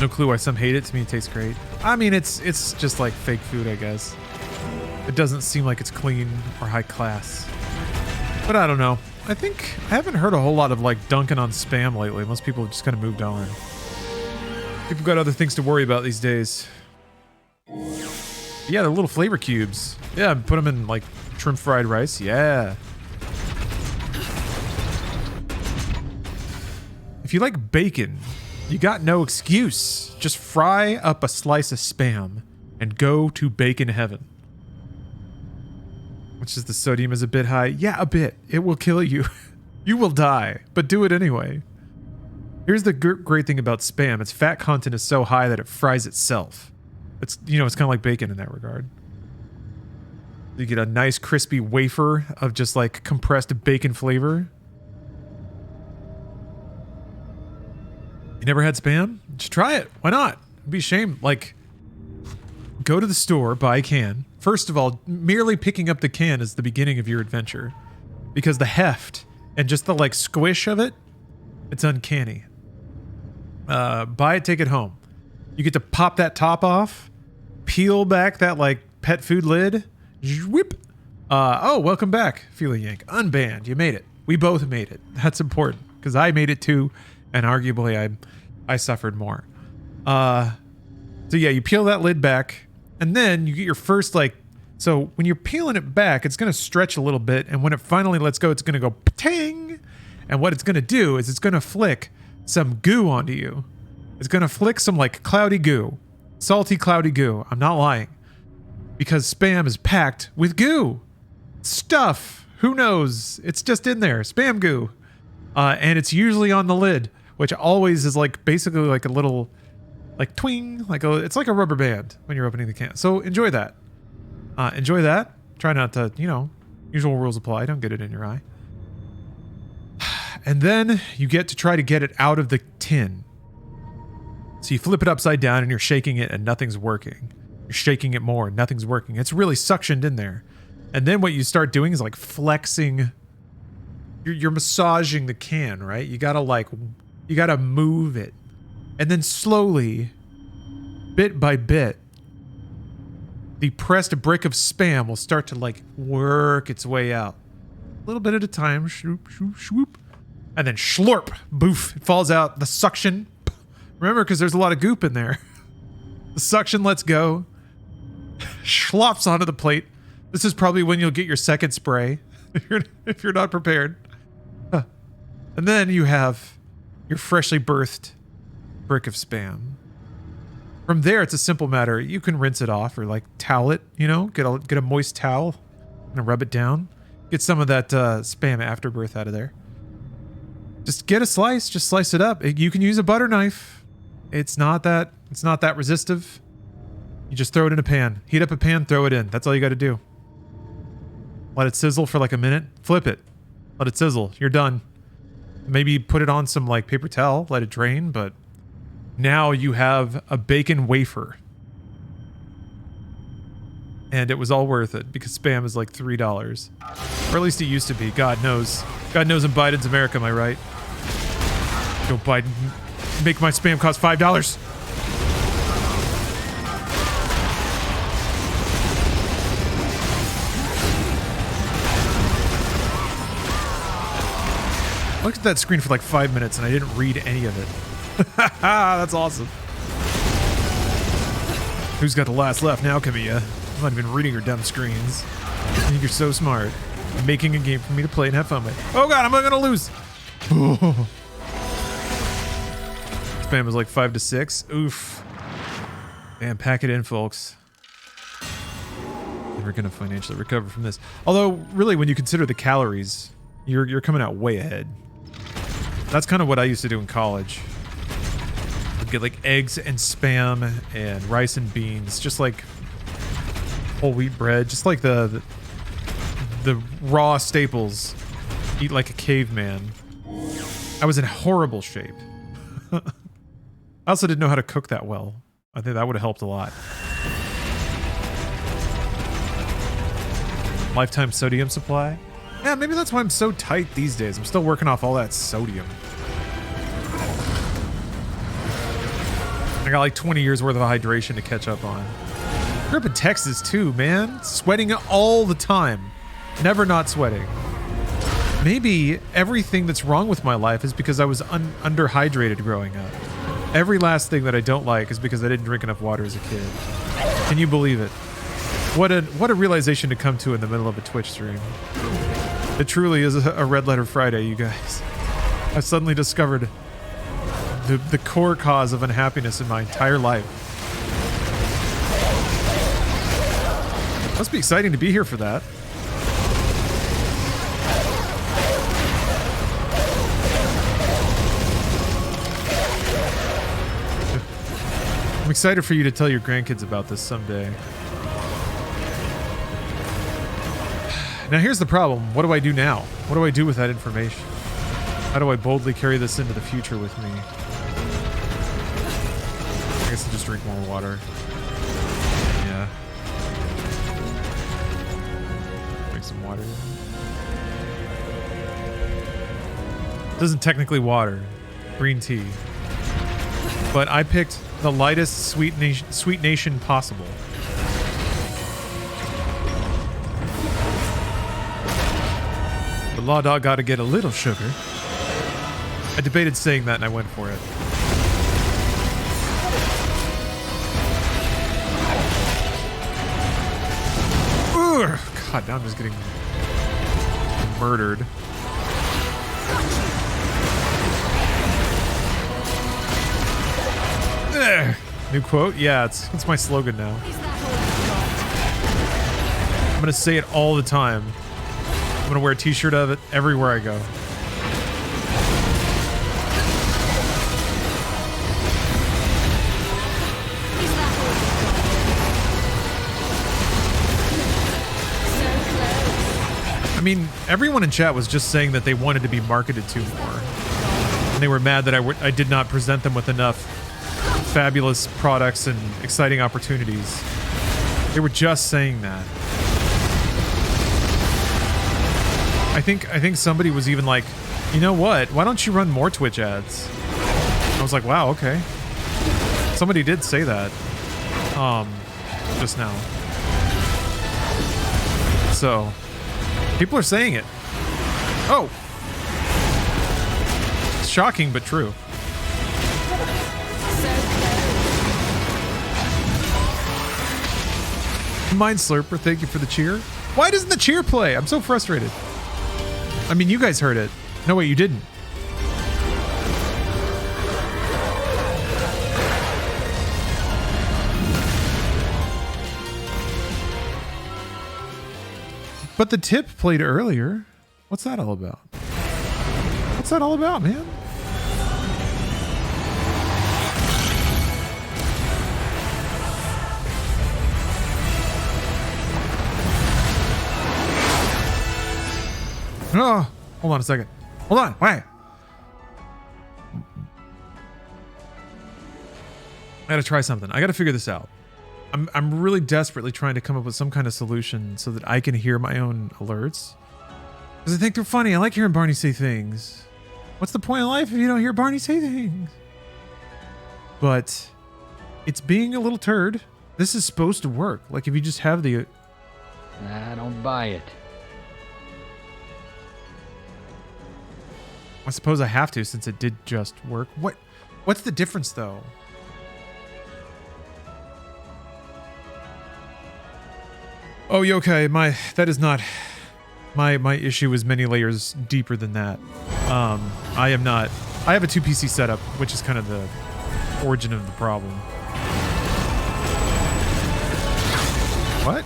No clue why some hate it. To me, it tastes great. I mean, it's just like fake food, I guess. It doesn't seem like it's clean or high class. But I don't know. I think I haven't heard a whole lot of like dunking on Spam lately. Most people have just kind of moved on. People got other things to worry about these days. Yeah, they're little flavor cubes. Yeah, put them in like shrimp fried rice. Yeah. If you like bacon, you got no excuse. Just fry up a slice of Spam. and go to bacon heaven. Which is the sodium is a bit high. Yeah, a bit. It will kill you. You will die, but do it anyway. Here's the great thing about Spam. Its fat content is so high that it fries itself. It's, you know, it's kind of like bacon in that regard. You get a nice crispy wafer of just like compressed bacon flavor. You never had Spam? Just try it. Why not? It'd be a shame. Like, go to the store, buy a can. First of all, merely picking up the can is the beginning of your adventure. Because the heft and just the like squish of it, it's uncanny. Buy it, take it home. You get to pop that top off, peel back that like pet food lid, whip. Oh, welcome back, Feely Yank. Unbanned. You made it. We both made it. That's important because I made it too, and arguably I suffered more. So yeah, you peel that lid back, and then you get your first like. So when you're peeling it back, it's gonna stretch a little bit, and when it finally lets go, it's gonna go pa-ting. And what it's gonna do is it's gonna flick some goo onto you. It's gonna flick some like cloudy goo. Salty cloudy goo. I'm not lying. Because Spam is packed with goo. Stuff. Who knows? It's just in there. Spam goo. And it's usually on the lid, which always is like basically like a little like twing. It's like a rubber band when you're opening the can. So enjoy that. Enjoy that. Try not to, you know, usual rules apply. Don't get it in your eye. And then you get to try to get it out of the tin. So you flip it upside down and you're shaking it and nothing's working. You're shaking it more, nothing's working. It's really suctioned in there. And then what you start doing is like flexing. You're massaging the can, right? You gotta move it. And then slowly, bit by bit, the pressed brick of Spam will start to like work its way out. A little bit at a time. Shoop, shoop, swoop. And then slurp, boof, it falls out. The suction, remember, because there's a lot of goop in there. The suction lets go, schlops onto the plate. This is probably when you'll get your second spray, if you're not prepared. And then you have your freshly birthed brick of Spam. From there, it's a simple matter. You can rinse it off or like towel it, you know, get a moist towel and rub it down. Get some of that Spam afterbirth out of there. Just get a slice, just slice it up. You can use a butter knife. It's not that resistive. You just throw it in a pan. Heat up a pan, throw it in. That's all you got to do. Let it sizzle for like a minute. Flip it. Let it sizzle. You're done. Maybe put it on some like paper towel, let it drain, but now you have a bacon wafer. And it was all worth it because Spam is like $3. Or at least it used to be. God knows. God knows in Biden's America, am I right? Joe Biden, make my Spam cost $5. I looked at that screen for like 5 minutes and I didn't read any of it. That's awesome. Who's got the last laugh now, Camilla? I'm not even reading your dumb screens. I think you're so smart. You're making a game for me to play and have fun with. Oh god, I'm gonna lose. Spam was like 5 to 6. Oof. Man, pack it in, folks. Never gonna financially recover from this. Although, really, when you consider the calories, you're coming out way ahead. That's kind of what I used to do in college. I'd get like eggs and Spam and rice and beans, just like whole wheat bread, just like the raw staples. Eat like a caveman. I was in horrible shape. I also didn't know how to cook that well. I think that would have helped a lot. Lifetime sodium supply? Yeah, maybe that's why I'm so tight these days. I'm still working off all that sodium. I got like 20 years worth of hydration to catch up on. Grew up in Texas too, man. Sweating all the time. Never not sweating. Maybe everything that's wrong with my life is because I was underhydrated growing up. Every last thing that I don't like is because I didn't drink enough water as a kid. Can you believe it? What a realization to come to in the middle of a Twitch stream. It truly is a Red Letter Friday, you guys. I suddenly discovered the core cause of unhappiness in my entire life. Must be exciting to be here for that. I'm excited for you to tell your grandkids about this someday. Now here's the problem. What do I do now? What do I do with that information? How do I boldly carry this into the future with me? I guess I'll just drink more water. Yeah. Make some water. This isn't technically water. Green tea. But I picked the lightest sweet nation possible. The law dog got to get a little sugar. I debated saying that and I went for it. Ugh, God, now I'm just getting murdered. Ugh. New quote? Yeah, it's my slogan now. I'm gonna say it all the time. I'm gonna wear a t-shirt of it everywhere I go. I mean, everyone in chat was just saying that they wanted to be marketed to more. And they were mad that I did not present them with enough fabulous products and exciting opportunities. They were just saying that. I think somebody was even like, you know what? Why don't you run more Twitch ads? I was like, wow, okay. Somebody did say that. Just now. So, people are saying it. Oh! It's shocking, but true. Mind Slurper, thank you for the cheer. Why doesn't the cheer play? I'm so frustrated. I mean, you guys heard it. No, wait, you didn't. But the tip played earlier. What's that all about? What's that all about, man? Oh, hold on a second. Hold on, wait. I gotta try something. I gotta figure this out. I'm really desperately trying to come up with some kind of solution so that I can hear my own alerts. Because I think they're funny. I like hearing Barney say things. What's the point of life if you don't hear Barney say things? But it's being a little turd. This is supposed to work. Like if you just have the... I don't buy it. I suppose I have to since it did just work. What's the difference though? Oh, okay. That is not my issue is many layers deeper than that. I have a 2 PC setup, which is kind of the origin of the problem. What?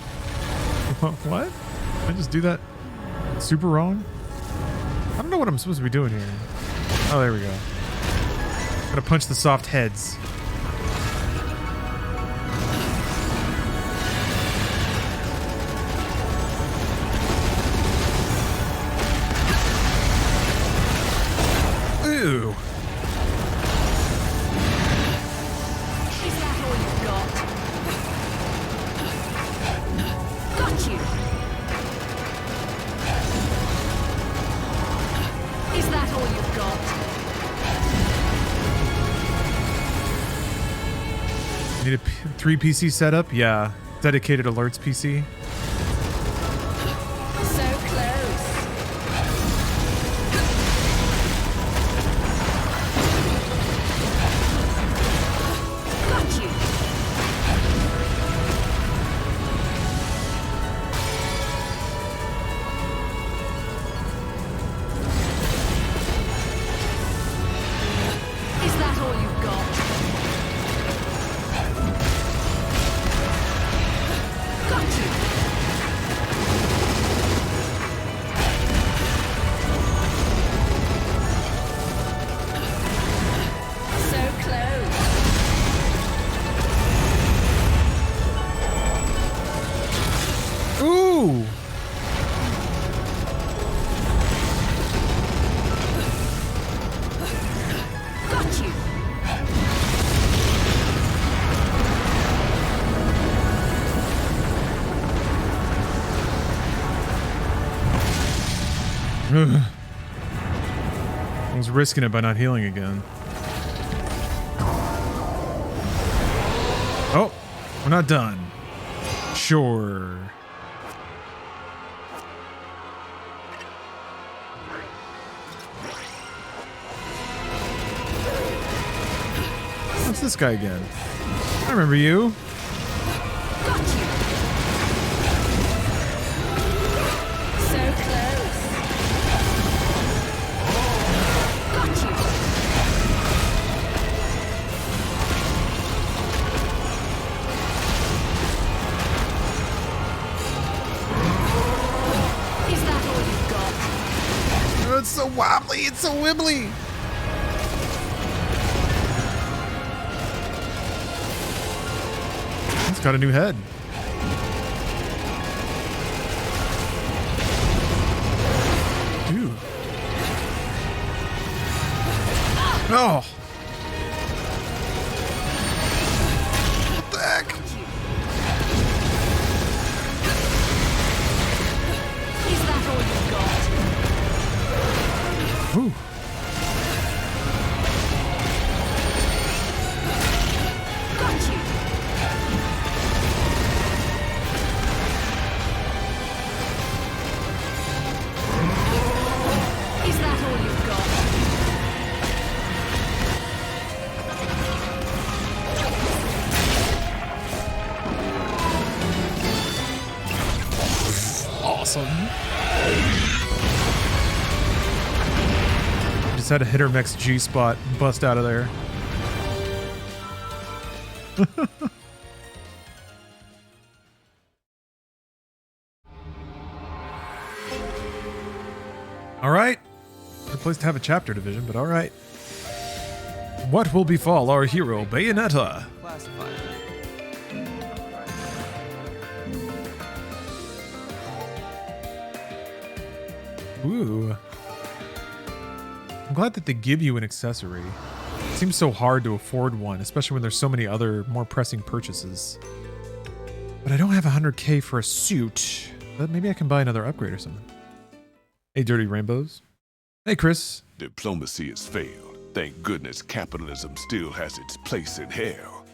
What? Did I just do that super wrong? I don't know what I'm supposed to be doing here. Oh, there we go. Gotta punch the soft heads. Ooh. Is that all you've got? Got you. Is that all you've got? Need a 3 PC setup? Yeah. Dedicated alerts PC. So close. Got you. Is that all you've got? Got you. I was risking it by not healing again. Oh, we're not done. Sure. What's this guy again? I remember you. So close. Got you. Is that all you've got? Oh, it's so wobbly. It's so wibbly. It's got a new head. Dude. Oh. What the heck? Is that all you've got? Ooh. Got you. Is that all you've got? Awesome. Just had a hit or max G spot bust out of there. All right. Good place to have a chapter division, but all right. What will befall our hero, Bayonetta? Classified. Ooh. I'm glad that they give you an accessory. It seems so hard to afford one, especially when there's so many other more pressing purchases. But I don't have 100k for a suit. But maybe I can buy another upgrade or something. Hey, Dirty Rainbows. Hey, Chris. Diplomacy has failed. Thank goodness capitalism still has its place in hell.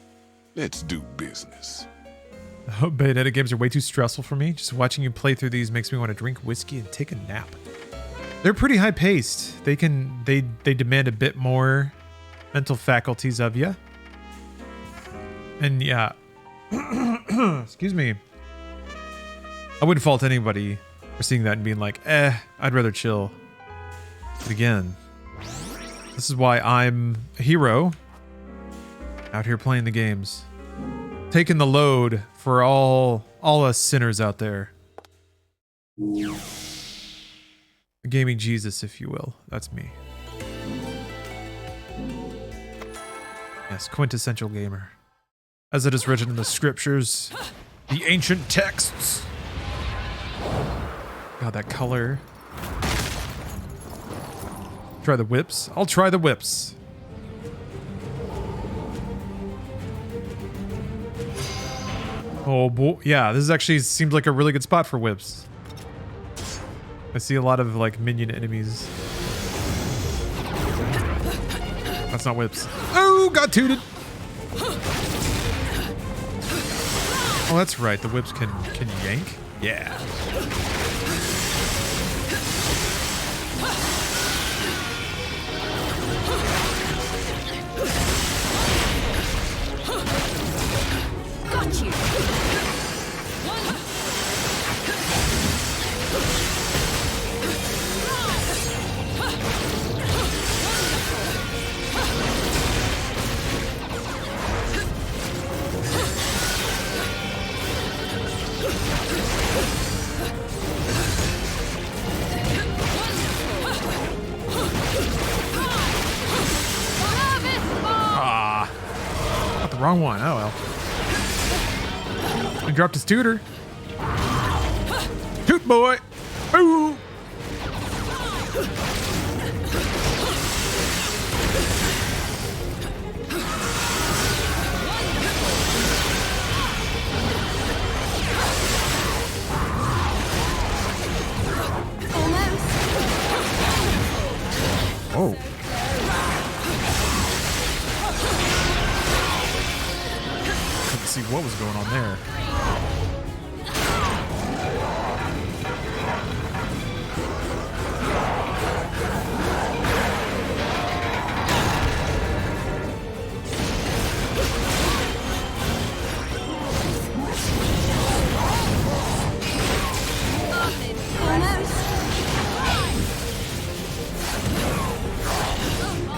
Let's do business. Oh, Bayonetta games are way too stressful for me. Just watching you play through these makes me want to drink whiskey and take a nap. They're pretty high paced. They demand a bit more mental faculties of you. And yeah, excuse me. I wouldn't fault anybody for seeing that and being like, I'd rather chill. But again, this is why I'm a hero out here playing the games. Taking the load for all us sinners out there. A gaming Jesus, if you will. That's me. Yes, quintessential gamer. As it is written in the scriptures, the ancient texts. God, that color. Try the whips. I'll try the whips. Oh boy, yeah, this is actually seems like a really good spot for whips. I see a lot of like minion enemies. That's not whips. Oh, got tooted. Oh, that's right. The whips can yank. Yeah. Got you. Ah, got the wrong one. Oh well. He dropped his tutor. Toot boy. Ooh. Whoa. Couldn't see what was going on there.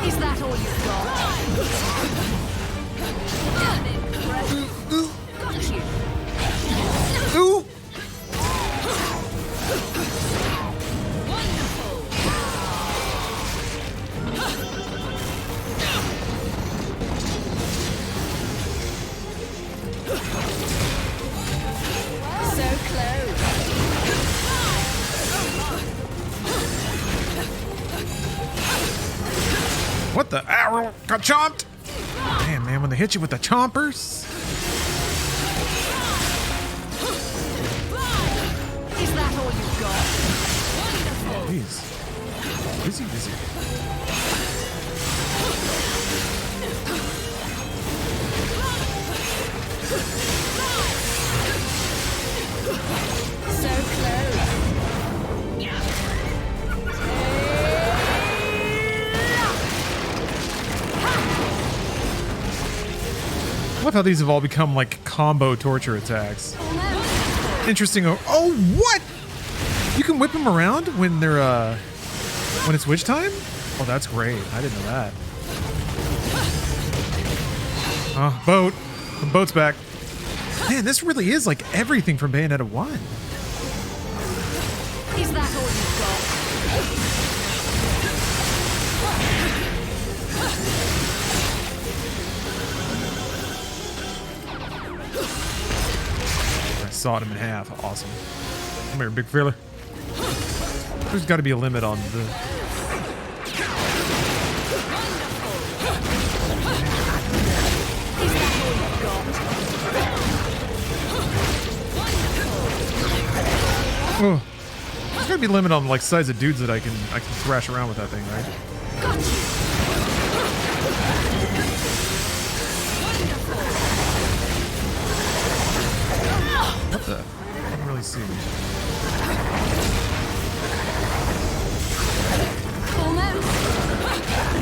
Is that all you've got? Got you. Ooh! So close. What the? Arrow got chomped! Damn, man, when they hit you with the chompers. Is that all you've got? Jeez. Busy. So close. I love how these have all become like combo torture attacks. Interesting. Oh, what? You can whip them around when they're when it's witch time? Oh, that's great. I didn't know that. Oh, boat. The boat's back. Man, this really is like everything from Bayonetta 1. Is that all you've got? I sawed him in half. Awesome. Come here, big fella. There's got to be a limit on the... Oh, there's gotta be a limit on like size of dudes that I can thrash around with that thing, right? What the? I don't really see.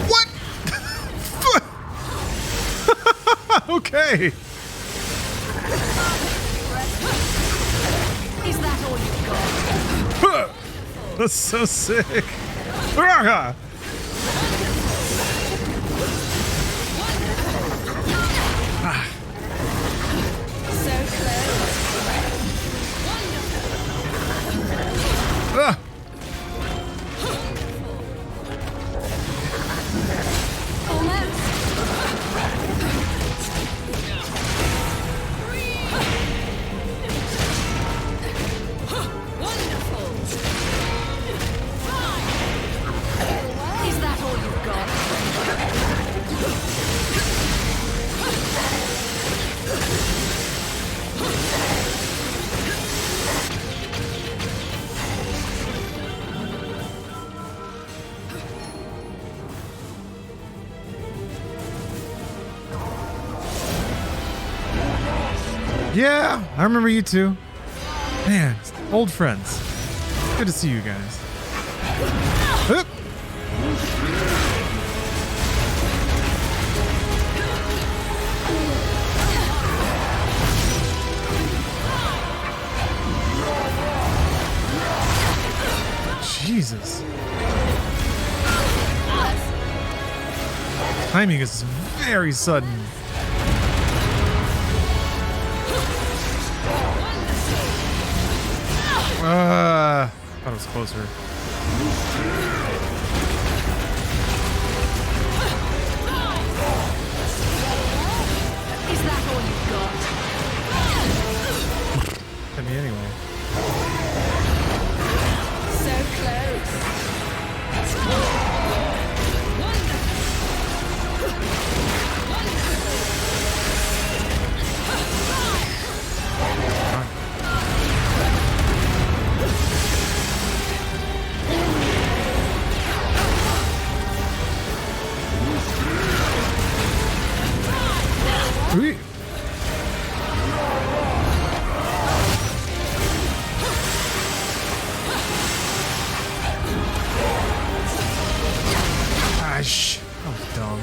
What? Okay. Is that all you've got? That's so sick. Ah! So close. Ah! Is that all you've got? Yeah, I remember you two. Man, old friends. Good to see you guys. Hup. Jesus. Timing is very sudden. Thought it was closer. Is that all you've got? Hit me anyway. So close. Ooh. Gosh, that was dumb.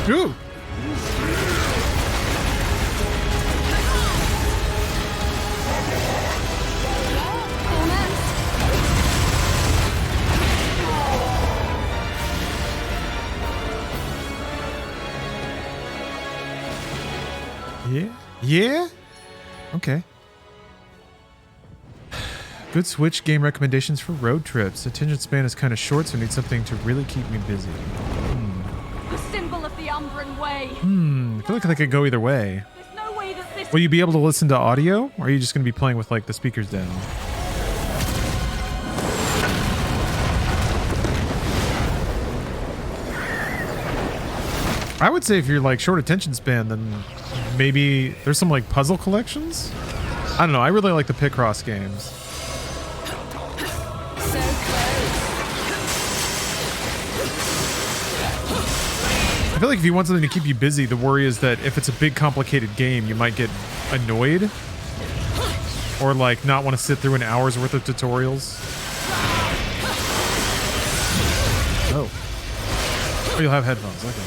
Ooh. Yeah? Yeah? Okay. Good Switch game recommendations for road trips. Attention span is kind of short, so I need something to really keep me busy. The symbol of the Umbran Way. I feel like I could go either way. There's no way that this... Will you be able to listen to audio, or are you just going to be playing with, like, the speakers down? I would say if you're, like, short attention span, then maybe there's some, like, puzzle collections? I don't know. I really like the Picross games. I feel like if you want something to keep you busy, the worry is that if it's a big, complicated game, you might get annoyed. Or, like, not want to sit through an hour's worth of tutorials. Oh. Oh, you'll have headphones. Okay.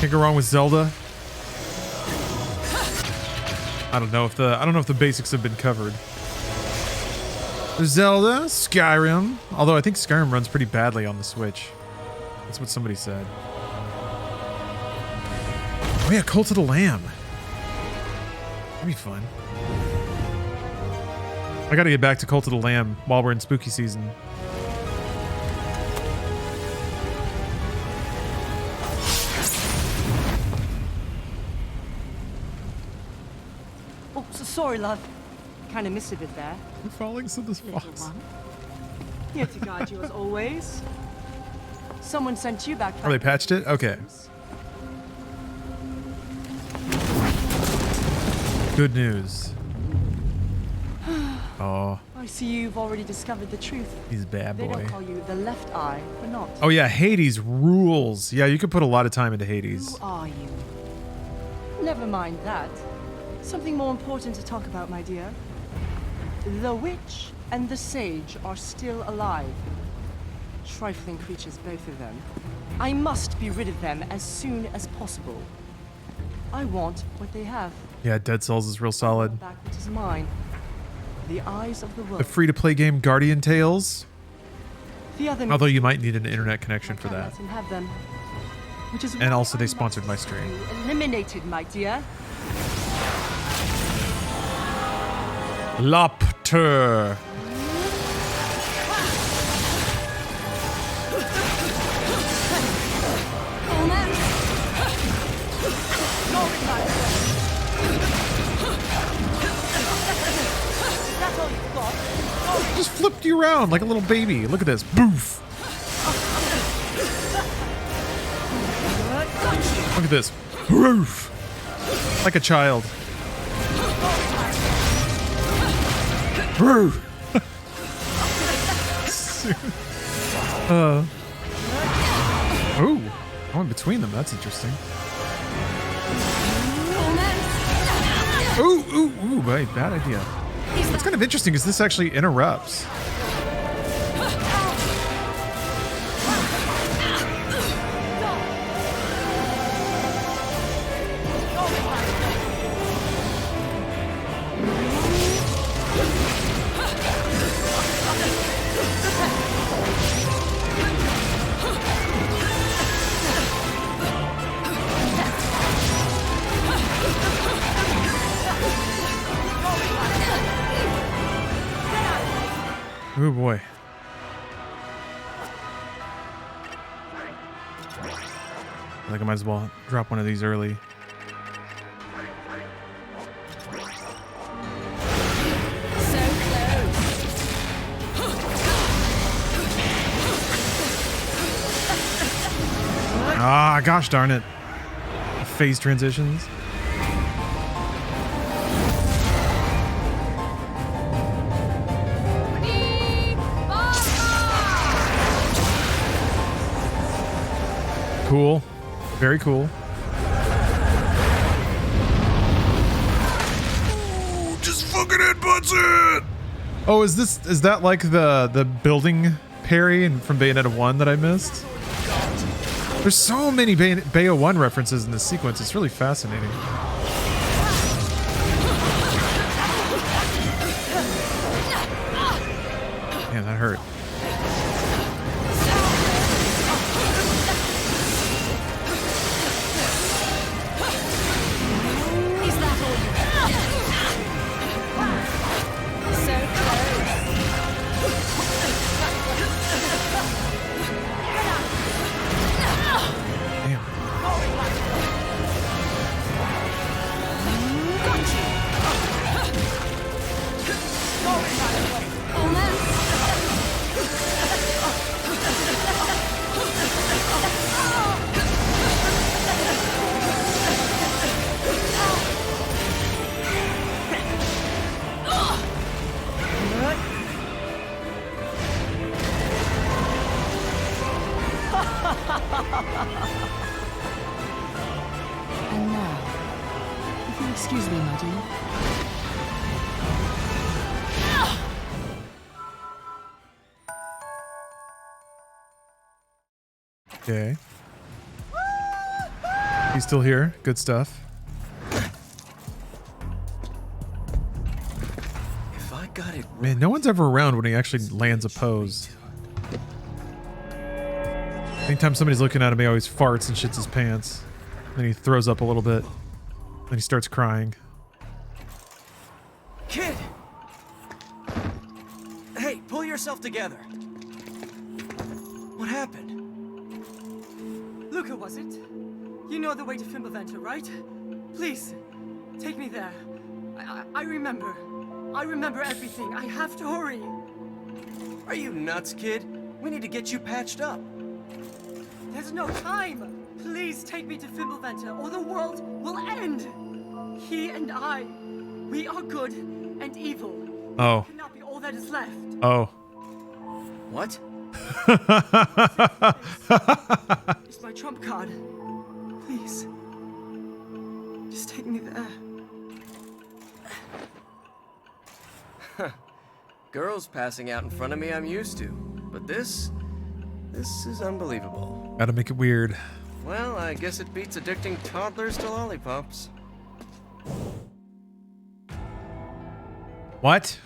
Can't go wrong with Zelda. I don't know if the basics have been covered. Zelda, Skyrim. Although I think Skyrim runs pretty badly on the Switch. That's what somebody said. Oh yeah, Cult of the Lamb. That'd be fun. I gotta get back to Cult of the Lamb while we're in spooky season. Oh, so sorry, love. Kind of missed a bit there. I'm falling to this box. Here to guide you as always. Someone sent you back. Oh, they patched it? Okay. Good news. Oh. I see you've already discovered the truth. He's a bad boy. They don't call you the left eye for naught. Oh yeah, Hades rules. Yeah, you could put a lot of time into Hades. Who are you? Never mind that. Something more important to talk about, my dear. The witch and the sage are still alive. Trifling creatures, both of them. I must be rid of them as soon as possible. I want what they have. Yeah, Dead Cells is real solid. Back what is mine. The eyes of the world. The free-to-play game Guardian Tales. The other Although you might need an internet connection for that. Let him have them. Which is And also they sponsored my stream. Eliminated, my dear. Lopter. Just flipped you around like a little baby. Look at this. Boof. Look at this. Boof. Like a child. Boof. Ooh. I went between them. That's interesting. Ooh, ooh, ooh. Wait, bad idea. What's kind of interesting is this actually interrupts. Oh boy. I think I might as well drop one of these early. Ah, gosh darn it. Phase transitions. Cool. Very cool. Ooh, just fucking headbutts it! Oh, is that like the building parry from Bayonetta 1 that I missed? There's so many Bayo 1 references in this sequence. It's really fascinating. Man, that hurt. And now, if you'll excuse me, my dear. Okay. He's still here. Good stuff. If I got it Man, no one's ever around when he actually lands a pose. Anytime somebody's looking at him, he always farts and shits his pants. Then he throws up a little bit. Then he starts crying. Kid! Hey, pull yourself together. What happened? Luca, was it? You know the way to Fimbulventr, right? Please, take me there. I remember. I remember everything. I have to hurry. Are you nuts, kid? We need to get you patched up. There's no time. Please take me to Fimbulventr, or the world will end. He and I, we are good and evil. Oh. It cannot be all that is left. Oh. What? It's my trump card. Please. Just take me there. Girls passing out in front of me I'm used to. But this is unbelievable. Gotta make it weird. Well, I guess it beats addicting toddlers to lollipops. What?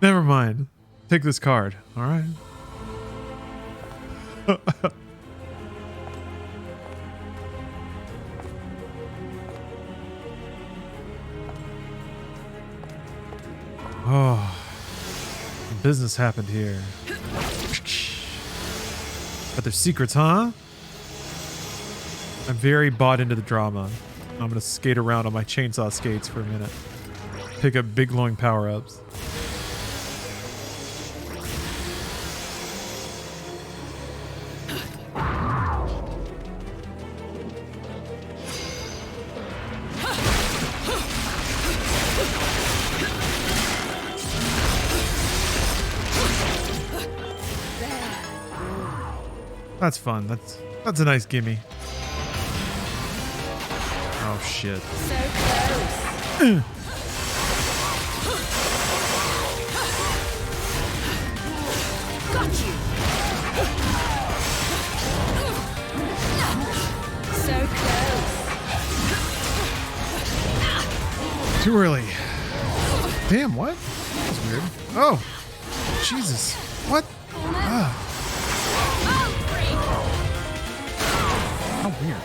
Never mind. Take this card. All right. Oh, business happened here. But there's secrets, huh? I'm very bought into the drama. I'm gonna skate around on my chainsaw skates for a minute. Pick up big glowing power-ups. That's fun. That's a nice gimme. Oh shit. So close. Got you. So close. Too early. Damn, what? That's weird. Oh. Jesus. What? Ah. How weird.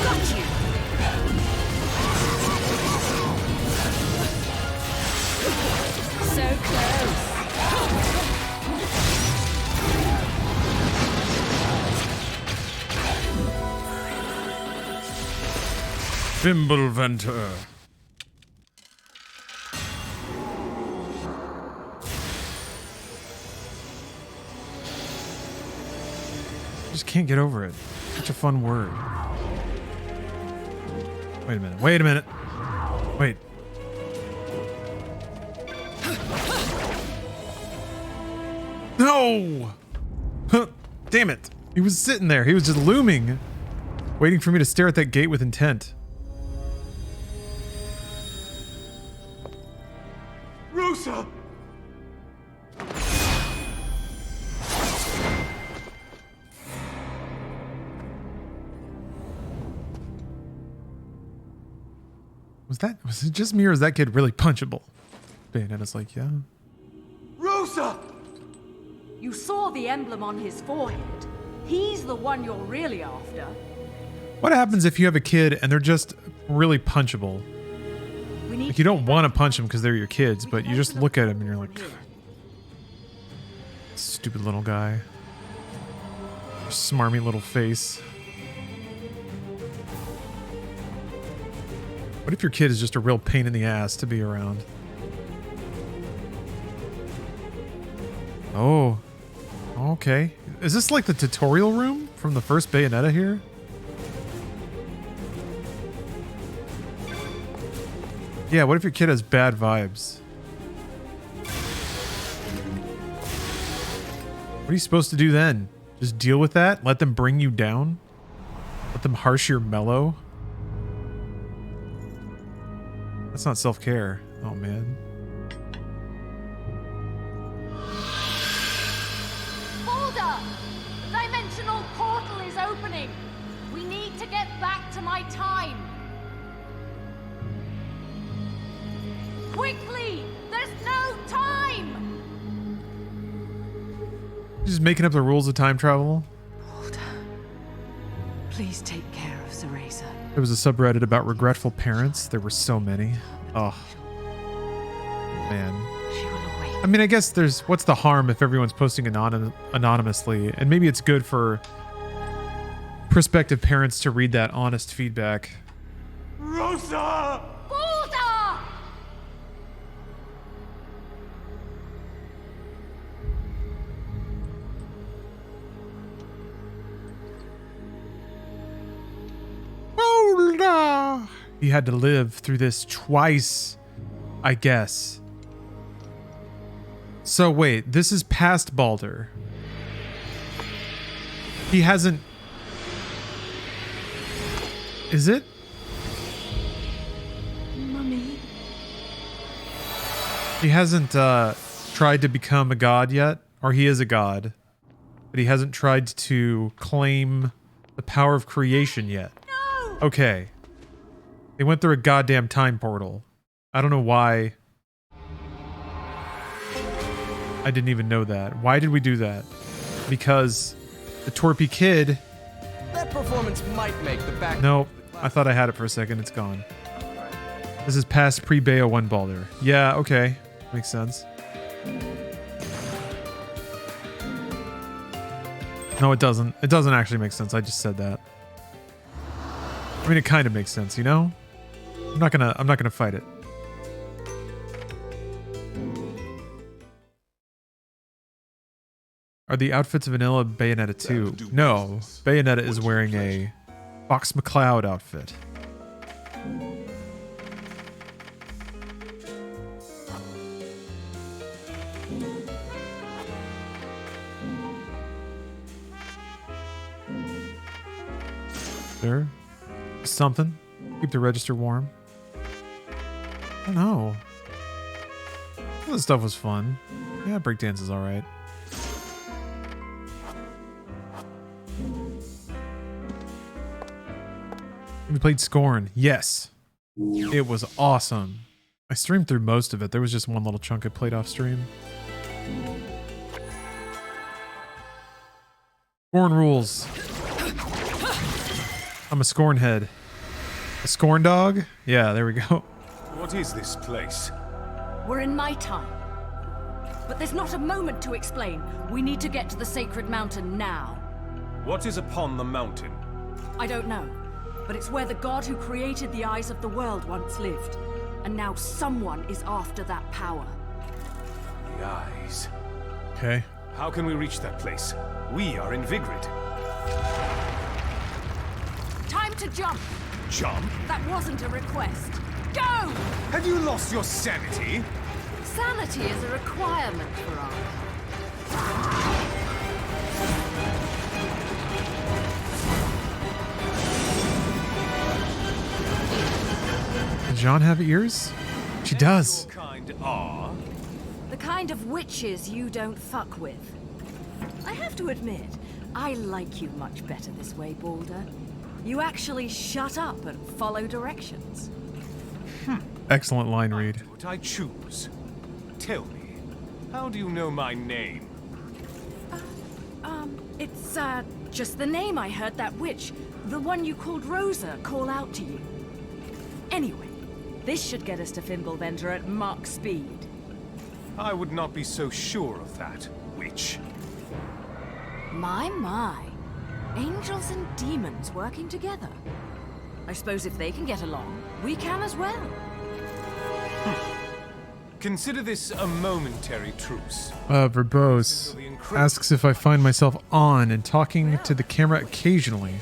Got you. So close. Fimbulventr. Just can't get over it. Such a fun word. Wait a minute. Wait a minute. Wait. No! Huh. Damn it. He was sitting there. He was just looming, waiting for me to stare at that gate with intent. Rosa! Was it just me or is that kid really punchable? Bayonetta's like, yeah. Rosa! You saw the emblem on his forehead. He's the one you're really after. What happens if you have a kid and they're just really punchable? Like you don't want to punch them because they're your kids, but you just look at them and you're like, stupid little guy. Smarmy little face. What if your kid is just a real pain in the ass to be around? Oh. Okay. Is this like the tutorial room from the first Bayonetta here? Yeah, what if your kid has bad vibes? What are you supposed to do then? Just deal with that? Let them bring you down? Let them harsh your mellow? That's not self-care. Oh, man. Boulder! The dimensional portal is opening. We need to get back to my time. Quickly! There's no time! Just making up the rules of time travel? Boulder, please take care of Cereza. There was a subreddit about regretful parents. There were so many. Oh. Man. I mean, I guess there's... What's the harm if everyone's posting anonymously? And maybe it's good for prospective parents to read that honest feedback. Rosa! Boulder! Boulder! He had to live through this twice, I guess. So wait, this is past Baldur. He hasn't... Is it? Mummy. He hasn't tried to become a god yet, or he is a god, but he hasn't tried to claim the power of creation yet. No! Okay. They went through a goddamn time portal. I don't know why. I didn't even know that. Why did we do that? Because the Torpy kid... That performance might make the back... Nope. I thought I had it for a second. It's gone. This is past pre-Bayo 1 Baldur. Yeah, okay. Makes sense. No, it doesn't. It doesn't actually make sense. I just said that. I mean, it kind of makes sense, you know? I'm not gonna fight it. Are the outfits vanilla Bayonetta 2? No, Bayonetta is wearing a Fox McCloud outfit. There, something. Keep the register warm. I don't know. All this stuff was fun. Yeah, breakdance is alright. We played Scorn. Yes. It was awesome. I streamed through most of it. There was just one little chunk I played off stream. Scorn rules. I'm a Scorn head. A Scorn dog? Yeah, there we go. What is this place? We're in my time. But there's not a moment to explain. We need to get to the sacred mountain now. What is upon the mountain? I don't know, but it's where the god who created the eyes of the world once lived. And now someone is after that power. The eyes. Okay. How can we reach that place? We are in Vigrid. Time to jump. Jump? That wasn't a request. Go! Have you lost your sanity? Sanity is a requirement for art. Does Jean have ears? She does. Your kind are? The kind of witches you don't fuck with. I have to admit, I like you much better this way, Balder. You actually shut up and follow directions. Excellent line read. What I choose. Tell me, how do you know my name? It's, just the name I heard that witch, the one you called Rosa, call out to you. Anyway, this should get us to Fimbulventer at Mach speed. I would not be so sure of that, witch. My. Angels and demons working together. I suppose if they can get along, we can as well. Consider this a momentary truce. Verbose asks if I find myself on and talking to the camera occasionally,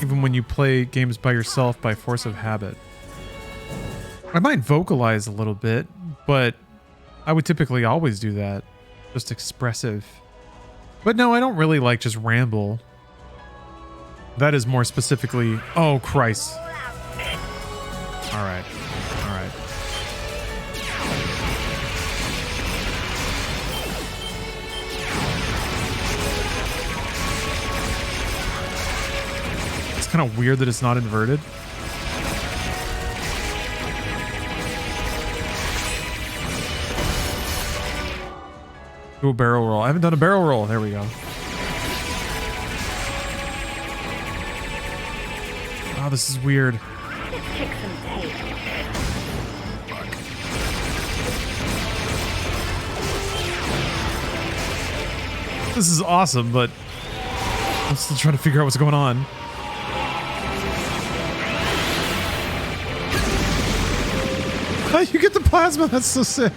even when you play games by yourself by force of habit. I might vocalize a little bit, but I would typically always do that. Just expressive. But no, I don't really like just ramble. That is more specifically... Oh, Christ. Alright. Alright. It's kind of weird that it's not inverted. Do a barrel roll. I haven't done a barrel roll. There we go. Oh, this is weird. This is awesome, but I'm still trying to figure out what's going on. You get the plasma. That's so sick.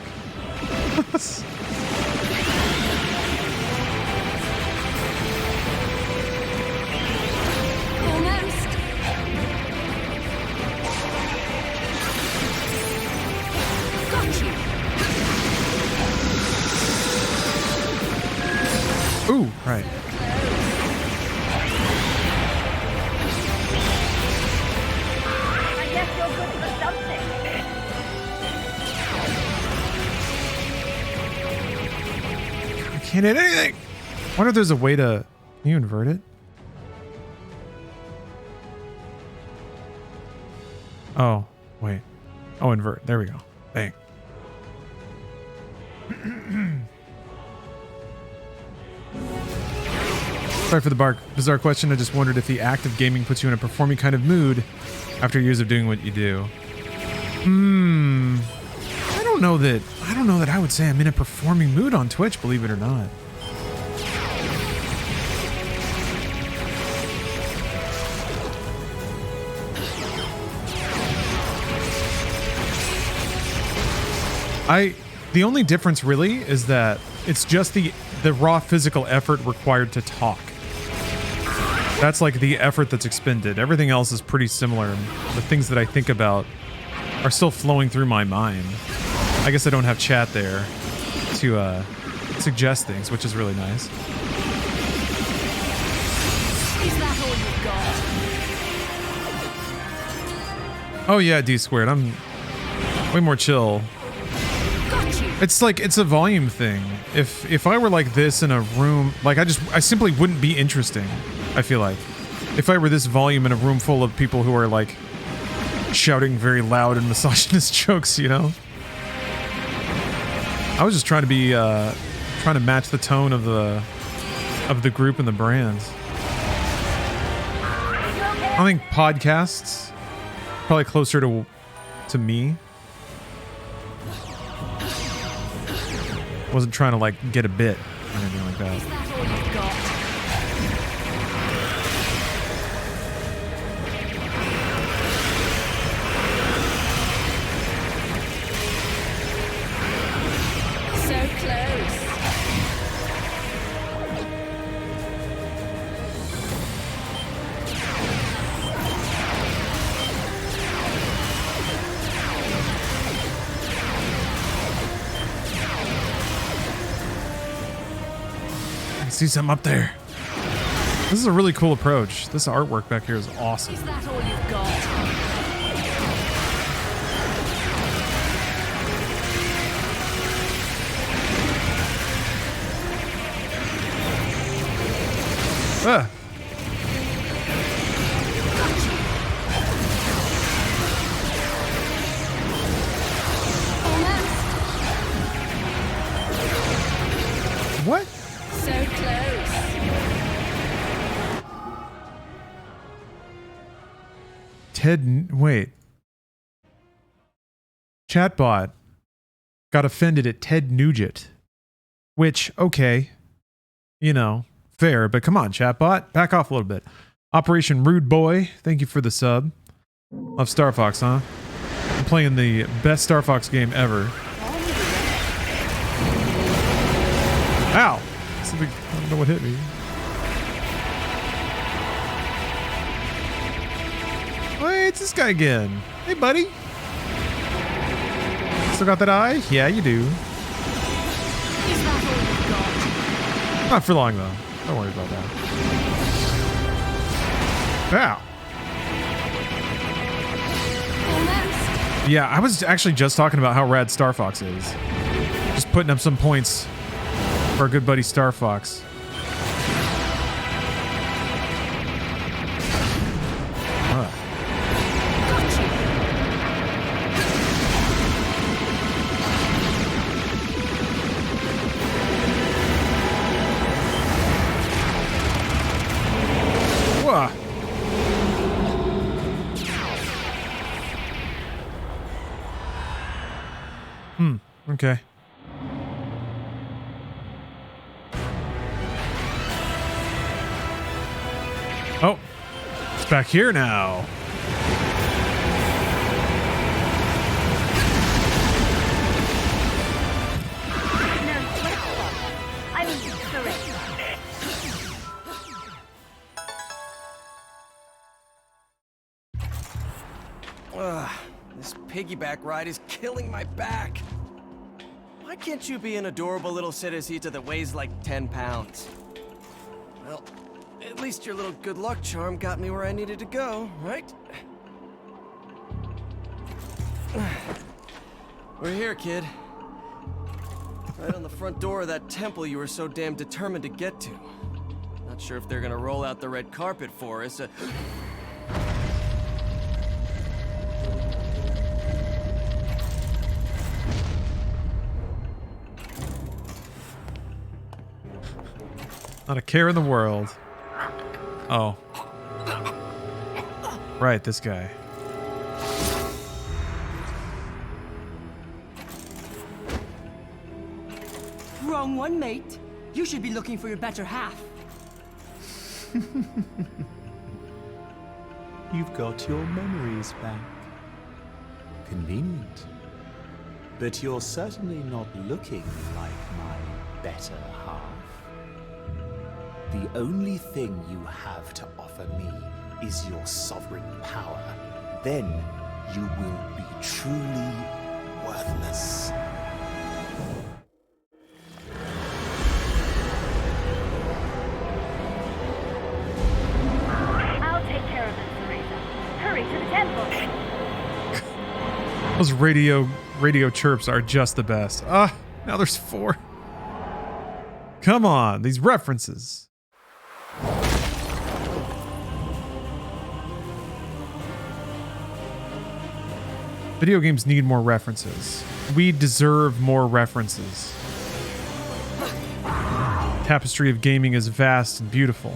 Ooh, right. I guess you're good for something. I can't hit anything. I wonder if there's a way to... Can you invert it? Oh, wait. Oh, invert. There we go. Dang. Sorry for the bizarre question. I just wondered if the act of gaming puts you in a performing kind of mood after years of doing what you do. I don't know that I would say I'm in a performing mood on Twitch, believe it or not. The only difference really is that it's just the raw physical effort required to talk. That's like the effort that's expended. Everything else is pretty similar. The things that I think about are still flowing through my mind. I guess I don't have chat there to suggest things, which is really nice. Is that all you've got? Oh yeah, D squared. I'm way more chill. It's like, it's a volume thing. If I were like this in a room, like I simply wouldn't be interesting, I feel like. If I were this volume in a room full of people who are like shouting very loud and misogynist jokes, you know? I was just trying to be, trying to match the tone of the group and the brands. I think podcasts, probably closer to me. Wasn't trying to like get a bit or anything like that. Is that all you've got? So close. see something up there. This is a really cool approach. This artwork back here is awesome. Is that all you've got? Ah. What? So close. Wait. Chatbot got offended at Ted Nugent. Which, okay. You know, fair, but come on, chatbot. Back off a little bit. Operation Rude Boy, thank you for the sub. Love Star Fox, huh? I'm playing the best Star Fox game ever. Ow! Something, I don't know what hit me. Wait, it's this guy again. Hey, buddy. Still got that eye? Yeah, you do. Not for long, though. Don't worry about that. Ow. Yeah, I was actually just talking about how rad Star Fox is. Just putting up some points for our good buddy Star Fox. Huh. Whoa. Okay. Oh, it's back here now. I mean, correct. This piggyback ride is killing my back. Why can't you be an adorable little Cerecita that weighs like 10 pounds? Well, at least your little good luck charm got me where I needed to go, right? We're here, kid. Right on the front door of that temple you were so damn determined to get to. Not sure if they're gonna roll out the red carpet for us. Not a care in the world. Oh. Right, this guy. Wrong one, mate. You should be looking for your better half. You've got your memories back. Convenient. But you're certainly not looking like my better half. The only thing you have to offer me is your sovereign power. Then you will be truly worthless. I'll take care of it, Teresa. Hurry to the temple. Those radio chirps are just the best. Ah, now there's 4. Come on, these references. Video games need more references. We deserve more references. Tapestry of gaming is vast and beautiful.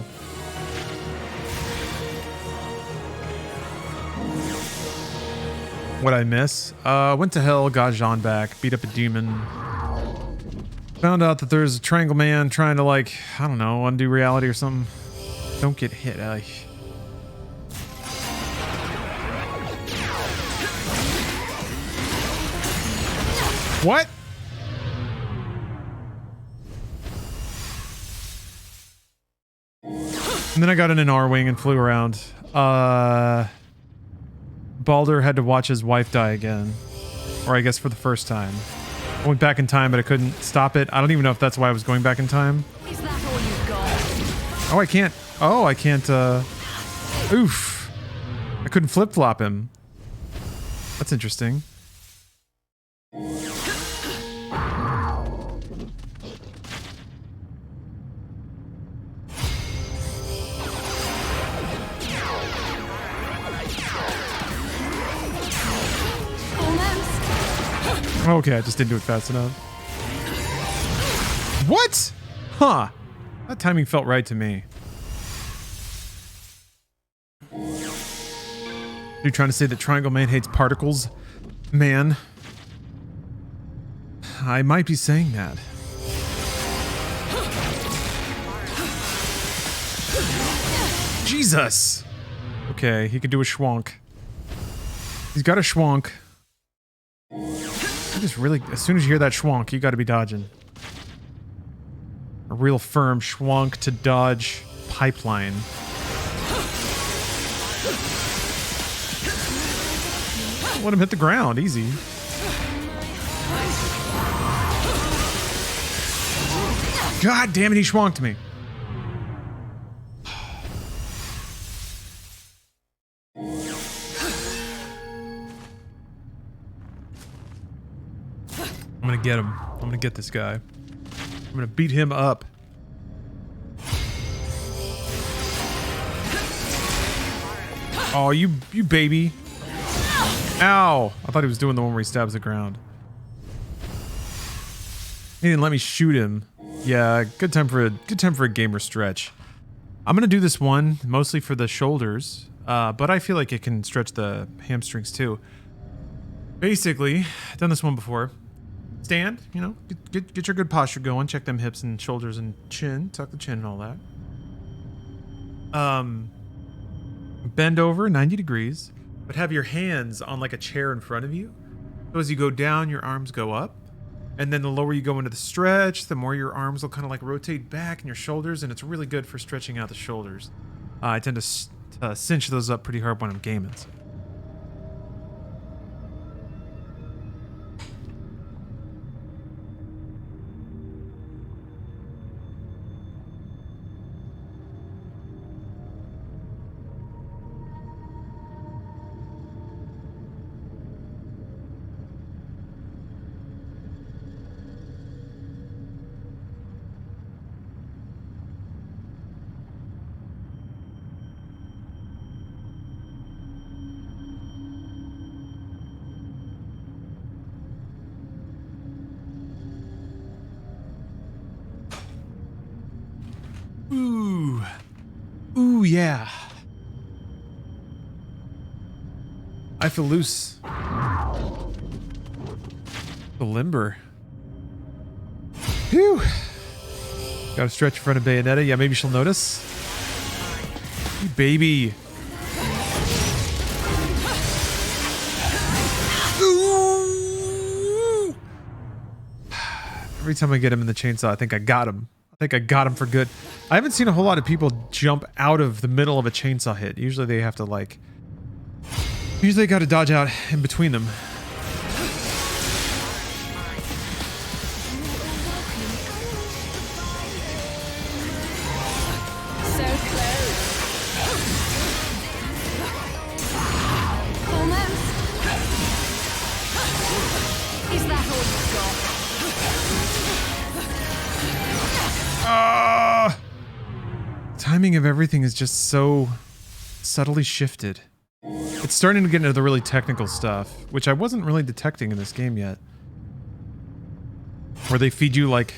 What'd I miss? Went to hell, got Jean back, beat up a demon. Found out that there's a triangle man trying to, like, I don't know, undo reality or something. Don't get hit. What? And then I got in an R-wing and flew around. Baldur had to watch his wife die again. Or I guess for the first time. I went back in time, but I couldn't stop it. I don't even know if that's why I was going back in time. Is that all you've got? Oh, I can't. Oh, I can't. Oof. I couldn't flip-flop him. That's interesting. Okay, I just didn't do it fast enough. What? Huh. That timing felt right to me. Are you trying to say that Triangle Man hates particles? Man. I might be saying that. Jesus! Okay, he could do a schwonk. He's got a schwonk. You just really, as soon as you hear that schwonk, you gotta be dodging. A real firm schwonk to dodge pipeline. Let him hit the ground, easy. God damn it, he schwonked me. I'm gonna get him. I'm gonna get this guy. I'm gonna beat him up. Oh, you baby. Ow! I thought he was doing the one where he stabs the ground. He didn't let me shoot him. Yeah, good time for a gamer stretch. I'm gonna do this one mostly for the shoulders, but I feel like it can stretch the hamstrings too. Basically, I've done this one before. Stand, you know, get your good posture going. Check them hips and shoulders and chin. Tuck the chin and all that. Bend over 90 degrees, but have your hands on like a chair in front of you. So as you go down, your arms go up. And then the lower you go into the stretch, the more your arms will kind of like rotate back and your shoulders. And it's really good for stretching out the shoulders. I tend to cinch those up pretty hard when I'm gaming. So. Ooh, yeah. I feel loose. The limber. Phew. Gotta stretch in front of Bayonetta. Yeah, maybe she'll notice. You baby. Ooh. Every time I get him in the chainsaw, I think I got him. I think I got him for good. I haven't seen a whole lot of people jump out of the middle of a chainsaw hit. Usually they have to like... Usually they gotta dodge out in between them. So close. Almost. Is that all you've got? Timing of everything is just so subtly shifted. It's starting to get into the really technical stuff, which I wasn't really detecting in this game yet. Where they feed you like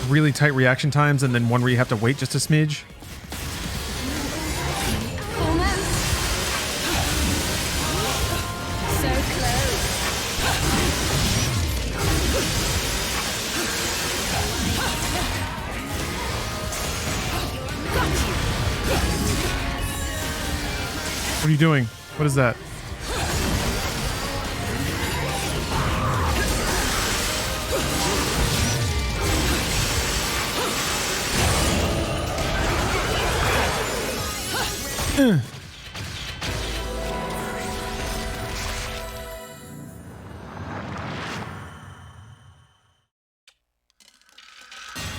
really tight reaction times and then one where you have to wait just a smidge. What are you doing? What is that?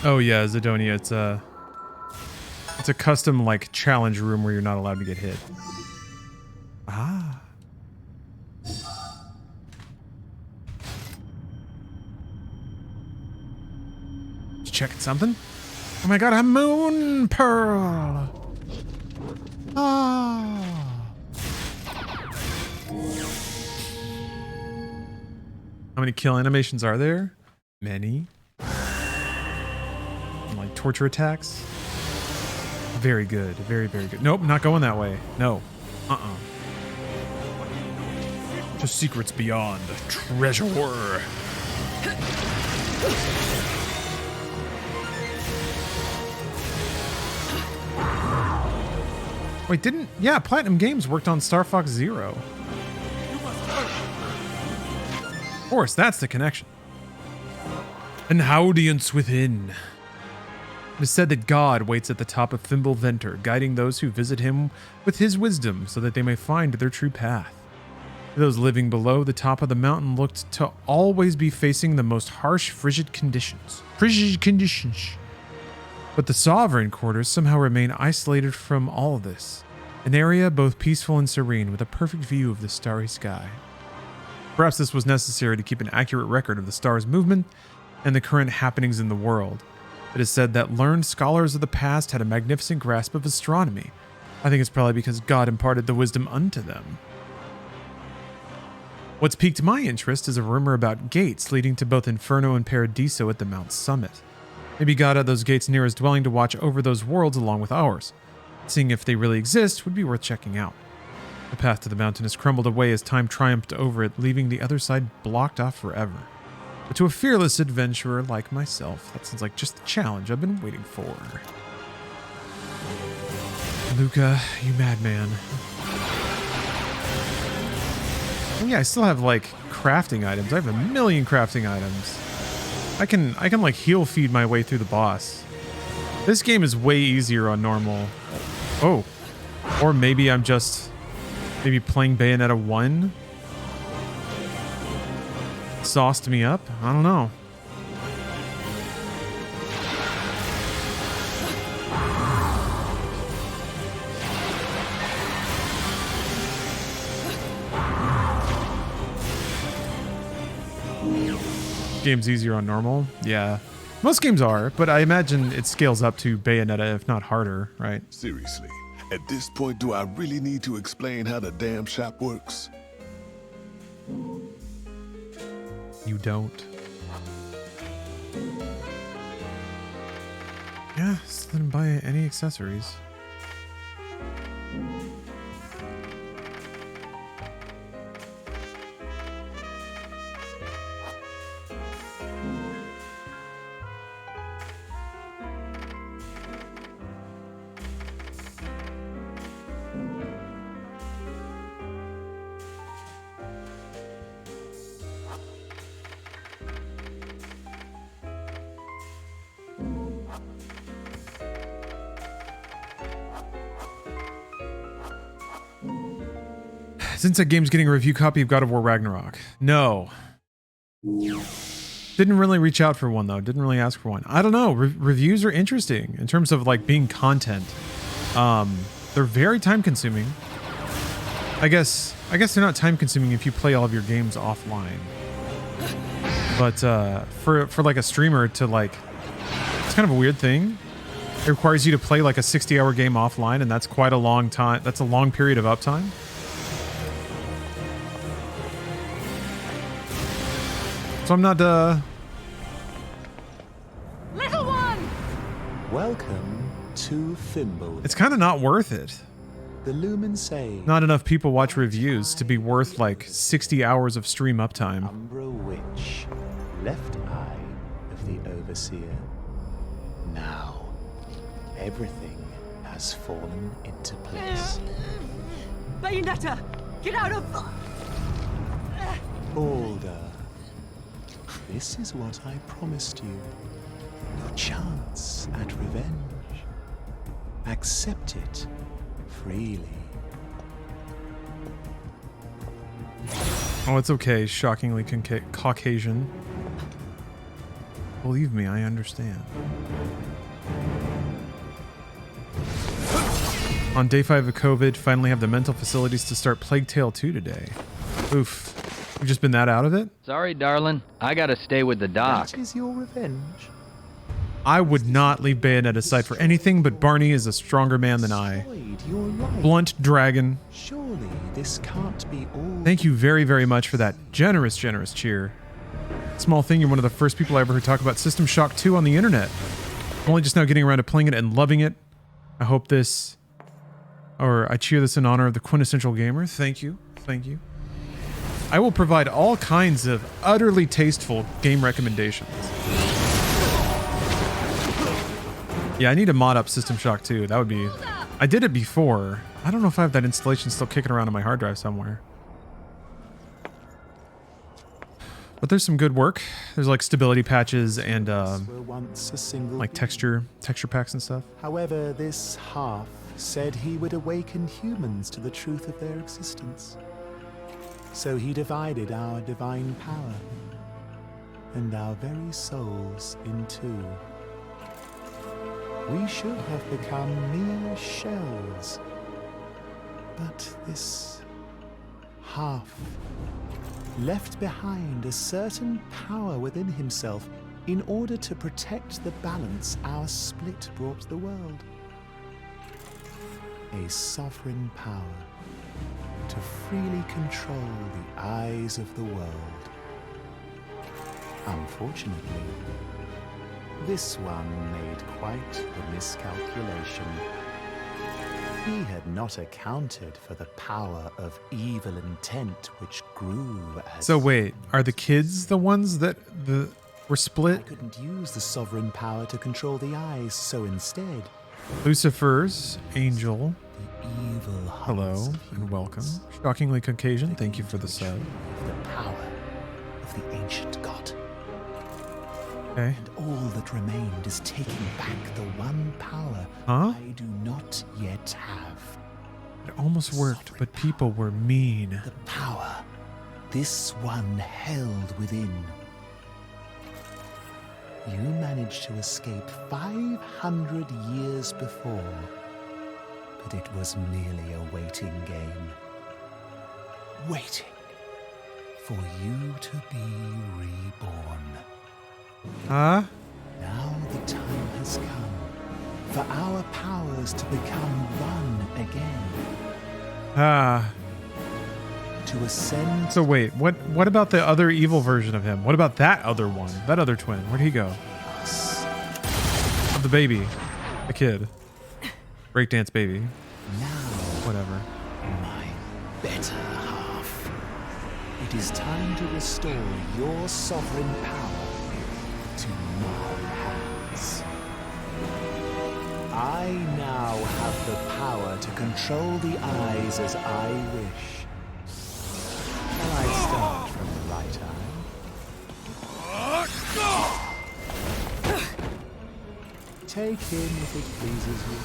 Oh yeah, Zidonia, it's It's a custom like challenge room where you're not allowed to get hit. Ah. Checking something? Oh my god, a moon pearl! Ah. How many kill animations are there? Many. And like torture attacks? Very good. Very, very good. Nope, not going that way. No. Uh-uh. To secrets beyond. Treasure. Wait, didn't... Yeah, Platinum Games worked on Star Fox Zero. Of course, that's the connection. An audience within. It is said that God waits at the top of Thimble Venter, guiding those who visit him with his wisdom so that they may find their true path. Those living below the top of the mountain looked to always be facing the most harsh, frigid conditions. But the sovereign quarters somehow remain isolated from all of this. An area both peaceful and serene with a perfect view of the starry sky. Perhaps this was necessary to keep an accurate record of the star's movement and the current happenings in the world. It is said that learned scholars of the past had a magnificent grasp of astronomy. I think it's probably because God imparted the wisdom unto them. What's piqued my interest is a rumor about gates leading to both Inferno and Paradiso at the Mount's summit. Maybe God had those gates near his dwelling to watch over those worlds along with ours. Seeing if they really exist would be worth checking out. The path to the mountain has crumbled away as time triumphed over it, leaving the other side blocked off forever. But to a fearless adventurer like myself, that sounds like just the challenge I've been waiting for. Luca, you madman. Oh yeah, I still have like crafting items. I have a million crafting items. I can like heal feed my way through the boss. This game is way easier on normal. Oh. Or maybe I'm just playing Bayonetta 1 sauced me up. I don't know. Game's easier on normal. Yeah. Most games are, but I imagine it scales up to Bayonetta, if not harder, right? Seriously, at this point, do I really need to explain how the damn shop works? You don't. Yeah, just didn't buy any accessories. Since that game's getting a review copy of God of War Ragnarok. No. Didn't really reach out for one though. Didn't really ask for one. I don't know. Reviews are interesting in terms of like being content. They're very time consuming. I guess they're not time consuming if you play all of your games offline. But for like a streamer to like, it's kind of a weird thing. It requires you to play like a 60-hour game offline, and that's quite a long time. That's a long period of uptime. So I'm not, Little one! Welcome to Thimble. It's kind of not worth it. The Lumen say... Not enough people watch reviews to be worth like 60 hours of stream uptime. Umbra Witch, left eye of the Overseer. Now, everything has fallen into place. Bayonetta! Get out of... Balder. This is what I promised you. Your chance at revenge. Accept it freely. Oh, it's okay. Shockingly Caucasian. Believe me, I understand. On day 5 of COVID, finally have the mental facilities to start Plague Tale 2 today. Oof. You've just been that out of it? Sorry, darling. I gotta stay with the doc. That is your revenge. I would not leave Bayonetta's side for anything, but Barney is a stronger man than I. You're right. Blunt dragon. Surely this can't be all. Thank you very, very much for that generous, generous cheer. Small thing, you're one of the first people I ever heard talk about System Shock 2 on the internet. I'm only just now getting around to playing it and loving it. I hope this, or I cheer this in honor of the quintessential gamer. Thank you. Thank you. I will provide all kinds of utterly tasteful game recommendations. Yeah, I need to mod up System Shock 2. That would be... I did it before. I don't know if I have that installation still kicking around on my hard drive somewhere. But there's some good work. There's like stability patches and like texture packs and stuff. However, this half said he would awaken humans to the truth of their existence. So he divided our divine power and our very souls in two. We should have become mere shells. But this half left behind a certain power within himself in order to protect the balance our split brought the world. A sovereign power to freely control the eyes of the world. Unfortunately, this one made quite the miscalculation. He had not accounted for the power of evil intent which grew as... So wait, are the kids the ones that were split? I couldn't use the sovereign power to control the eyes, so instead... Lucifer's angel. The evil hello and welcome. Shockingly Caucasian, thank you for the sub. The power of the ancient god. Okay. And all that remained is taking back the one power I do not yet have. It almost worked, but people were mean. The power this one held within. You managed to escape 500 years before, but it was merely a waiting game. Waiting for you to be reborn. Huh? Now the time has come for our powers to become one again. To ascend. So wait, what about the other evil version of him? What about that other one? That other twin? Where'd he go? The baby. The kid. Breakdance baby. Now, whatever. My better half. It is time to restore your sovereign power to my hands. I now have the power to control the eyes as I wish. Shall I start from the right eye? Take him if it pleases you.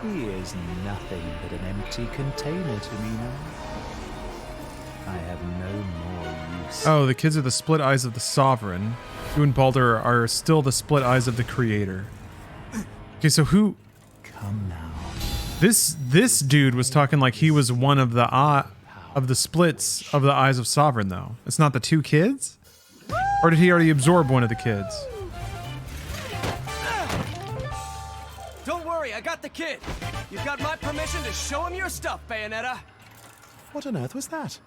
He is nothing but an empty container to me now. I have no more use. Oh, the kids are the split eyes of the sovereign. You and Baldur are still the split eyes of the creator. Okay, so who... Come now. This dude was talking like he was one of the splits of the eyes of sovereign, though. It's not the two kids? Or did he already absorb one of the kids? Don't worry, I got the kid. You've got my permission to show him your stuff, Bayonetta. What on earth was that?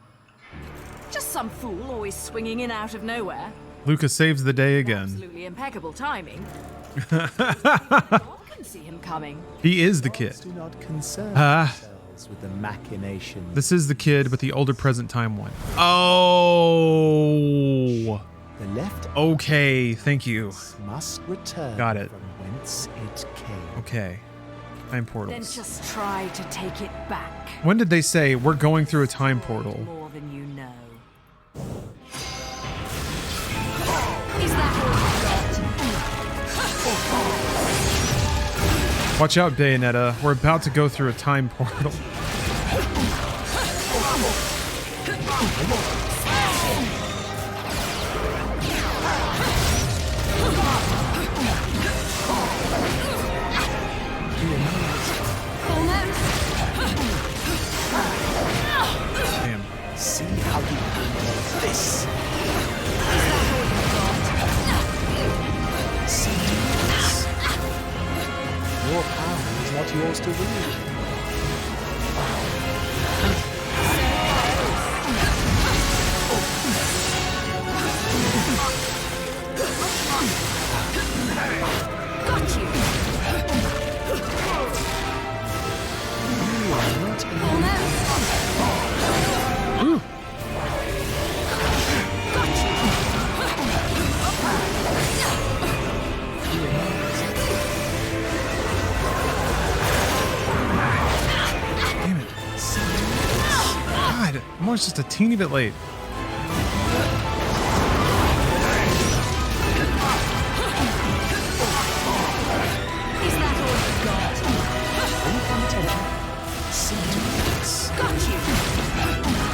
Just some fool always swinging in out of nowhere. Luca saves the day again. Absolutely impeccable timing. I can see him coming. He is the kid. Do not concern themselves with the machinations. This is the kid, but the older present time one. Oh. The left. Okay, thank you. Must return. Got it. From whence it came. Okay. Time portals. Then just try to take it back. When did they say we're going through a time portal? More than you know. Is that all? Watch out, Bayonetta. We're about to go through a time portal. Full memory. not yours to lose. Got you. You are not Ooh. Damn it. God, I'm always just a teeny bit late. Is that all you got? Got you. Almost. Got you.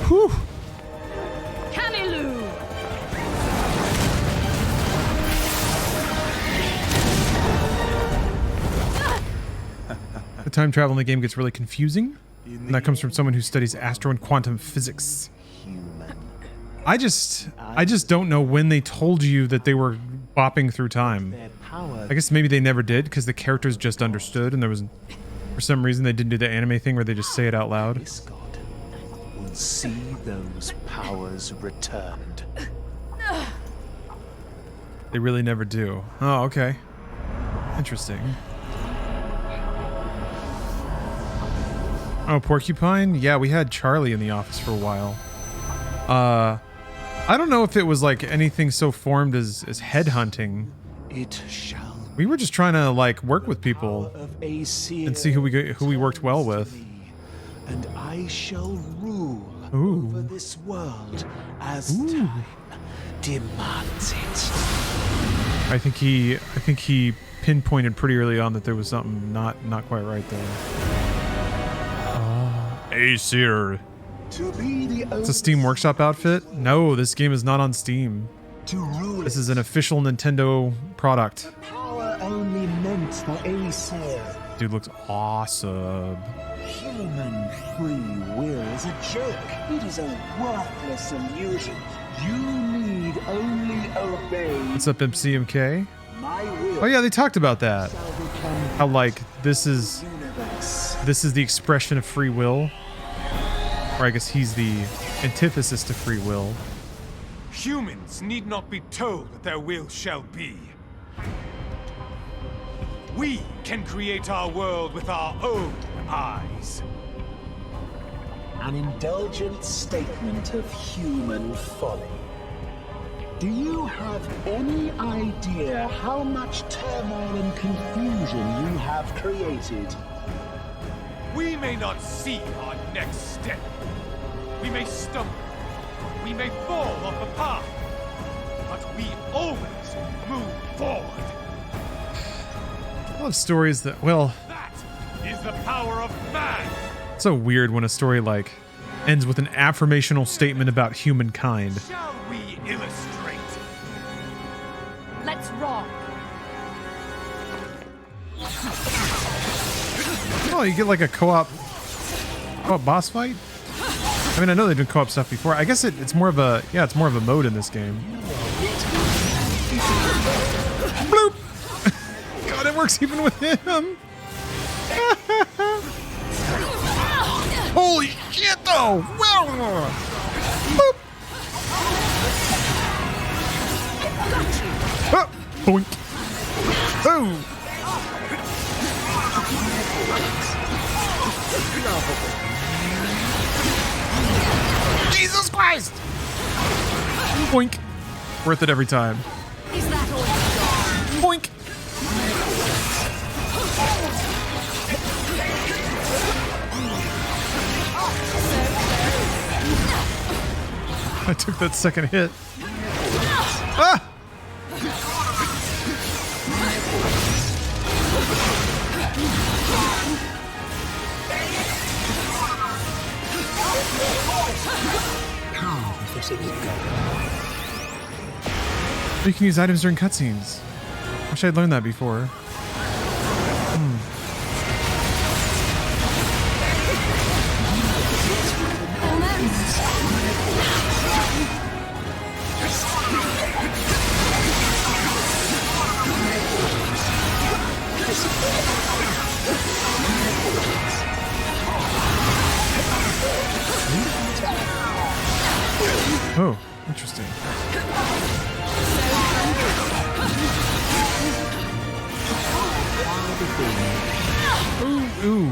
Whew. Camilu! The time travel in the game gets really confusing, and that comes from someone who studies astro and quantum physics. I just don't know when they told you that they were bopping through time. I guess maybe they never did because the characters just understood, and there was, for some reason, they didn't do the anime thing where they just say it out loud. This god will see those powers returned. They really never do. Oh, okay. Interesting. Oh, Porcupine? Yeah, we had Charlie in the office for a while. I don't know if it was like anything so formed as headhunting. It shall. We were just trying to like work with people and see who we worked well with. And I shall rule Ooh. over this world as time demands it. I think he pinpointed pretty early on that there was something not quite right there. Oh, Aesir. To be the It's a Steam Workshop outfit? No, this game is not on Steam. to rule This is an official Nintendo product. power only meant for Aesir. Dude looks awesome. Human free will is a joke. It is a worthless illusion. You need only obey What's up, MCMK? my will. Oh yeah, they talked about that. Shall become How like this is universe. the expression of free will. Or I guess he's the antithesis to free will. Humans need not be told what their will shall be. We can create our world with our own eyes. An indulgent statement of human folly. Do you have any idea how much turmoil and confusion you have created? We may not see our next step. We may stumble. We may fall off the path. But we always move forward. I love stories that, well, That is the power of man. it's so weird when a story like ends with an affirmational statement about humankind. Shall we illustrate? Let's rock. Oh, you get like a co-op boss fight? I mean, I know they've done co-op stuff before. I guess it's more of a, yeah, it's more of a mode in this game. Bloop! God, it works even with him. Holy shit, though! Wow! Boop! Ah, boink! Oh! Jesus Christ! Boink! Worth it every time. Is that all you got? Boink! I took that second hit. Ah! You can use items during cutscenes. Wish I'd learned that before. Oh, interesting. Ooh.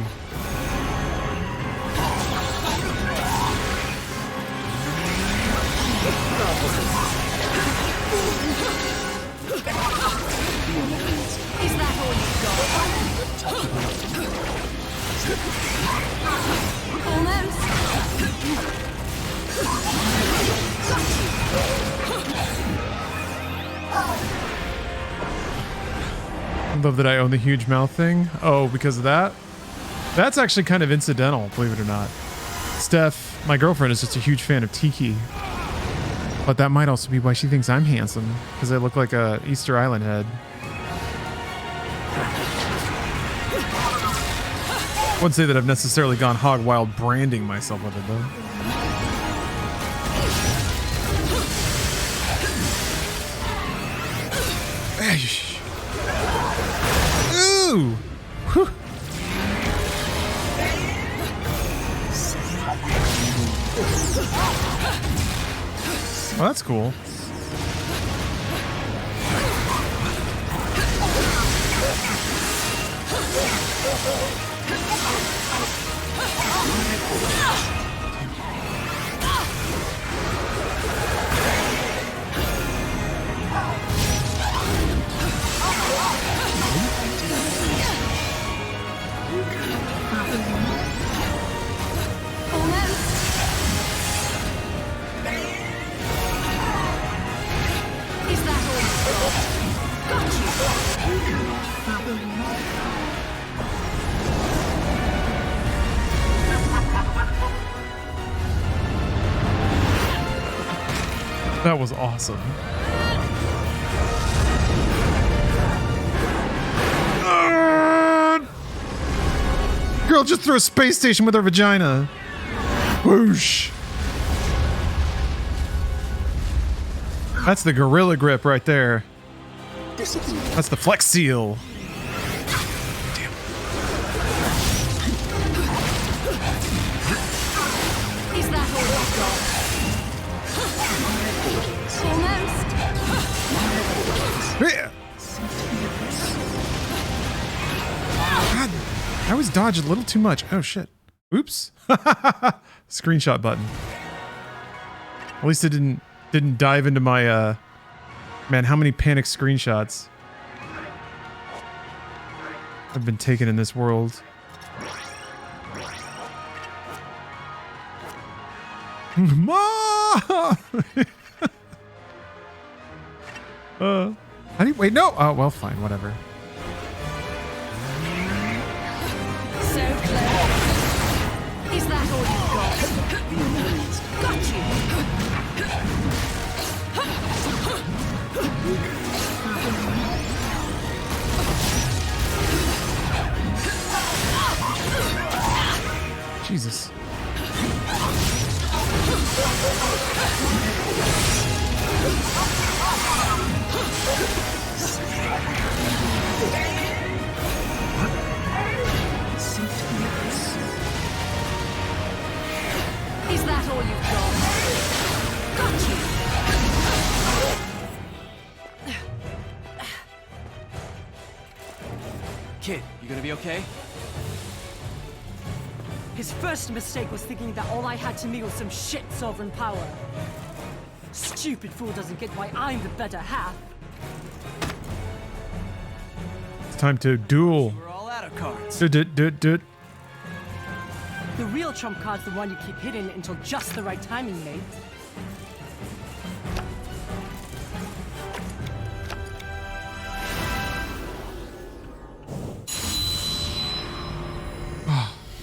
Is that all you've got? Almost. I love that I own the huge mouth thing. Oh, because of that? That's actually kind of incidental, believe it or not. Steph, my girlfriend, is just a huge fan of Tiki. But that might also be why she thinks I'm handsome, because I look like a Easter Island head. I wouldn't say that I've necessarily gone hog wild branding myself with it, though. Ooh! Whew. Well, that's cool. That was awesome. Girl just threw a space station with her vagina. Whoosh. That's the gorilla grip right there. That's the Flex Seal. Damn. Is that all you've got? Yeah. God, I always dodge a little too much. Oh shit. Oops. Screenshot button. At least it didn't dive into my man, how many panic screenshots have been taken in this world? Mom! How do you wait? No. Oh well, fine, whatever. So clever. Is that all you've got? Got you. Jesus. Is that all you've got? Got you. Kid, you gonna be okay? His first mistake was thinking that all I had to me was some shit sovereign power. Stupid fool doesn't get why I'm the better half. It's time to duel. We're all out of cards. Do. The real trump card's the one you keep hidden until just the right timing, mate.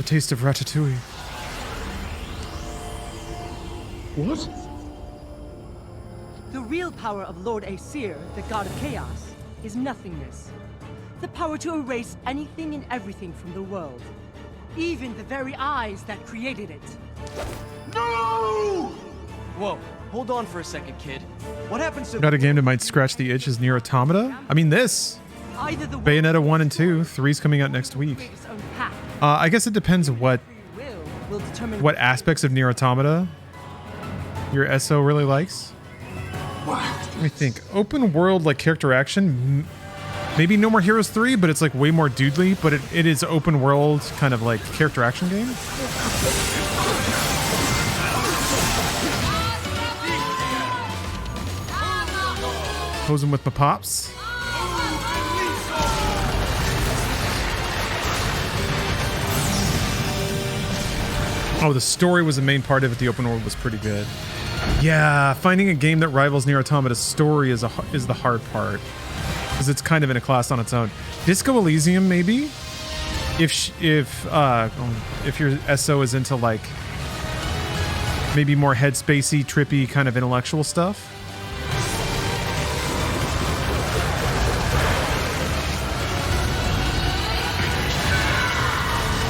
taste of ratatouille. What? The real power of Lord Aesir, the god of chaos, is nothingness. The power to erase anything and everything from the world. Even the very eyes that created it. No! Whoa, hold on for a second, kid. What happens to... Got a game that might scratch the itch as Nier Automata? I mean, this. Either the Bayonetta 1 and 2. 3's coming out next week. its own path. I guess it depends what Will determine what aspects of Nier Automata your SO really likes. Let me think. Open world, like character action. Maybe No More Heroes 3, but it's like way more doodly, but it is open world kind of like character action game. Posing with my pops. Oh, the story was the main part of it. The open world was pretty good. Yeah, finding a game that rivals Nier Automata's story is the hard part, because it's kind of in a class on its own. Disco Elysium, maybe, if your SO is into like maybe more headspacey, trippy kind of intellectual stuff.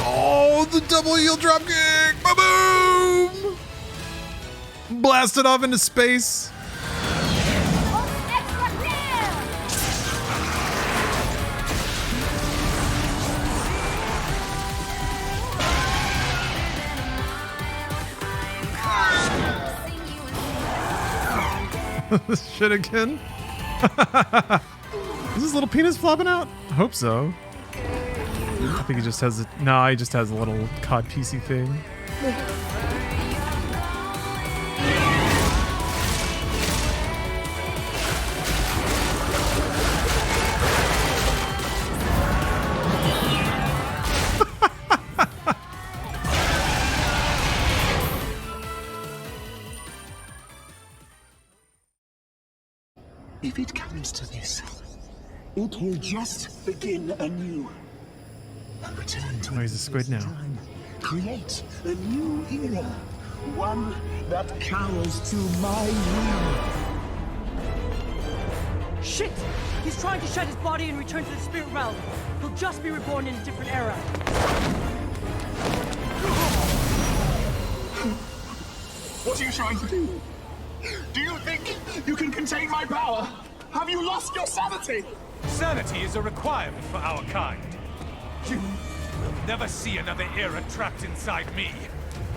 Oh, the double heel drop kick! Ba-boom! Blasted off into space. This shit again? Is his little penis flopping out? I hope so. I think he just has a... No, he just has a little cod PC thing. If it comes to this, it will just begin anew. A return to he's a squid now. time. Create a new era. One that cowers to my will. Shit! He's trying to shed his body and return to the spirit realm. He'll just be reborn in a different era. What are you trying to do? Do you think you can contain my power? Have you lost your sanity? Sanity is a requirement for our kind. You will never see another era trapped inside me.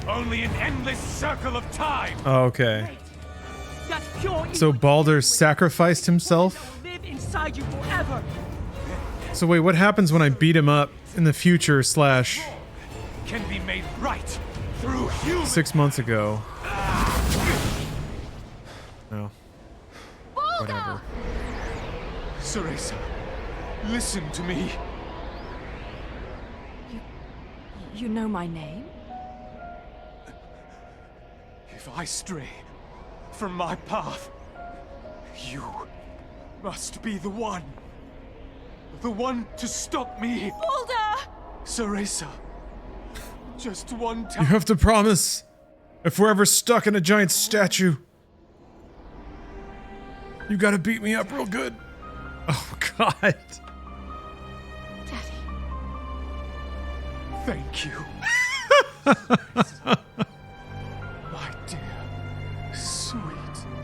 Only an endless circle of time. Oh, okay. That's pure So evil. Baldur sacrificed himself? Live inside you forever. So wait, what happens when I beat him up in the future / Can be made right through human. 6 months ago? No. Whatever. Cereza, listen to me. You know my name? If I stray from my path, you must be the one. The one to stop me. Baldur! Cereza, just one You time. have to promise. If we're ever stuck in a giant statue, you gotta beat me up real good. Oh, God. Daddy. Thank you. My dear, sweet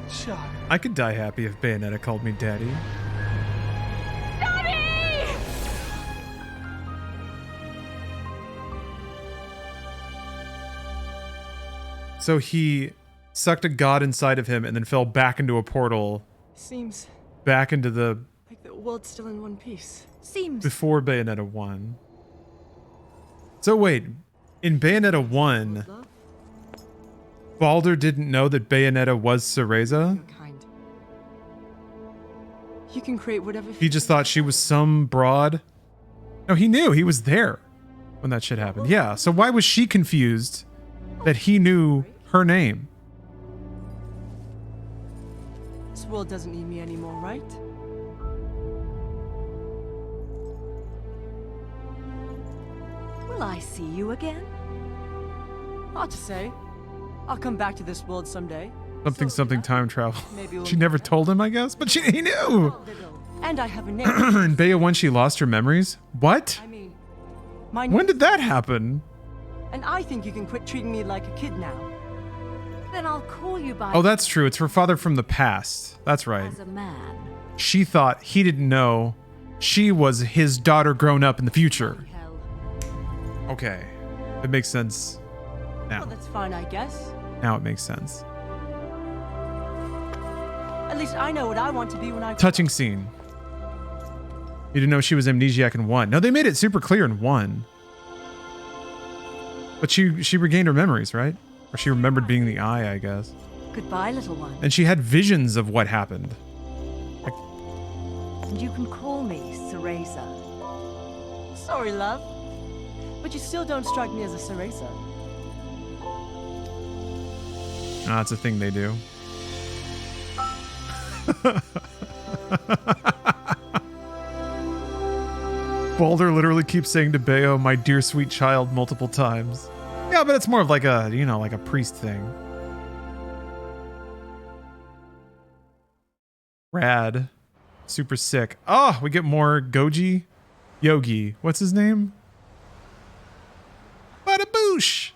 child. I could die happy if Bayonetta called me daddy. Daddy! So he sucked a god inside of him and then fell back into a portal, Seems back into the like the world's still in one piece. Seems before Bayonetta 1. So wait, in Bayonetta 1, Love, Baldur didn't know that Bayonetta was Cereza? your kind. You can create whatever. He just thought she was some broad? No, he knew. He was there when that shit happened. Yeah, so why was she confused that he knew her name? This world doesn't need me anymore, right? Will I see you again? Hard to say. I'll come back to this world someday. Something time travel. Maybe we'll She never told him, I guess, but he knew. And I have a name. In Bayo 1, she lost her memories. What? I mean, my When did that happen? And I think you can quit treating me like a kid now. Then I'll call you by. Oh, that's true. It's her father from the past. That's right. As a man. She thought he didn't know she was his daughter grown up in the future. Okay. It makes sense now. Well, that's fine, I guess. Now it makes sense. At least I know what I want to be when I. Touching scene. You didn't know she was amnesiac in 1. No, they made it super clear in 1. But she regained her memories, right? Or she remembered being the eye, I guess. Goodbye, little one. And she had visions of what happened. And you can call me Cereza. Sorry, love. But you still don't strike me as a Cereza. Ah, it's a thing they do. Balder literally keeps saying to Bayo, "My dear sweet child," multiple times. Yeah, but it's more of like a, you know, like a priest thing. Rad. Super sick. Oh, we get more Goji. Yogi. What's his name? Bada boosh.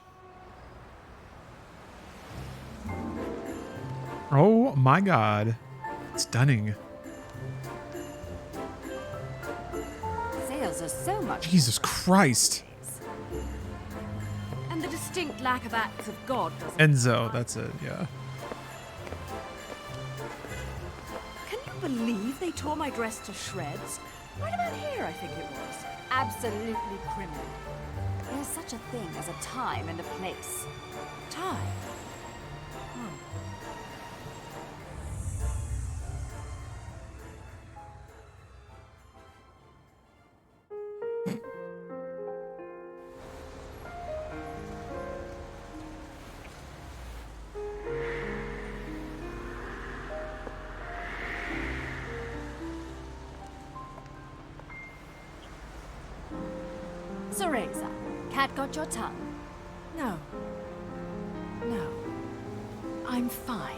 Oh my god. Stunning. Sales are so much. Jesus Christ. And the distinct lack of acts of God doesn't. Enzo, that's it, yeah. Can you believe they tore my dress to shreds? Right about here, I think it was. Absolutely criminal. There's such a thing as a time and a place. Time. Cereza, cat got your tongue? No. No. I'm fine.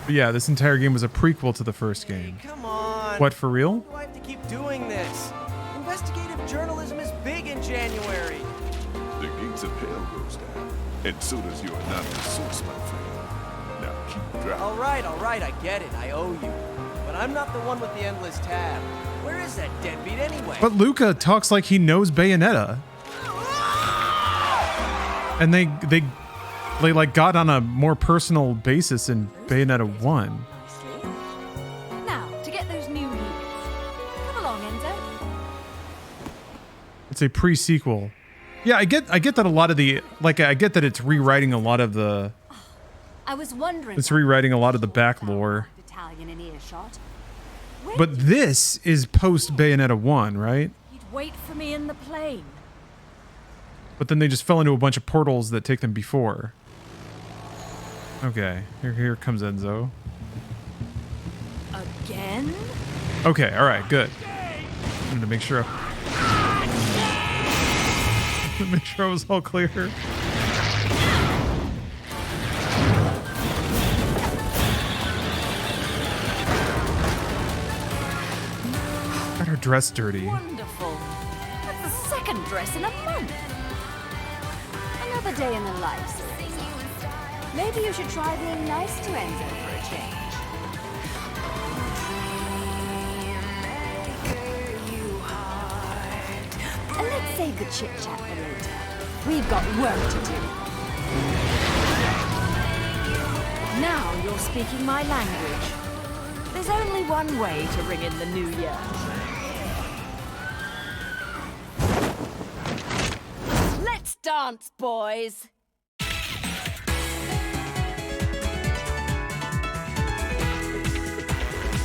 But yeah, this entire game was a prequel to the first game. Come on. What, for real? Why do I have to keep doing this? Investigative journalism is big in January. The gates of hell goes down, and so does your anonymous source, my friend. Now keep driving. All right, I get it. I owe you. But I'm not the one with the endless tab. Where is that deadbeat anyway? But Luca talks like he knows Bayonetta. And they like got on a more personal basis in Bayonetta 1. Now, to get those new heels. Come along, Enzo. It's a pre-sequel. Yeah, I get that a lot of the I get that it's rewriting a lot of the I was wondering. it's rewriting a lot of the back lore. Italian in earshot. But this is post Bayonetta 1, right? You'd wait for me in the plane. But then they just fell into a bunch of portals that take them before. Okay, here comes Enzo. Again? Okay, all right, good. I'm gonna make sure. Make sure I was all clear. Got her dress dirty. Wonderful. That's the second dress in a month. Another day in the life, Cereza. Maybe you should try being nice to Enzo for a change. And let's save the chit-chat for later. We've got work to do. Now you're speaking my language. There's only one way to ring in the new year. Let's dance, boys.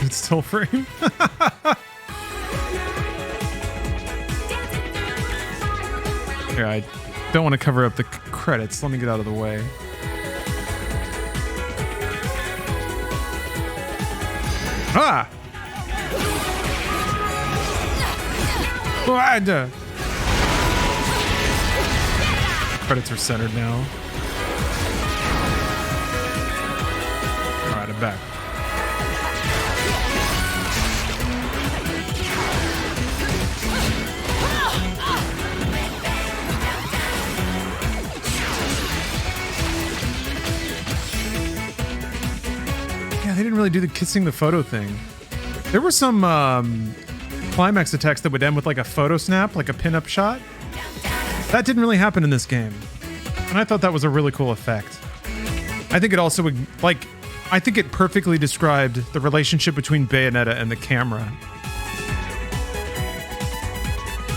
It's still frame. Here, I don't want to cover up the credits. Let me get out of the way. Ah! Credits are centered now. Alright, I'm back. Yeah, they didn't really do the kissing the photo thing. There were some climax attacks that would end with like a photo snap, like a pinup shot. That didn't really happen in this game. And I thought that was a really cool effect. I think it also would, like, I think it perfectly described the relationship between Bayonetta and the camera.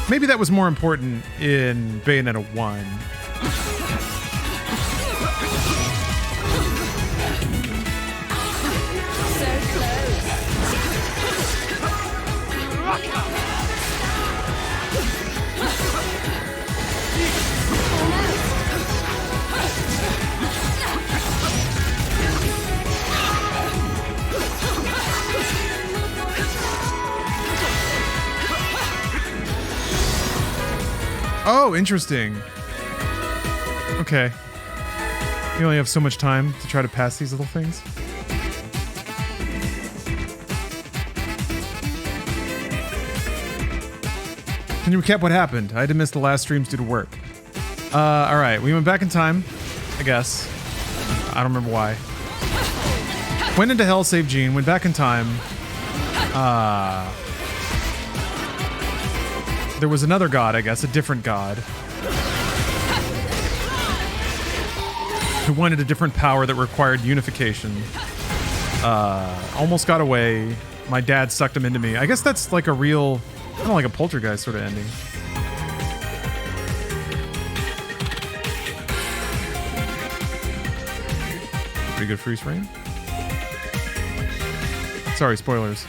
Maybe that was more important in Bayonetta 1. Oh, interesting. Okay. You only have so much time to try to pass these little things. Can you recap what happened? I had to miss the last streams due to work. All right, we went back in time, I guess. I don't remember why. Went into hell, saved Jean, went back in time. There was another god, I guess, a different god, who wanted a different power that required unification. Almost got away. My dad sucked him into me. I guess that's like a real, kind of like a poltergeist sort of ending. Pretty good freeze frame. Sorry, spoilers.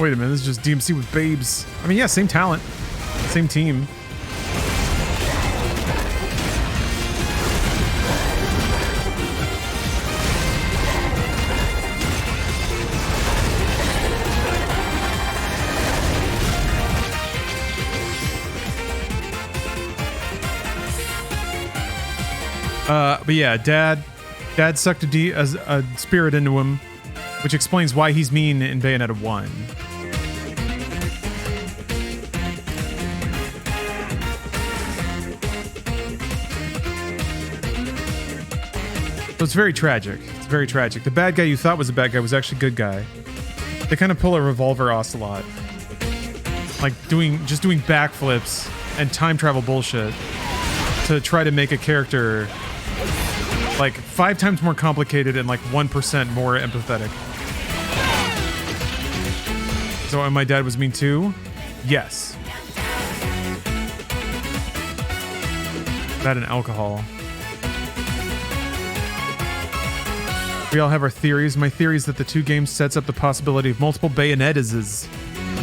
Wait a minute, this is just DMC with babes. I mean, yeah, same talent, same team. But yeah, Dad sucked a spirit into him, which explains why he's mean in Bayonetta 1. So it's very tragic. It's very tragic. The bad guy you thought was a bad guy was actually a good guy. They kind of pull a revolver ocelot. Like just doing backflips and time travel bullshit to try to make a character like 5 times more complicated and like 1% more empathetic. So my dad was mean too? Yes. That and alcohol. We all have our theories. My theory is that the 2 games sets up the possibility of multiple Bayonettas.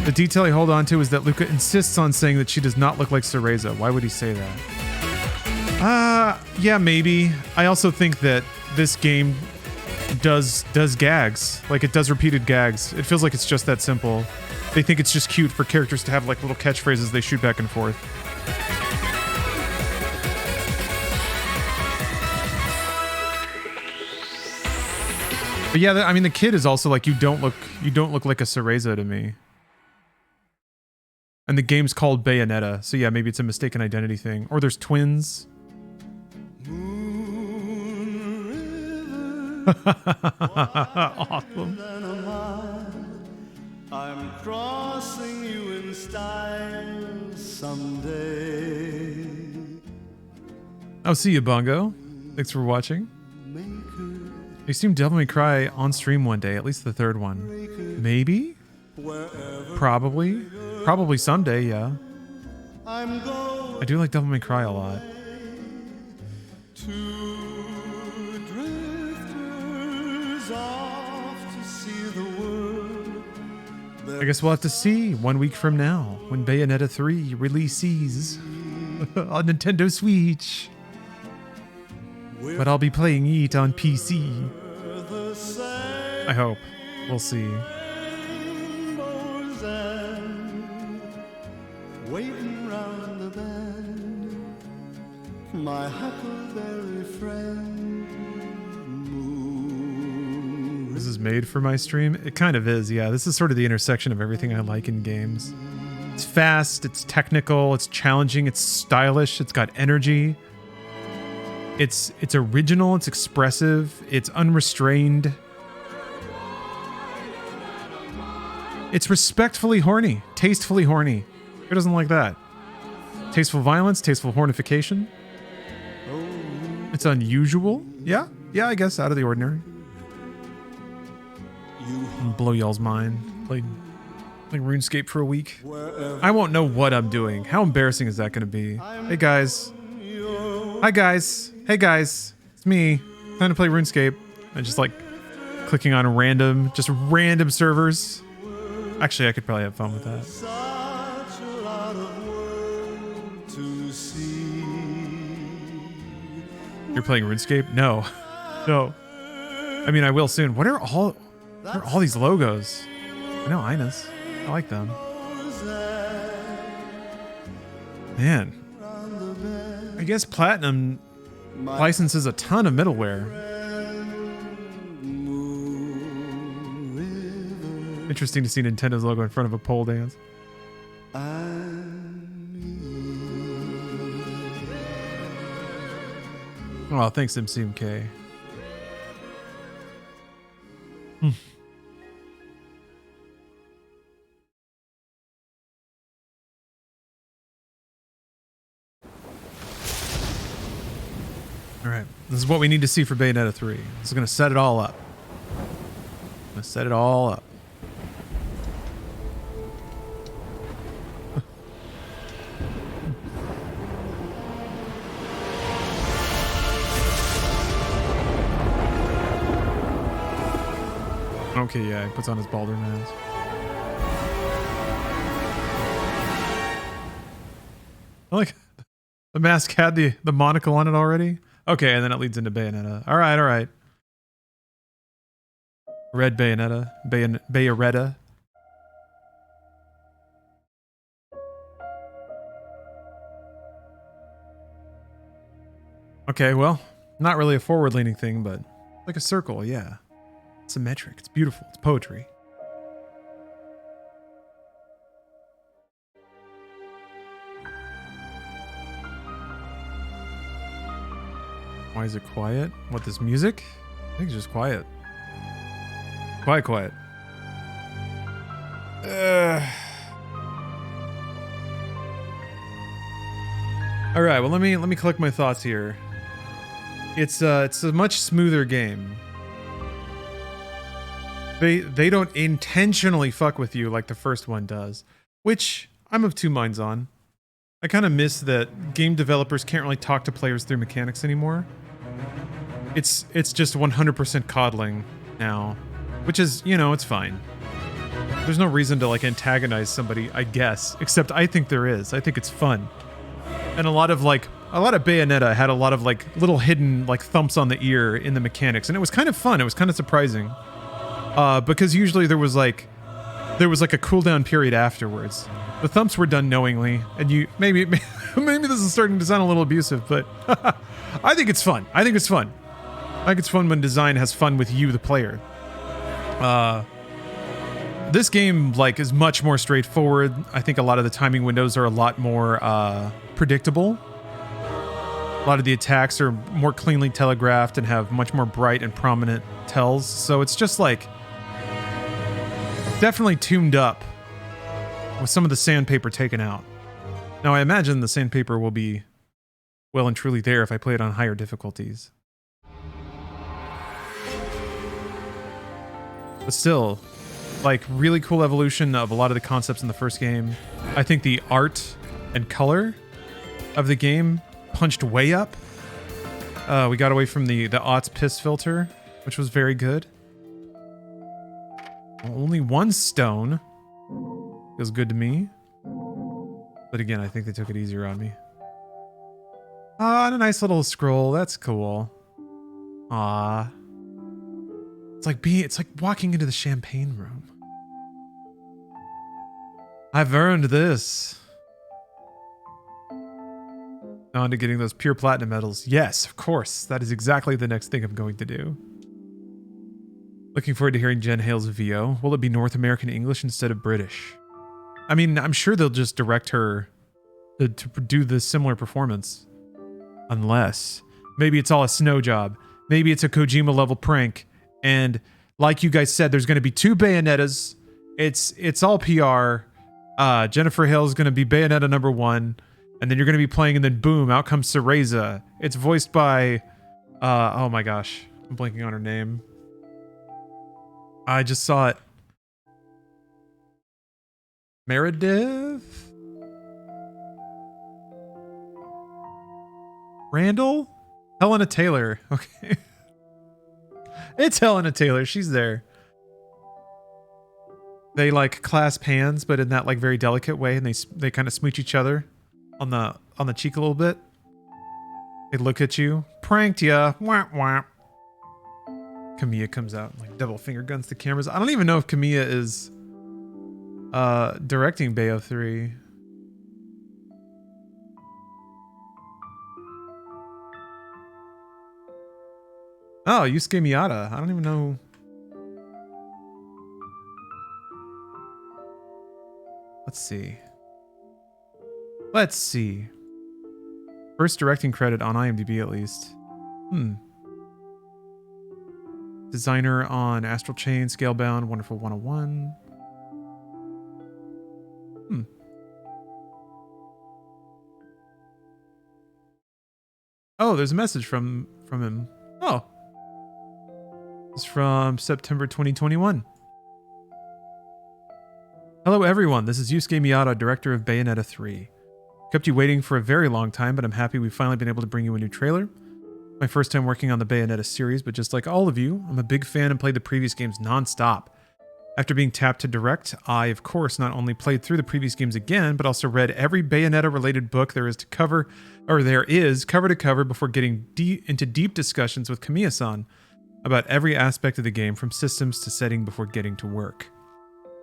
The detail I hold on to is that Luca insists on saying that she does not look like Cereza. Why would he say that? Yeah, maybe. I also think that this game does gags. Like, it does repeated gags. It feels like it's just that simple. They think it's just cute for characters to have, like, little catchphrases they shoot back and forth. But yeah, I mean, the kid is also like, you don't look like a Cereza to me. And the game's called Bayonetta, so yeah, maybe it's a mistaken identity thing. Or there's twins. Awesome. I'm crossing you in style someday. I'll see you, Bongo. Thanks for watching. You stream Devil May Cry on stream one day, at least the 3rd one. Maybe? Probably. Probably someday, yeah. I do like Devil May Cry a lot. I guess we'll have to see 1 week from now when Bayonetta 3 releases on Nintendo Switch. But I'll be playing it on PC. I hope. We'll see. rainbows and waiting round the bend, my huckleberry friend. This is made for my stream? It kind of is, yeah. This is sort of the intersection of everything I like in games. It's fast, it's technical, it's challenging, it's stylish, it's got energy. It's original, it's expressive, it's unrestrained. It's respectfully horny, tastefully horny. Who doesn't like that? Tasteful violence, tasteful hornification. It's unusual. Yeah, I guess out of the ordinary. Blow y'all's mind. Played RuneScape for a week. I won't know what I'm doing. How embarrassing is that going to be? Hey guys. Hi guys. Hey guys. It's me. Time to play RuneScape. I'm just like clicking on random servers. Actually, I could probably have fun with that. Such a lot of world to see. You're playing RuneScape? No. No. I mean, I will soon. What are all these logos? I know Ina's. I like them. Man. I guess Platinum licenses a ton of middleware. Interesting to see Nintendo's logo in front of a pole dance. Oh, thanks MCMK. Alright, this is what we need to see for Bayonetta 3. This is going to set it all up. Okay, yeah, he puts on his Baldur mask. I like the mask had the monocle on it already. Okay, and then it leads into Bayonetta. All right. Red Bayonetta, Bayonetta. Okay, well, not really a forward-leaning thing, but like a circle, yeah. Symmetric. It's beautiful. It's poetry. Why is it quiet? What, this music? I think it's just quiet. Quiet. All right, well, let me collect my thoughts here. It's a much smoother game. They don't intentionally fuck with you like the first one does, which I'm of two minds on. I kind of miss that game developers can't really talk to players through mechanics anymore. It's just 100% coddling now, which is, it's fine. There's no reason to like antagonize somebody, I guess, except I think there is. I think it's fun. And a lot of Bayonetta had a lot of like little hidden like thumps on the ear in the mechanics, and it was kind of fun. It was kind of surprising. Because usually there was like a cooldown period afterwards. The thumps were done knowingly, and maybe this is starting to sound a little abusive, but I think it's fun. I think it's fun when design has fun with you, the player. This game like is much more straightforward. I think a lot of the timing windows are a lot more predictable. A lot of the attacks are more cleanly telegraphed and have much more bright and prominent tells. So it's just like definitely tuned up with some of the sandpaper taken out. Now I imagine the sandpaper will be well and truly there if I play it on higher difficulties. But still, like really cool evolution of a lot of the concepts in the first game. I think the art and color of the game punched way up. We got away from the aughts piss filter, which was very good. Only one stone. Feels good to me. But again, I think they took it easier on me. Ah, and a nice little scroll. That's cool. Ah. It's like walking into the champagne room. I've earned this. On to getting those pure platinum medals. Yes, of course. That is exactly the next thing I'm going to do. Looking forward to hearing Jen Hale's VO. Will it be North American English instead of British? I mean, I'm sure they'll just direct her to do the similar performance. Unless maybe it's all a snow job. Maybe it's a Kojima level prank. And like you guys said, there's going to be 2 Bayonettas. It's all PR. Jennifer Hale's going to be Bayonetta number 1. And then you're going to be playing, and then boom, out comes Cereza. It's voiced by, oh my gosh, I'm blanking on her name. I just saw it. Meredith? Randall? Helena Taylor. Okay. It's Helena Taylor. She's there. They like clasp hands, but in that like very delicate way, and they kind of smooch each other on the cheek a little bit. They look at you. Pranked ya. Wah, wah. Kamiya comes out and like double finger guns the cameras. I don't even know if Kamiya is directing Bayo 3. Oh, Yusuke Miyata. I don't even know. Let's see. Let's see. First directing credit on IMDb at least. Designer on Astral Chain, Scalebound, Wonderful 101. Oh, there's a message from him. Oh. It's from September 2021. Hello everyone, this is Yusuke Miyata, director of Bayonetta 3. Kept you waiting for a very long time, but I'm happy we've finally been able to bring you a new trailer. My first time working on the Bayonetta series, but just like all of you, I'm a big fan and played the previous games non-stop. After being tapped to direct, I, of course, not only played through the previous games again, but also read every Bayonetta-related book there is cover to cover before getting into deep discussions with Kamiya-san about every aspect of the game from systems to setting before getting to work.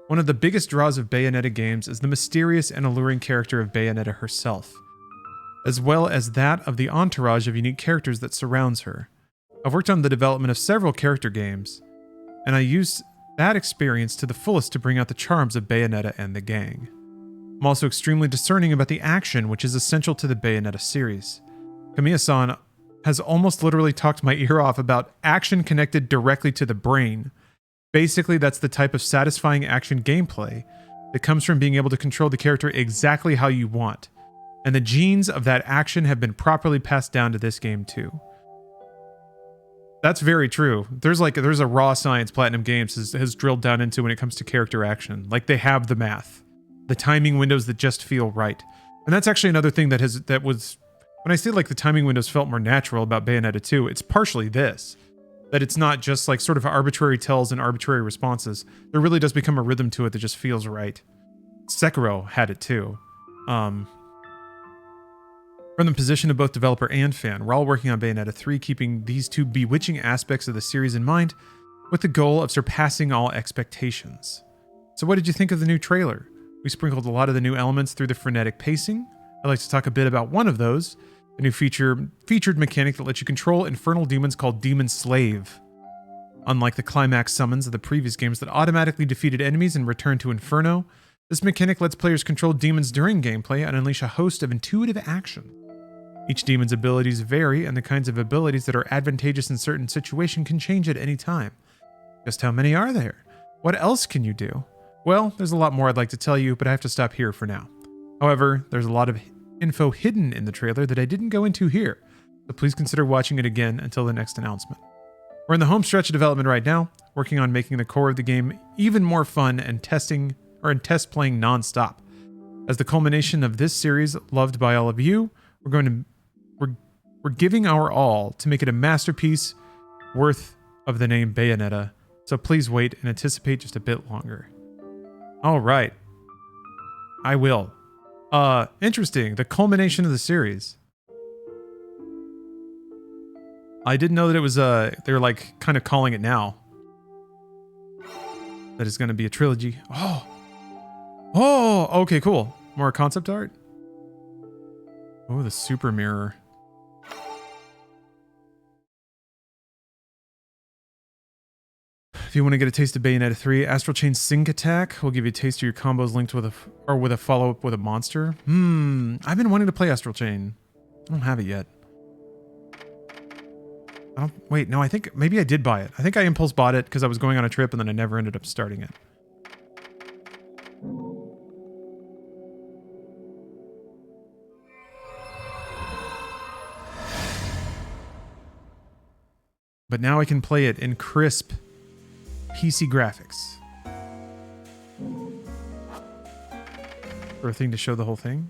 One of the biggest draws of Bayonetta games is the mysterious and alluring character of Bayonetta herself, as well as that of the entourage of unique characters that surrounds her. I've worked on the development of several character games, and I used that experience to the fullest to bring out the charms of Bayonetta and the gang. I'm also extremely discerning about the action, which is essential to the Bayonetta series. Kamiya-san has almost literally talked my ear off about action connected directly to the brain. Basically, that's the type of satisfying action gameplay that comes from being able to control the character exactly how you want. And the genes of that action have been properly passed down to this game too. That's very true. There's a raw science Platinum Games has drilled down into when it comes to character action. Like they have the math, the timing windows that just feel right. And that's actually another thing that was when I say like the timing windows felt more natural about Bayonetta 2, it's partially this. That it's not just like sort of arbitrary tells and arbitrary responses. There really does become a rhythm to it that just feels right. Sekiro had it too. From the position of both developer and fan, we're all working on Bayonetta 3, keeping these two bewitching aspects of the series in mind, with the goal of surpassing all expectations. So what did you think of the new trailer? We sprinkled a lot of the new elements through the frenetic pacing. I'd like to talk a bit about one of those, a new featured mechanic that lets you control infernal demons called Demon Slave. Unlike the climax summons of the previous games that automatically defeated enemies and returned to Inferno, this mechanic lets players control demons during gameplay and unleash a host of intuitive action. Each demon's abilities vary, and the kinds of abilities that are advantageous in certain situations can change at any time. Just how many are there? What else can you do? Well, there's a lot more I'd like to tell you, but I have to stop here for now. However, there's a lot of info hidden in the trailer that I didn't go into here, so please consider watching it again until the next announcement. We're in the home stretch of development right now, working on making the core of the game even more fun and test playing non-stop. As the culmination of this series, loved by all of you, we're giving our all to make it a masterpiece worth of the name Bayonetta, so please wait and anticipate just a bit longer. All right. I will. Interesting. The culmination of the series. I didn't know that it was, they're like kind of calling it now. that is going to be a trilogy. Oh, okay, cool. More concept art. Oh, the super mirror. If you want to get a taste of Bayonetta 3, Astral Chain Sync Attack will give you a taste of your combos linked with a follow-up with a monster. I've been wanting to play Astral Chain. I don't have it yet. Wait, no, I think maybe I did buy it. I think I impulse bought it because I was going on a trip and then I never ended up starting it. But now I can play it in crisp PC graphics. For a thing to show the whole thing.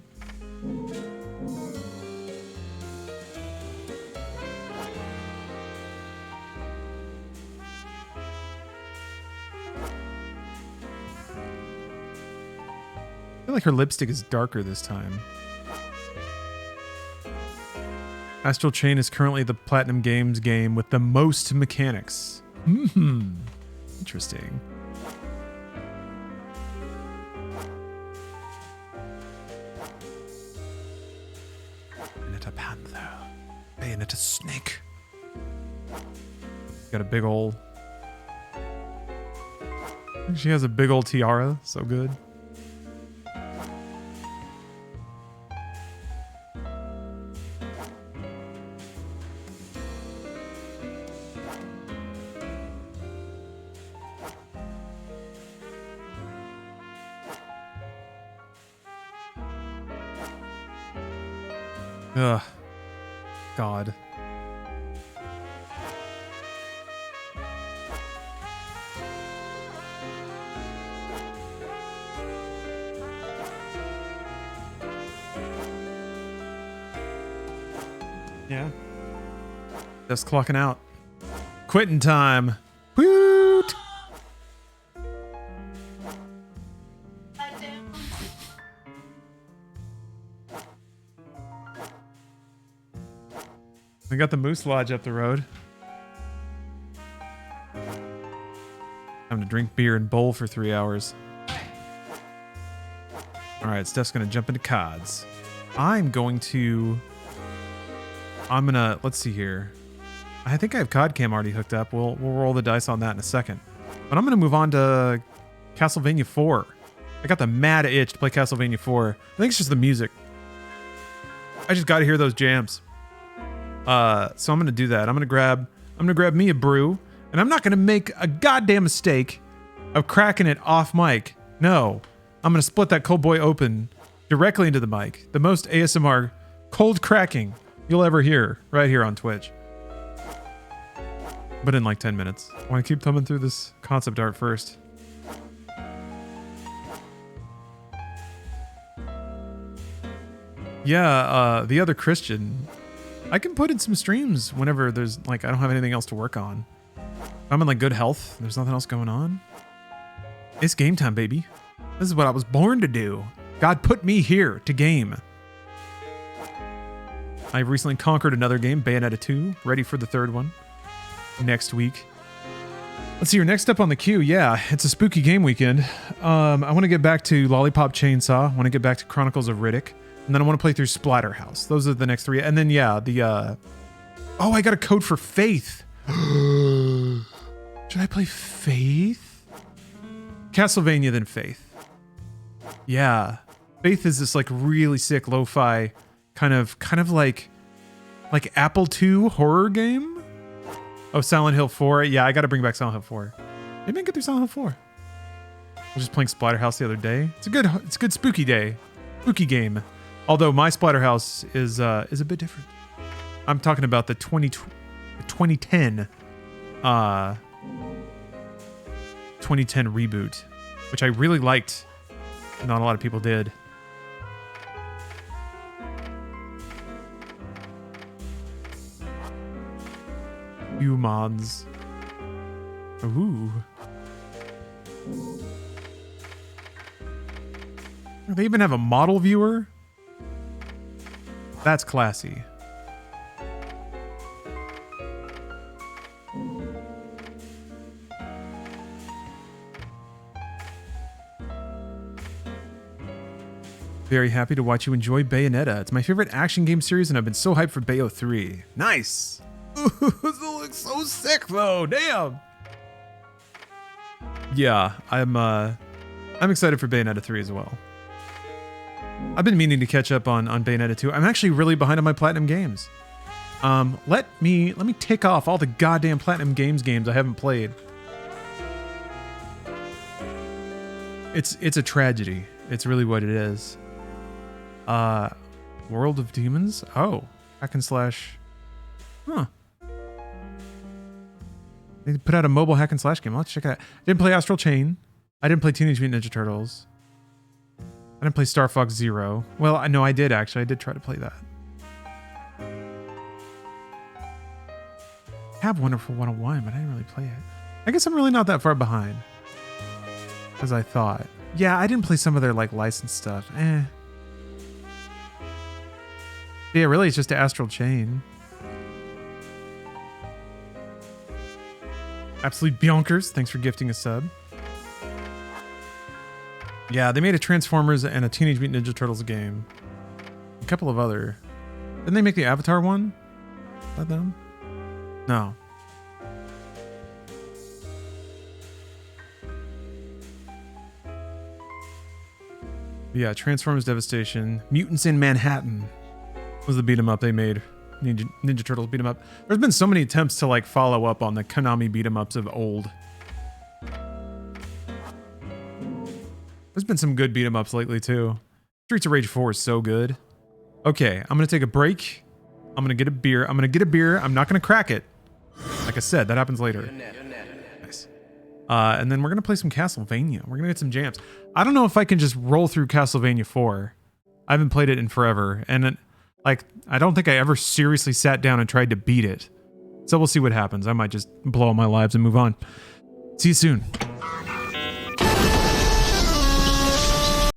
I feel like her lipstick is darker this time. Astral Chain is currently the Platinum Games game with the most mechanics. Interesting. Bayonetta Panther. Bayonetta Snake. Got a big old... She has a big old tiara. So good. Ugh. God. Yeah. Just clocking out. Quitting time. Woot! I got the Moose Lodge up the road. Time to drink beer and bowl for 3 hours. Alright, Steph's gonna jump into CODs. Let's see here. I think I have COD Cam already hooked up. We'll roll the dice on that in a second. But I'm gonna move on to Castlevania 4. I got the mad itch to play Castlevania 4. I think it's just the music. I just gotta hear those jams. So I'm gonna do that. I'm gonna grab me a brew, and I'm not gonna make a goddamn mistake of cracking it off mic. No, I'm gonna split that cold boy open directly into the mic. The most ASMR cold cracking you'll ever hear right here on Twitch. But in like 10 minutes. I want to keep thumbing through this concept art first. Yeah, the other Christian. I can put in some streams whenever there's like I don't have anything else to work on. If I'm in like good health, there's nothing else going on. It's game time, baby. This is what I was born to do. God put me here to game. I recently conquered another game, Bayonetta 2, ready for the third one next week. Let's see, your next up on the queue. Yeah, it's a spooky game weekend. I want to get back to Lollipop Chainsaw. I want to get back to Chronicles of Riddick. And then I want to play through Splatterhouse. Those are the next three. And then, yeah, oh, I got a code for Faith. Should I play Faith? Castlevania, then Faith. Yeah. Faith is this, like, really sick lo-fi kind of like Apple II horror game? Oh, Silent Hill 4. Yeah, I got to bring back Silent Hill 4. Maybe I can get through Silent Hill 4. I was just playing Splatterhouse the other day. It's a good spooky day. Spooky game. Although my Splatterhouse is a bit different. I'm talking about the 2010 reboot, which I really liked. Not a lot of people did. Humans. Ooh. They even have a model viewer? That's classy. Very happy to watch you enjoy Bayonetta. It's my favorite action game series, and I've been so hyped for Bayo 3. Nice! Ooh, this looks so sick, though. Damn! Yeah, I'm excited for Bayonetta 3 as well. I've been meaning to catch up on Bayonetta 2. I'm actually really behind on my Platinum games. Let me tick off all the goddamn Platinum games I haven't played. It's a tragedy. It's really what it is. World of Demons? Oh, hack and slash. Huh. They put out a mobile hack and slash game. Let's check it out. I didn't play Astral Chain. I didn't play Teenage Mutant Ninja Turtles. I didn't play Star Fox Zero. Well, I know I did actually. I did try to play that. I have Wonderful 101, but I didn't really play it. I guess I'm really not that far behind as I thought. Yeah, I didn't play some of their like licensed stuff. Yeah, really, it's just Astral Chain. Absolute Bionkers, thanks for gifting a sub. Yeah, they made a Transformers and a Teenage Mutant Ninja Turtles game. A couple of other. Didn't they make the Avatar one? Is that them? No. Yeah, Transformers Devastation. Mutants in Manhattan was the beat 'em up they made. Ninja Turtles beat 'em up. There's been so many attempts to like follow up on the Konami beat 'em ups of old. There's been some good beat 'em ups lately too. Streets of Rage 4 is so good. Okay, I'm gonna take a break. I'm gonna get a beer. I'm not gonna crack it. Like I said, that happens later. Nice. And then we're gonna play some Castlevania. We're gonna get some jams. I don't know if I can just roll through Castlevania 4. I haven't played it in forever, and I don't think I ever seriously sat down and tried to beat it. So we'll see what happens. I might just blow all my lives and move on. See you soon.